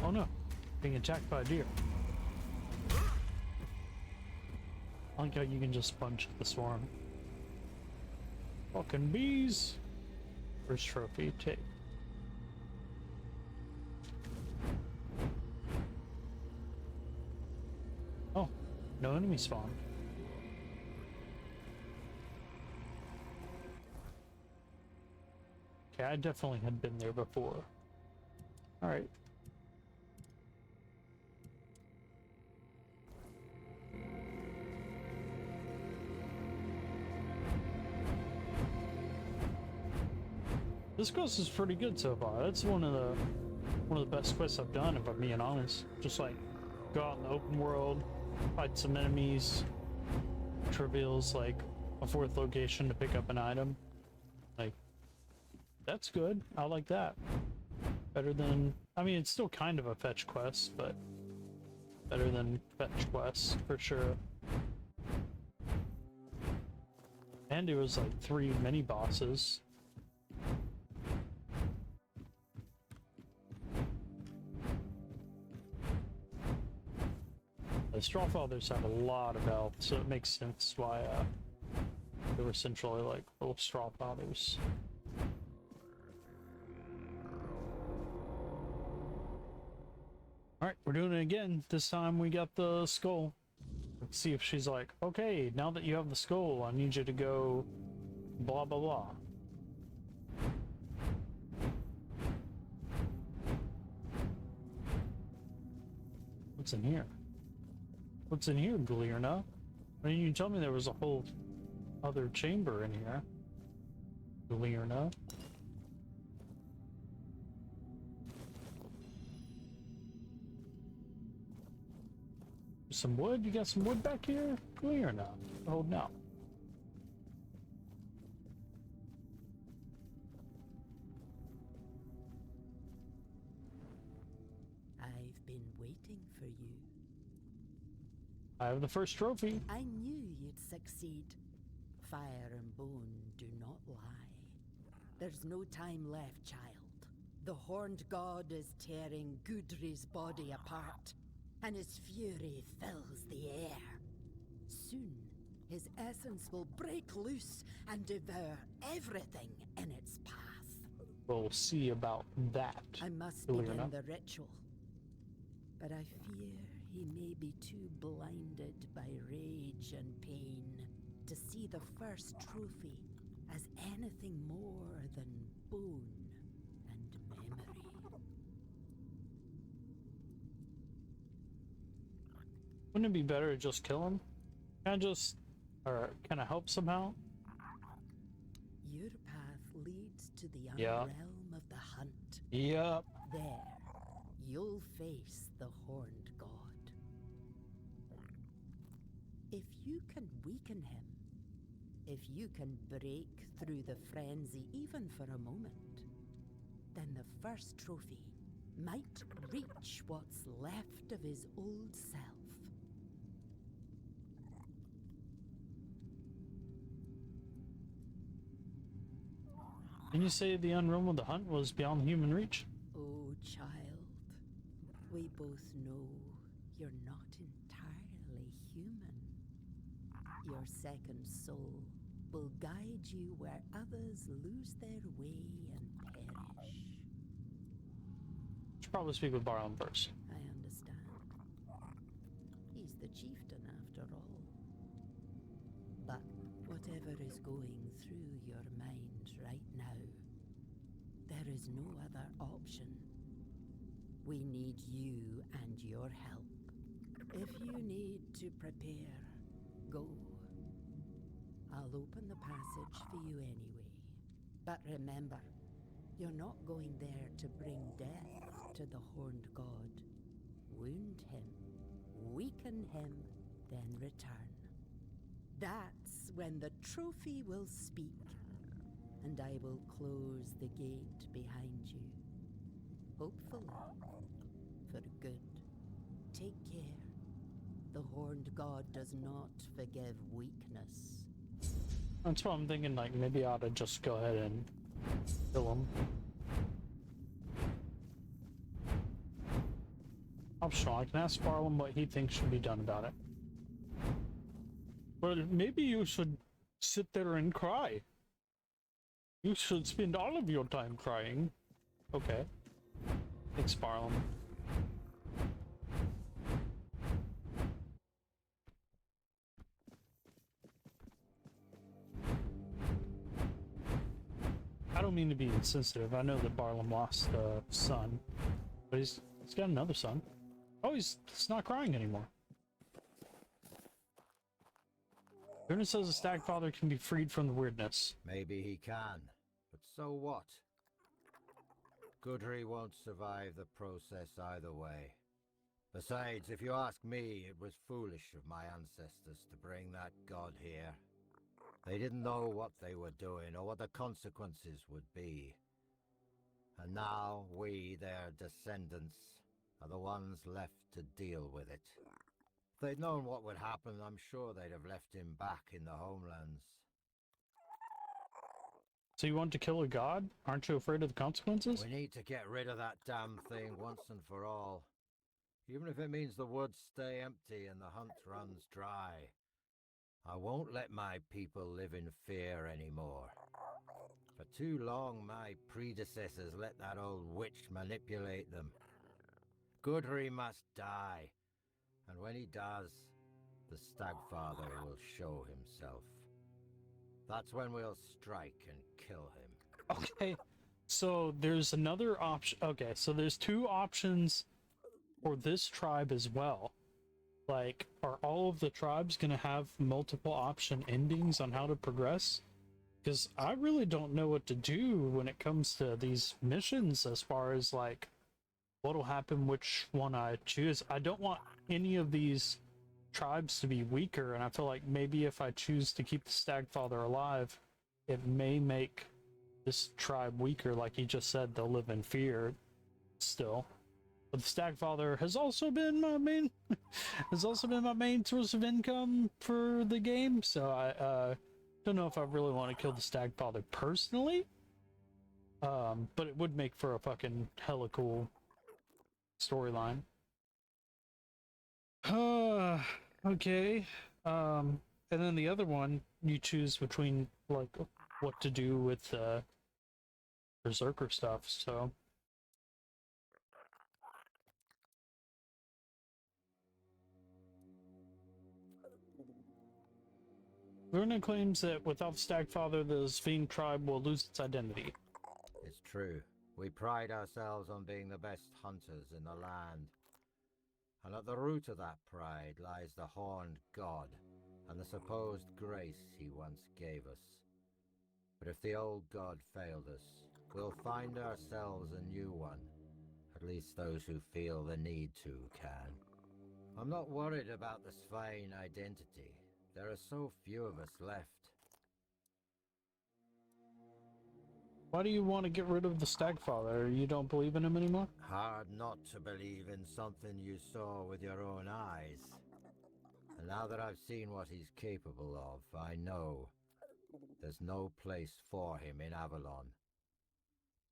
Oh no, being attacked by a deer. I like how you can just punch the swarm. Fucking bees! First trophy, take. Oh, no enemy spawn. Okay, I definitely had been there before. Alright. This quest is pretty good so far. That's one of the best quests I've done, if I'm being honest. Just like go out in the open world, fight some enemies, reveals like a fourth location to pick up an item. Like, that's good. I like that. Better than, I mean, it's still kind of a fetch quest, but better than fetch quests for sure. And it was like 3 mini bosses. The Strawfathers have a lot of health, so it makes sense why they were essentially like little Strawfathers. Alright, we're doing it again. This time we got the skull. Let's see if she's like, okay, now that you have the skull, I need you to go blah blah blah. What's in here? What's in here, Galierna? Why didn't you tell me there was a whole other chamber in here? Galierna? Some wood? You got some wood back here? Galierna? Oh no. I've been waiting for you. I have the first trophy. I knew you'd succeed. Fire and bone do not lie. There's no time left, child. The horned god is tearing Gudri's body apart, and his fury fills the air. Soon, his essence will break loose and devour everything in its path. We'll see about that. I must Galierna. begin the ritual. But I fear he may be too blinded by rage and pain to see the first trophy as anything more than bone and memory. Wouldn't it be better to just kill him? Or can I help somehow? Your path leads to the Yeah. realm of the hunt. Yep. There, you'll face the horned god. If you can weaken him, if you can break through the frenzy even for a moment, then the first trophy might reach what's left of his old self. Can you say the unrealm of the hunt was beyond human reach? Oh, child, we both know you're not entirely human. Your second soul will guide you where others lose their way and perish. Should probably speak with Barlam first. I understand. He's the chieftain after all. But whatever is going through your mind right now, there is no other option. We need you and your help. If you need to prepare, go. I'll open the passage for you anyway. But remember, you're not going there to bring death to the horned god. Wound him, weaken him, then return. That's when the trophy will speak, and I will close the gate behind you. Hopefully, for good. Take care. The horned god does not forgive weakness. That's what I'm thinking, like, maybe I ought to just go ahead and kill him. Optional, I can ask Barlam what he thinks should be done about it. But maybe you should sit there and cry. You should spend all of your time crying. Okay. Thanks, Barlam. I don't mean to be insensitive. I know that Barlam lost a son, but he's got another son. Oh, he's not crying anymore. Erna says the Stagfather can be freed from the weirdness. Maybe he can, but so what? Gudry won't survive the process either way. Besides, if you ask me, it was foolish of my ancestors to bring that god here. They didn't know what they were doing or what the consequences would be. And now we, their descendants, are the ones left to deal with it. If they'd known what would happen, I'm sure they'd have left him back in the homelands. So you want to kill a god? Aren't you afraid of the consequences? We need to get rid of that damn thing once and for all. Even if it means the woods stay empty and the hunt runs dry. I won't let my people live in fear anymore. For too long, my predecessors let that old witch manipulate them. Gudry must die. And when he does, the Stagfather will show himself. That's when we'll strike and kill him. Okay, so there's another option. Okay, so there's two options for this tribe as well. Like, are all of the tribes going to have multiple option endings on how to progress? Because I really don't know what to do when it comes to these missions as far as, like, what'll happen, which one I choose. I don't want any of these tribes to be weaker, and I feel like maybe if I choose to keep the Stagfather alive, it may make this tribe weaker. Like he just said, they'll live in fear still. But the Stagfather has also been my main source of income for the game, so I don't know if I really want to kill the Stagfather personally. But it would make for a fucking hella cool storyline. Okay. And then the other one, you choose between, like, what to do with Berserker stuff, so. Luna claims that without the Stagfather, the Sphene tribe will lose its identity. It's true. We pride ourselves on being the best hunters in the land. And at the root of that pride lies the horned god, and the supposed grace he once gave us. But if the old god failed us, we'll find ourselves a new one. At least those who feel the need to can. I'm not worried about the Svein identity. There are so few of us left. Why do you want to get rid of the Stagfather? You don't believe in him anymore? Hard not to believe in something you saw with your own eyes. And now that I've seen what he's capable of, I know there's no place for him in Avalon.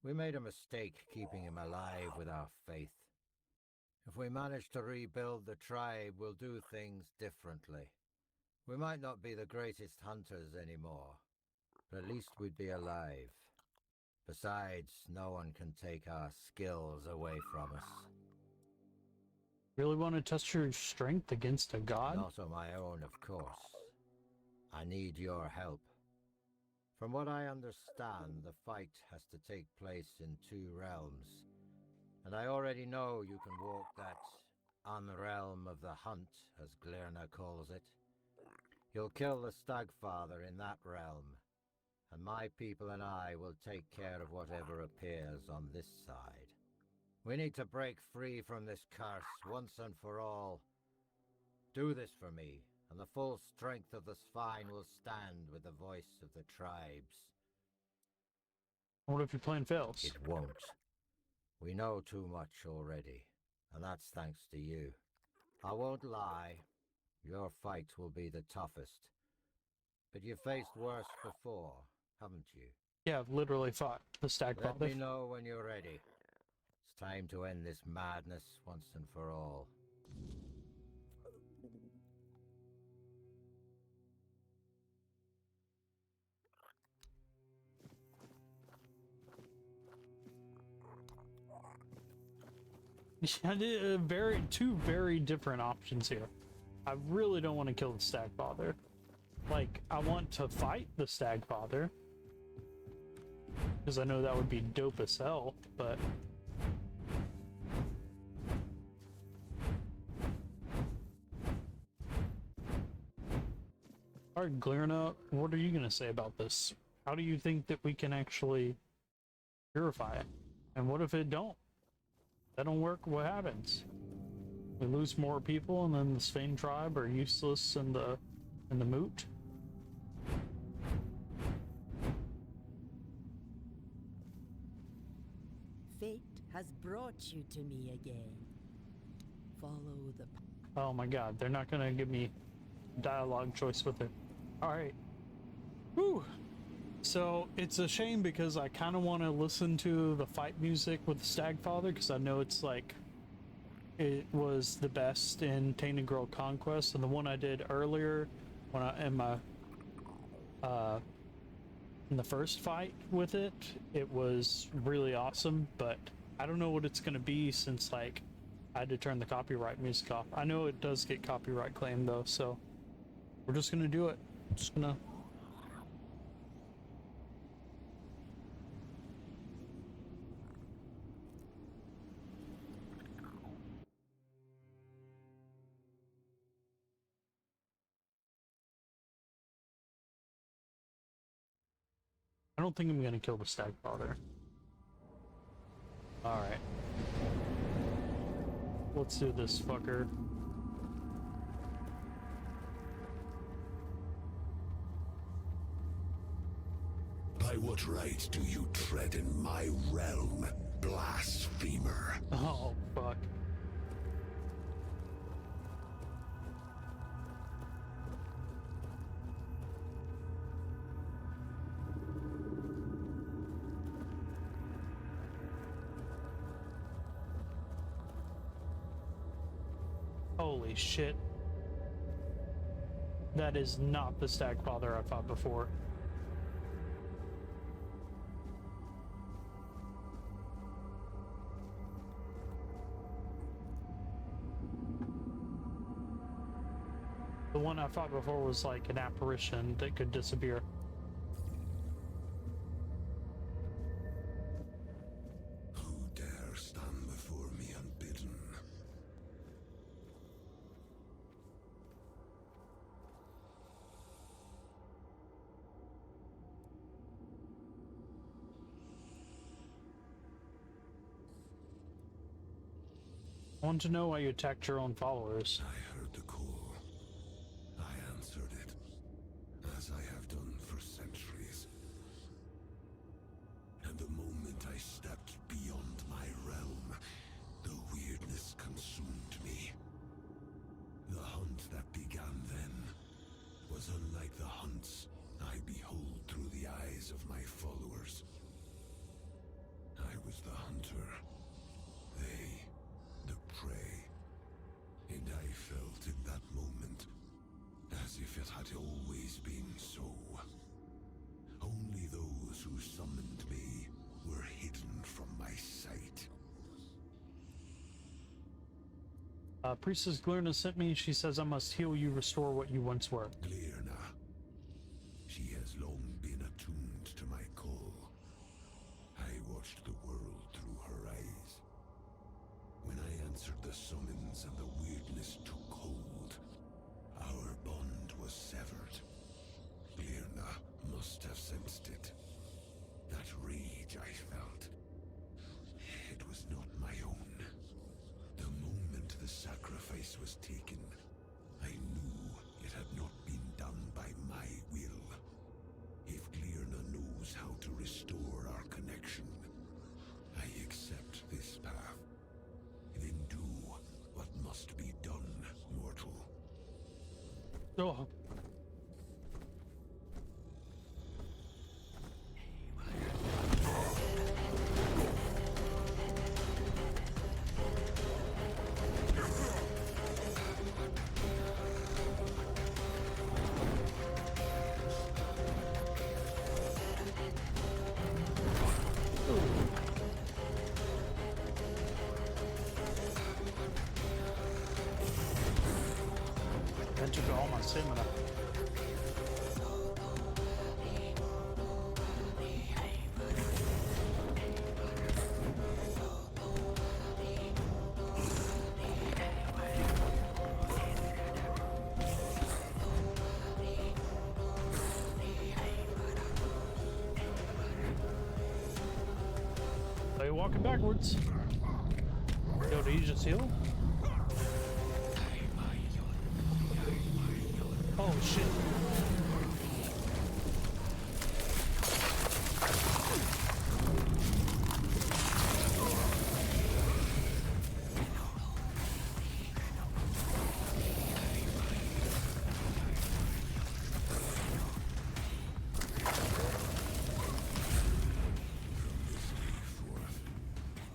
We made a mistake keeping him alive with our faith. If we manage to rebuild the tribe, we'll do things differently. We might not be the greatest hunters anymore, but at least we'd be alive. Besides, no one can take our skills away from us. Really want to test your strength against a god? Not on my own, of course. I need your help. From what I understand, the fight has to take place in 2 realms. And I already know you can walk that unrealm of the hunt, as Glirna calls it. You'll kill the Stagfather in that realm, and my people and I will take care of whatever appears on this side. We need to break free from this curse once and for all. Do this for me, and the full strength of the Svein will stand with the voice of the tribes. What if your plan fails? It won't. We know too much already, and that's thanks to you. I won't lie, your fight will be the toughest. But you faced worse before, haven't you? Yeah, I've literally fought the Stagfather. Let me know when you're ready. It's time to end this madness once and for all. I did two very different options here. I really don't want to kill the Stagfather. Like, I want to fight the Stagfather, because I know that would be dope as hell, but... Alright, Glirna, what are you going to say about this? How do you think that we can actually purify it? And what if it don't? That don't work, what happens? We lose more people and then the Svein tribe are useless in the moot? Fate has brought you to me again. Follow the... Oh my god, they're not gonna give me dialogue choice with it. Alright. Whew! So, it's a shame because I kind of want to listen to the fight music with the Stagfather, because I know it's like... It was the best in Tainted Grail Conquest, and the one I did earlier, when in the first fight with it, it was really awesome, but I don't know what it's gonna be since, like, I had to turn the copyright music off. I know it does get copyright claim though, so we're just gonna do it. Just gonna... I don't think I'm gonna kill the Stagfather. Alright. Let's do this, fucker. By what right do you tread in my realm, blasphemer? Oh, fuck. Holy shit. That is not the Stagfather I fought before. The one I fought before was like an apparition that could disappear. Who dare stand before me unbidden? I want to know why you attacked your own followers. I heard the call. I answered it, as I have done for centuries. And the moment I stepped beyond my realm, the weirdness consumed me. The hunt that began then was unlike the hunts I behold through the eyes of my followers. I was the hunter, they the prey, and I felt in that moment as if it had always been so. Only those who summoned me were hidden from my sight. Priestess Glirna sent me. She says I must heal you, restore what you once were. Glirna. She has long been attuned to my call. I watched the world through her eyes. When I answered the summons and the weirdness took hold, our bond was severed. Glirna must have sensed it. That rage I felt. It was not my own. The moment the sacrifice was taken, I knew it had not been done by my will. If Glirna knows how to restore our connection, I accept this path. Then do what must be done, mortal. Oh. That took all my stamina. Are you walking backwards? Yo, did you just heal? Oh shit.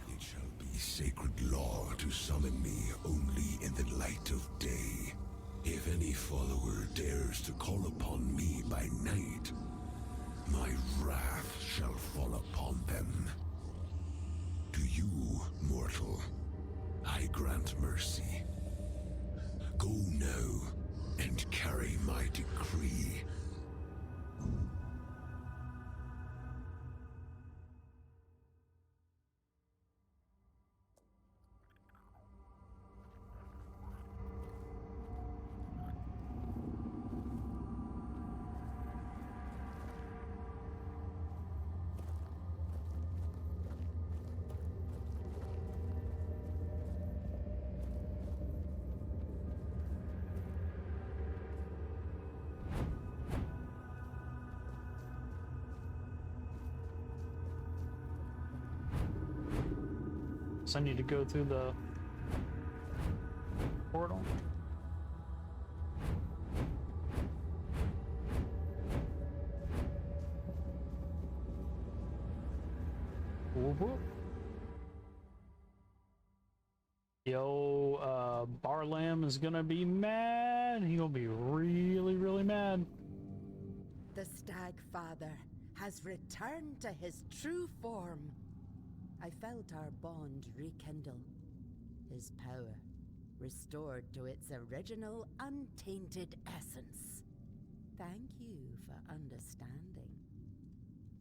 It shall be sacred law to summon me only in the light of day. If any follower dares to call upon me by night, my wrath shall fall upon them. To you, mortal, I grant mercy. Go now and carry my decree. So I need to go through the portal. Whoop, whoop. Yo, Barlam is gonna be mad. He gonna be really, really mad. The Stag Father has returned to his true form. I felt our bond rekindle. His power restored to its original untainted essence. Thank you for understanding.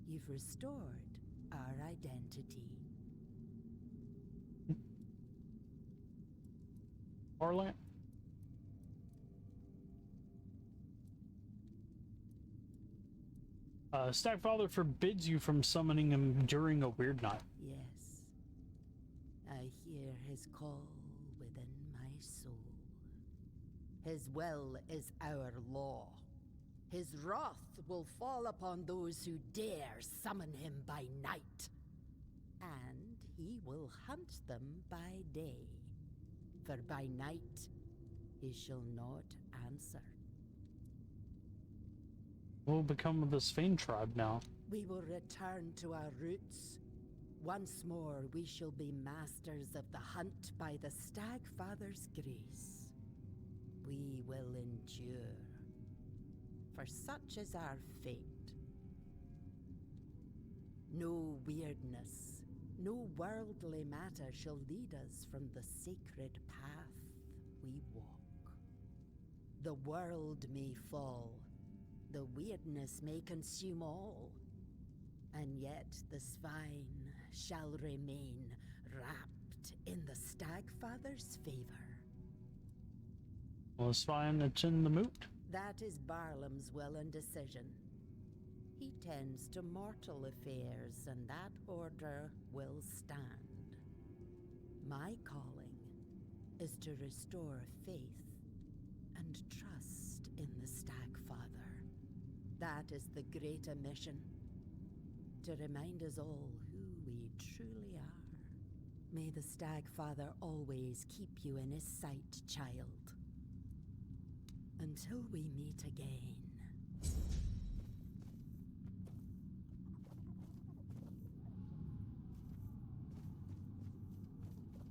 You've restored our identity. Barlam? Stagfather forbids you from summoning him during a weird night. Yes. I hear his call with His will is our law. His wrath will fall upon those who dare summon him by night. And he will hunt them by day. For by night he shall not answer. What will become of the Svain tribe now? We will return to our roots. Once more we shall be masters of the hunt by the Stagfather's grace. We will endure. For such is our fate. No weirdness, no worldly matter shall lead us from the sacred path we walk. The world may fall, the weirdness may consume all, and yet the Svain shall remain wrapped in the Stagfather's favor. Well, Svain attend the moot? That is Barlam's will and decision. He tends to mortal affairs, and that order will stand. My calling is to restore faith and trust in the Stagfather. That is the greater mission, to remind us all who we truly are. May the Stagfather always keep you in his sight, child. Until we meet again.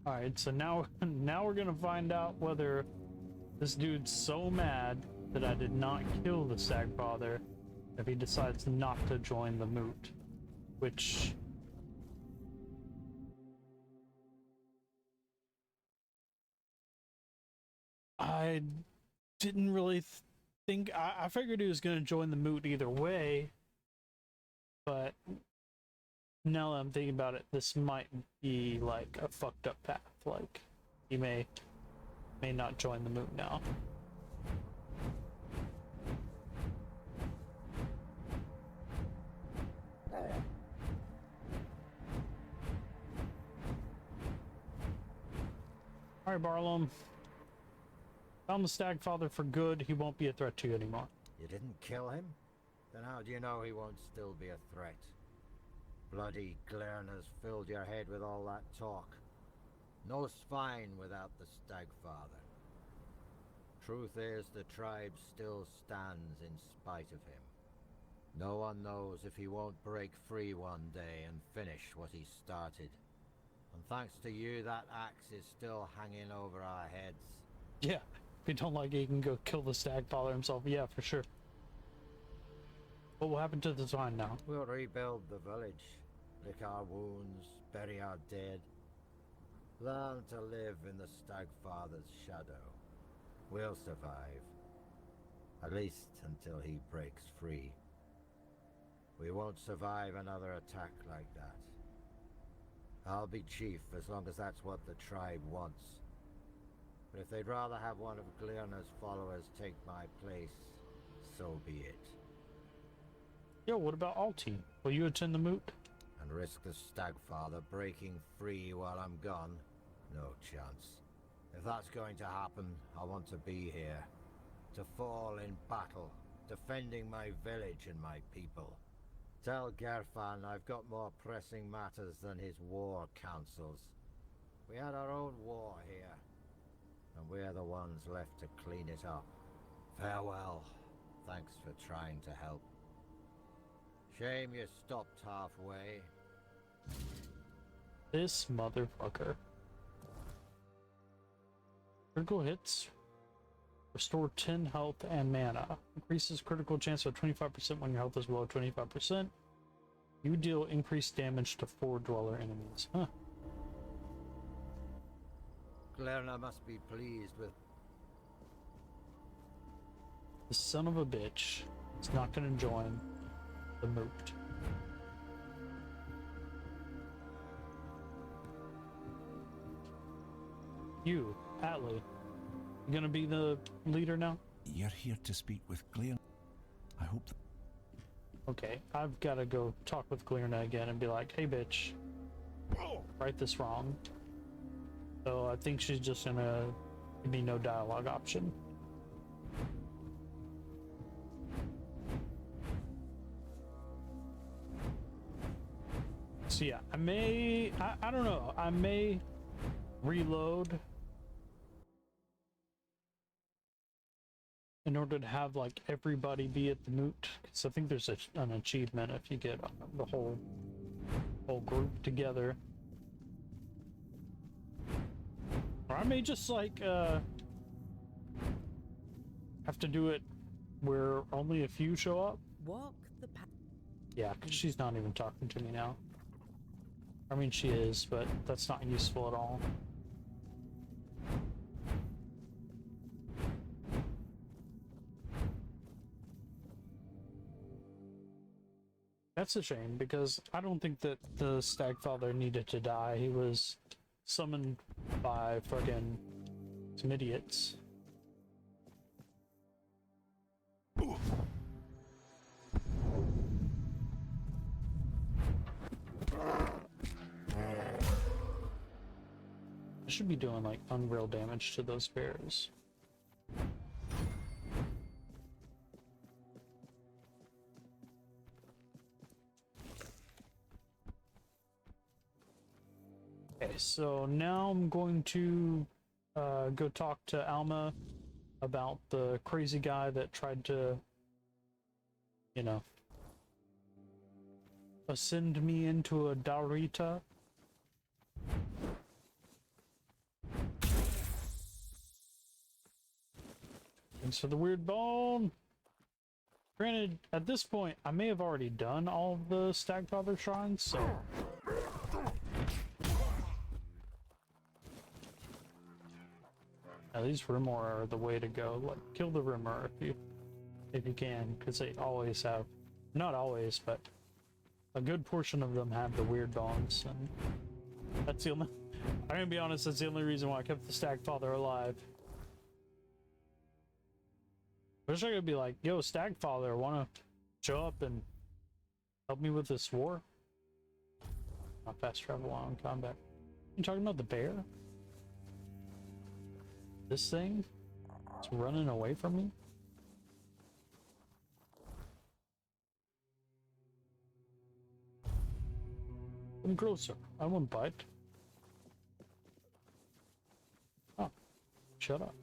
Alright, so now we're gonna find out whether this dude's so mad that I did not kill the Stagfather if he decides not to join the moot. Which... I didn't really think... I figured he was gonna join the moot either way, but now that I'm thinking about it, this might be like a fucked up path. Like, he may not join the moot now. Alright, Barlam. Found the Stagfather for good. He won't be a threat to you anymore. You didn't kill him? Then how do you know he won't still be a threat? Bloody Glerners filled your head with all that talk. No Svain without the Stagfather. Truth is, the tribe still stands in spite of him. No one knows if he won't break free one day and finish what he started. And thanks to you, that axe is still hanging over our heads. Yeah, if you don't like it, you can go kill the Stagfather himself. Yeah, for sure. What will happen to the Svain now? We'll rebuild the village, lick our wounds, bury our dead. Learn to live in the Stagfather's shadow. We'll survive. At least until he breaks free. We won't survive another attack like that. I'll be chief as long as that's what the tribe wants. But if they'd rather have one of Glirna's followers take my place, so be it. Yo, what about Alti? Will you attend the moot? And risk the Stagfather breaking free while I'm gone? No chance. If that's going to happen, I want to be here. To fall in battle, defending my village and my people. Tell Gerfan I've got more pressing matters than his war councils. We had our own war here, and we're the ones left to clean it up. Farewell. Thanks for trying to help. Shame you stopped halfway. This motherfucker. Critical hits. Restore 10 health and mana. Increases critical chance of 25% when your health is below 25%. You deal increased damage to 4 dweller enemies. Huh. Glirna must be pleased with... The son of a bitch is not going to join the moot. You, Atlee, you gonna be the leader now? You're here to speak with Glirna. I hope... Okay, I've got to go talk with Glirna again and be like, hey bitch, right this wrong. So I think she's just gonna give me no dialogue option. So yeah, I don't know, I may reload in order to have like everybody be at the moot, because I think there's an achievement if you get the whole group together. Or I may just like have to do it where only a few show up. Walk the path. Yeah, because she's not even talking to me now. I mean, she is, but that's not useful at all. That's a shame, because I don't think that the Stagfather needed to die. He was summoned by fucking some idiots. I should be doing like unreal damage to those bears. Okay, so now I'm going to go talk to Alma about the crazy guy that tried to, you know, ascend me into a Daurita. And so the weird bone. Granted, at this point, I may have already done all of the Stagfather shrines, so. Now, these Rimor are the way to go. Like, kill the Rimor if you can, because they always have, not always, but a good portion of them have the weird bones, and that's the only. I'm gonna be honest, that's the only reason why I kept the Stagfather alive. I wish I could be like, yo, Stagfather, wanna show up and help me with this war? Not fast travel on combat. You talking about the bear? This thing? It's running away from me? Come closer. I won't bite. Oh, shut up.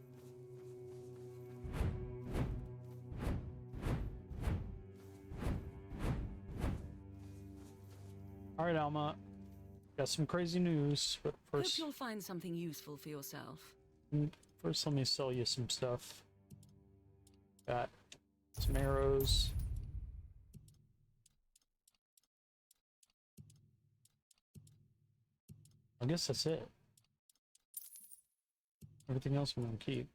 Alright, Alma. Got some crazy news, but first... Hope you'll find something useful for yourself. First, let me sell you some stuff. Got some arrows. I guess that's it. Everything else I'm gonna keep.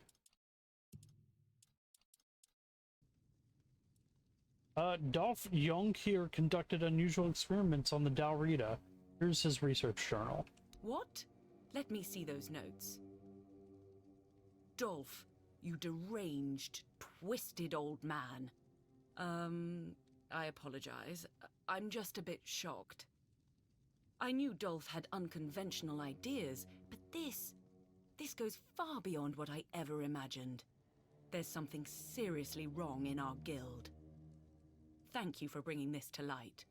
Dolph Young here conducted unusual experiments on the Daurita. Here's his research journal. What? Let me see those notes. Dolph, you deranged, twisted old man. I apologize. I'm just a bit shocked. I knew Dolph had unconventional ideas, but this goes far beyond what I ever imagined. There's something seriously wrong in our guild. Thank you for bringing this to light.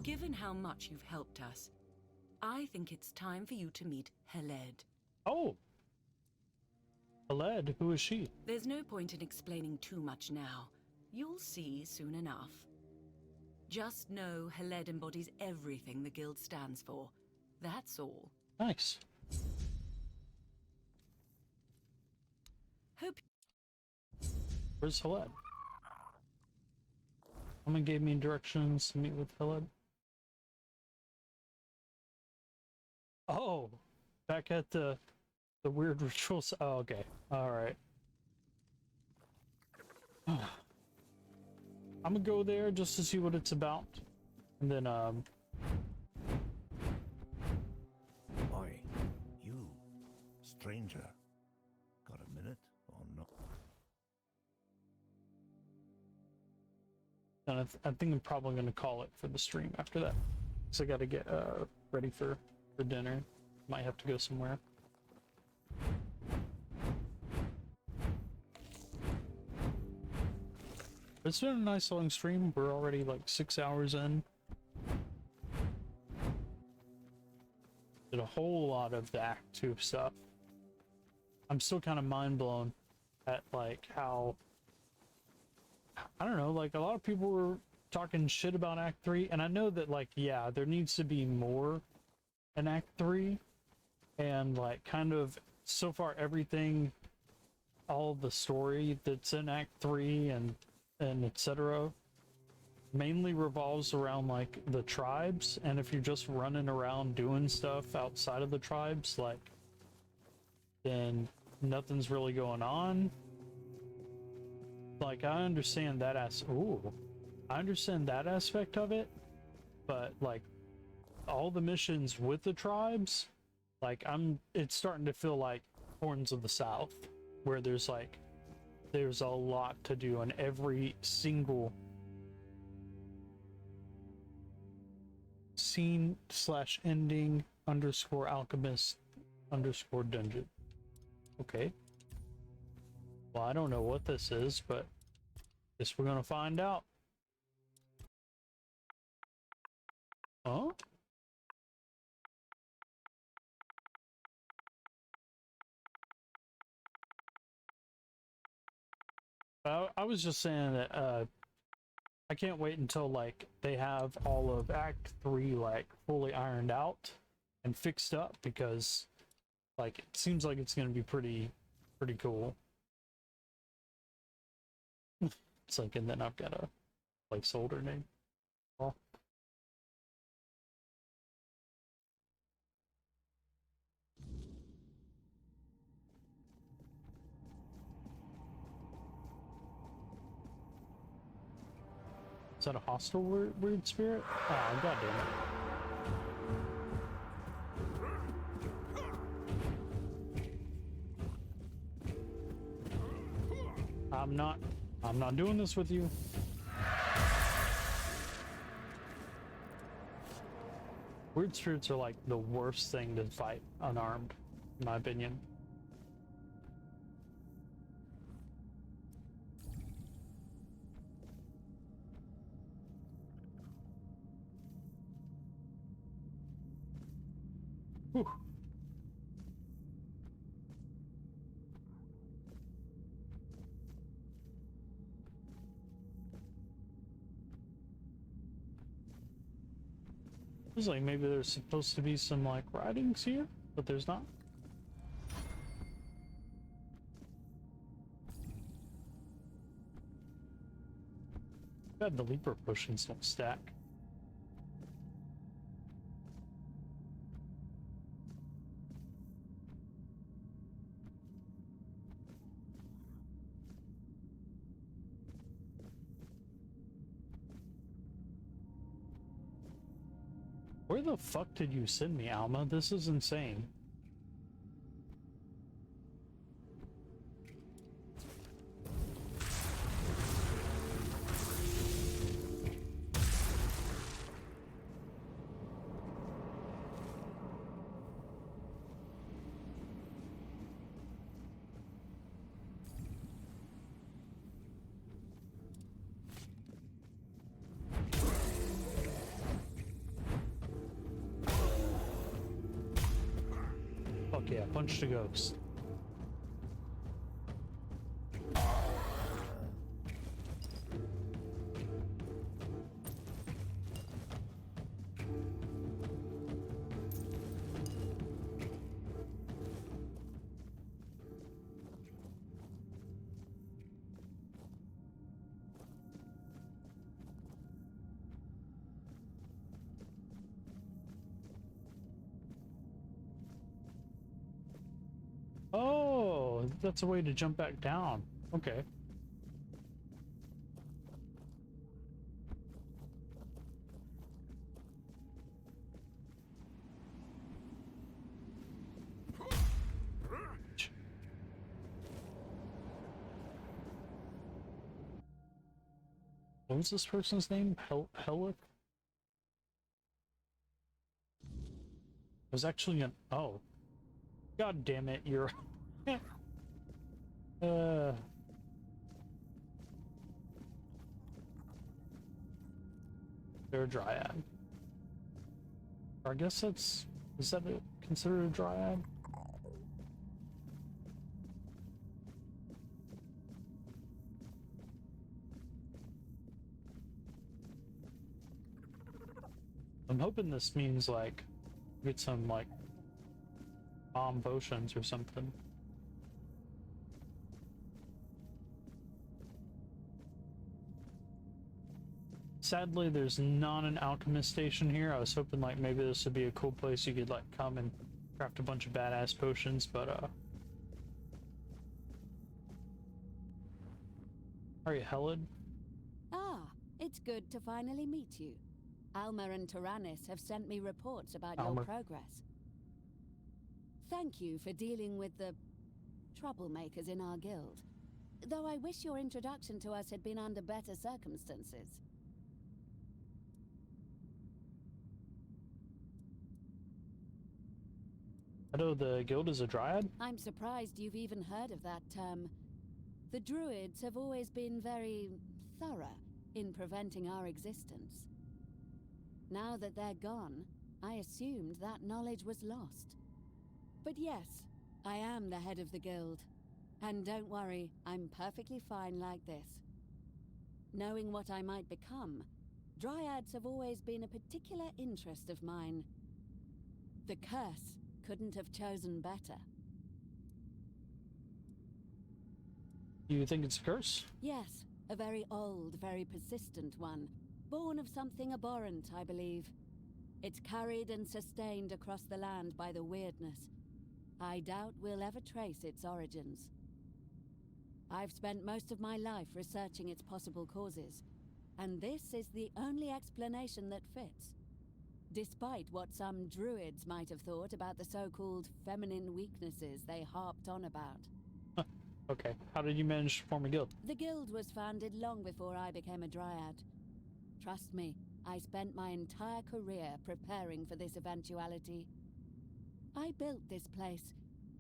Given how much you've helped us, I think it's time for you to meet Heled. Oh! Heled? Who is she? There's no point in explaining too much now. You'll see soon enough. Just know Heled embodies everything the guild stands for. That's all. Nice. Hope. Where's Heled? Someone gave me directions to meet with Heled. Oh, back at the weird rituals. Oh, okay. All right. I'm gonna go there just to see what it's about, and then Oi, you, stranger. Got a minute or not? and I think I'm probably gonna call it for the stream after that, so I gotta get ready for dinner. Might have to go somewhere. It's been a nice long stream. We're already like 6 hours in. Did a whole lot of the Act 2 stuff. I'm still kind of mind blown at like how, I don't know, like a lot of people were talking shit about Act 3, and I know that like, yeah, there needs to be more in Act 3, and like kind of so far everything, all the story that's in Act 3 and etc. mainly revolves around like the tribes, and if you're just running around doing stuff outside of the tribes, like, then nothing's really going on. Like, I understand that I understand that aspect of it, but like all the missions with the tribes, like it's starting to feel like Horns of the South, where there's a lot to do in every single scene / ending _ alchemist _ dungeon. Okay. Well, I don't know what this is, but guess we're gonna find out. Huh? I was just saying that I can't wait until like they have all of Act 3 like fully ironed out and fixed up, because like it seems like it's gonna be pretty cool. It's like, and then I've got a placeholder name. Oh. Is that a hostile weird spirit? Oh, god damn it. I'm not doing this with you. Weird spirits are like the worst thing to fight unarmed, in my opinion. Whew. Feels like maybe there's supposed to be some like writings here, but there's not. God, the leaper potions don't stack. Where the fuck did you send me, Alma? This is insane. Yeah, punched a ghost. Oh, that's a way to jump back down. Okay. What was this person's name? Helic? It was actually an... Oh. God damn it, you're... They're a dryad. Or I guess that's Is that considered a dryad? I'm hoping this means like get some like bomb potions or something. Sadly, there's not an alchemist station here. I was hoping like maybe this would be a cool place you could like come and craft a bunch of badass potions, but are you Helid? Ah, it's good to finally meet you. Alma and Tyrannus have sent me reports about your progress. Thank you for dealing with the troublemakers in our guild. Though I wish your introduction to us had been under better circumstances. I know the guild is a dryad. I'm surprised you've even heard of that term. The druids have always been very thorough in preventing our existence. Now that they're gone, I assumed that knowledge was lost. But yes, I am the head of the guild. And don't worry, I'm perfectly fine like this. Knowing what I might become, dryads have always been a particular interest of mine. The curse couldn't have chosen better. You think it's a curse? Yes, a very old, very persistent one. Born of something abhorrent, I believe. It's carried and sustained across the land by the weirdness. I doubt we'll ever trace its origins. I've spent most of my life researching its possible causes, and this is the only explanation that fits. Despite what some druids might have thought about the so-called feminine weaknesses they harped on about. Okay, how did you manage to form a guild? The guild was founded long before I became a dryad. Trust me, I spent my entire career preparing for this eventuality. I built this place,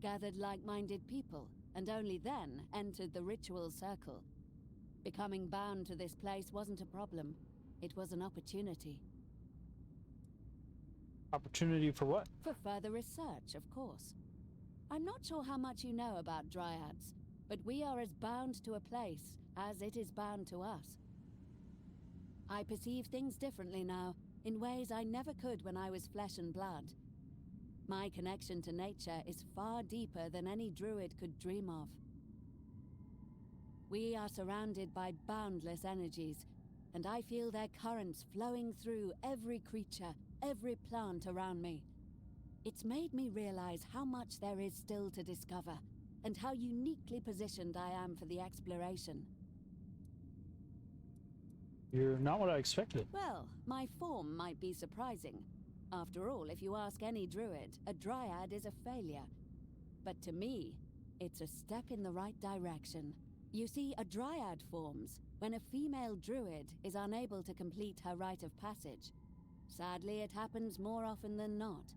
gathered like-minded people, and only then entered the ritual circle. Becoming bound to this place wasn't a problem. It was an opportunity. Opportunity for what? For further research, of course. I'm not sure how much you know about dryads, but we are as bound to a place as it is bound to us. I perceive things differently now, in ways I never could when I was flesh and blood. My connection to nature is far deeper than any druid could dream of. We are surrounded by boundless energies, and I feel their currents flowing through every creature, every plant around me. It's made me realize how much there is still to discover, and how uniquely positioned I am for the exploration. You're not what I expected. Well, my form might be surprising. After all, if you ask any druid, a dryad is a failure. But to me, it's a step in the right direction. You see, a dryad forms when a female druid is unable to complete her rite of passage. Sadly, it happens more often than not.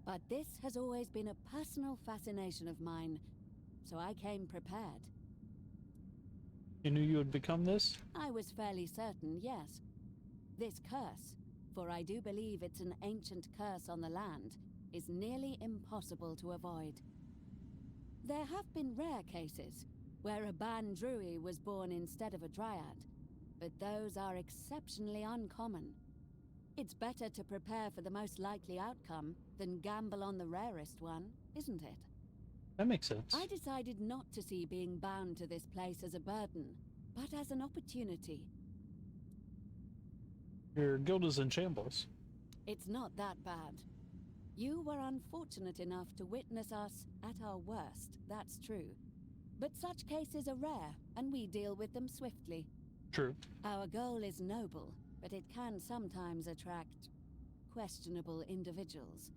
But this has always been a personal fascination of mine, so I came prepared. You knew you would become this? I was fairly certain, yes. This curse, for I do believe it's an ancient curse on the land, is nearly impossible to avoid. There have been rare cases where a Ban Druid was born instead of a dryad, but those are exceptionally uncommon. It's better to prepare for the most likely outcome than gamble on the rarest one, isn't it? That makes sense. I decided not to see being bound to this place as a burden, but as an opportunity. Your guild is in shambles. It's not that bad. You were unfortunate enough to witness us at our worst, that's true. But such cases are rare, and we deal with them swiftly. True. Our goal is noble, but it can sometimes attract questionable individuals.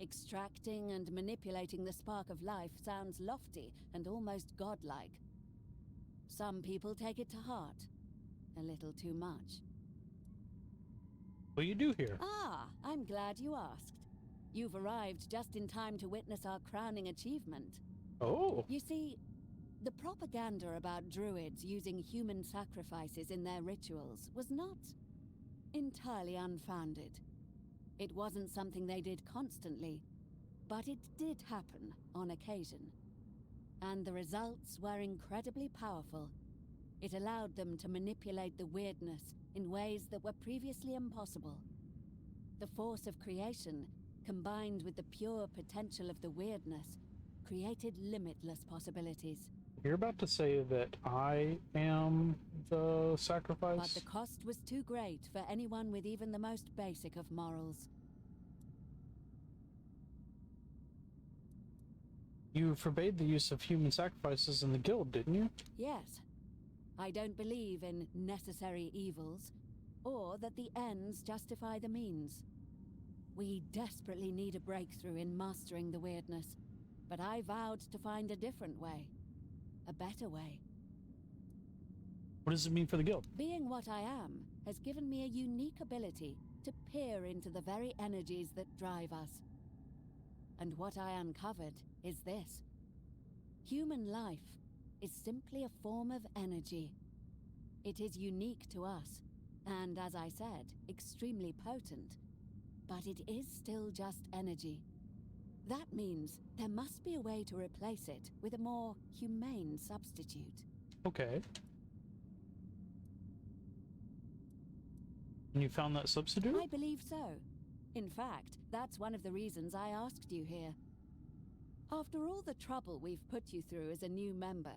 Extracting and manipulating the spark of life sounds lofty and almost godlike. Some people take it to heart. A little too much. What do you do here? Ah, I'm glad you asked. You've arrived just in time to witness our crowning achievement. Oh. You see, the propaganda about druids using human sacrifices in their rituals was not entirely unfounded. It wasn't something they did constantly, but it did happen on occasion. And the results were incredibly powerful. It allowed them to manipulate the weirdness in ways that were previously impossible. The force of creation, combined with the pure potential of the weirdness, created limitless possibilities. You're about to say that I am the sacrifice? But the cost was too great for anyone with even the most basic of morals. You forbade the use of human sacrifices in the guild, didn't you? Yes. I don't believe in necessary evils, or that the ends justify the means. We desperately need a breakthrough in mastering the weirdness, but I vowed to find a different way. A better way. What does it mean for the guild? Being what I am has given me a unique ability to peer into the very energies that drive us. And what I uncovered is this. Human life is simply a form of energy. It is unique to us, and as I said, extremely potent. But it is still just energy. That means there must be a way to replace it with a more humane substitute. Okay. And you found that substitute? I believe so. In fact, that's one of the reasons I asked you here. After all the trouble we've put you through as a new member,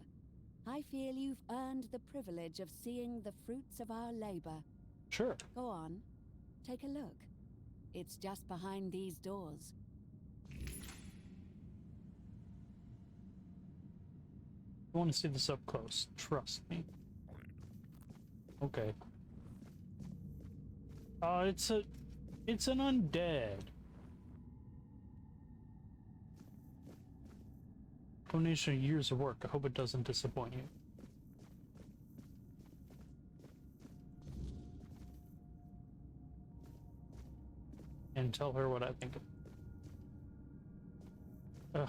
I feel you've earned the privilege of seeing the fruits of our labor. Sure. Go on. Take a look. It's just behind these doors. I want to see this up close. Trust me. Okay. It's an undead. Donation of years of work. I hope it doesn't disappoint you. And tell her what I think of. Ugh.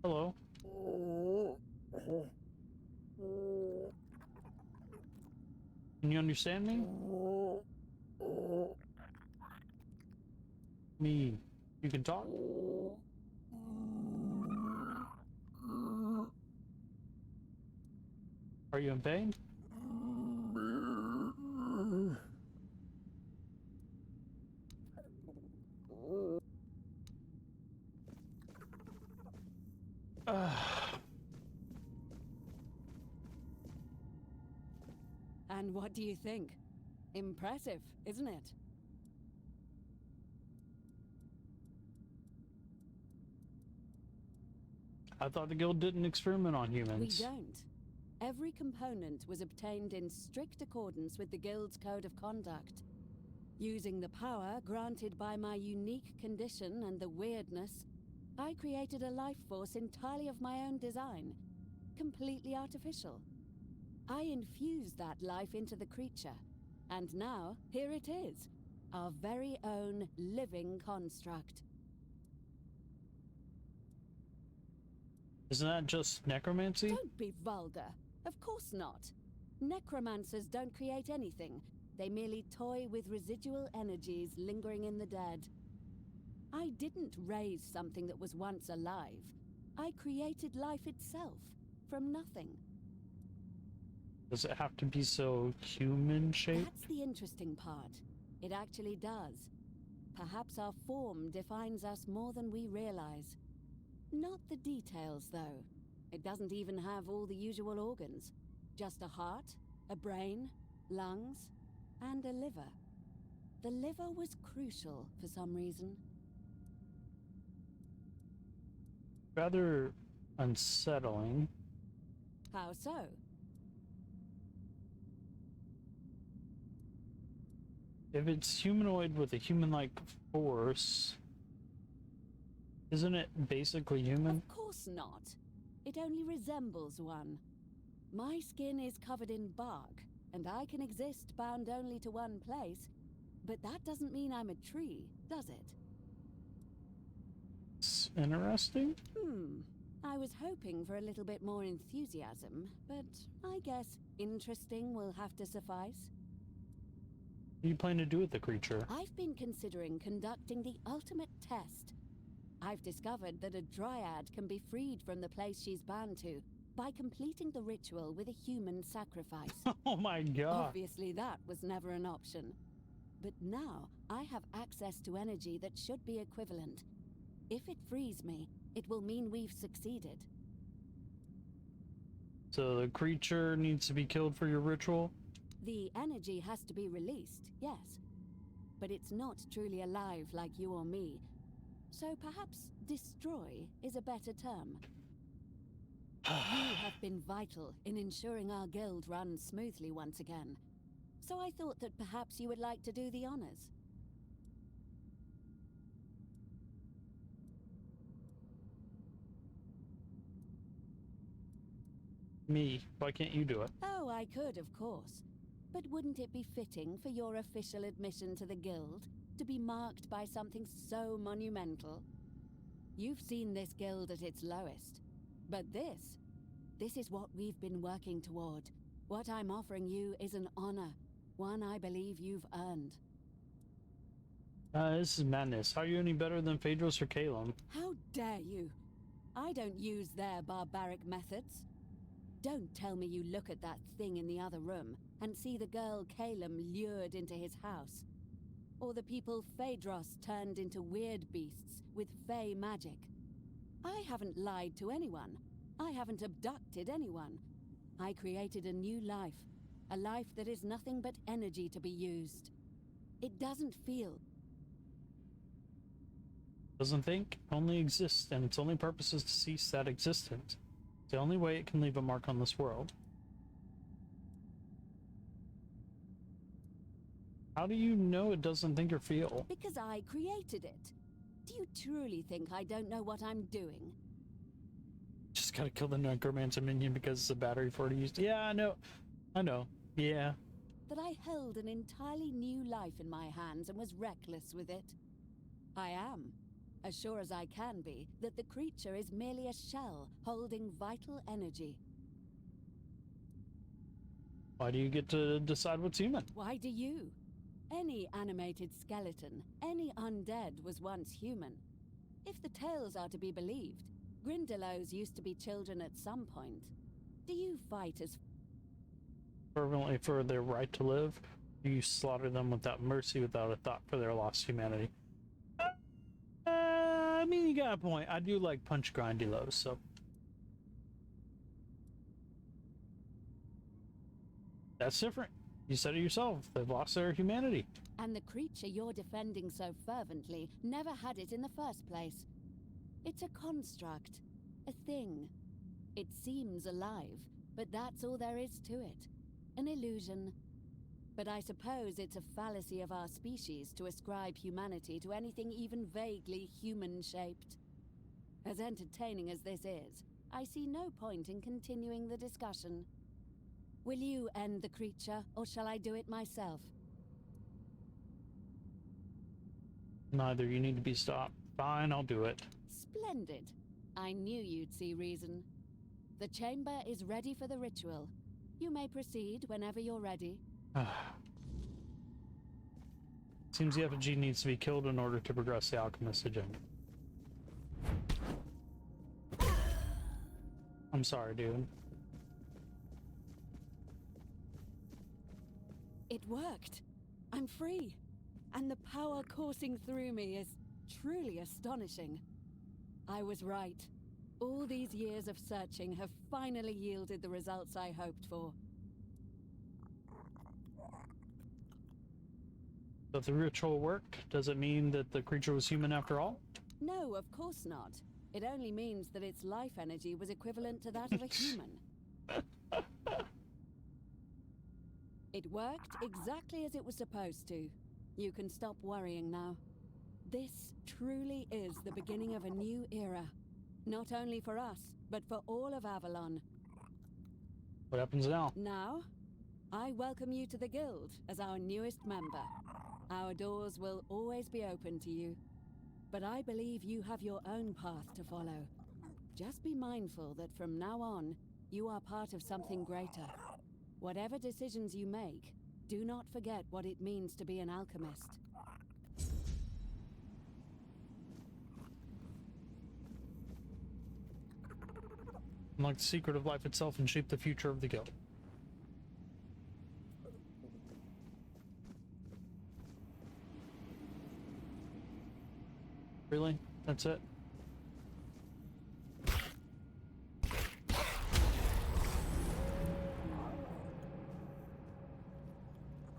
Hello. Can you understand me? Me. You can talk? Are you in pain? And what do you think? Impressive, isn't it? I thought the guild didn't experiment on humans. We don't. Every component was obtained in strict accordance with the Guild's code of conduct. Using the power granted by my unique condition and the weirdness, I created a life force entirely of my own design, completely artificial. I infused that life into the creature, and now here it is, our very own living construct. Isn't that just necromancy? Don't be vulgar. Of course not. Necromancers don't create anything. They merely toy with residual energies lingering in the dead. I didn't raise something that was once alive. I created life itself, from nothing. Does it have to be so human-shaped? That's the interesting part. It actually does. Perhaps our form defines us more than we realize. Not the details, though. It doesn't even have all the usual organs. Just a heart, a brain, lungs, and a liver. The liver was crucial for some reason. Rather unsettling. How so? If it's humanoid with a human-like force, isn't it basically human? Of course not. It only resembles one. My skin is covered in bark, and I can exist bound only to one place, but that doesn't mean I'm a tree, does it? It's interesting. I was hoping for a little bit more enthusiasm, but I guess interesting will have to suffice. What do you plan to do with the creature? I've been considering conducting the ultimate test. I've discovered that a dryad can be freed from the place she's bound to by completing the ritual with a human sacrifice. Oh my god. Obviously that was never an option. But now I have access to energy that should be equivalent. If it frees me, it will mean we've succeeded. So the creature needs to be killed for your ritual? The energy has to be released, yes. But it's not truly alive like you or me. So perhaps destroy is a better term. You have been vital in ensuring our guild runs smoothly once again. So I thought that perhaps you would like to do the honors. Me. Why can't you do it? Oh, I could, of course. But wouldn't it be fitting for your official admission to the guild to be marked by something so monumental? You've seen this guild at its lowest. But this is what we've been working toward. What I'm offering you is an honor, one I believe you've earned. This is madness. How are you any better than Phaedros or Calum? How dare you? I don't use their barbaric methods. Don't tell me you look at that thing in the other room and see the girl Calum lured into his house. Or the people Phaedros turned into weird beasts with fey magic. I haven't lied to anyone. I haven't abducted anyone. I created a new life. A life that is nothing but energy to be used. It doesn't feel. Doesn't think, only exists, and its only purpose is to cease that existence. It's the only way it can leave a mark on this world. How do you know it doesn't think or feel? Because I created it. Do you truly think I don't know what I'm doing? Just gotta kill the necromancer minion because it's a battery for it to use. Yeah, I know. I know. Yeah. That I held an entirely new life in my hands and was reckless with it. I am, as sure as I can be, that the creature is merely a shell holding vital energy. Why do you get to decide what's human? Why do you? Any animated skeleton, any undead was once human. If the tales are to be believed, Grindylows used to be children at some point. Do you fight as fervently for their right to live? Or you slaughter them without mercy, without a thought for their lost humanity? I mean, you got a point. I do like punch Grindylows, so. That's different. You said it yourself. They've lost their humanity. And the creature you're defending so fervently never had it in the first place. It's a construct, a thing. It seems alive, but that's all there is to it. An illusion. But I suppose it's a fallacy of our species to ascribe humanity to anything even vaguely human-shaped. As entertaining as this is, I see no point in continuing the discussion. Will you end the creature, or shall I do it myself? Neither. You need to be stopped. Fine, I'll do it. Splendid. I knew you'd see reason. The chamber is ready for the ritual. You may proceed whenever you're ready. Seems the effigy needs to be killed in order to progress the alchemist's agenda. I'm sorry, dude. It worked. I'm free. And the power coursing through me is truly astonishing. I was right. All these years of searching have finally yielded the results I hoped for. So if the ritual worked, does it mean that the creature was human after all? No, of course not. It only means that its life energy was equivalent to that of a human. It worked exactly as it was supposed to. You can stop worrying now. This truly is the beginning of a new era. Not only for us, but for all of Avalon. What happens now? Now, I welcome you to the Guild as our newest member. Our doors will always be open to you. But I believe you have your own path to follow. Just be mindful that from now on, you are part of something greater. Whatever decisions you make, do not forget what it means to be an alchemist. Unlock the secret of life itself and shape the future of the guild. Really? That's it?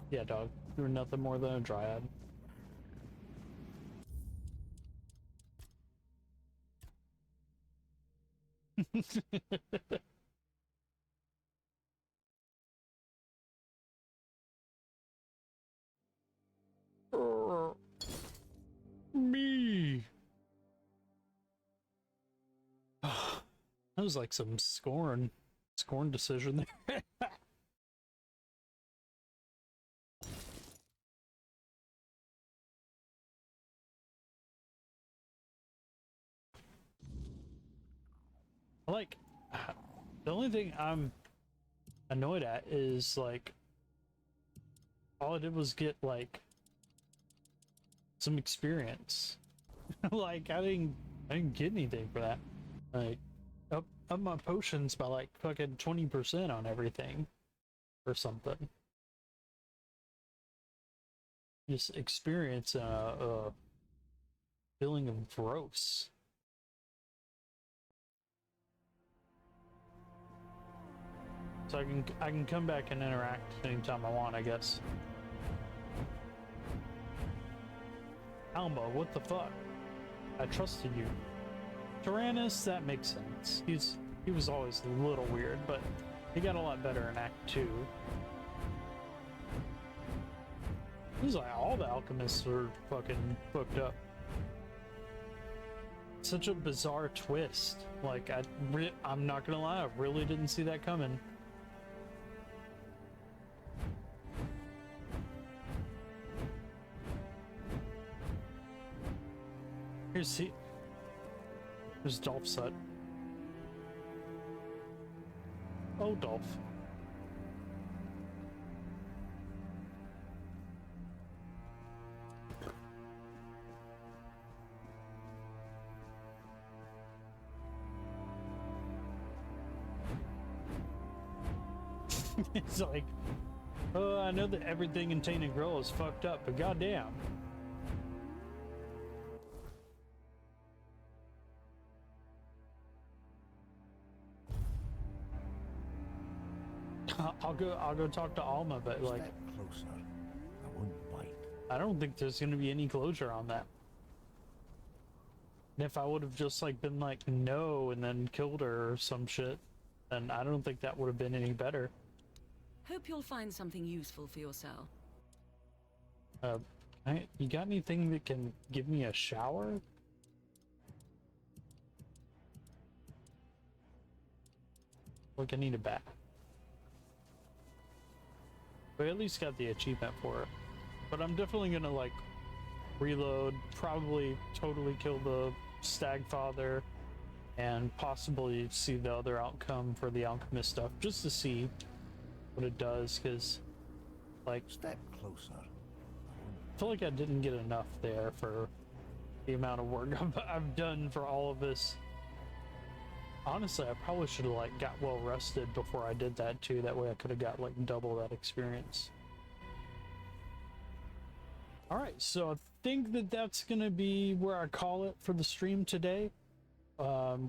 Yeah, dog. You're nothing more than a dryad. Me. That was like some scorn decision there. Like, the only thing I'm annoyed at is like all I did was get like some experience. Like I didn't get anything for that. Like up my potions by like fucking 20% on everything or something. Just experience a feeling of gross. So I can come back and interact anytime I want, I guess. Alma, what the fuck? I trusted you. Tyrannus, that makes sense. He was always a little weird, but he got a lot better in Act 2. Seems like all the alchemists are fucking fucked up. Such a bizarre twist. Like I'm not gonna lie, I really didn't see that coming. Here's Dolph's hut. Oh, Dolph. It's like, oh, I know that everything in Tainted Grail is fucked up, but goddamn. I'll go talk to Alma, but like, Step closer. I wouldn't bite. I don't think there's gonna be any closure on that. And if I would have just like been like no and then killed her or some shit, then I don't think that would have been any better. Hope you'll find something useful for yourself. You got anything that can give me a shower? Like I need a bath. But I at least got the achievement for it. But I'm definitely gonna like reload, probably totally kill the stag father, and possibly see the other outcome for the alchemist stuff, just to see what it does, because like step closer. I feel like I didn't get enough there for the amount of work I've done for all of this. Honestly, I probably should have like got well rested before I did that too. That way I could have got like double that experience. All right, so I think that that's gonna be where I call it for the stream today.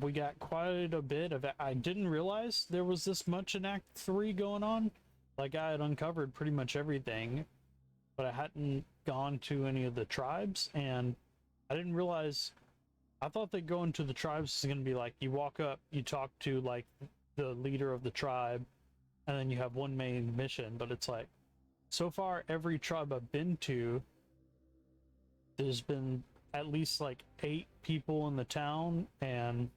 We got quite a bit of it. I didn't realize there was this much in Act 3 going on. Like I had uncovered pretty much everything, but I hadn't gone to any of the tribes, and I didn't realize. I thought that going to the tribes is going to be like you walk up, you talk to like the leader of the tribe, and then you have one main mission. But it's like, so far every tribe I've been to, there's been at least like 8 people in the town, and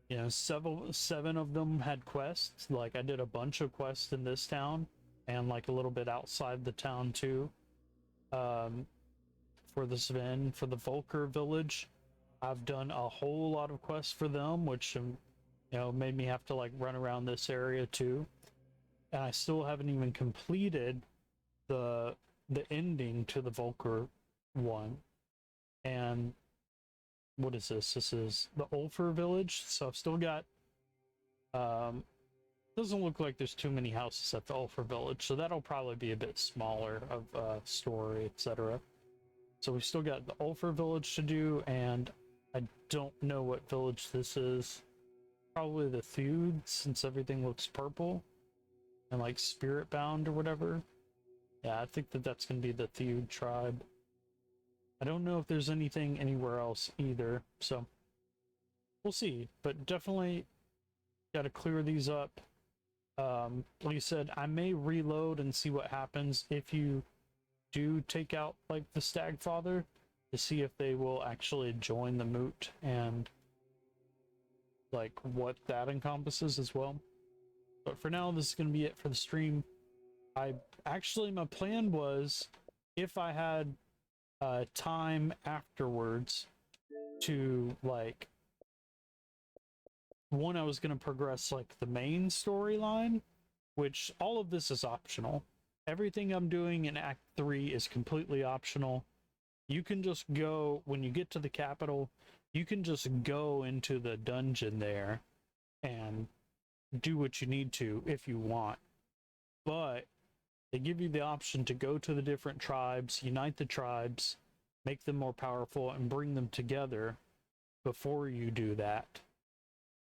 you know, seven of them had quests. Like I did a bunch of quests in this town and like a little bit outside the town too. For the Sven, for the Volker village, I've done a whole lot of quests for them, which made me have to like run around this area too. And I still haven't even completed the ending to the Volker one. And what is this? This is the Ulfer village. So I've still got doesn't look like there's too many houses at the Ulfer village, so that'll probably be a bit smaller of story, etc. So we've still got the Ulfer village to do, and I don't know what village this is. Probably the Theud, since everything looks purple and like spirit bound or whatever. Yeah, I think that's going to be the Theud tribe. I don't know if there's anything anywhere else either, so we'll see. But definitely got to clear these up. Like I said, I may reload and see what happens if you do take out like the Stagfather, to see if they will actually join the moot and like what that encompasses as well. But for now, this is going to be it for the stream. My plan was, if I had time afterwards, to like, one, I was going to progress like the main storyline, which all of this is optional. Everything I'm doing in Act 3 is completely optional. You can just go, when you get to the capital, you can just go into the dungeon there and do what you need to if you want. But they give you the option to go to the different tribes, unite the tribes, make them more powerful, and bring them together before you do that.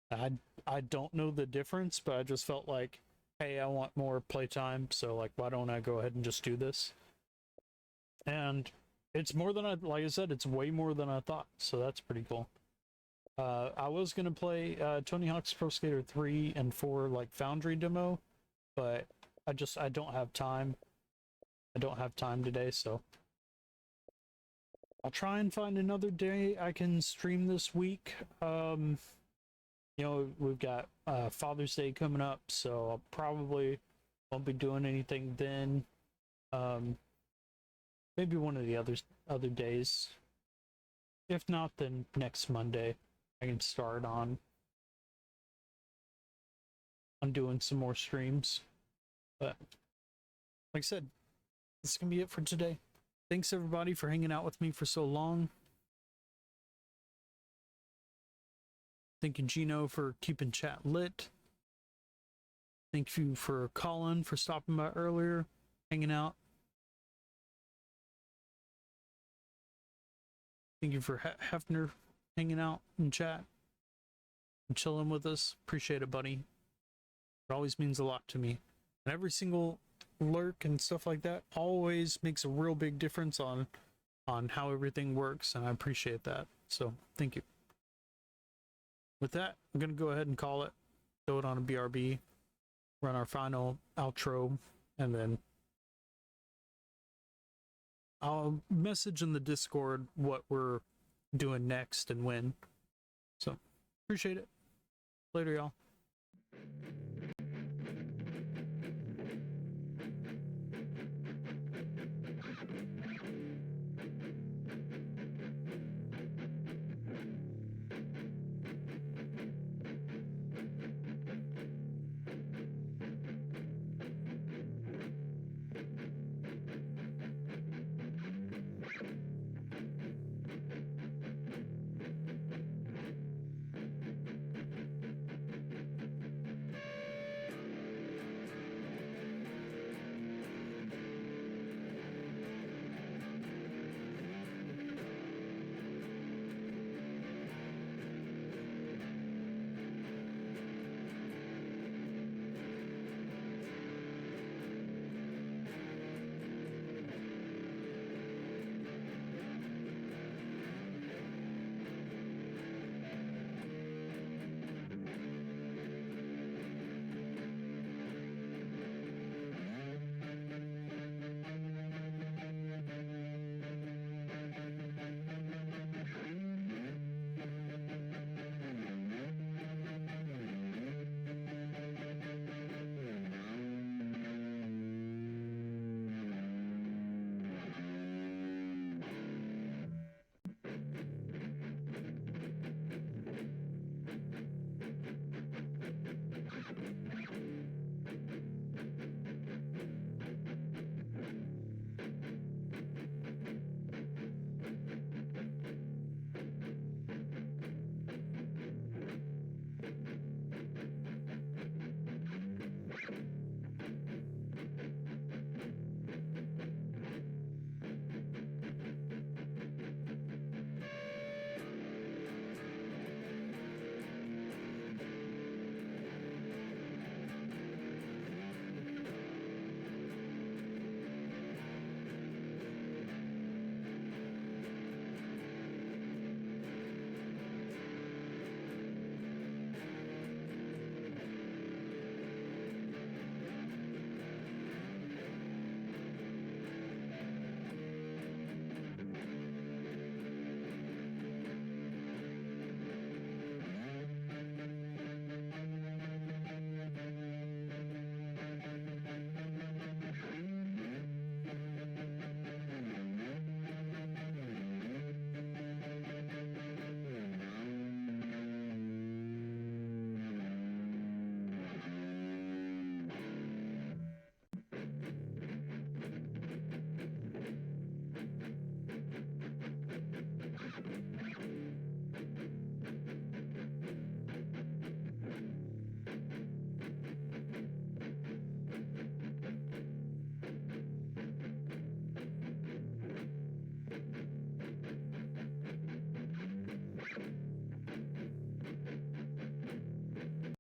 I don't know the difference, but I just felt like, hey, I want more playtime, so like, why don't I go ahead and just do this? And it's more than like I said, it's way more than I thought, so that's pretty cool. I was gonna play Tony Hawk's Pro Skater 3 and 4 like Foundry demo, but I don't have time. I don't have time today, so I'll try and find another day I can stream this week. We've got Father's Day coming up, so I'll probably won't be doing anything then. Maybe one of the other days. If not, then next Monday I can start on doing some more streams. But like I said, this is gonna be it for today. Thanks everybody for hanging out with me for so long. Thank you, Gino, for keeping chat lit. Thank you for Colin for stopping by earlier, hanging out. Thank you for Hefner hanging out in chat and chilling with us. Appreciate it, buddy. It always means a lot to me. And every single lurk and stuff like that always makes a real big difference on how everything works, and I appreciate that. So thank you. With that, I'm going to go ahead and call it, throw it on a BRB, run our final outro, and then I'll message in the Discord what we're doing next and when. So, appreciate it. Later, y'all.